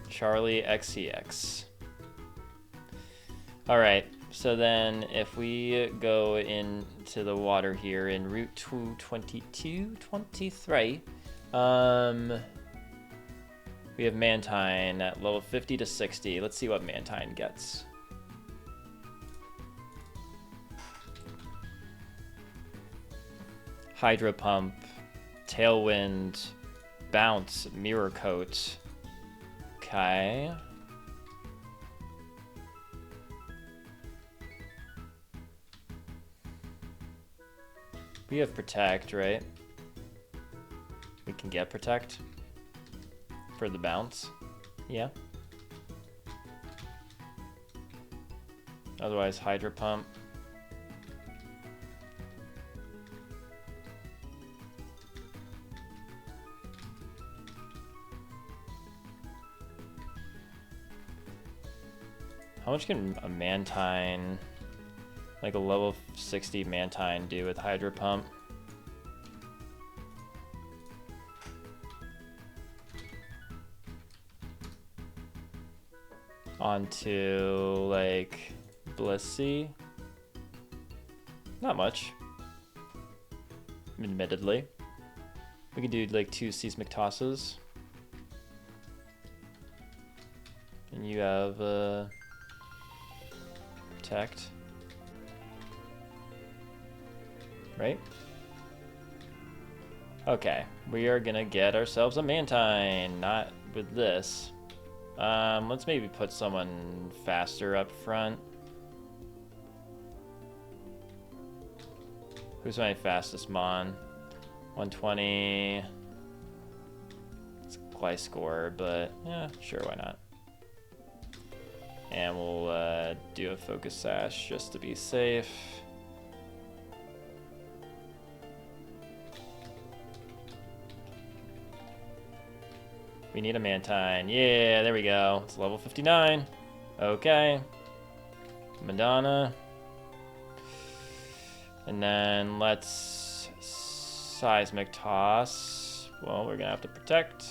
Charlie XCX. All right, so then if we go into the water here in Route 222-23, we have Mantine at level 50 to 60. Let's see what Mantine gets. Hydro Pump, Tailwind, Bounce, Mirror Coat. Okay. We have Protect, right? We can get Protect for the bounce. Yeah. Otherwise, Hydro Pump. How much can a Mantine, like a level 60 Mantine, do with Hydro Pump? Onto, like, Blissey? Not much. Admittedly. We can do, like, 2 Seismic Tosses. And you have, Protect. Right? Okay, we are gonna get ourselves a Mantine, not with this. Let's maybe put someone faster up front. Who's my fastest Mon? 120. It's a Gliscor, but yeah, sure, why not? And we'll do a Focus Sash just to be safe. We need a Mantine. Yeah, there we go. It's level 59. Okay. Madonna. And then let's Seismic Toss. Well, we're gonna have to protect.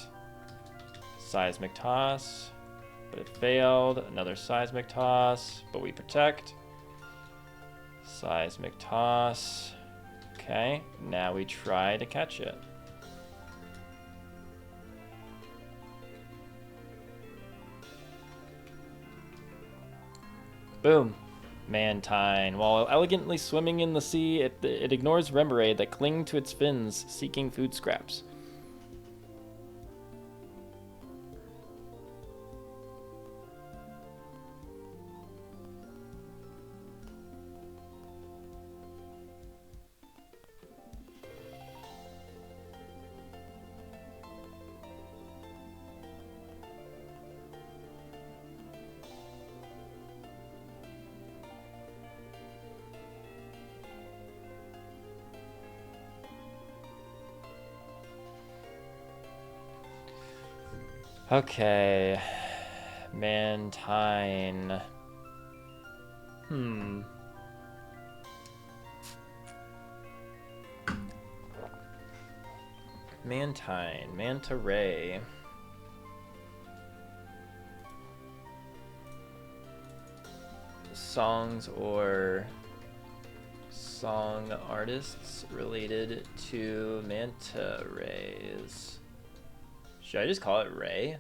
Seismic Toss. But it failed. Another Seismic Toss. But we protect. Seismic Toss. Okay, now we try to catch it. Boom. Mantine. While elegantly swimming in the sea, it ignores Remoraid that cling to its fins, seeking food scraps. Okay. Mantine. Mantine. Manta Ray. Songs or song artists related to manta rays. Should I just call it Ray?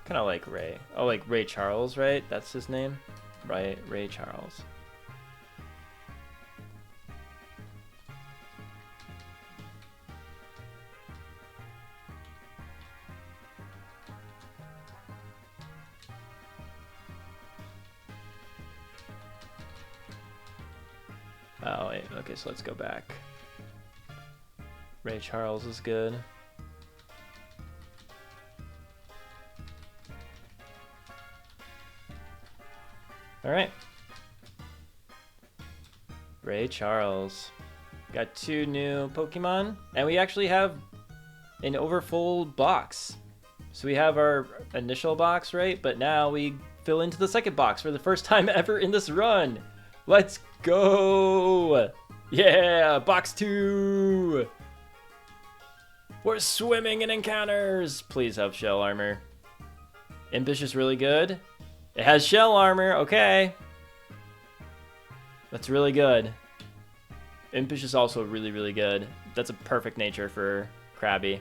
Kind of like Ray. Oh, like Ray Charles, right? That's his name? Right, Ray Charles. Oh, wait. Okay, so let's go back. Ray Charles is good. All right. Ray Charles. Got 2 new Pokemon, and we actually have an overfull box. So we have our initial box, right? But now we fill into the second box for the first time ever in this run. Let's go! Yeah, box 2! We're swimming in encounters! Please have shell armor. Impish is really good. It has shell armor, okay. That's really good. Impish is also really, really good. That's a perfect nature for Krabby.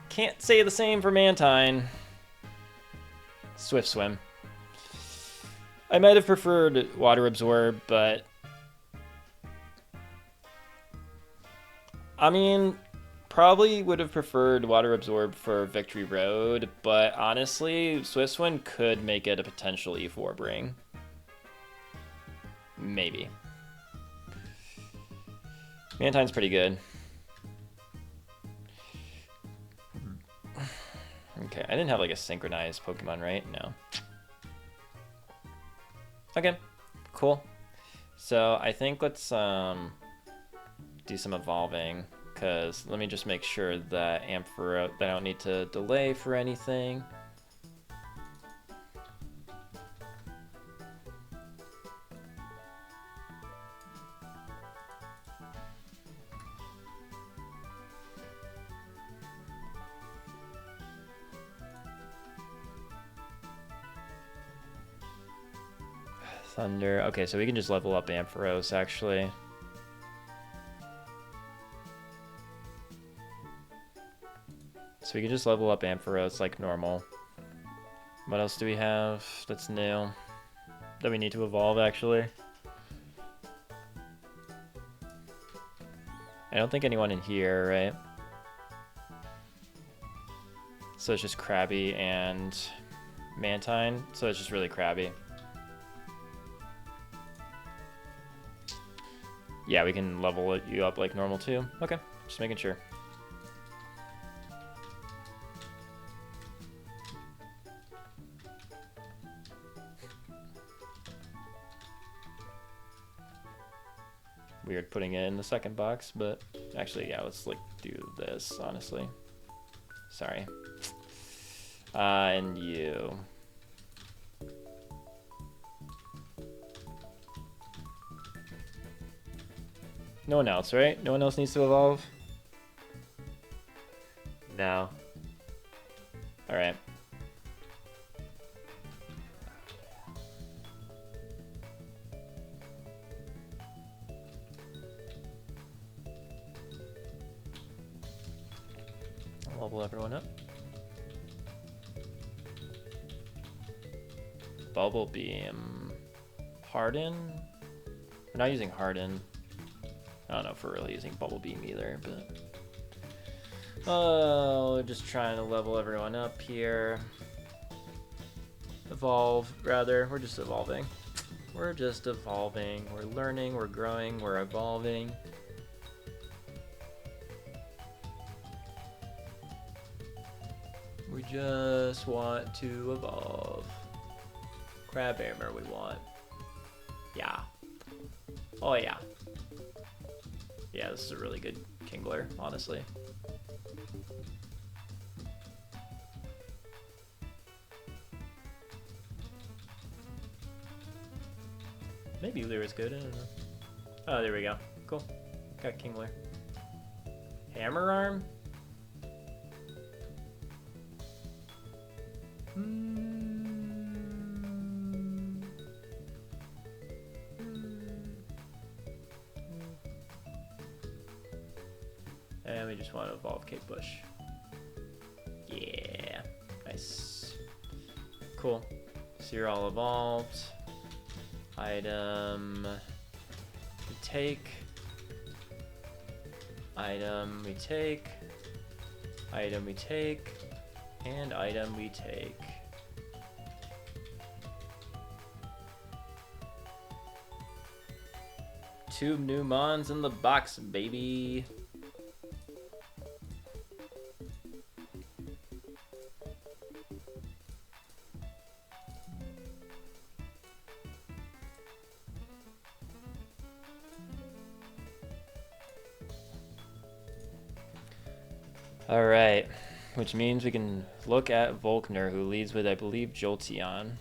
Can't say the same for Mantine. Swift Swim. I might have preferred Water Absorb, but I mean, probably would have preferred Water Absorb for Victory Road, but honestly, Swift Swim could make it a potential E4 bring. Maybe. Mantine's pretty good. Okay, I didn't have like a synchronized Pokemon, right? No. Okay, cool. So I think let's do some evolving, because let me just make sure that Ampharos, that I don't need to delay for anything. Thunder. Okay, so we can just level up Ampharos, actually. So we can just level up Ampharos like normal. What else do we have that's new? That we need to evolve, actually? I don't think anyone in here, right? So it's just Krabby and Mantine. So it's just really Krabby. Yeah, we can level you up like normal too. Okay, just making sure. putting it in the second box, but actually, yeah, let's like do this, honestly. Sorry. And you. No one else, right? No one else needs to evolve? No. Alright. I'll level everyone up. Bubble Beam. Harden? We're not using Harden. I don't know if we're really using Bubble Beam either, but... Oh, just trying to level everyone up here. Evolve, rather. We're just evolving. We're just evolving. We're learning, we're growing, we're evolving. We just want to evolve. Crab Hammer we want. Yeah. Oh yeah. Yeah, this is a really good Kingler, honestly. Maybe Lure is good, I don't know. Oh, there we go. Cool. Got Kingler. Hammer Arm? And we just want to evolve Kate Bush. Yeah. Nice. Cool. So you're all evolved. Item we take. Item we take. Item we take. And item we take. Two new mons in the box, baby. All right, which means we can look at Volkner, who leads with, I believe, Jolteon.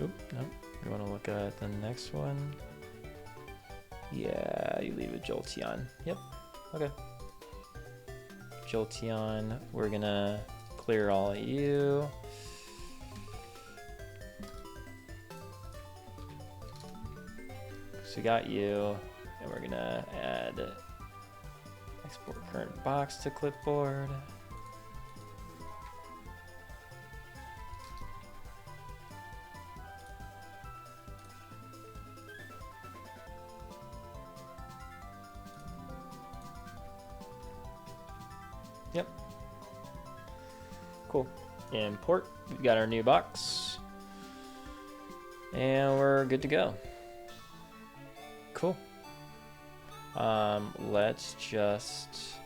Oop, nope. You want to look at the next one? Yeah, you lead with Jolteon. Yep, okay. Jolteon, we're gonna clear all of you. So we got you, and we're gonna add export current box to clipboard. Yep. Cool. Import. We've got our new box. And we're good to go. Cool. Let's just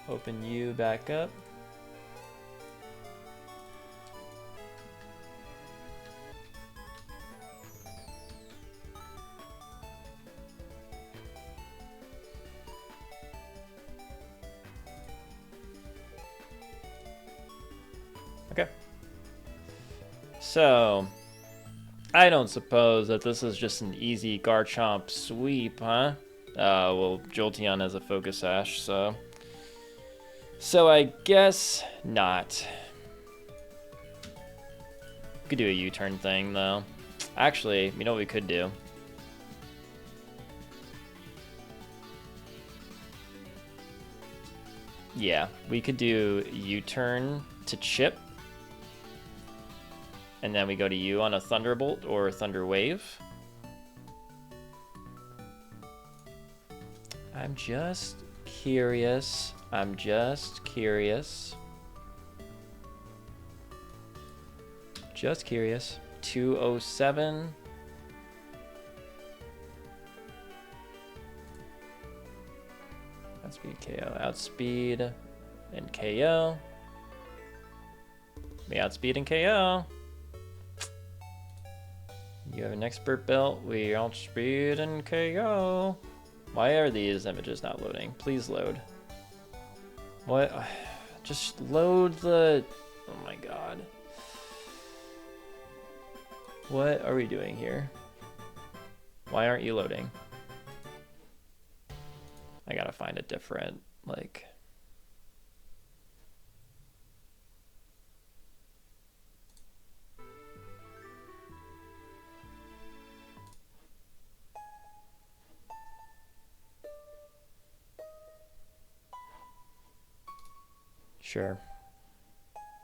open you back up. Okay. So, I don't suppose that this is just an easy Garchomp sweep, huh? Well, Jolteon has a Focus Sash, so I guess not. We could do a U-turn thing, though. Actually, you know what we could do? Yeah, we could do U-turn to chip. And then we go to you on a Thunderbolt or Thunder Wave. I'm just curious. I'm just curious. Just curious. 207. Outspeed, KO. Outspeed and KO. We outspeed and KO. You have an expert belt. We outspeed and KO. Why are these images not loading? Please load. What? Just load the... Oh my god. What are we doing here? Why aren't you loading? I gotta find a different, like... Sure.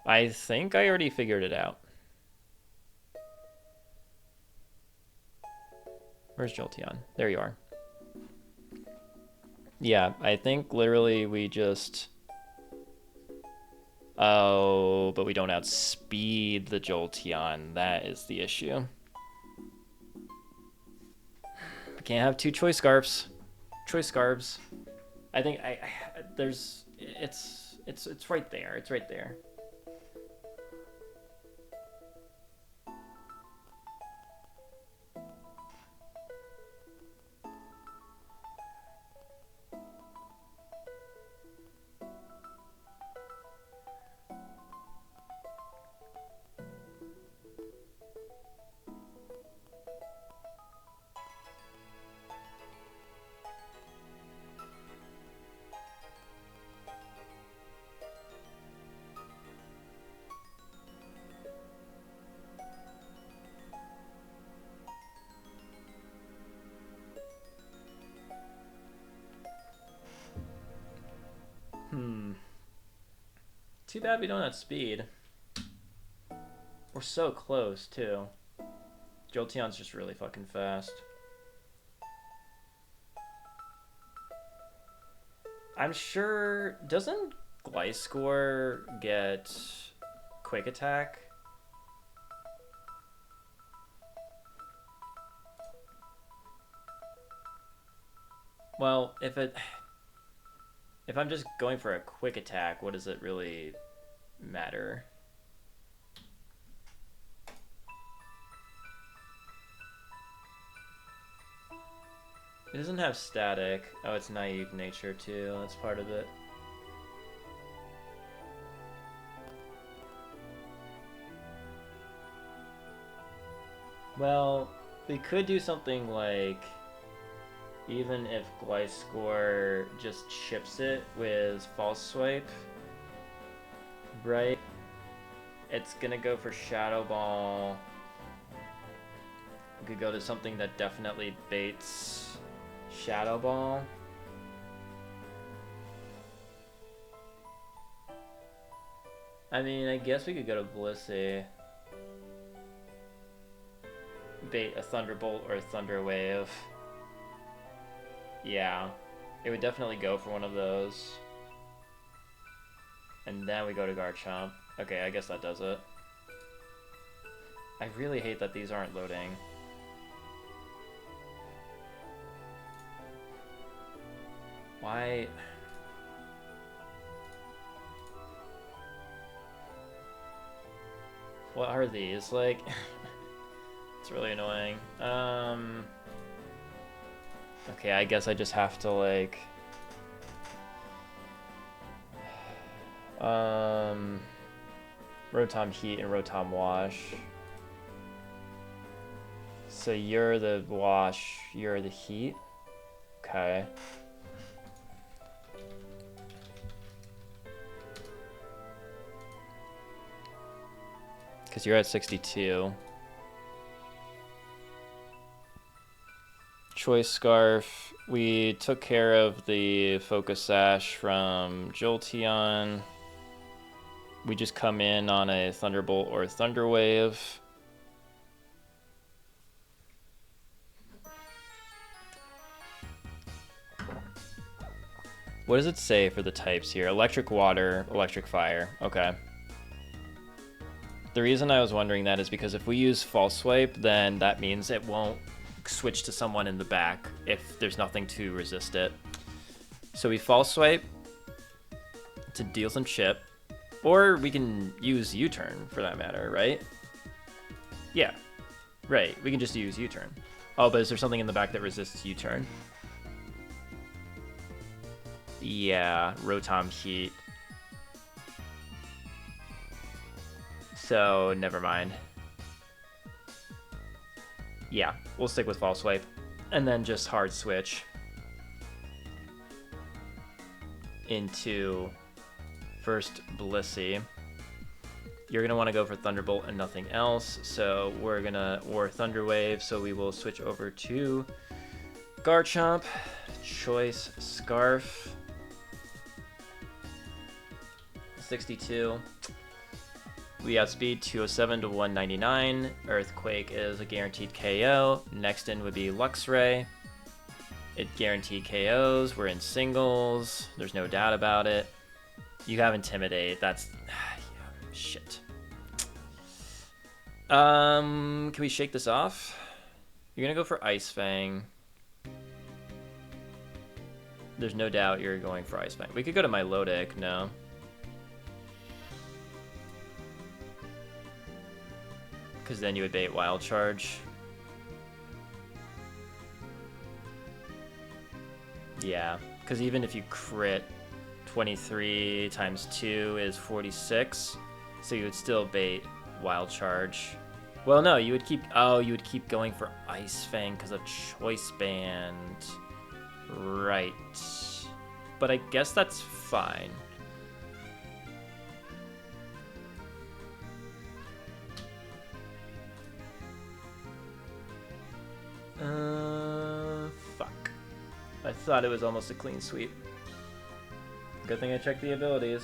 I think I already figured it out. Where's Jolteon? There you are. Yeah, I think literally we just... Oh, but we don't outspeed the Jolteon. That is the issue. We can't have two choice scarfs. Choice scarves. I think there's... It's right there. It's right there. Too bad we don't have speed. We're so close, too. Jolteon's just really fucking fast. I'm sure... Doesn't Gliscor get Quick Attack? Well, if I'm just going for a quick attack, what does it really matter? It doesn't have static. Oh, it's naive nature too. That's part of it. Well, we could do something like... Even if Gliscor just chips it with False Swipe, right? It's gonna go for Shadow Ball. We could go to something that definitely baits Shadow Ball. I mean, I guess we could go to Blissey. Bait a Thunderbolt or a Thunder Wave. Yeah, it would definitely go for one of those. And then we go to Garchomp. Okay, I guess that does it. I really hate that these aren't loading. Why? What are these? Like, it's really annoying. Okay, I guess I just have to, like... Rotom Heat and Rotom Wash. So you're the Wash, you're the Heat? Okay. Because you're at 62. Choice Scarf. We took care of the Focus Sash from Jolteon. We just come in on a Thunderbolt or Thunder Wave. What does it say for the types here? Electric Water, Electric Fire. Okay. The reason I was wondering that is because if we use False Swipe, then that means it won't switch to someone in the back if there's nothing to resist it. So we false swipe to deal some chip, or we can use U-turn for that matter, right? Yeah, right. We can just use U-turn. Oh, but is there something in the back that resists U-turn? Yeah, Rotom Heat. So, never mind. Yeah, we'll stick with false swipe. And then just hard switch into first Blissey. You're going to want to go for Thunderbolt and nothing else. So we're going to War Thunder Wave. So we will switch over to Garchomp. Choice Scarf. 62. We outspeed 207 to 199. Earthquake is a guaranteed KO. Next in would be Luxray. It guaranteed KOs. We're in singles. There's no doubt about it. You have Intimidate. That's... shit. Can we shake this off? You're gonna go for Ice Fang. There's no doubt you're going for Ice Fang. We could go to Milotic, no. Because then you would bait Wild Charge. Yeah, because even if you crit, 23 times 2 is 46. So you would still bait Wild Charge. Well, no, you would keep... Oh, you would keep going for Ice Fang because of Choice Band. Right. But I guess that's fine. Fuck. I thought it was almost a clean sweep. Good thing I checked the abilities.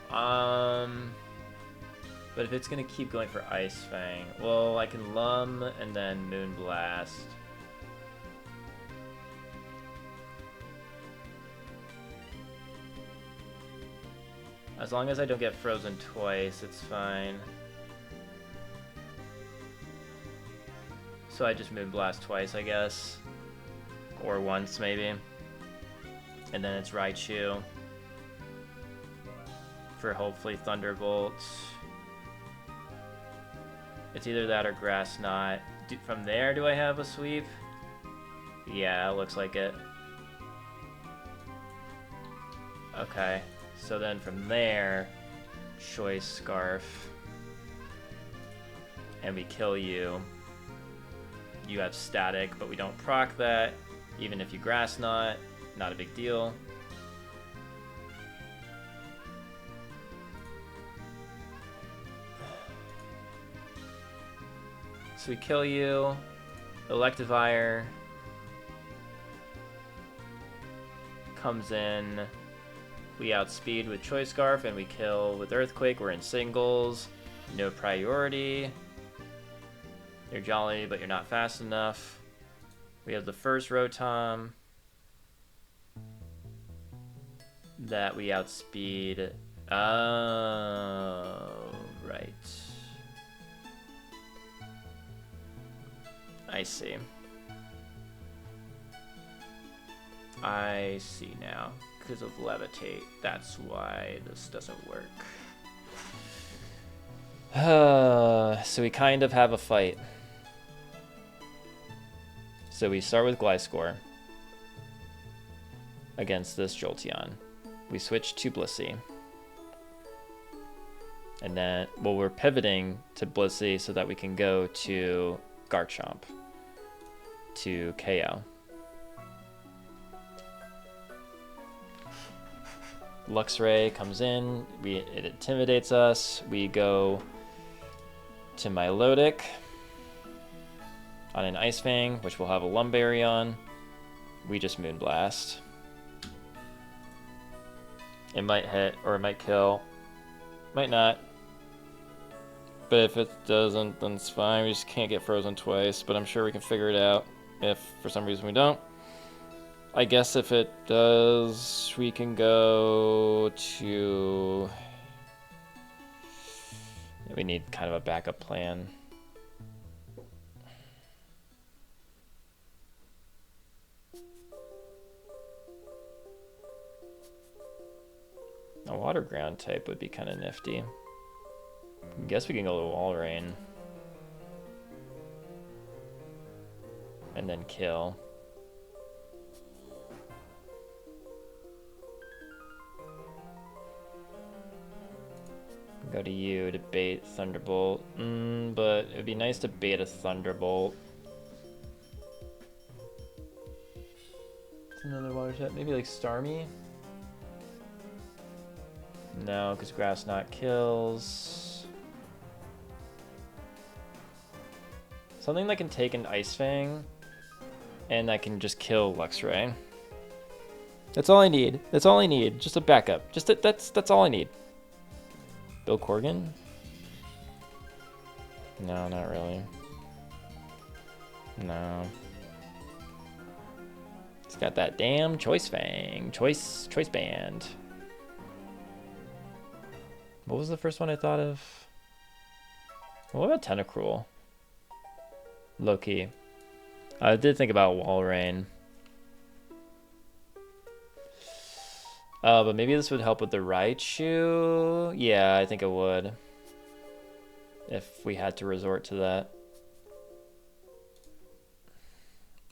But if it's gonna keep going for Ice Fang, well, I can Lum and then Moonblast. As long as I don't get frozen twice, it's fine. So I just Moonblast twice, I guess. Or once, maybe. And then it's Raichu. For hopefully Thunderbolt. It's either that or Grass Knot. From there, do I have a sweep? Yeah, it looks like it. Okay. So then from there, Choice Scarf. And we kill you. You have Static, but we don't proc that. Even if you Grass Knot, not a big deal. So we kill you. Electivire comes in. We outspeed with Choice Scarf and we kill with Earthquake. We're in singles. No priority. You're jolly, but you're not fast enough. We have the first Rotom that we outspeed. Oh, right. I see. I see now. Because of Levitate. That's why this doesn't work. So we kind of have a fight. So we start with Gliscor against this Jolteon. We switch to Blissey. And then, well, we're pivoting to Blissey so that we can go to Garchomp to KO. Luxray comes in, it intimidates us. We go to Milotic on an Ice Fang, which will have a Lumberry on. We just Moonblast. It might hit or it might kill. Might not. But if it doesn't, then it's fine. We just can't get frozen twice, but I'm sure we can figure it out if for some reason we don't. I guess if it does, we can go to... We need kind of a backup plan. A water ground type would be kind of nifty. I guess we can go to Wall Rain. And then kill. Go to you to bait Thunderbolt. But it would be nice to bait a Thunderbolt. It's another water type. Maybe like Starmie? No, because Grass Knot kills. Something that can take an Ice Fang and that can just kill Luxray. That's all I need. That's all I need. Just a backup. Just that's all I need. Bill Corgan? No, not really. No. It's got that damn Choice Fang. Choice Band. What was the first one I thought of? What about Tentacruel? Low-key. I did think about Walrein. But maybe this would help with the Raichu. Yeah, I think it would. If we had to resort to that.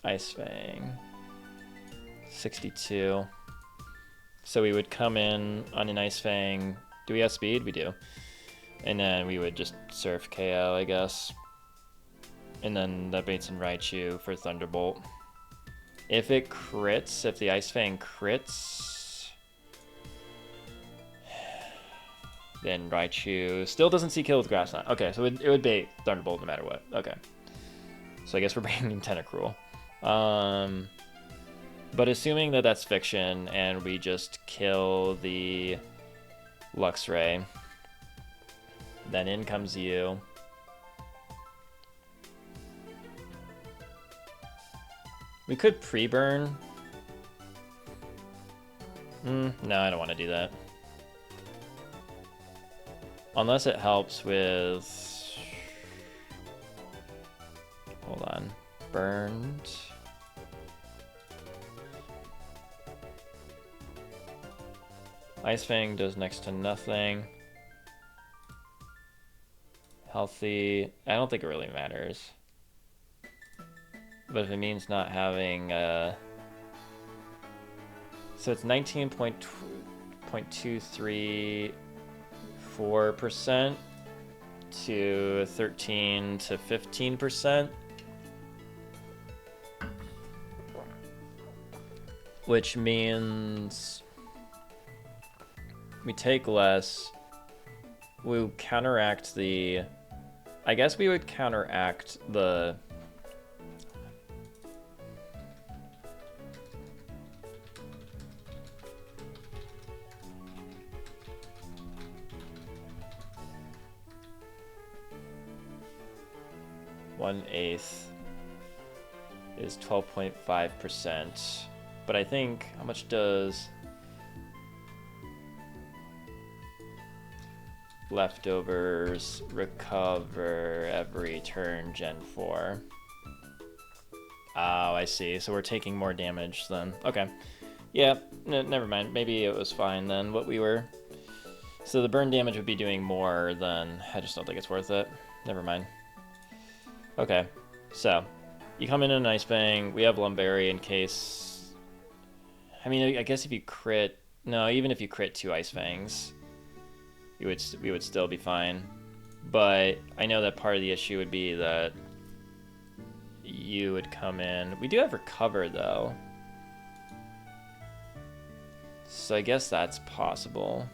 Ice Fang. 62. So we would come in on an Ice Fang. Do we have speed? We do. And then we would just surf KO, I guess. And then that baits in Raichu for Thunderbolt. If it crits, if the Ice Fang crits, then Raichu still doesn't see kill with Grass Knot. Okay, so it would bait Thunderbolt no matter what. Okay. So I guess we're bringing Tentacruel. But assuming that that's fiction and we just kill the Luxray, then in comes you. We could pre-burn. No, I don't want to do that. Unless it helps with... Hold on. Burned. Ice Fang does next to nothing. Healthy. I don't think it really matters. But if it means not having... So it's 19.234% to 13 to 15%. Which means we take less. We counteract the... I guess we would counteract the... One-eighth is 12.5%. But I think, how much does leftovers recover every turn Gen 4? Oh, I see. So we're taking more damage then. Okay. Yeah, never mind. Maybe it was fine then, what we were... So the burn damage would be doing more than... I just don't think it's worth it. Never mind. Okay, so you come in an Ice Fang. We have Lumberry in case. I mean, I guess if you crit, no, even if you crit 2 Ice Fangs, we would still be fine. But I know that part of the issue would be that you would come in. We do have Recover though, so I guess that's possible.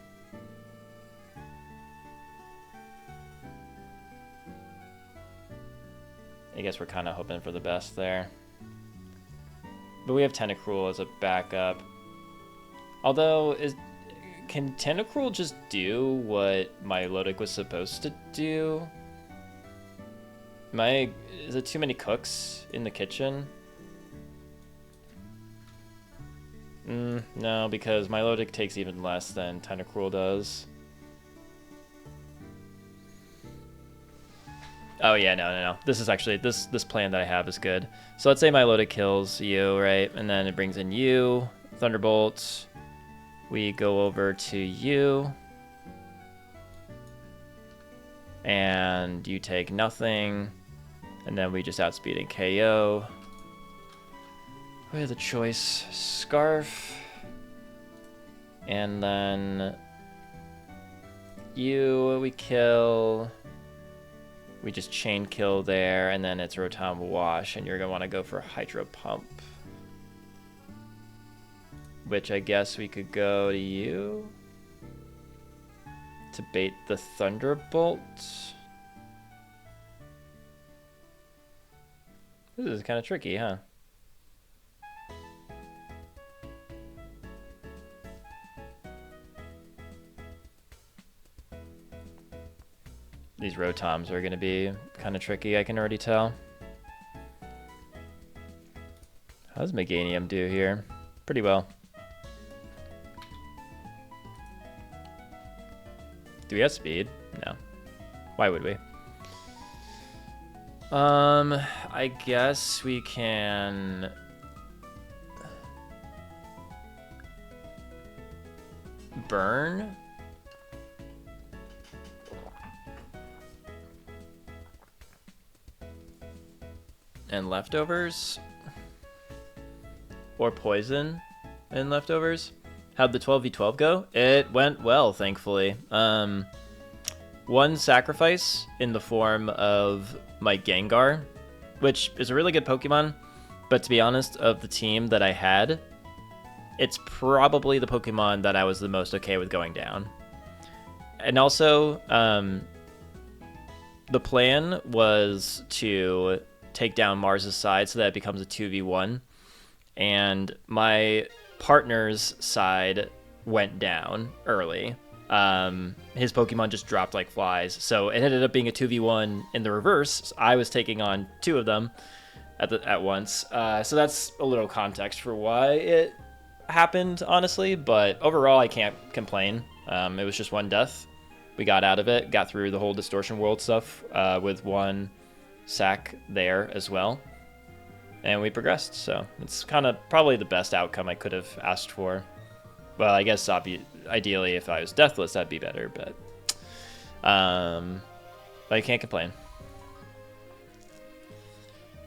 I guess we're kind of hoping for the best there. But we have Tentacruel as a backup. Although, can Tentacruel just do what Milotic was supposed to do? Is it too many cooks in the kitchen? No, because Milotic takes even less than Tentacruel does. Oh yeah, no. This is actually, this plan that I have is good. So let's say Milotic kills you, right? And then it brings in you, Thunderbolt, We go over to you. And you take nothing. And then we just outspeed and KO. We have the choice. Scarf. And then you, we kill. We just chain kill there, and then it's Rotom Wash, and you're going to want to go for Hydro Pump. Which I guess we could go to you to bait the Thunderbolt. This is kind of tricky, huh? These Rotoms are going to be kind of tricky, I can already tell. How does Meganium do here? Pretty well. Do we have speed? No. Why would we? I guess we can... burn? And leftovers? Or poison and leftovers? How'd the 12v12 go? It went well, thankfully. One sacrifice in the form of my Gengar, which is a really good Pokemon, but to be honest, of the team that I had, it's probably the Pokemon that I was the most okay with going down. And also, the plan was to take down Mars's side so that it becomes a 2v1, and my partner's side went down early. His Pokemon just dropped like flies, so it ended up being a 2v1 in the reverse. I was taking on two of them at once, so that's a little context for why it happened, honestly, but overall I can't complain. It was just one death. We got out of it, got through the whole Distortion World stuff with one sack there as well, and we progressed, so it's kind of probably the best outcome I could have asked for. Well, I guess ideally if I was deathless that'd be better, but I can't complain.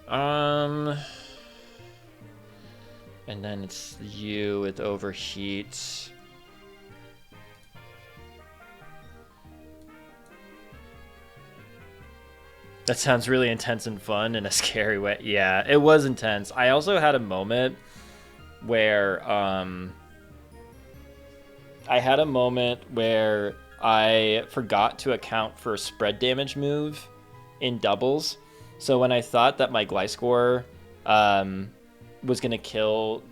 And then it's you with Overheat. That sounds really intense and fun in a scary way. Yeah, it was intense. I also had a moment where I forgot to account for a spread damage move in doubles. So when I thought that my Gliscor was going to kill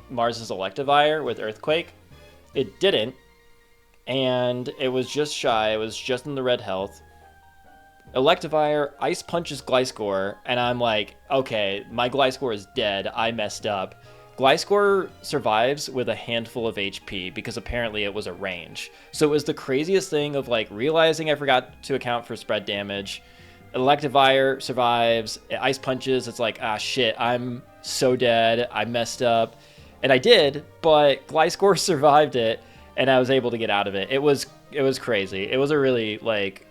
Mars's Electivire with Earthquake, it didn't. And it was just shy. It was just in the red health. Electivire Ice Punches Gliscor, and I'm like, okay, my Gliscor is dead. I messed up. Gliscor survives with a handful of HP because apparently it was a range. So it was the craziest thing of like realizing I forgot to account for spread damage. Electivire survives. It Ice Punches. It's like, ah, shit, I'm so dead. I messed up. And I did, but Gliscor survived it, and I was able to get out of it. It was crazy. It was a really, like...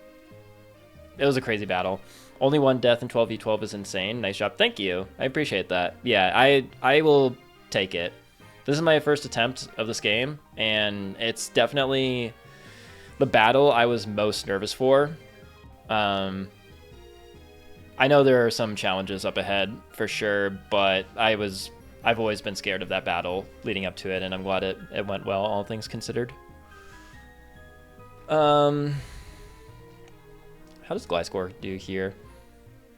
It was a crazy battle. Only one death in 12v12 is insane. Nice job. Thank you. I appreciate that. Yeah, I will take it. This is my first attempt of this game, and it's definitely the battle I was most nervous for. I know there are some challenges up ahead for sure, but I've always been scared of that battle leading up to it, and I'm glad it went well, all things considered. How does Gliscor do here?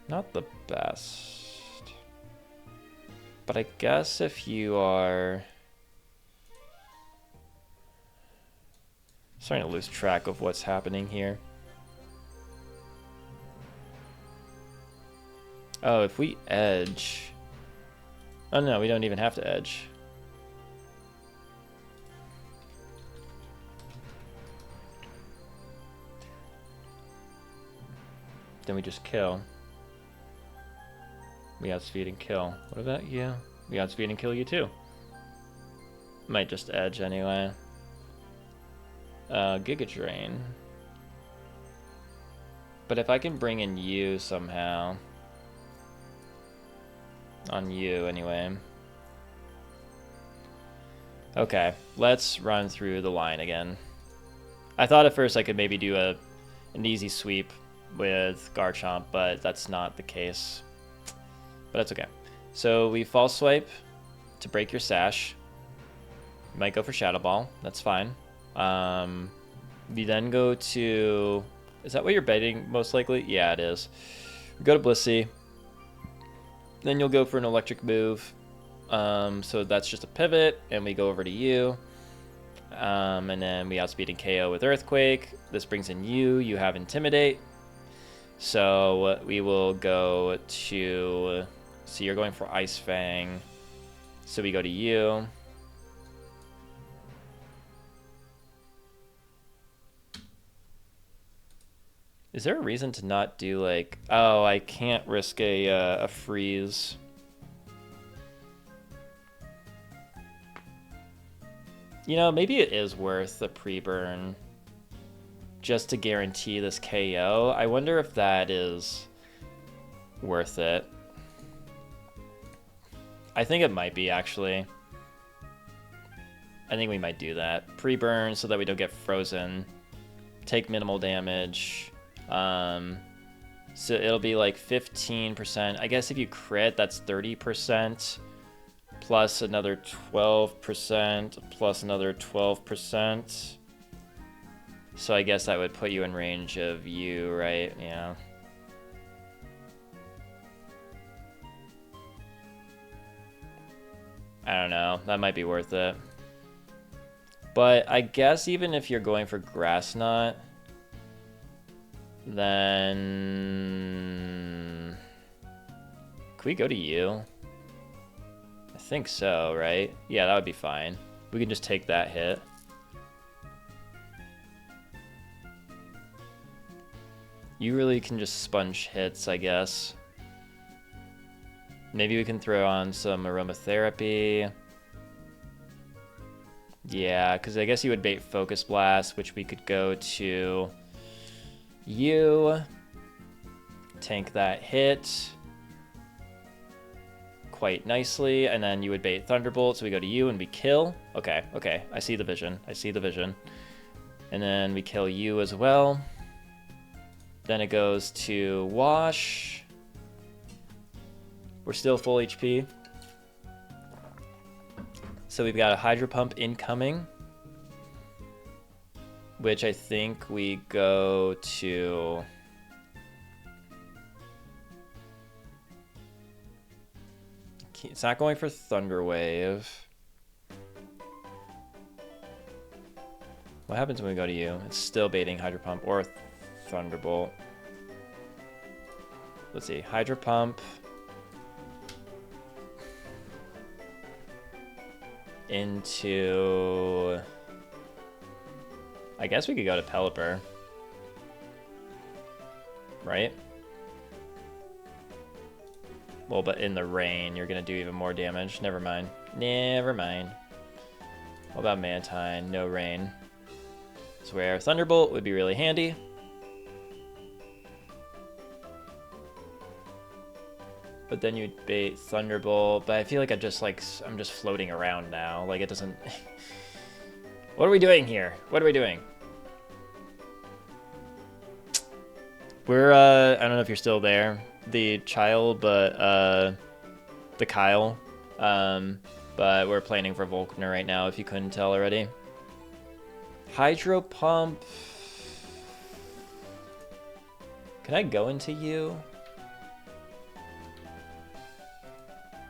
Not the best. But I guess if you are... starting to lose track of what's happening here. Oh, if we edge... Oh no, we don't even have to edge. Then we just kill. We outspeed and kill. What about you? We outspeed and kill you too. Might just edge anyway. Giga Drain. But if I can bring in you somehow. On you, anyway. Okay, let's run through the line again. I thought at first I could maybe do an easy sweep with Garchomp, but that's not the case. But that's okay. So we false swipe to break your sash. You might go for Shadow Ball. That's fine. We then go to... Is that what you're betting, most likely? Yeah, it is. We go to Blissey. Then you'll go for an electric move. So that's just a pivot, and we go over to you. And then we outspeed and KO with Earthquake. This brings in you. You have Intimidate. So we will go to... So you're going for Ice Fang. So we go to you. Is there a reason to not do like... Oh, I can't risk a freeze. You know, maybe it is worth a pre-burn just to guarantee this KO. I wonder if that is worth it. I think it might be, actually. I think we might do that. Pre-burn so that we don't get frozen. Take minimal damage. So it'll be like 15%. I guess if you crit, that's 30%. Plus another 12%. Plus another 12%. So I guess that would put you in range of you, right? Yeah. I don't know. That might be worth it. But I guess even if you're going for Grass Knot, then... Can we go to you? I think so, right? Yeah, that would be fine. We can just take that hit. You really can just sponge hits, I guess. Maybe we can throw on some aromatherapy. Yeah, because I guess you would bait Focus Blast, which we could go to you. Tank that hit quite nicely, and then you would bait Thunderbolt, so we go to you and we kill. Okay, okay, I see the vision. I see the vision. And then we kill you as well. Then it goes to Wash. We're still full HP. So we've got a Hydro Pump incoming, which I think we go to... It's not going for Thunder Wave. What happens when we go to you? It's still baiting Hydro Pump or Thunderbolt. Let's see, Hydro Pump. Into... I guess we could go to Pelipper. Right? Well, but in the rain, you're going to do even more damage. Never mind. Never mind. What about Mantine? No rain. So where Thunderbolt would be really handy. But then you'd bait Thunderbolt. But I feel like I'm just floating around now. Like it doesn't... What are we doing here? What are we doing? We're, I don't know if you're still there. The child, but, the Kyle. But we're planning for Volkner right now, if you couldn't tell already. Hydro Pump. Can I go into you?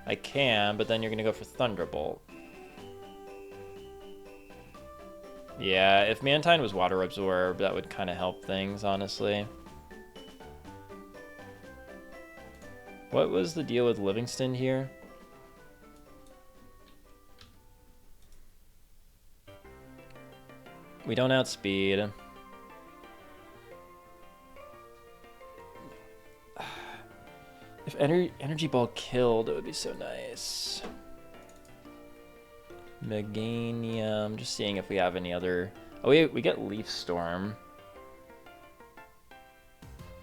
I can, but then you're gonna go for Thunderbolt. Yeah, if Mantine was Water Absorb, that would kind of help things, honestly. What was the deal with Livingston here? We don't outspeed. If Energy Ball killed, it would be so nice. Meganium, just seeing if we have any other Oh, we get Leaf Storm.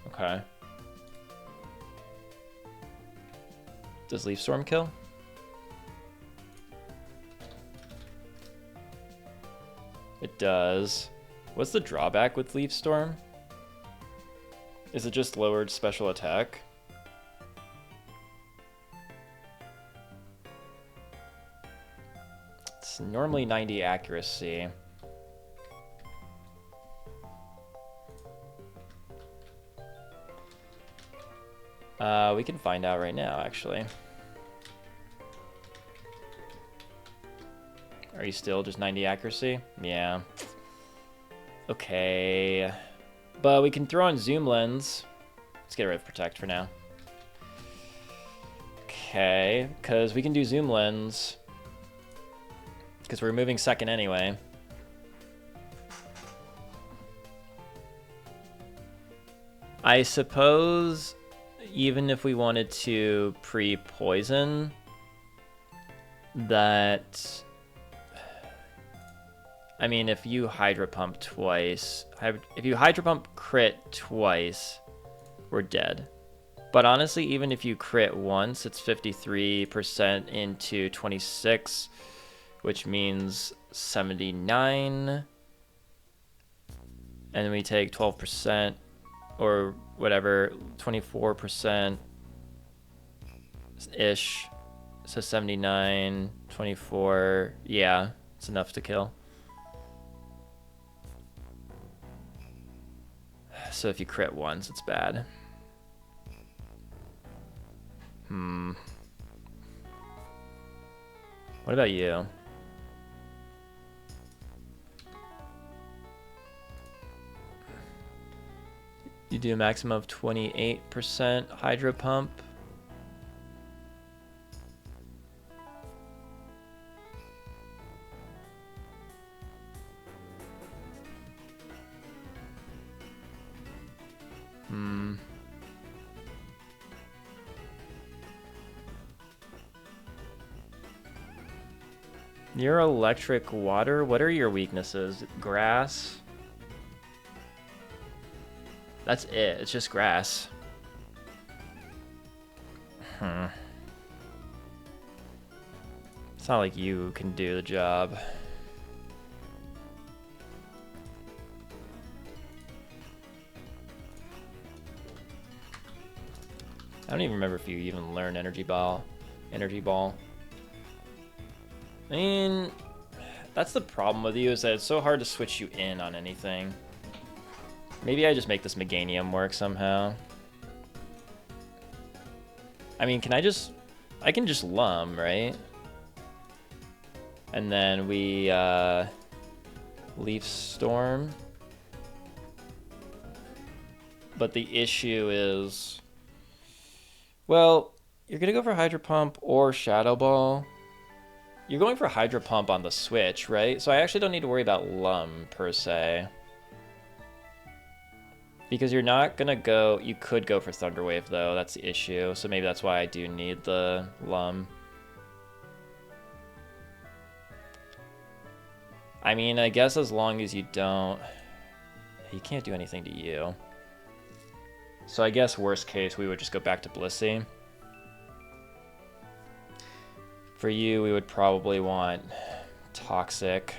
Okay. Does Leaf Storm kill? It does. What's the drawback with Leaf Storm? Is it just lowered special attack? It's normally 90 accuracy. We can find out right now, actually. Are you still just 90 accuracy? Yeah. Okay. But we can throw on Zoom Lens. Let's get rid of Protect for now. Okay, because we can do Zoom Lens. Because we're moving second anyway. I suppose even if we wanted to pre-poison, that... I mean, if you Hydro Pump twice... If you Hydro Pump crit twice, we're dead. But honestly, even if you crit once, it's 53% into 26, which means 79. And then we take 12%, or whatever, 24%-ish. So 79, 24, yeah, it's enough to kill. So if you crit once, it's bad. What about you? You do a maximum of 28% Hydro Pump. You're electric water. What are your weaknesses? Grass. That's it. It's just grass. It's not like you can do the job. I don't even remember if you even learned Energy Ball. I mean, that's the problem with you, is that it's so hard to switch you in on anything. Maybe I just make this Meganium work somehow. I mean, I can just Lum, right? And then we, Leaf Storm. But the issue is, well, you're gonna go for Hydro Pump or Shadow Ball. You're going for Hydro Pump on the Switch, right? So I actually don't need to worry about Lum, per se. Because you're not gonna go... You could go for Thunder Wave, though. That's the issue. So maybe that's why I do need the Lum. I mean, I guess as long as you don't... You can't do anything to you. So I guess worst case, we would just go back to Blissey. For you, we would probably want Toxic.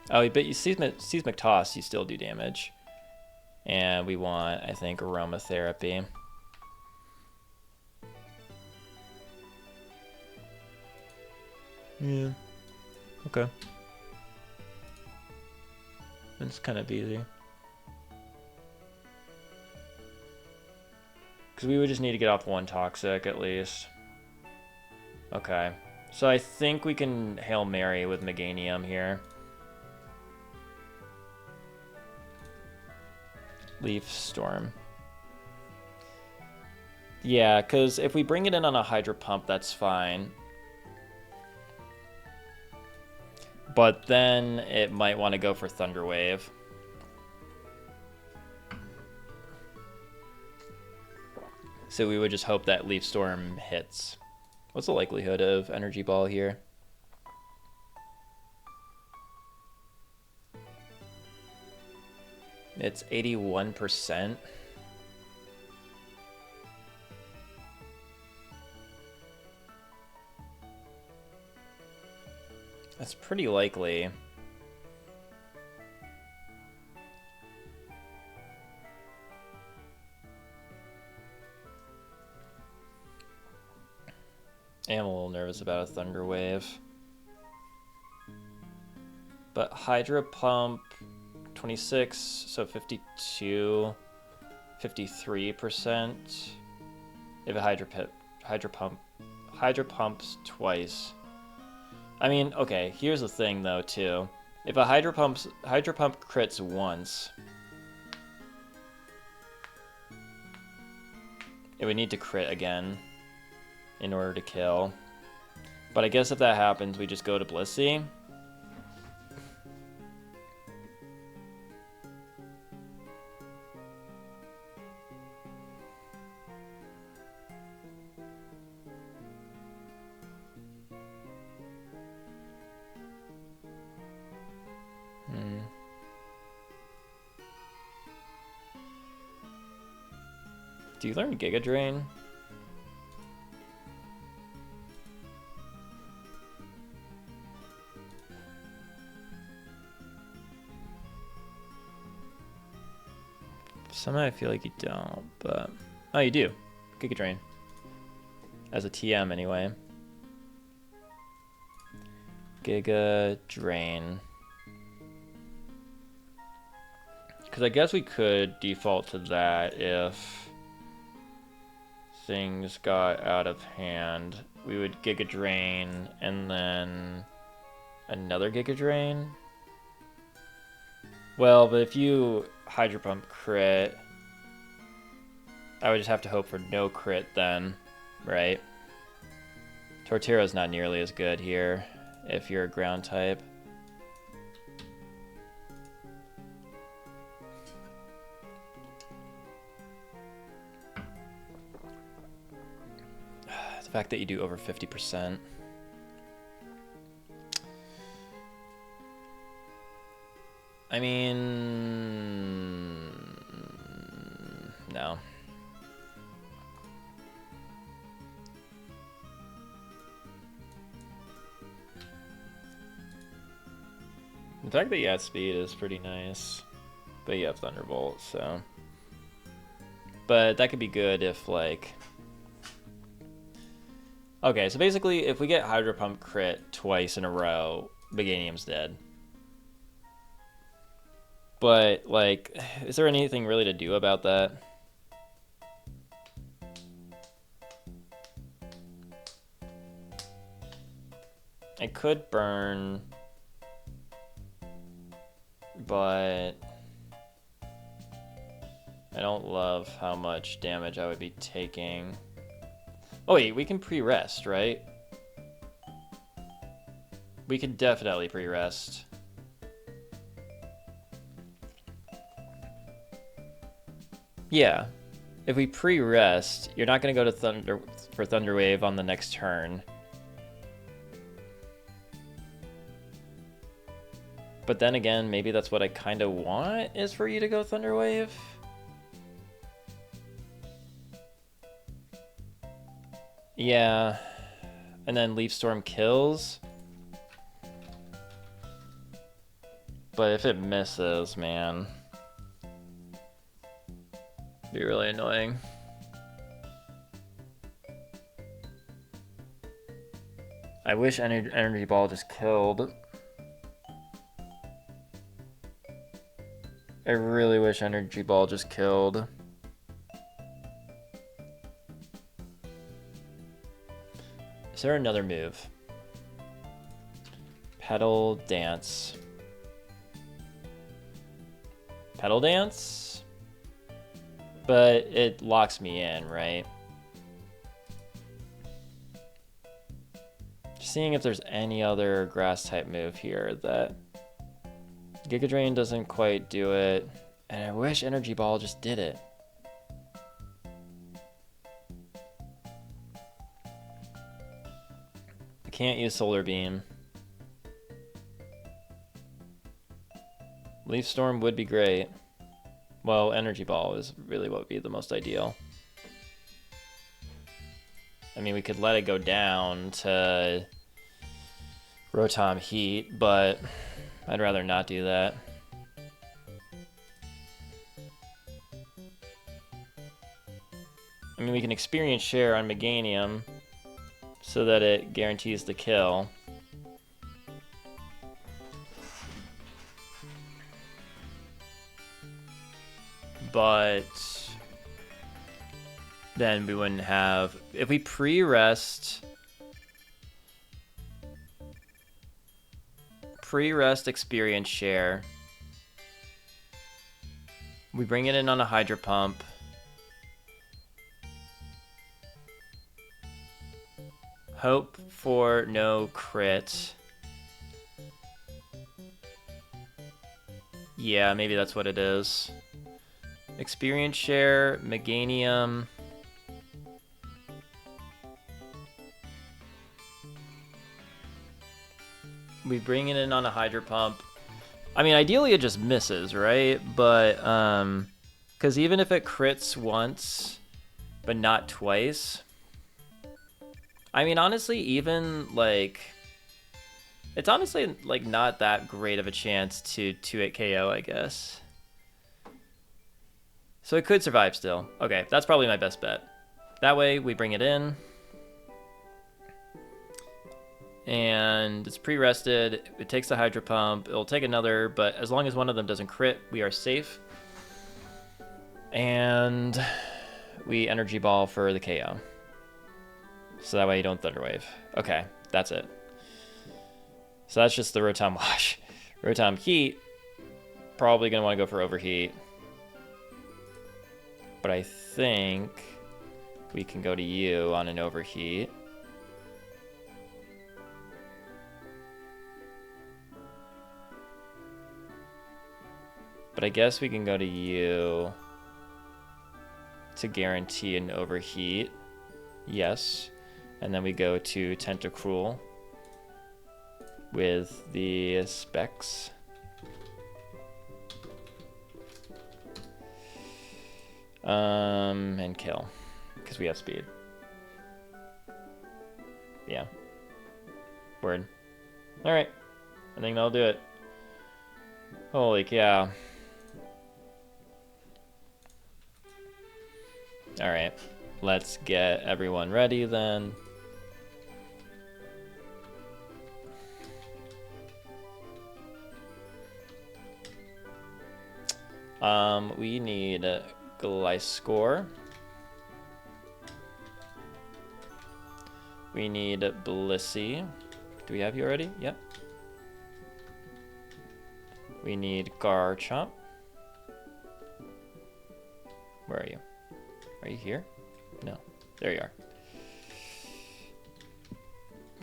Oh, but you Seismic Toss, you still do damage. And we want, I think, Aromatherapy. Yeah. Okay. It's kind of easy. Because we would just need to get off one Toxic, at least. Okay. So I think we can Hail Mary with Meganium here. Leaf Storm. Yeah, because if we bring it in on a Hydro Pump, that's fine. But then it might want to go for Thunder Wave. So we would just hope that Leaf Storm hits. What's the likelihood of Energy Ball here? It's 81%. That's pretty likely. I am a little nervous about a Thunder Wave. But Hydro Pump, 26, so 52, 53%. If a Hydro Pumps twice. I mean, okay, here's the thing though too. If a Hydro Pump crits once, it would need to crit again in order to kill. But I guess if that happens, we just go to Blissey. Do you learn Giga Drain? Somehow I feel like you don't, but... Oh, you do. Giga Drain. As a TM, anyway. Giga Drain. Because I guess we could default to that if things got out of hand. We would Giga Drain and then another Giga Drain. Well, but if you Hydro Pump crit, I would just have to hope for no crit then, right? Torterra's not nearly as good here if you're a ground type. The fact that you do over 50%. I mean, no. The fact that you add speed is pretty nice, but you have Thunderbolt, so. But that could be good if, like... Okay, so basically, if we get Hydro Pump crit twice in a row, Meganium's dead. But, like, is there anything really to do about that? I could burn, but I don't love how much damage I would be taking. Oh wait, we can pre-rest, right? We can definitely pre-rest. Yeah, if we pre-rest, you're not going to go to Thunder Wave on the next turn. But then again, maybe that's what I kind of want, is for you to go Thunder Wave. Yeah, and then Leaf Storm kills. But if it misses, man, it'd be really annoying. I wish Energy Ball just killed. I really wish Energy Ball just killed. Is there another move? Petal Dance. Petal Dance? But it locks me in, right? Just seeing if there's any other grass type move here that Giga Drain doesn't quite do it, and I wish Energy Ball just did it. I can't use Solar Beam. Leaf Storm would be great. Well, Energy Ball is really what would be the most ideal. I mean, we could let it go down to Rotom Heat, but I'd rather not do that. I mean, we can Experience Share on Meganium so that it guarantees the kill. But then we wouldn't have... If we pre-rest Experience Share, we bring it in on a Hydro Pump, hope for no crit. Yeah, maybe that's what it is. Experience Share, Meganium. We bring it in on a Hydro Pump. I mean, ideally it just misses, right? But, because even if it crits once, but not twice, I mean, honestly, even, like, it's honestly, like, not that great of a chance to 2-hit KO, I guess. So it could survive still. Okay, that's probably my best bet. That way, we bring it in. And it's pre-rested. It takes the Hydro Pump. It'll take another, but as long as one of them doesn't crit, we are safe. And we Energy Ball for the KO. So that way you don't Thunder Wave. Okay, that's it. So that's just the Rotom Wash. Rotom Heat, probably going to want to go for Overheat. But I think we can go to you on an Overheat. But I guess we can go to you to guarantee an Overheat. Yes. And then we go to Tentacruel with the Specs. And kill, because we have speed. Yeah. Word. Alright. I think that'll do it. Holy cow. Alright. Let's get everyone ready then. We need Gliscor. We need Blissey. Do we have you already? Yep. We need Garchomp. Where are you? Are you here? No. There you are.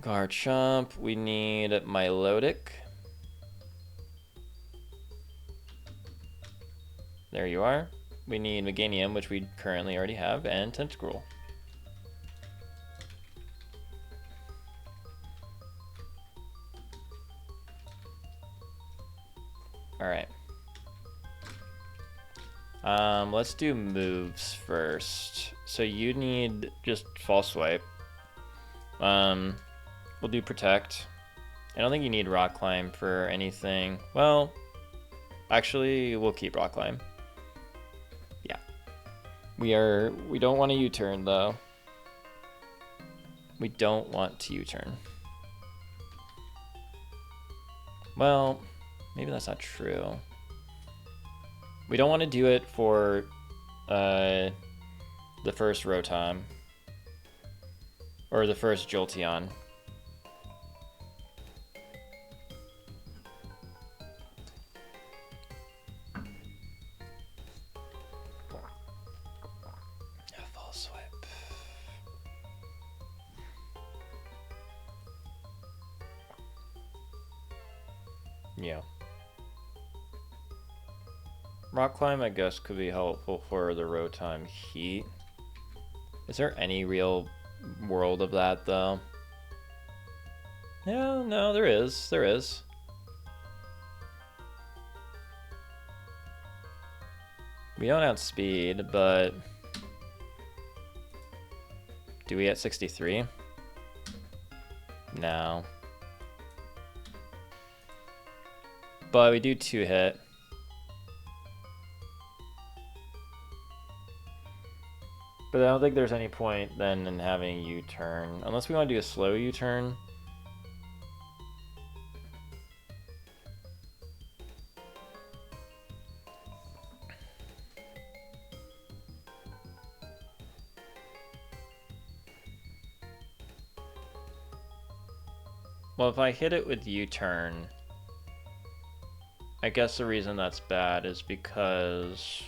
Garchomp. We need Milotic. There you are. We need Meganium, which we currently already have, and Tentacruel. Alright. Let's do moves first. So you need just False Swipe. We'll do Protect. I don't think you need Rock Climb for anything. Well, actually, we'll keep Rock Climb. Yeah. We don't want a U-turn though. We don't want to U-turn. Well, maybe that's not true. We don't want to do it for the first Rotom. Or the first Jolteon. False Swipe. Yeah. Rock Climb, I guess, could be helpful for the Rotom Heat. Is there any real world of that, though? Yeah, no, there is. There is. We don't outspeed, but do we at 63? No. But we do 2-hit. But I don't think there's any point then in having U-turn. Unless we want to do a slow U-turn. Well, if I hit it with U-turn, I guess the reason that's bad is because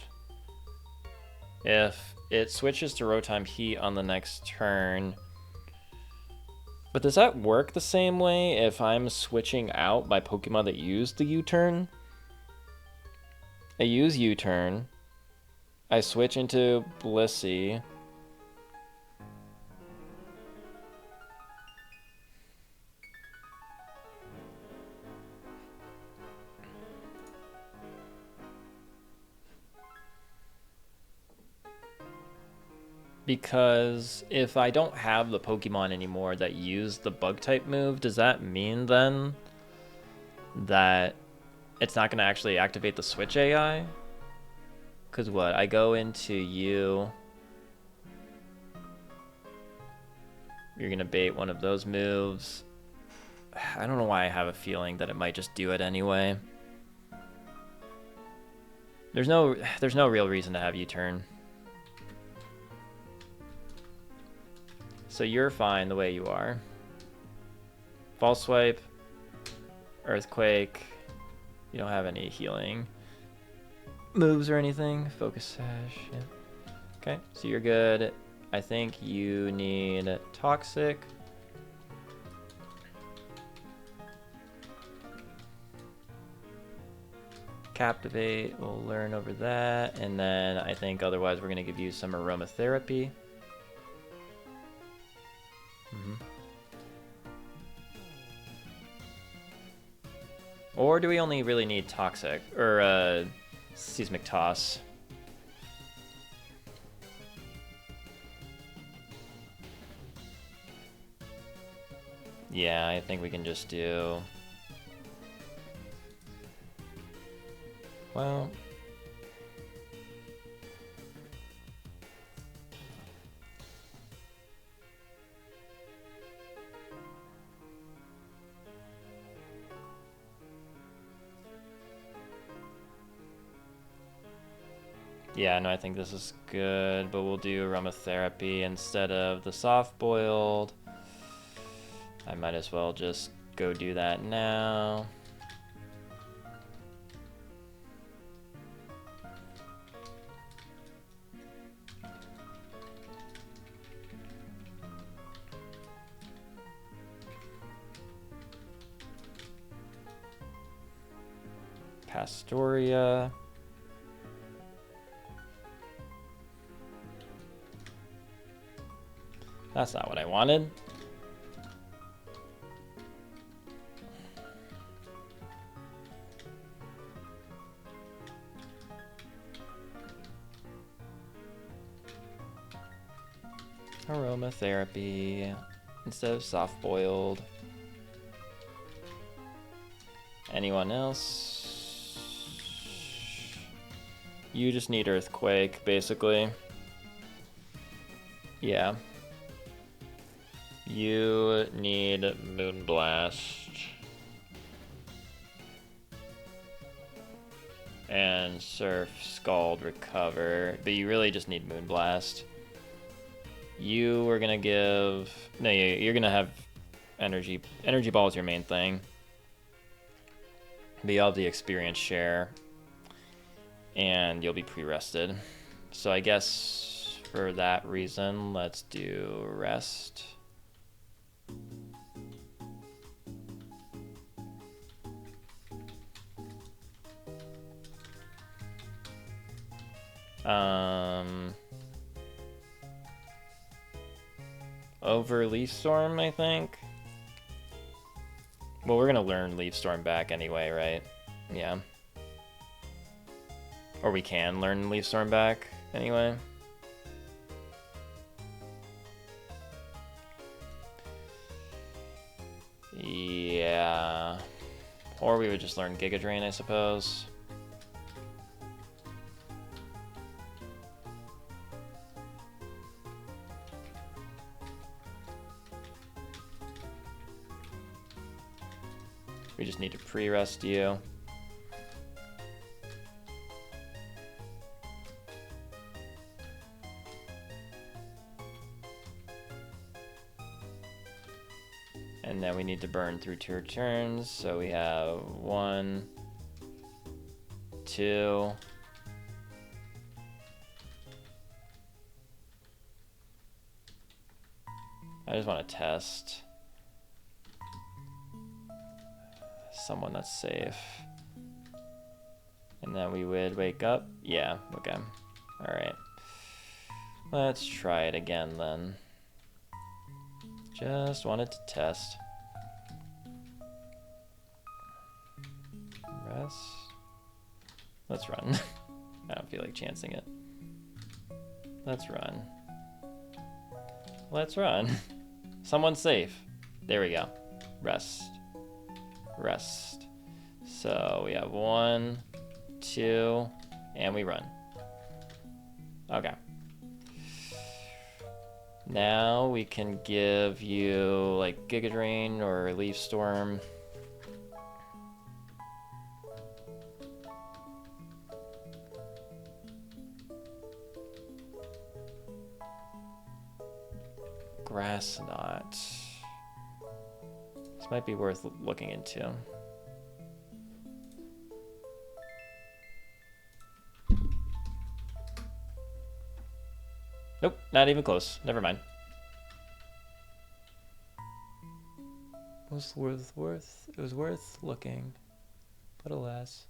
if it switches to Rotom Heat on the next turn. But does that work the same way if I'm switching out my Pokemon that used the U-turn? I use U-turn. I switch into Blissey. Because if I don't have the Pokemon anymore that use the Bug-type move, does that mean then that it's not going to actually activate the Switch AI? Because what? I go into you. You're going to bait one of those moves. I don't know why I have a feeling that it might just do it anyway. There's no real reason to have U-turn. So you're fine the way you are. False Swipe, Earthquake. You don't have any healing moves or anything. Focus Sash. Yeah. Okay, so you're good. I think you need Toxic. Captivate. We'll learn over that. And then I think otherwise we're going to give you some Aromatherapy. Or do we only really need Toxic or Seismic Toss? Yeah, I think we can just do... Well... Yeah, no, I think this is good, but we'll do Aromatherapy instead of the soft-boiled. I might as well just go do that now. Pastoria. That's not what I wanted. Aromatherapy instead of soft-boiled. Anyone else? You just need Earthquake, basically. Yeah. You need Moonblast. And Surf, Scald, Recover. But you really just need Moonblast. You are gonna give... No, you're gonna have Energy. Energy Ball is your main thing. But you'll have the experience share. And you'll be pre-rested. So I guess for that reason, let's do Rest. Over Leaf Storm, I think. Well, we're gonna learn Leaf Storm back anyway, right? Yeah. Or we can learn Leaf Storm back anyway. Yeah. Or we would just learn Giga Drain, I suppose. We just need to pre-rest you. And then we need to burn through 2 turns, so we have 1, 2. I just want to test someone that's safe. And then we would wake up. Yeah, okay. Alright. Let's try it again then. Just wanted to test. Rest. Let's run. I don't feel like chancing it. Let's run. Let's run. Someone's safe. There we go. Rest. Rest. So we have 1, 2, and we run. Okay. Now we can give you like Giga Drain or Leaf Storm. Grass Knot. This might be worth looking into. Nope, not even close. Never mind. It was worth looking, but alas.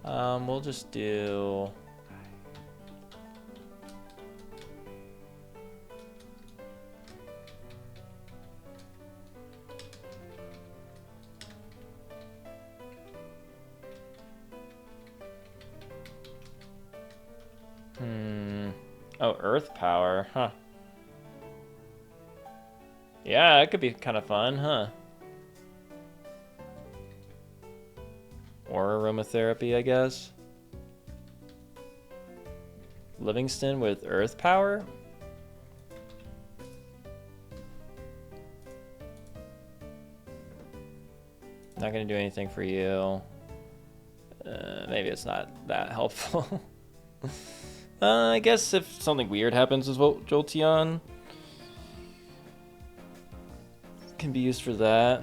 We'll just do oh, Earth Power, huh? Yeah, it could be kind of fun, huh? Or aromatherapy, I guess. Livingston with Earth Power? Not gonna do anything for you. Maybe it's not that helpful. I guess if something weird happens with Jolteon, can be used for that.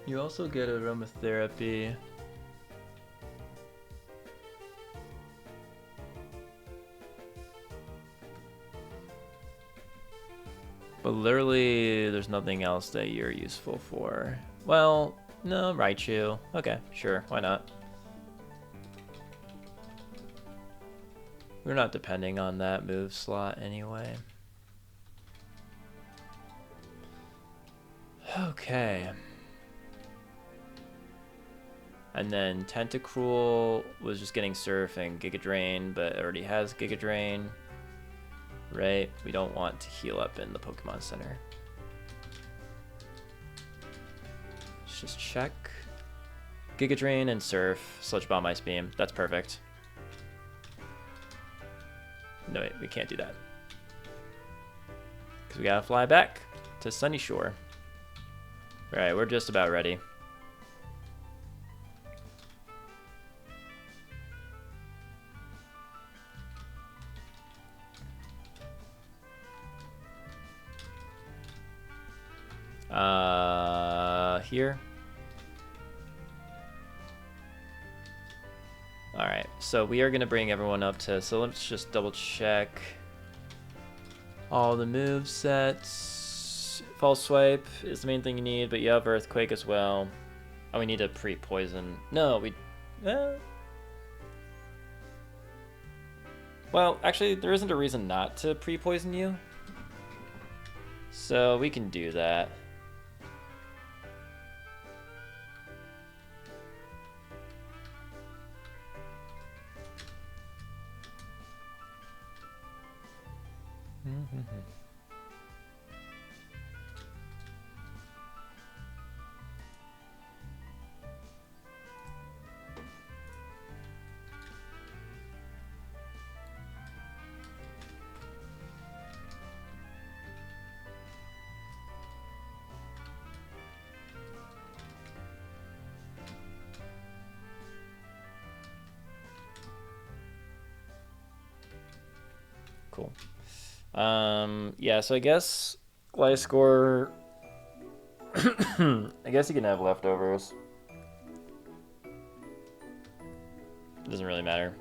You also get aromatherapy. But literally, there's nothing else that you're useful for. Well, no, Raichu. Okay, sure, why not? We're not depending on that move slot anyway. Okay. And then Tentacruel was just getting Surf and Giga Drain, but it already has Giga Drain. Right? We don't want to heal up in the Pokemon Center. Let's just check. Giga Drain and Surf, Sludge Bomb, Ice Beam. That's perfect. No, wait, we can't do that. Because we gotta fly back to Sunny Shore. Alright, we're just about ready. Here. Alright, so we are going to bring everyone up to, so let's just double check all the move sets. False Swipe is the main thing you need, but you have Earthquake as well. Oh, we need a pre-poison. No, we... well, actually, there isn't a reason not to pre-poison you. So we can do that. Cool. Yeah, so I guess life score. I guess you can have leftovers. Doesn't really matter.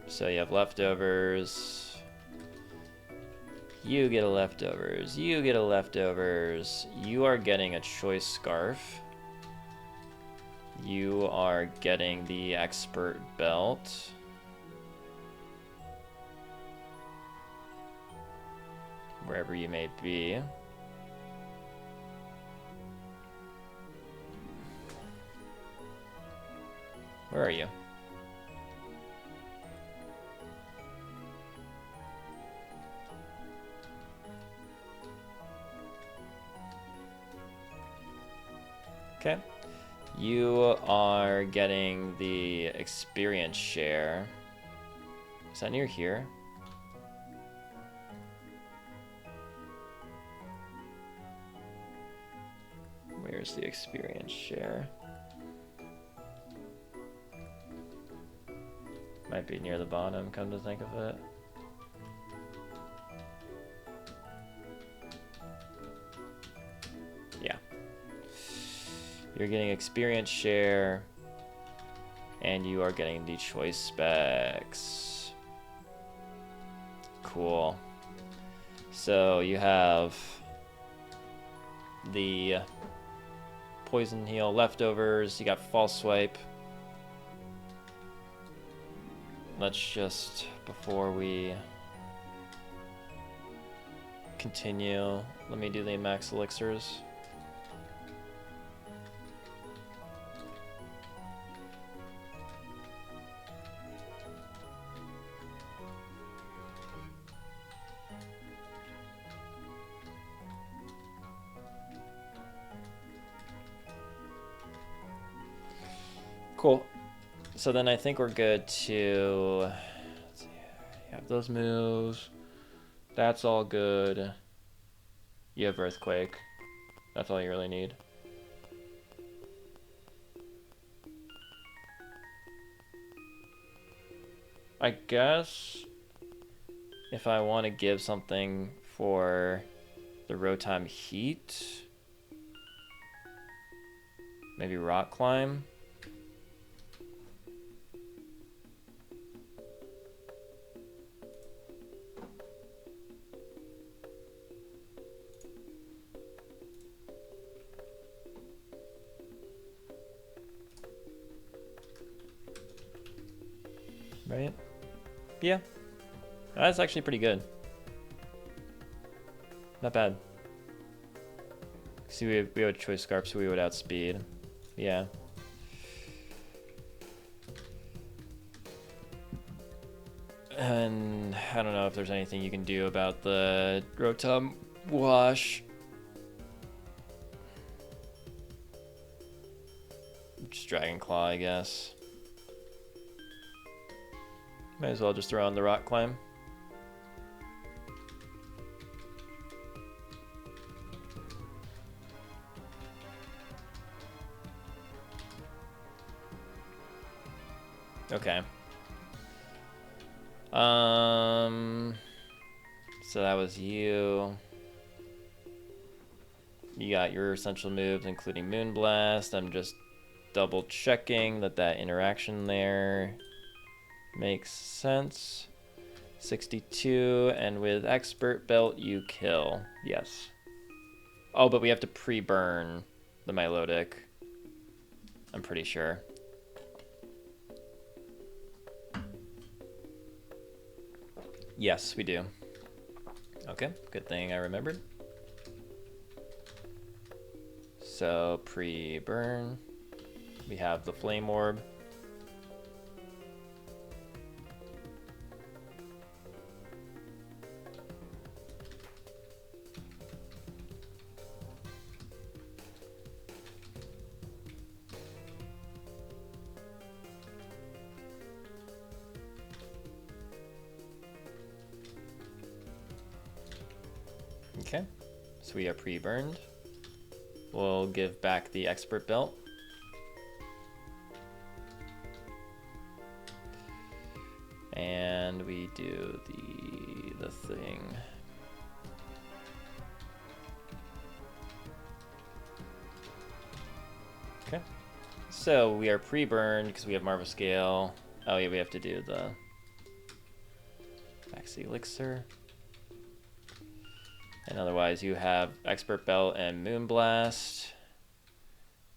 So you have leftovers. You get a leftovers. You get a leftovers. You are getting a choice scarf. You are getting the expert belt. Wherever you may be. Where are you? Okay. You are getting the experience share. Is that near here? Where's the experience share? Might be near the bottom, come to think of it. Yeah. You're getting experience share, and you are getting the choice specs. Cool. So you have the poison heal leftovers, you got false swipe. Let's just, before we continue, let me do the max elixirs. Cool. So then I think we're good to, let's see, you have those moves. That's all good. You have Earthquake. That's all you really need. I guess if I want to give something for the Rotom Heat, maybe Rock Climb. Right? Yeah. That's actually pretty good. Not bad. See, we would choice scarf, so we would outspeed. Yeah. And I don't know if there's anything you can do about the Rotom wash. Just Dragon Claw, I guess. Might as well just throw on the Rock Climb. Okay. So that was you. You got your essential moves, including Moonblast. I'm just double checking that that interaction there makes sense. 62, and with Expert Belt, you kill. Yes. Oh, but we have to pre-burn the Milotic. I'm pretty sure. Yes, we do. Okay, good thing I remembered. So pre-burn, we have the flame orb. Okay, so we are pre-burned. We'll give back the expert belt. And we do the thing. Okay, so we are pre-burned because we have Marvel Scale. Oh yeah, we have to do the Max Elixir. And otherwise you have Expert Belt and Moonblast.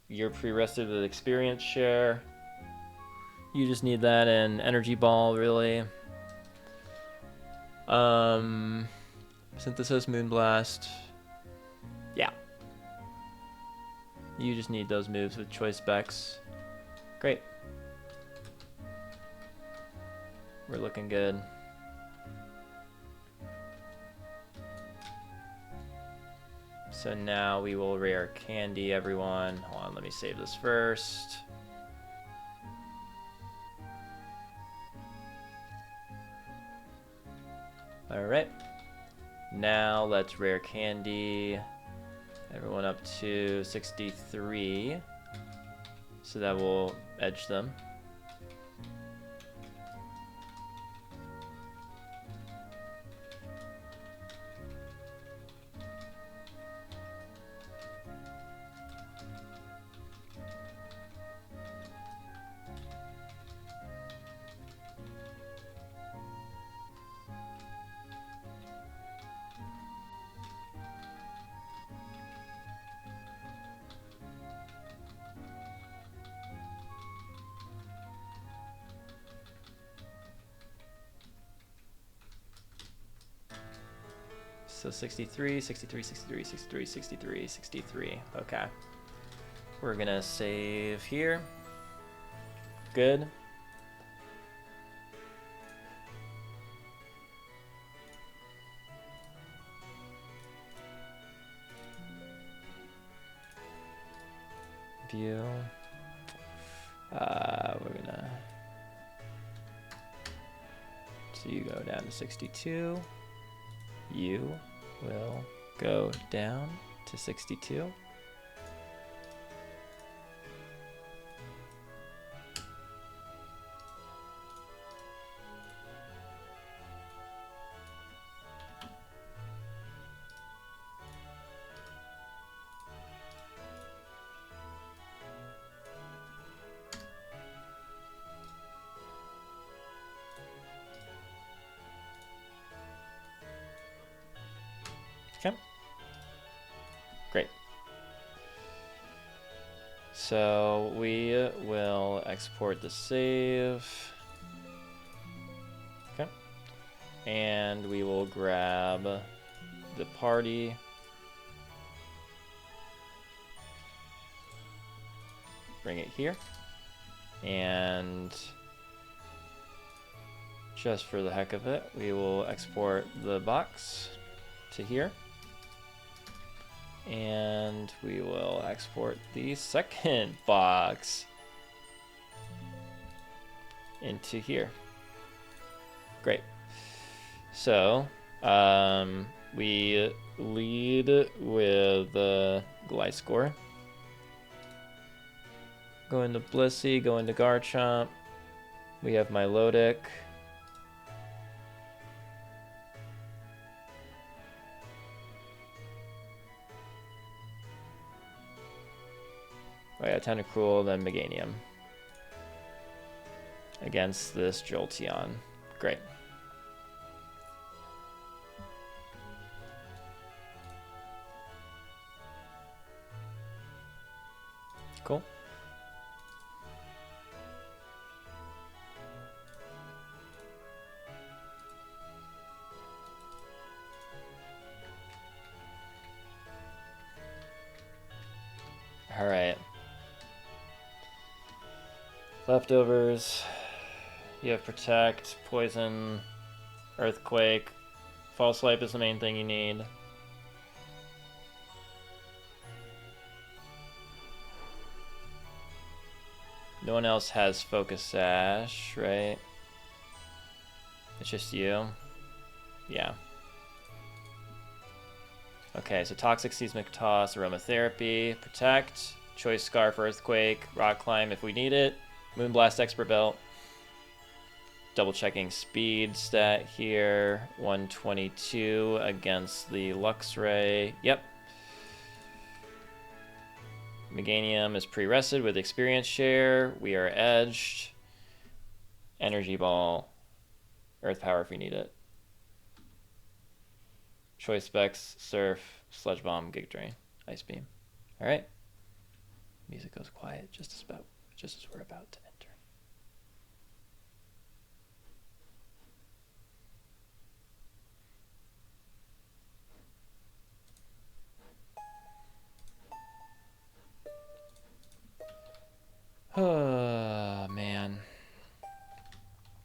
You're pre-rested with Experience Share. You just need that and Energy Ball, really. Synthesis, Moonblast. Yeah. You just need those moves with choice specs. Great. We're looking good. So now we will rare candy, everyone. Hold on, let me save this first. Alright. Now let's rare candy. Everyone up to 63. So that will edge them. So 63, 63, 63, 63, 63, 63. Okay. We're gonna save here. Good. View. We're gonna. So you go down to 62. You will go down to 62. Okay. Great. So we will export the save. Okay. And we will grab the party. Bring it here. And just for the heck of it, we will export the box to here. And we will export the second box into here. Great. So we lead with Gliscor. Go into Blissey, go into Garchomp. We have Milotic. Oh yeah, Tentacruel, then Meganium. Against this Jolteon. Great. Cool. Leftovers. You have Protect, Poison, Earthquake. False Swipe is the main thing you need. No one else has Focus Sash, right? It's just you? Yeah. Okay, so Toxic Seismic Toss, Aromatherapy, Protect, Choice Scarf, Earthquake, Rock Climb if we need it, Moonblast Expert Belt. Double checking speed stat here, 122 against the Luxray. Yep. Meganium is pre-rested with experience share. We are edged. Energy Ball. Earth Power if we need it. Choice Specs, Surf, Sludge Bomb, Gig Drain, Ice Beam. Alright. Music goes quiet just as we're about to enter. Oh, man.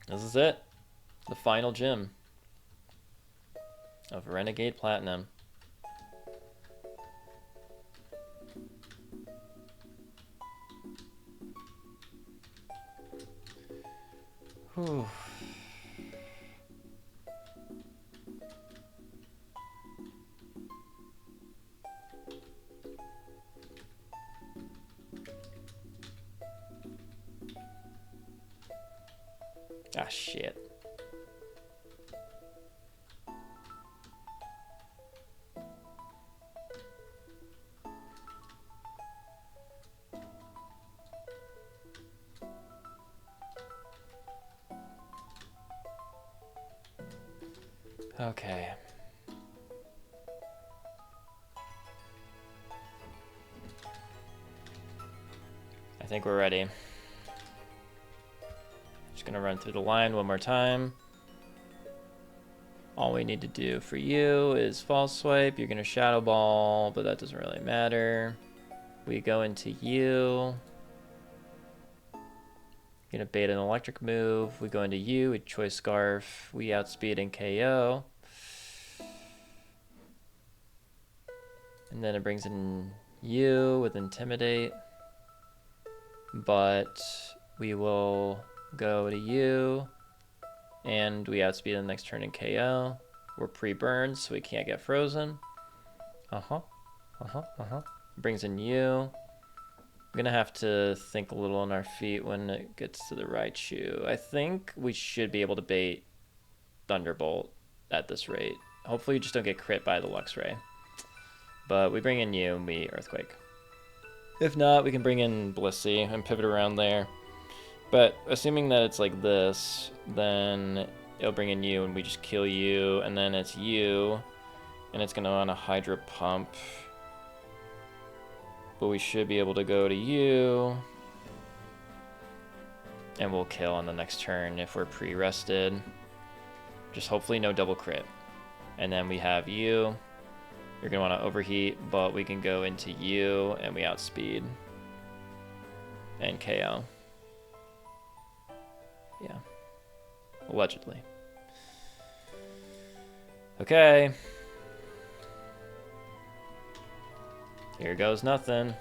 This is it. The final gym of Renegade Platinum. Whew. Ah, shit. Okay. I think we're ready. Just gonna run through the line one more time. All we need to do for you is False Swipe. You're gonna Shadow Ball, but that doesn't really matter. We go into you. You're gonna bait an electric move. We go into you, we Choice Scarf. We outspeed and KO. And then it brings in you with Intimidate. But we will go to you. And we outspeed the next turn in KO. We're pre-burned, so we can't get frozen. Brings in you. We're gonna have to think a little on our feet when it gets to the Raichu. I think we should be able to bait Thunderbolt at this rate. Hopefully you just don't get crit by the Luxray. But we bring in you and we Earthquake. If not, we can bring in Blissey and pivot around there. But assuming that it's like this, then it'll bring in you and we just kill you, and then it's you, and it's gonna want a Hydro Pump. But we should be able to go to you, and we'll kill on the next turn if we're pre-rested. Just hopefully no double crit. And then we have you. You're gonna want to overheat, but we can go into you and we outspeed and KO. Yeah, allegedly. Okay. Here goes nothing.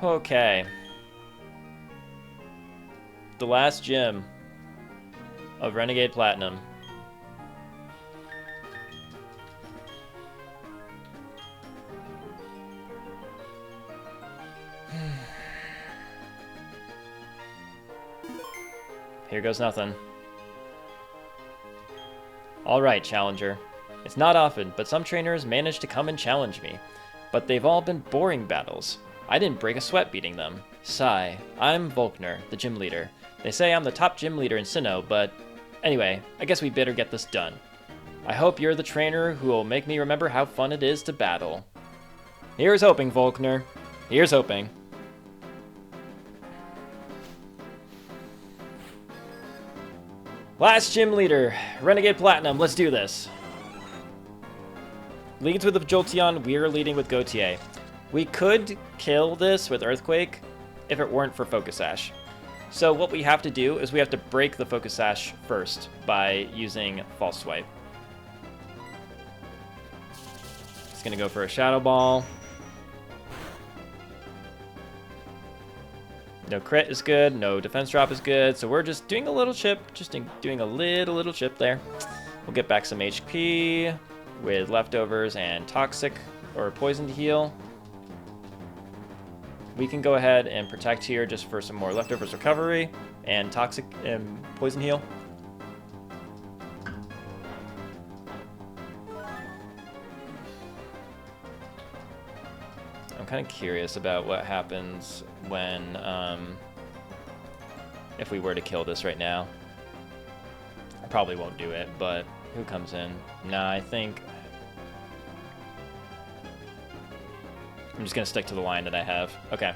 Okay. The last gym of Renegade Platinum. Here goes nothing. Alright, challenger. It's not often, but some trainers manage to come and challenge me. But they've all been boring battles. I didn't break a sweat beating them. Sigh. I'm Volkner, the gym leader. They say I'm the top gym leader in Sinnoh, but anyway, I guess we better get this done. I hope you're the trainer who will make me remember how fun it is to battle. Here's hoping, Volkner. Here's hoping. Last gym leader, Renegade Platinum. Let's do this. Leads with Jolteon, we're leading with Gautier. We could kill this with Earthquake if it weren't for Focus Sash. So what we have to do is we have to break the Focus Sash first by using False Swipe. It's going to go for a Shadow Ball. No crit is good, no defense drop is good, so we're just doing a little chip, doing a little chip there. We'll get back some HP with leftovers and toxic or poison to heal. We can go ahead and protect here just for some more leftovers recovery and toxic and poison heal. I'm kind of curious about what happens when, if we were to kill this right now. I probably won't do it, but who comes in? Nah, I think I'm just going to stick to the line that I have. Okay.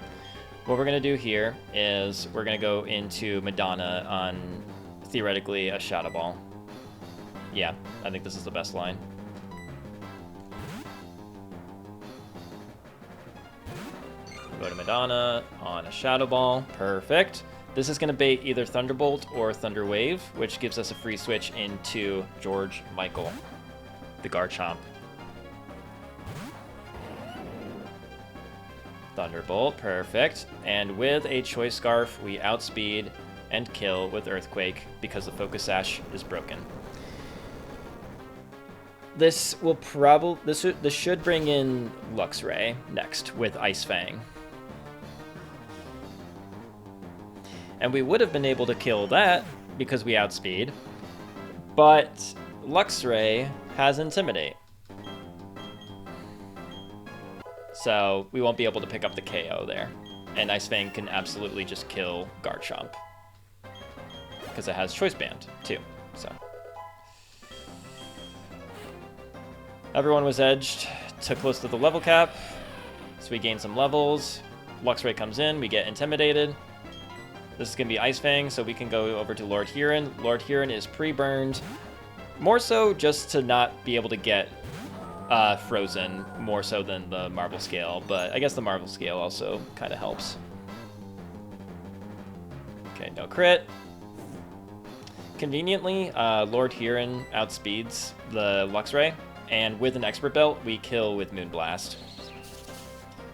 What we're going to do here is we're going to go into Madonna on, theoretically, a Shadow Ball. Yeah, I think this is the best line. Go to Madonna on a Shadow Ball. Perfect. This is going to bait either Thunderbolt or Thunder Wave, which gives us a free switch into George Michael, the Garchomp. Thunderbolt, perfect. And with a Choice Scarf, we outspeed and kill with Earthquake because the Focus Sash is broken. This will this should bring in Luxray next with Ice Fang. And we would have been able to kill that because we outspeed, but Luxray has Intimidate. So we won't be able to pick up the KO there. And Ice Fang can absolutely just kill Garchomp because it has Choice Band too. So everyone was edged to close to the level cap, so we gain some levels. Luxray comes in, we get intimidated. This is going to be Ice Fang, so we can go over to Lord Huron. Lord Huron is pre-burned, more so just to not be able to get frozen, more so than the Marble Scale, but I guess the Marble Scale also kind of helps. Okay, no crit. Conveniently, Lord Huron outspeeds the Luxray, and with an Expert Belt, we kill with Moonblast.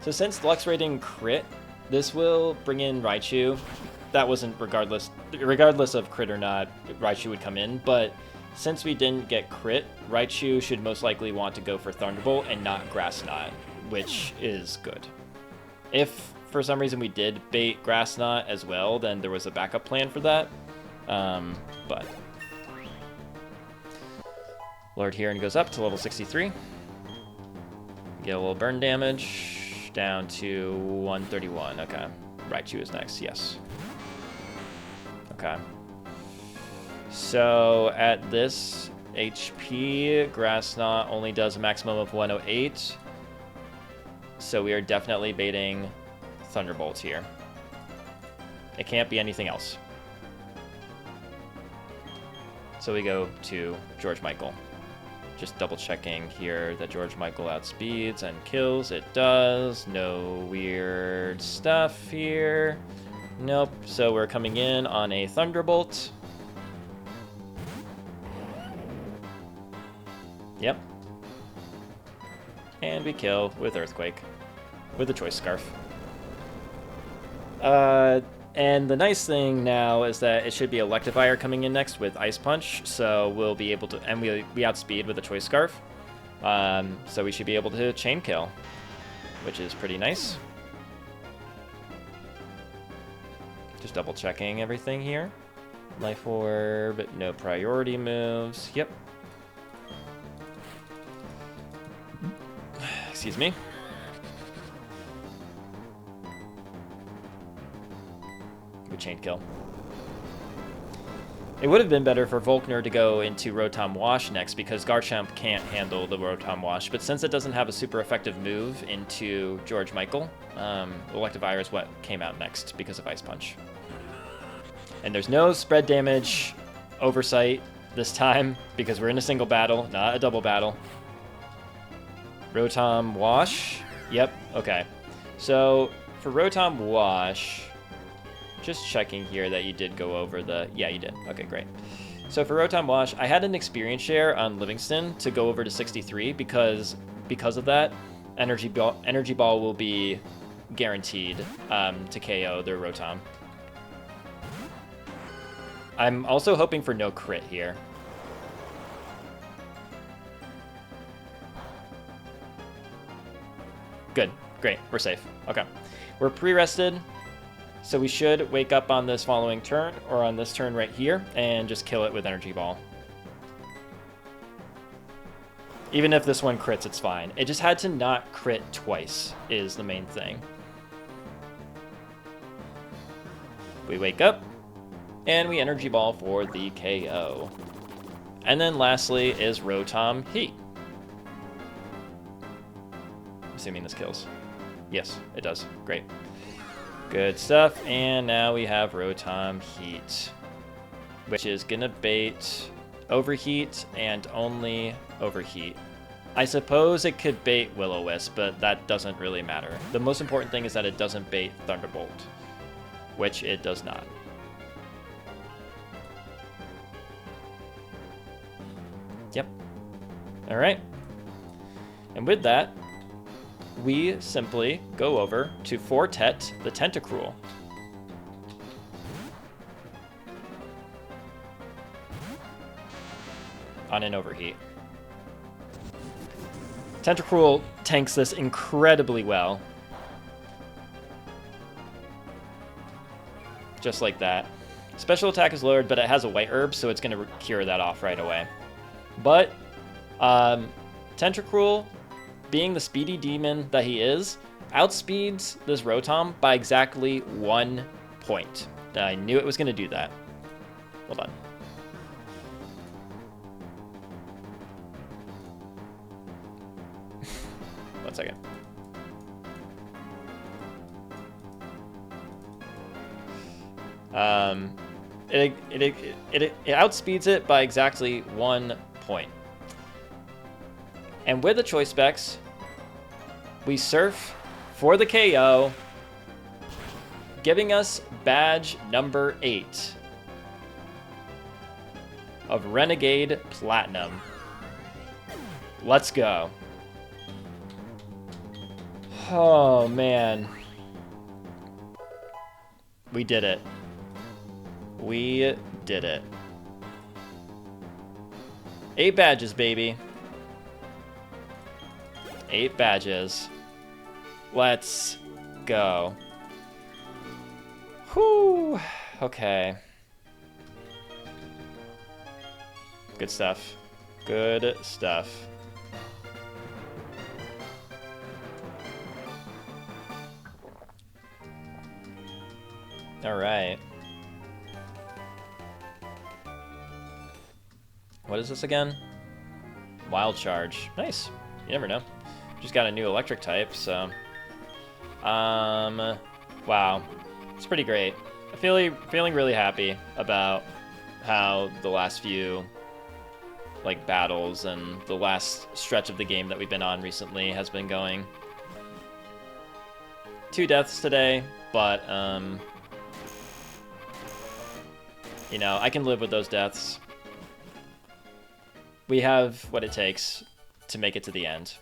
So since Luxray didn't crit, this will bring in Raichu. That wasn't regardless of crit or not, Raichu would come in, but since we didn't get crit, Raichu should most likely want to go for Thunderbolt and not Grass Knot, which is good. If for some reason we did bait Grass Knot as well, then there was a backup plan for that. But Lord Huron goes up to level 63. Get a little burn damage down to 131. Okay, Raichu is next. Yes. Okay. So at this HP, Grass Knot only does a maximum of 108. So we are definitely baiting Thunderbolt here. It can't be anything else. So we go to George Michael. Just double checking here that George Michael outspeeds and kills. It does. No weird stuff here. Nope. So we're coming in on a Thunderbolt. Yep. And we kill with Earthquake. With a Choice Scarf. And the nice thing now is that it should be Electivire coming in next with Ice Punch, so we'll be able to, and we outspeed with a Choice Scarf, so we should be able to Chain Kill, which is pretty nice. Just double checking everything here. Life Orb, no priority moves, yep. Excuse me. Chain Kill. It would have been better for Volkner to go into Rotom Wash next because Garchomp can't handle the Rotom Wash, but since it doesn't have a super effective move into George Michael, Electivire is what came out next because of Ice Punch. And there's no spread damage oversight this time because we're in a single battle, not a double battle. Rotom Wash. Yep, okay. So for Rotom Wash, just checking here that you did go over the... Yeah, you did. Okay, great. So for Rotom Wash, I had an experience share on Livingston to go over to 63 because of that, Energy Ball will be guaranteed to KO their Rotom. I'm also hoping for no crit here. Good. Great. We're safe. Okay. We're pre-rested, so we should wake up on this following turn, or on this turn right here, and just kill it with Energy Ball. Even if this one crits, it's fine. It just had to not crit twice, is the main thing. We wake up, and we Energy Ball for the KO. And then lastly is Rotom Heat. Assuming this kills. Yes, it does. Great. Good stuff. And now we have Rotom Heat, which is gonna bait Overheat and only Overheat. I suppose it could bait Will-O-Wisp, but that doesn't really matter. The most important thing is that it doesn't bait Thunderbolt, which it does not. Yep. All right. And with that, we simply go over to Fortet the Tentacruel. On an Overheat. Tentacruel tanks this incredibly well. Just like that. Special attack is lowered, but it has a white herb, so it's going to cure that off right away. But Tentacruel, being the speedy demon that he is, outspeeds this Rotom by exactly 1 point. I knew it was going to do that. Hold on. One second. It outspeeds it by exactly 1 point. And with the choice specs, we surf for the KO, giving us badge number 8 of Renegade Platinum. Let's go. Oh, man. We did it. We did it. 8 badges, baby. 8 badges. Let's go. Whew. Okay. Good stuff. Good stuff. All right. What is this again? Wild Charge. Nice. You never know. Just got a new electric type, so... wow. It's pretty great. I'm feeling really happy about how the last few, like, battles and the last stretch of the game that we've been on recently has been going. 2 deaths today, but, you know, I can live with those deaths. We have what it takes to make it to the end.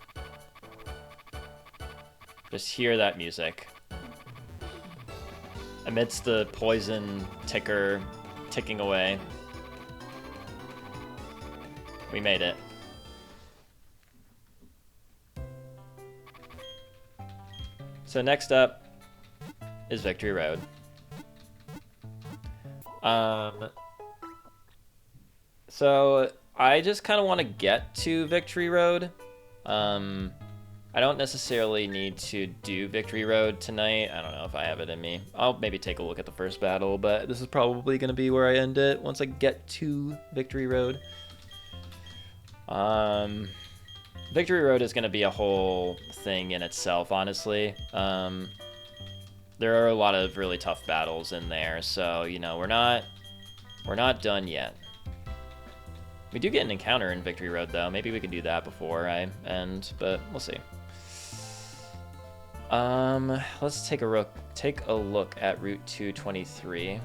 Just hear that music. Amidst the poison ticker ticking away. We made it. So next up is Victory Road. So I just kind of want to get to Victory Road. I don't necessarily need to do Victory Road tonight. I don't know if I have it in me. I'll maybe take a look at the first battle, but this is probably going to be where I end it once I get to Victory Road. Victory Road is going to be a whole thing in itself, honestly. There are a lot of really tough battles in there, so, you know, we're not done yet. We do get an encounter in Victory Road, though. Maybe we can do that before I end, but we'll see. Let's take a look at Route 223.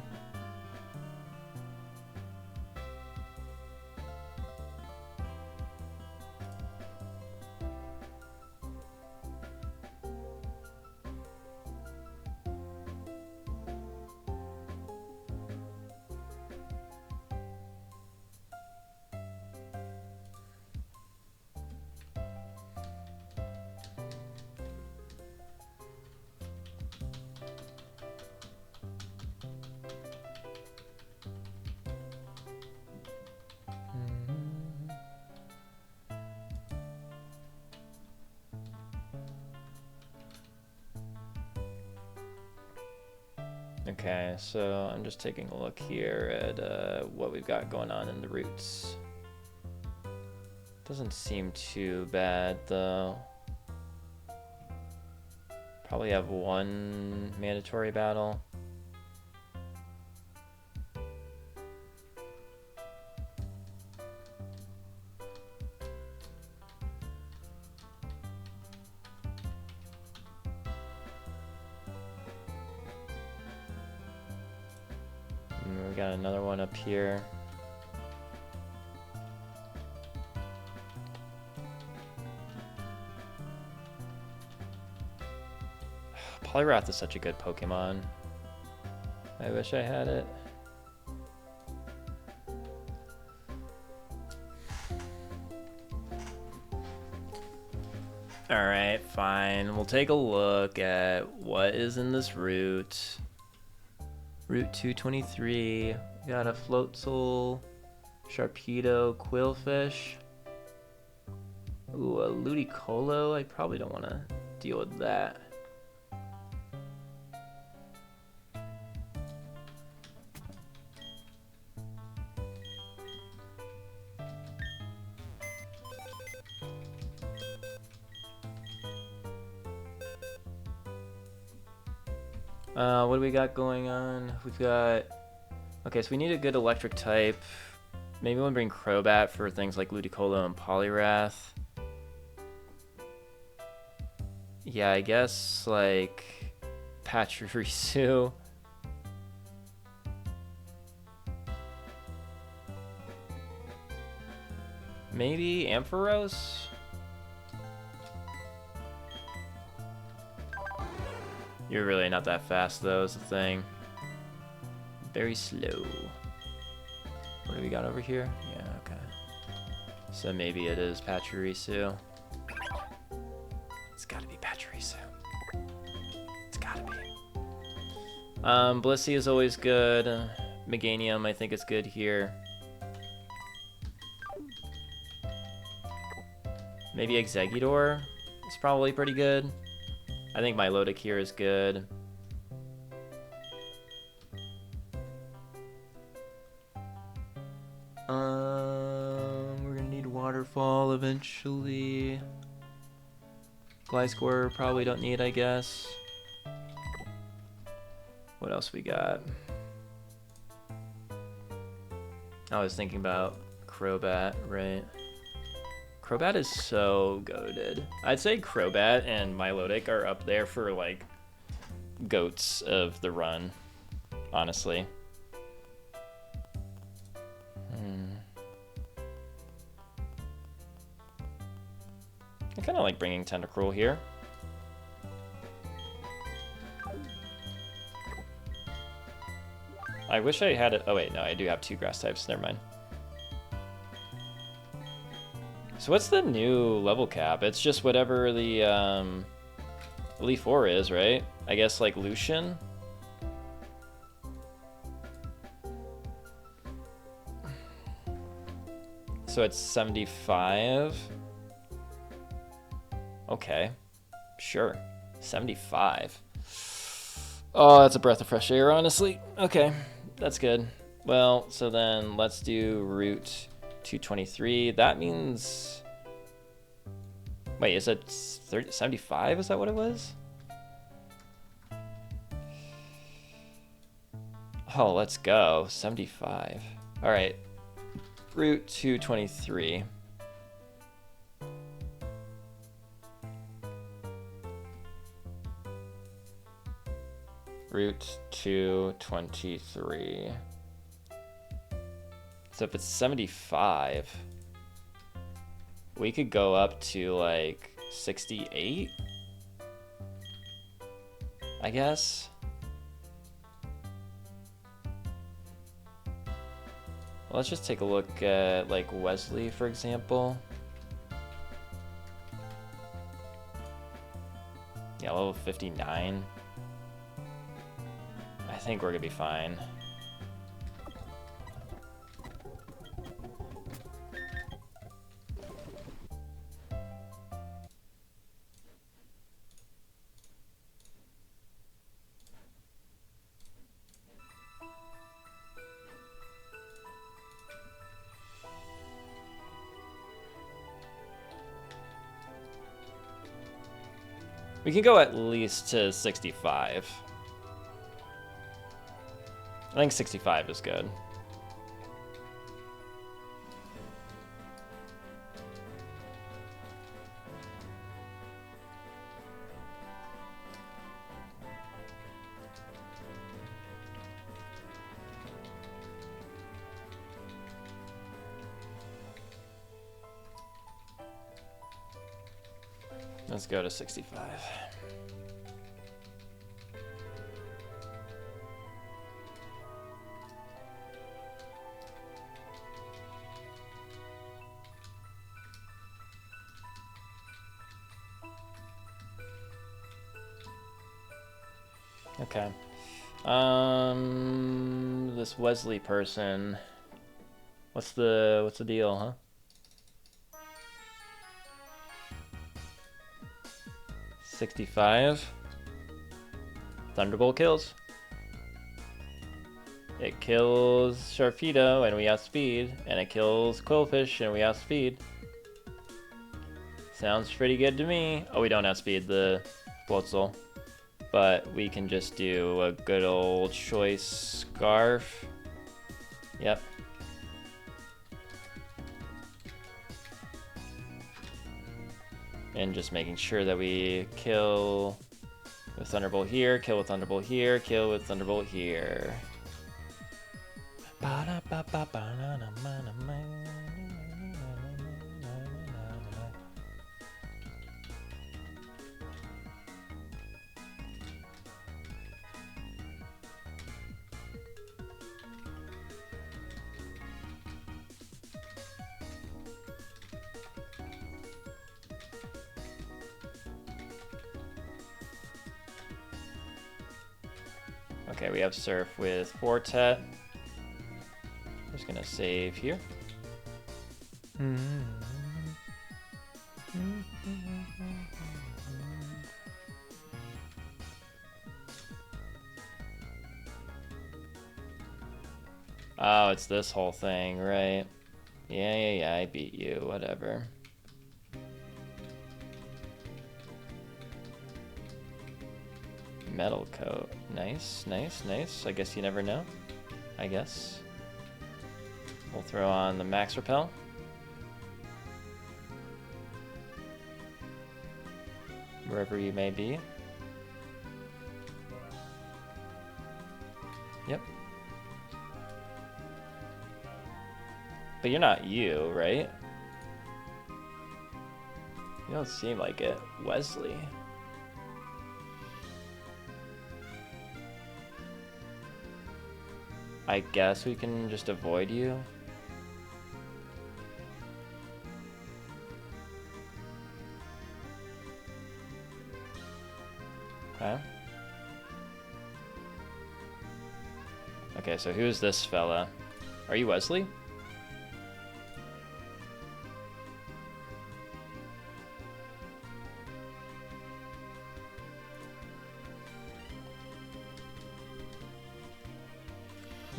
Okay, so I'm just taking a look here at what we've got going on in the routes. Doesn't seem too bad, though. Probably have one mandatory battle. We got another one up here. Poliwrath is such a good Pokemon. I wish I had it. Alright, fine. We'll take a look at what is in this route. Route 223. We got a Floatzel, Sharpedo, Quillfish. Ooh, a Ludicolo. I probably don't want to deal with that. What do we got going on? We've got... Okay, so we need a good electric type. Maybe we'll bring Crobat for things like Ludicolo and Poliwrath. Yeah, I guess, like... Pachirisu. Maybe Ampharos? You're really not that fast, though, is the thing. Very slow. What do we got over here? Yeah, okay. So maybe it is Pachirisu. It's gotta be Pachirisu. It's gotta be. Blissey is always good. Meganium, I think, is good here. Maybe Exeggutor is probably pretty good. I think Milotic here is good. We're gonna need Waterfall eventually. Gliscor probably don't need, I guess. What else we got? I was thinking about Crobat, right? Crobat is so goated. I'd say Crobat and Milotic are up there for, like, goats of the run, honestly. I kind of like bringing Tentacruel here. I wish I had it. Oh, wait, no, I do have two grass types. Never mind. So what's the new level cap? It's just whatever the Elite Four is, right? I guess like Lucian. So it's 75. Okay, sure, 75. Oh, that's a breath of fresh air, honestly. Okay, that's good. Well, so then let's do Route 223. That means... Wait, is it 75? Is that what it was? Oh, let's go. 75. All right. Route 223. Route 223. So if it's 75, we could go up to like 68, I guess. Well, let's just take a look at like Wesley, for example. Yeah, level 59. I think we're gonna be fine. We can go at least to 65. I think 65 is good. Let's go to 65. Okay. This Wesley person. What's the deal, huh? $65. Thunderbolt kills. It kills Sharpedo and we outspeed, and it kills Quillfish and we outspeed. Sounds pretty good to me. Oh, we don't outspeed the Floatzel, but we can just do a good old choice Scarf. Yep. And just making sure that we kill with Thunderbolt here, kill with Thunderbolt here, kill with Thunderbolt here. Okay, we have Surf with Fortet. Just gonna save here. Oh, it's this whole thing, right? Yeah, I beat you, whatever. Metal coat. Nice. I guess you never know. I guess. We'll throw on the Max Repel. Wherever you may be. Yep. But you're not you, right? You don't seem like it. Wesley. I guess we can just avoid you. Okay. Okay, so who's this fella? Are you Wesley?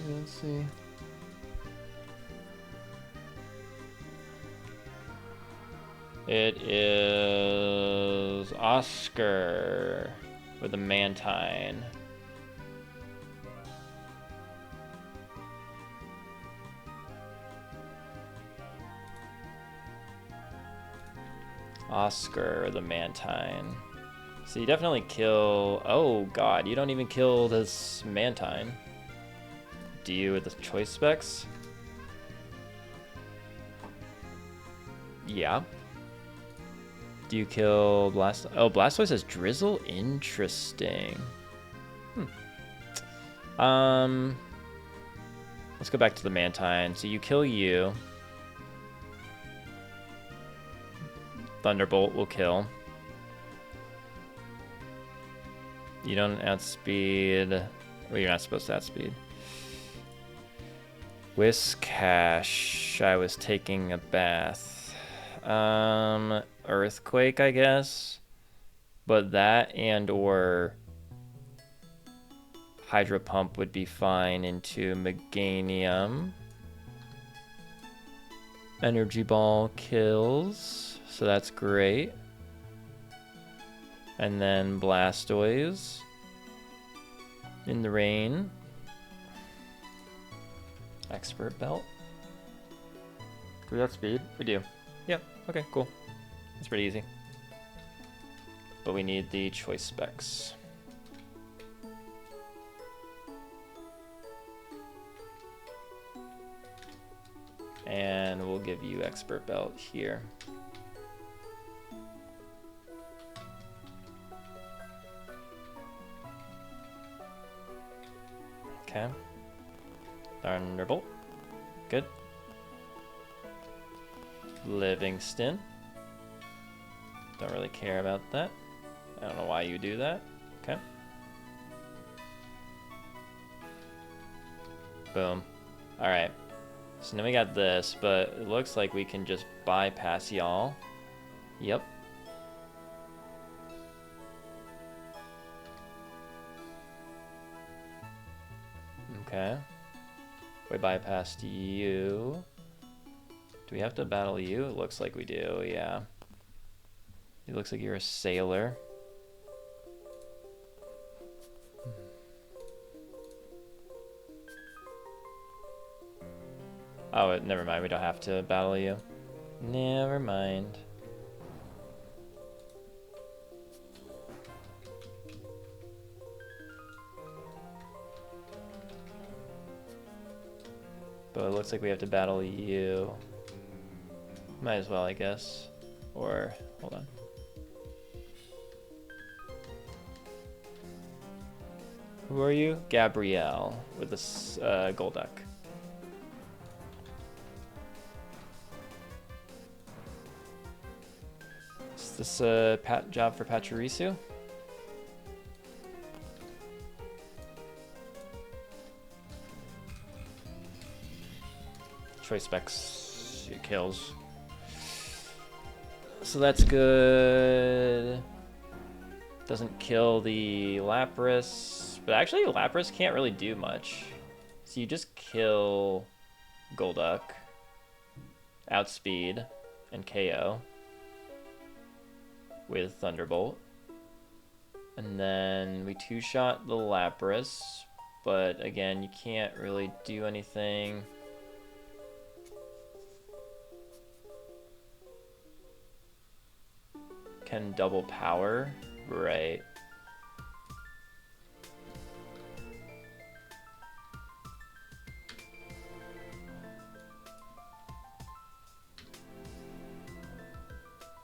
Let's see. It is Oscar with a Mantine. Oscar or the Mantine. So you definitely kill... Oh god, you don't even kill this Mantine. Do you with the choice specs? Yeah. Do you kill Blast? Oh, Blastoise has Drizzle? Interesting. Let's go back to the Mantine. So you kill you. Thunderbolt will kill. You don't outspeed. Well, you're not supposed to outspeed. Whiscash. I was taking a bath. Earthquake, I guess. But that and or Hydro Pump would be fine into Meganium. Energy Ball kills, so that's great. And then Blastoise in the rain. Expert Belt. Do we have speed? We do. Yep, okay, cool. That's pretty easy. But we need the choice specs. And we'll give you Expert Belt here. Okay. Thunderbolt. Good. Livingston. Don't really care about that. I don't know why you do that. Okay. Boom. Alright. So now we got this, but it looks like we can just bypass y'all. Yep. Okay. We bypassed you. Do we have to battle you? It looks like we do, yeah. It looks like you're a sailor. Oh, never mind. We don't have to battle you. Never mind. But it looks like we have to battle you. Might as well, I guess. Or, hold on. Who are you? Gabrielle with this Golduck. Is this a job for Pachirisu? Choice specs, it kills. So that's good. Doesn't kill the Lapras. But actually, Lapras can't really do much. So you just kill Golduck, outspeed, and KO with Thunderbolt. And then we two-shot the Lapras. But again, you can't really do anything. Can double power, right?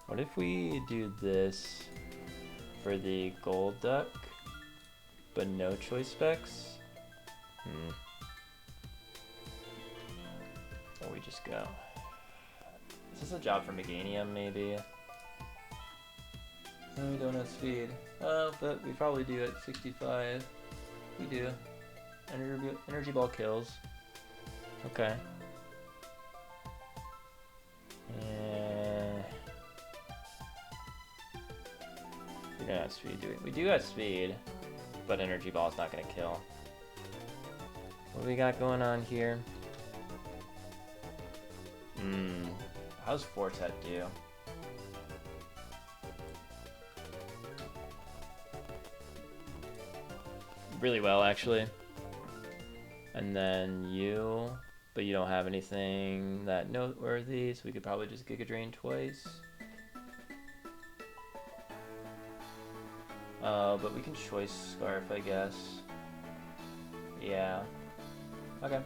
What if we do this for the Golduck, but no choice specs? Or we just go. Is this a job for Meganium, maybe? No, we don't have speed. Oh, but we probably do at 65. We do. Energy Ball kills. Okay. And we don't have speed, do we? We do have speed, but Energy Ball is not going to kill. What do we got going on here? How's Fortet do? Really well, actually. And then you, but you don't have anything that noteworthy, so we could probably just Giga Drain twice. But we can choice Scarf, I guess. Yeah. Okay.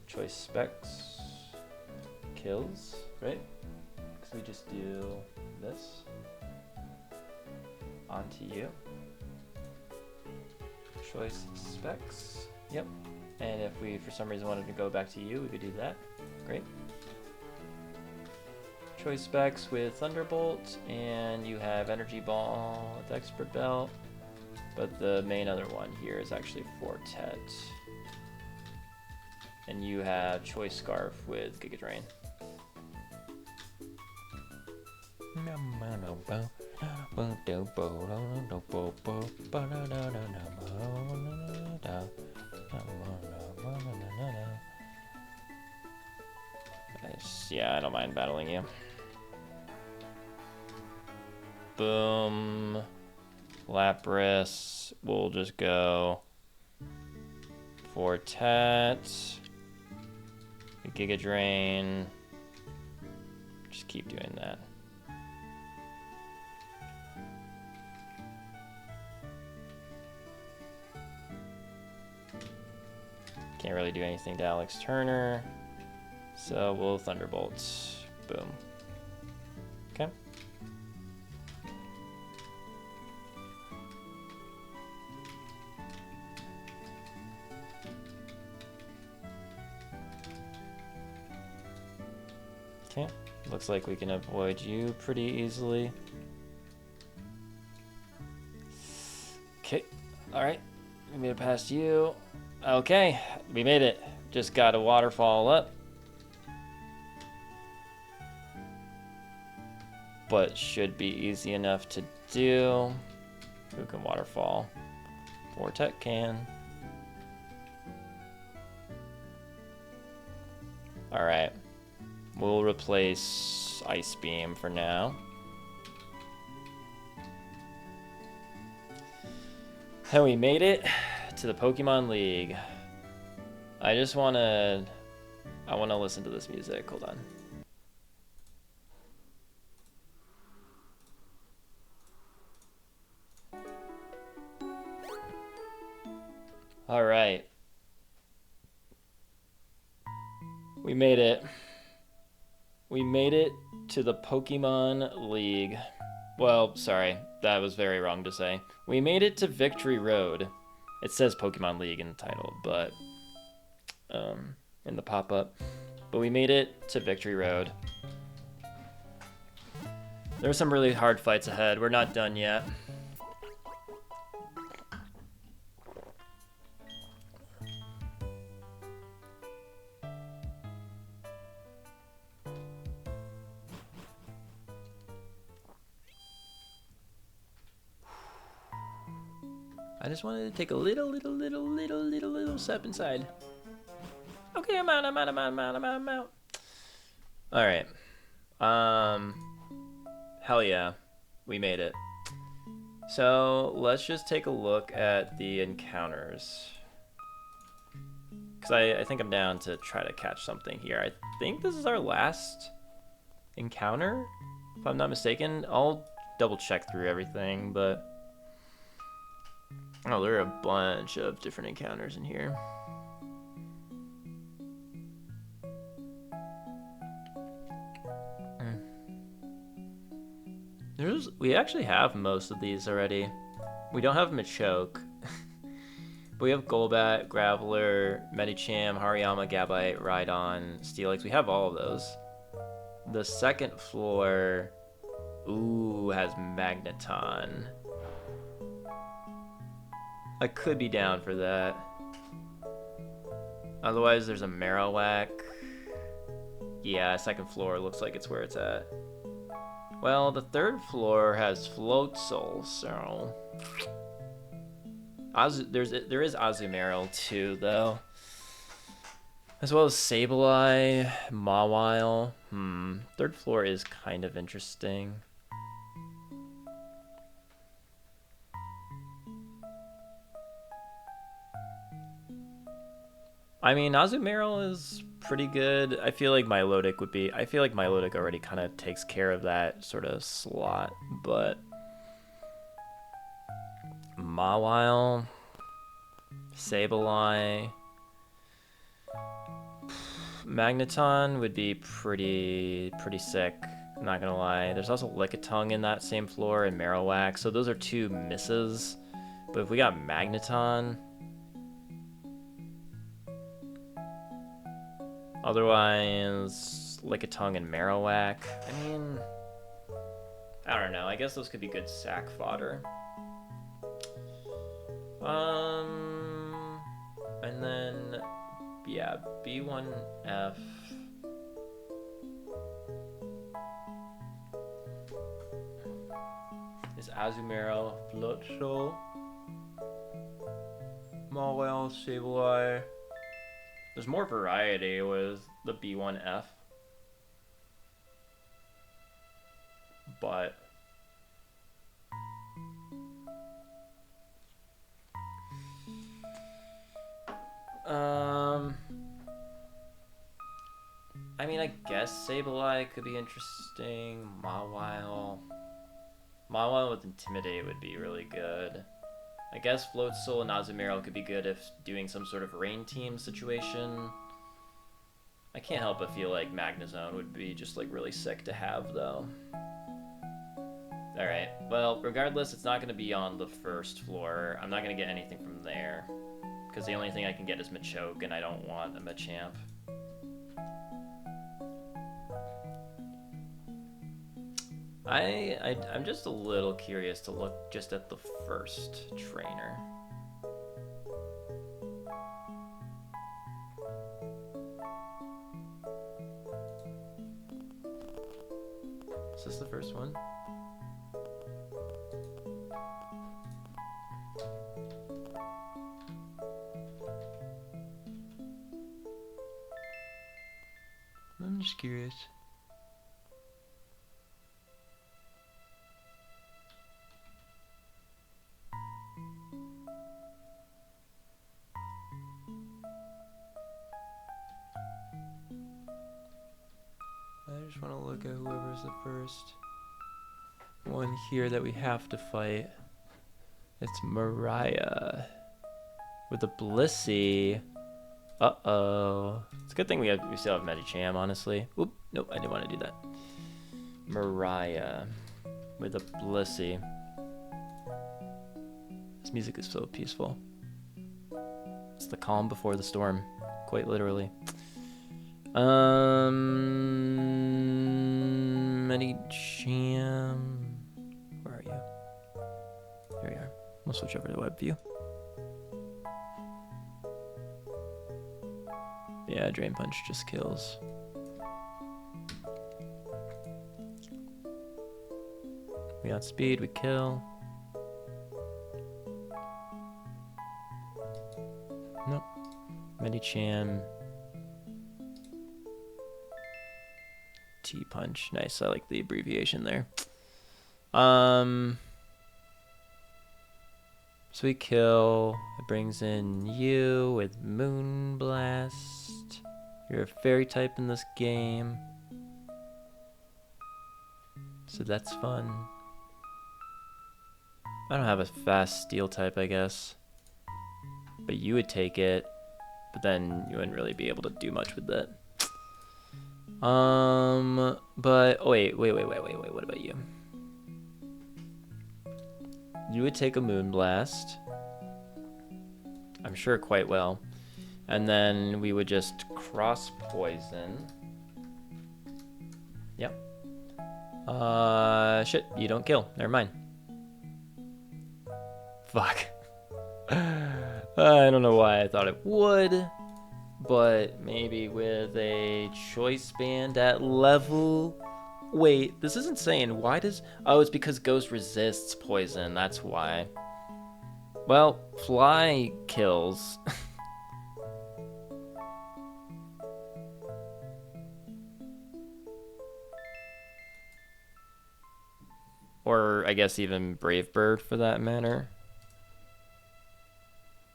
Choice specs. Kills, right? Because we just do this. Onto you. Choice specs. Yep. And if we, for some reason, wanted to go back to you, we could do that. Great. Choice specs with Thunderbolt, and you have Energy Ball with Expert Belt. But the main other one here is actually Fortet. And you have Choice Scarf with Giga Drain. Yeah, I don't mind battling you. Boom. Lapras. We'll just go Fortet. Giga Drain. Just keep doing that. Can't really do anything to Alex Turner, so we'll Thunderbolt. Boom. Okay. Okay. Looks like we can avoid you pretty easily. Okay. All right. We made it past you. Okay, we made it. Just got a waterfall up. But should be easy enough to do. Who can waterfall? Vortec can. Alright. We'll replace Ice Beam for now. And we made it to the Pokemon League. I wanna listen to this music. Hold on. All right. We made it. We made it to the Pokemon League. Well, sorry, that was very wrong to say. We made it to Victory Road. It says Pokemon League in the title, but in the pop-up. But we made it to Victory Road. There are some really hard fights ahead. We're not done yet. I just wanted to take a little step inside. Okay, I'm out. Alright. Hell yeah. We made it. So, let's just take a look at the encounters. Because I think I'm down to try to catch something here. I think this is our last encounter, if I'm not mistaken. I'll double check through everything, but... Oh, there are a bunch of different encounters in here. We actually have most of these already. We don't have Machoke. But we have Golbat, Graveler, Medicham, Hariyama, Gabite, Rhydon, Steelix. We have all of those. The second floor, has Magneton. I could be down for that. Otherwise, there's a Marowak. Yeah, second floor looks like it's where it's at. Well, the third floor has Floatzel, so... there is Azumarill too, though. As well as Sableye, Mawile. Third floor is kind of interesting. I mean, Azumarill is pretty good. I feel like Milotic would be... I feel like Milotic already kind of takes care of that sort of slot, but... Mawile... Sableye... Magneton would be pretty sick, I'm not gonna lie. There's also Lickitung in that same floor and Marowak, so those are 2 misses. But if we got Magneton... Otherwise, Lickitung and Marowak. I mean, I don't know. I guess those could be good sack fodder. And then, yeah, B1F. Is Azumarill, Floatzel, Mawile, Sableye. There's more variety with the B1F. But I mean, I guess Sableye could be interesting. Mawile with Intimidate would be really good. I guess Floatzel and Azumarill could be good if doing some sort of rain team situation. I can't help but feel like Magnezone would be just like really sick to have though. Alright, well, regardless, it's not going to be on the first floor. I'm not going to get anything from there. Because the only thing I can get is Machoke, and I don't want a Machamp. I'm just a little curious to look just at the first trainer. Is this the first one? I'm just curious. I just want to look at whoever's the first one here that we have to fight. It's Mariah with a Blissey. Uh-oh. It's a good thing we still have Medicham, honestly. Oop, nope, I didn't want to do that. Mariah with a Blissey. This music is so peaceful. It's the calm before the storm, quite literally. Medicham. Where are you? There you are. We'll switch over to web view. Yeah, Drain Punch just kills. We got speed, we kill. Nope. Medicham. T-Punch. Nice, I like the abbreviation there. So we kill. It brings in you with Moonblast. You're a fairy type in this game. So that's fun. I don't have a fast steel type, I guess. But you would take it. But then you wouldn't really be able to do much with it. But oh, wait, what about you? You would take a Moonblast. I'm sure quite well. And then we would just cross poison. Yep. Shit, you don't kill. Never mind. Fuck. I don't know why I thought it would. But maybe with a choice band at level... Wait, this isn't saying why does... Oh, it's because Ghost resists poison. That's why. Well, Fly kills. Or I guess even Brave Bird for that matter.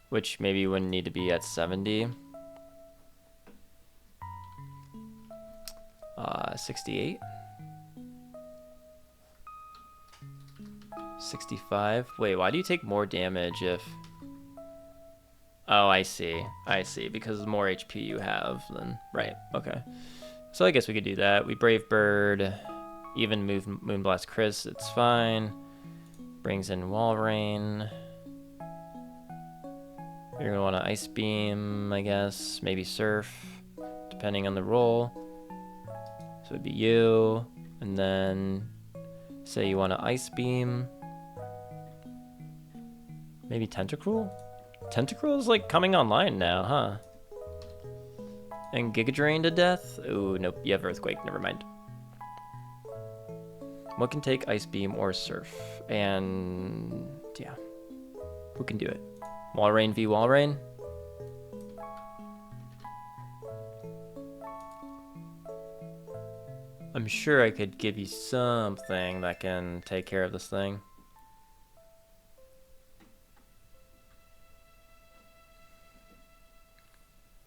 Which maybe wouldn't need to be at 70. 68. 65. Wait, why do you take more damage if... Oh, I see. I see. Because the more HP you have, then... Right, okay. So I guess we could do that. We Brave Bird, even move Moonblast Chris, it's fine. Brings in Walrein. You're going to want to Ice Beam, I guess. Maybe Surf, depending on the roll. So it'd be you. And then say you want to Ice Beam. Maybe Tentacruel? Tentacruel is like coming online now, huh? And Giga Drain to death? Ooh, nope, you have Earthquake, never mind. What can take Ice Beam or Surf? And yeah, who can do it? Walrein v Walrein? I'm sure I could give you something that can take care of this thing.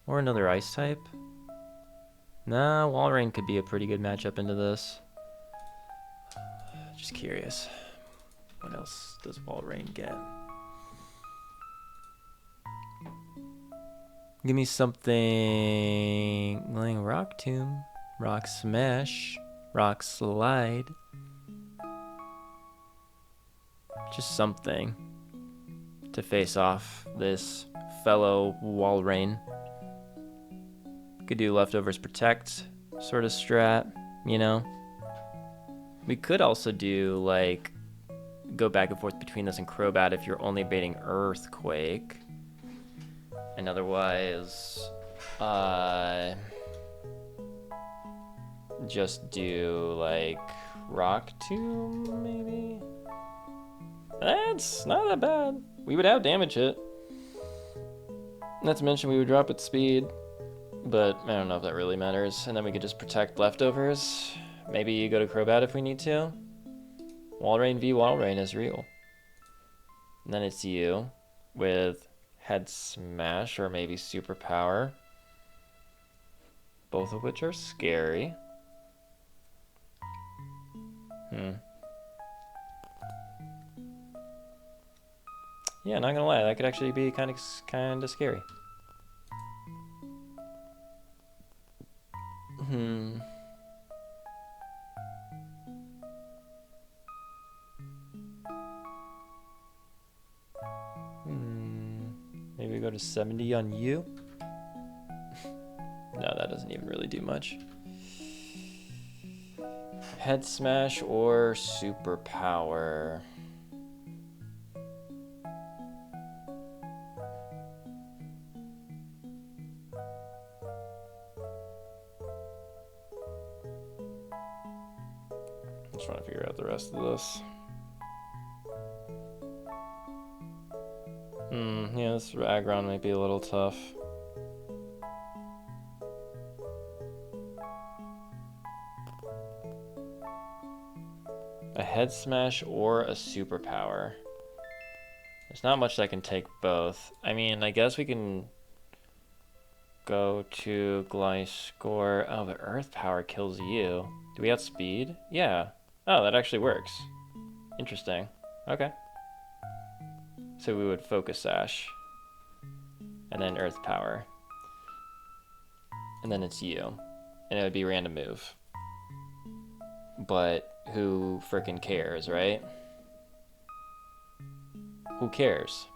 Or another ice type? Nah, Walrein could be a pretty good matchup into this. Just curious. What else does Walrein get? Give me something like Rock Tomb, Rock Smash, Rock Slide. Just something to face off this fellow Walrein. Could do Leftovers Protect sort of strat, you know? We could also do, like, go back and forth between this and Crobat if you're only baiting Earthquake. And otherwise, just do, like, Rock Tomb, maybe? That's not that bad. We would out-damage it. Not to mention we would drop its speed. But I don't know if that really matters. And then we could just protect Leftovers. Maybe you go to Crobat if we need to. Walrein v Walrein is real. And then it's you with Head Smash or maybe Superpower. Both of which are scary. Yeah, not gonna lie, that could actually be kind of scary. Maybe we go to 70 on you. No, that doesn't even really do much. Head Smash or Superpower? I'm trying to figure out the rest of this. Yeah, this Aggron might be a little tough. A Head Smash or a Superpower. There's not much that can take both. I mean, I guess we can go to Gliscor. Oh, the Earth Power kills you. Do we outspeed? Yeah. Oh, that actually works. Interesting. Okay. So we would Focus Sash. And then Earth Power. And then it's you. And it would be random move. But who frickin' cares, right? Who cares?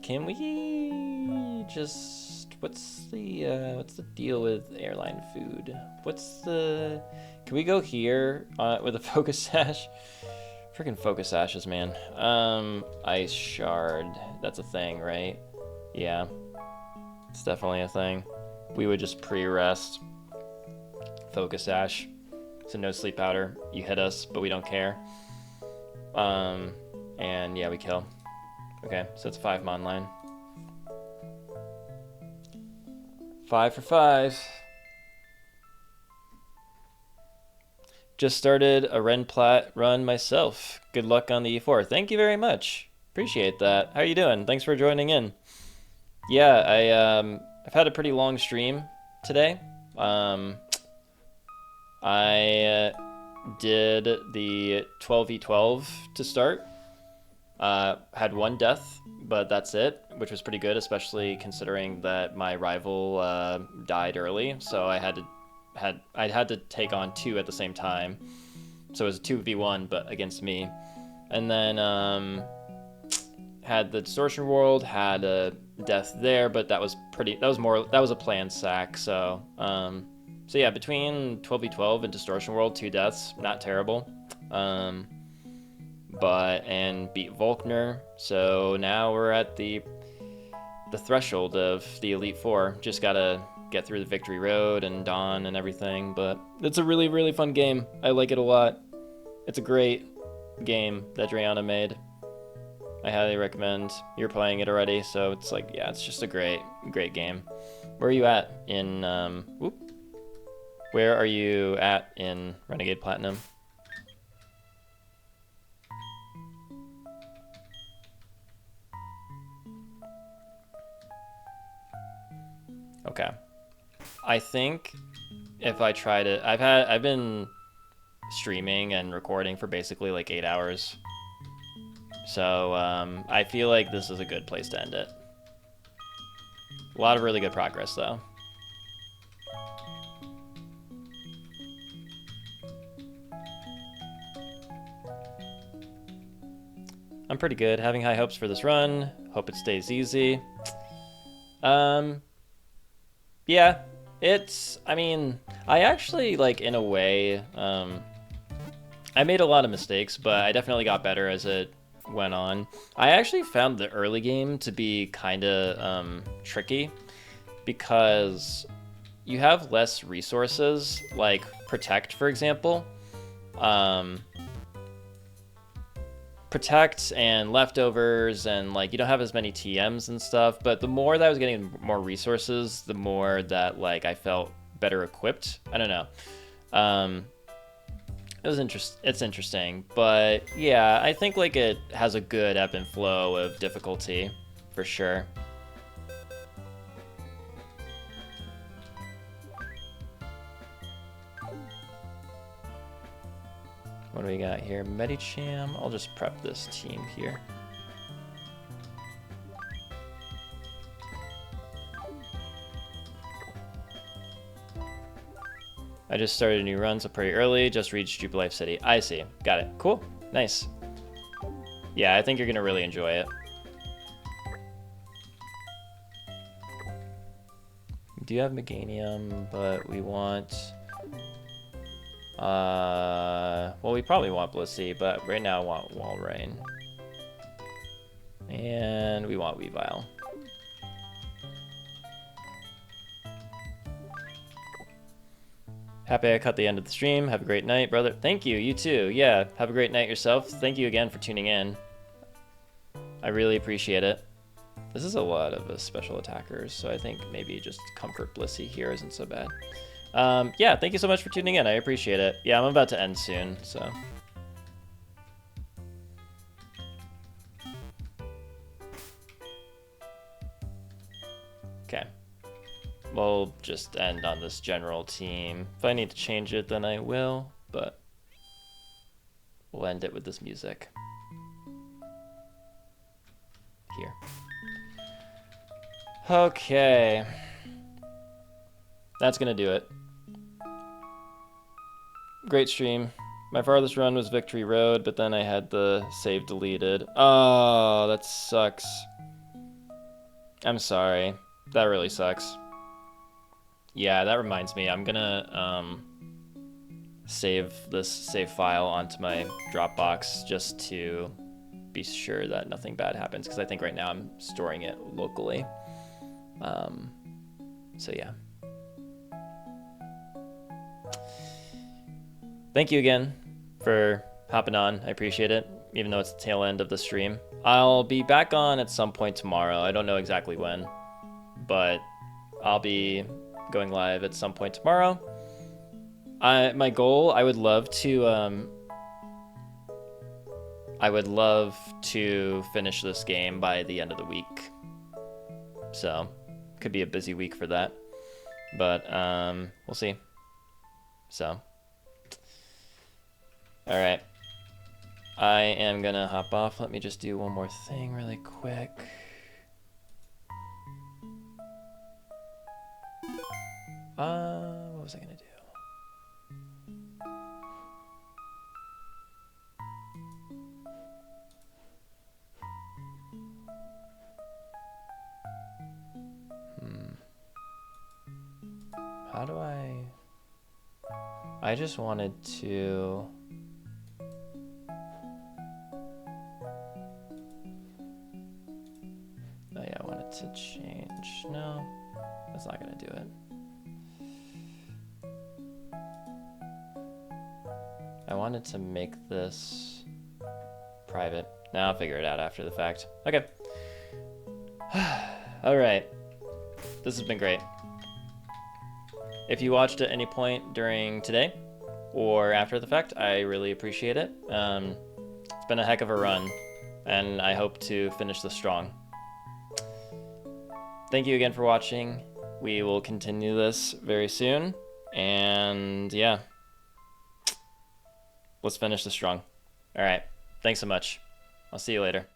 Can we just... What's the deal with airline food? Can we go here with a Focus Sash? Freaking Focus Sashes, man. Ice Shard. That's a thing, right? Yeah. It's definitely a thing. We would just pre-rest. Focus Sash. So no Sleep Powder. You hit us, but we don't care. And yeah, we kill. Okay, so it's 5 Mon line. 5 for 5. Just started a Ren Plat run myself. Good luck on the E4. Thank you very much. Appreciate that. How are you doing? Thanks for joining in. Yeah, I've had a pretty long stream today. I did the 12v12 to start. Had one death, but that's it, which was pretty good, especially considering that my rival died early, so I had to take on two at the same time. So it was a 2v1, but against me. And then had the Distortion World, had a death there, but that was a planned sack. So so yeah, between 12v12 and Distortion World, 2 deaths, not terrible. And beat Volkner. So now we're at the threshold of the Elite Four. Just gotta get through the Victory Road and Dawn and everything, but it's a really, really fun game. I like it a lot. It's a great game that Drayana made. I highly recommend. You're playing it already, so it's like, yeah, it's just a great, great game. Where are you at in, where are you at in Renegade Platinum? Okay. I think if I try to, I've been streaming and recording for basically like 8 hours. So I feel like this is a good place to end it. A lot of really good progress though. I'm pretty good. Having high hopes for this run. Hope it stays easy. Yeah, I mean, I actually, like, in a way, I made a lot of mistakes, but I definitely got better as it went on. I actually found the early game to be kind of tricky because you have less resources, like Protect, for example. Protect and Leftovers, and like you don't have as many TMs and stuff, but the more that I was getting more resources, the more that like I felt better equipped. I don't know. It's interesting, but yeah, I think like it has a good ebb and flow of difficulty for sure. What do we got here? Medicham. I'll just prep this team here. I just started a new run, so pretty early. Just reached Jubilife City. I see. Got it. Cool. Nice. Yeah, I think you're going to really enjoy it. We do have Meganium, but we want... well, we probably want Blissey, but right now I want Walrein. And we want Weavile. Happy I cut the end of the stream. Have a great night, brother. Thank you. You too. Yeah, have a great night yourself. Thank you again for tuning in. I really appreciate it. This is a lot of special attackers, so I think maybe just Comfort Blissey here isn't so bad. Yeah, thank you so much for tuning in. I appreciate it. Yeah, I'm about to end soon, so. Okay. We'll just end on this general team. If I need to change it, then I will, but we'll end it with this music. Here. Okay. That's gonna do it. Great stream. My farthest run was Victory Road, but then I had the save deleted. Oh, that sucks. I'm sorry. That really sucks. Yeah, that reminds me. I'm gonna save this save file onto my Dropbox just to be sure that nothing bad happens, because I think right now I'm storing it locally. So yeah. Thank you again for hopping on. I appreciate it, even though it's the tail end of the stream. I'll be back on at some point tomorrow. I don't know exactly when, but I'll be going live at some point tomorrow. My goal, I would love to finish this game by the end of the week. So, could be a busy week for that. But we'll see. So, all right. I am gonna hop off. Let me just do one more thing really quick. What was I gonna do? How do I just wanted to... Oh yeah, I wanted to change. No, that's not gonna do it. I wanted to make this private. Now I'll figure it out after the fact. Okay. All right. This has been great. If you watched at any point during today or after the fact, I really appreciate it. It's been a heck of a run, and I hope to finish this strong. Thank you again for watching. We will continue this very soon, and yeah, let's finish this strong. All right, thanks so much. I'll see you later.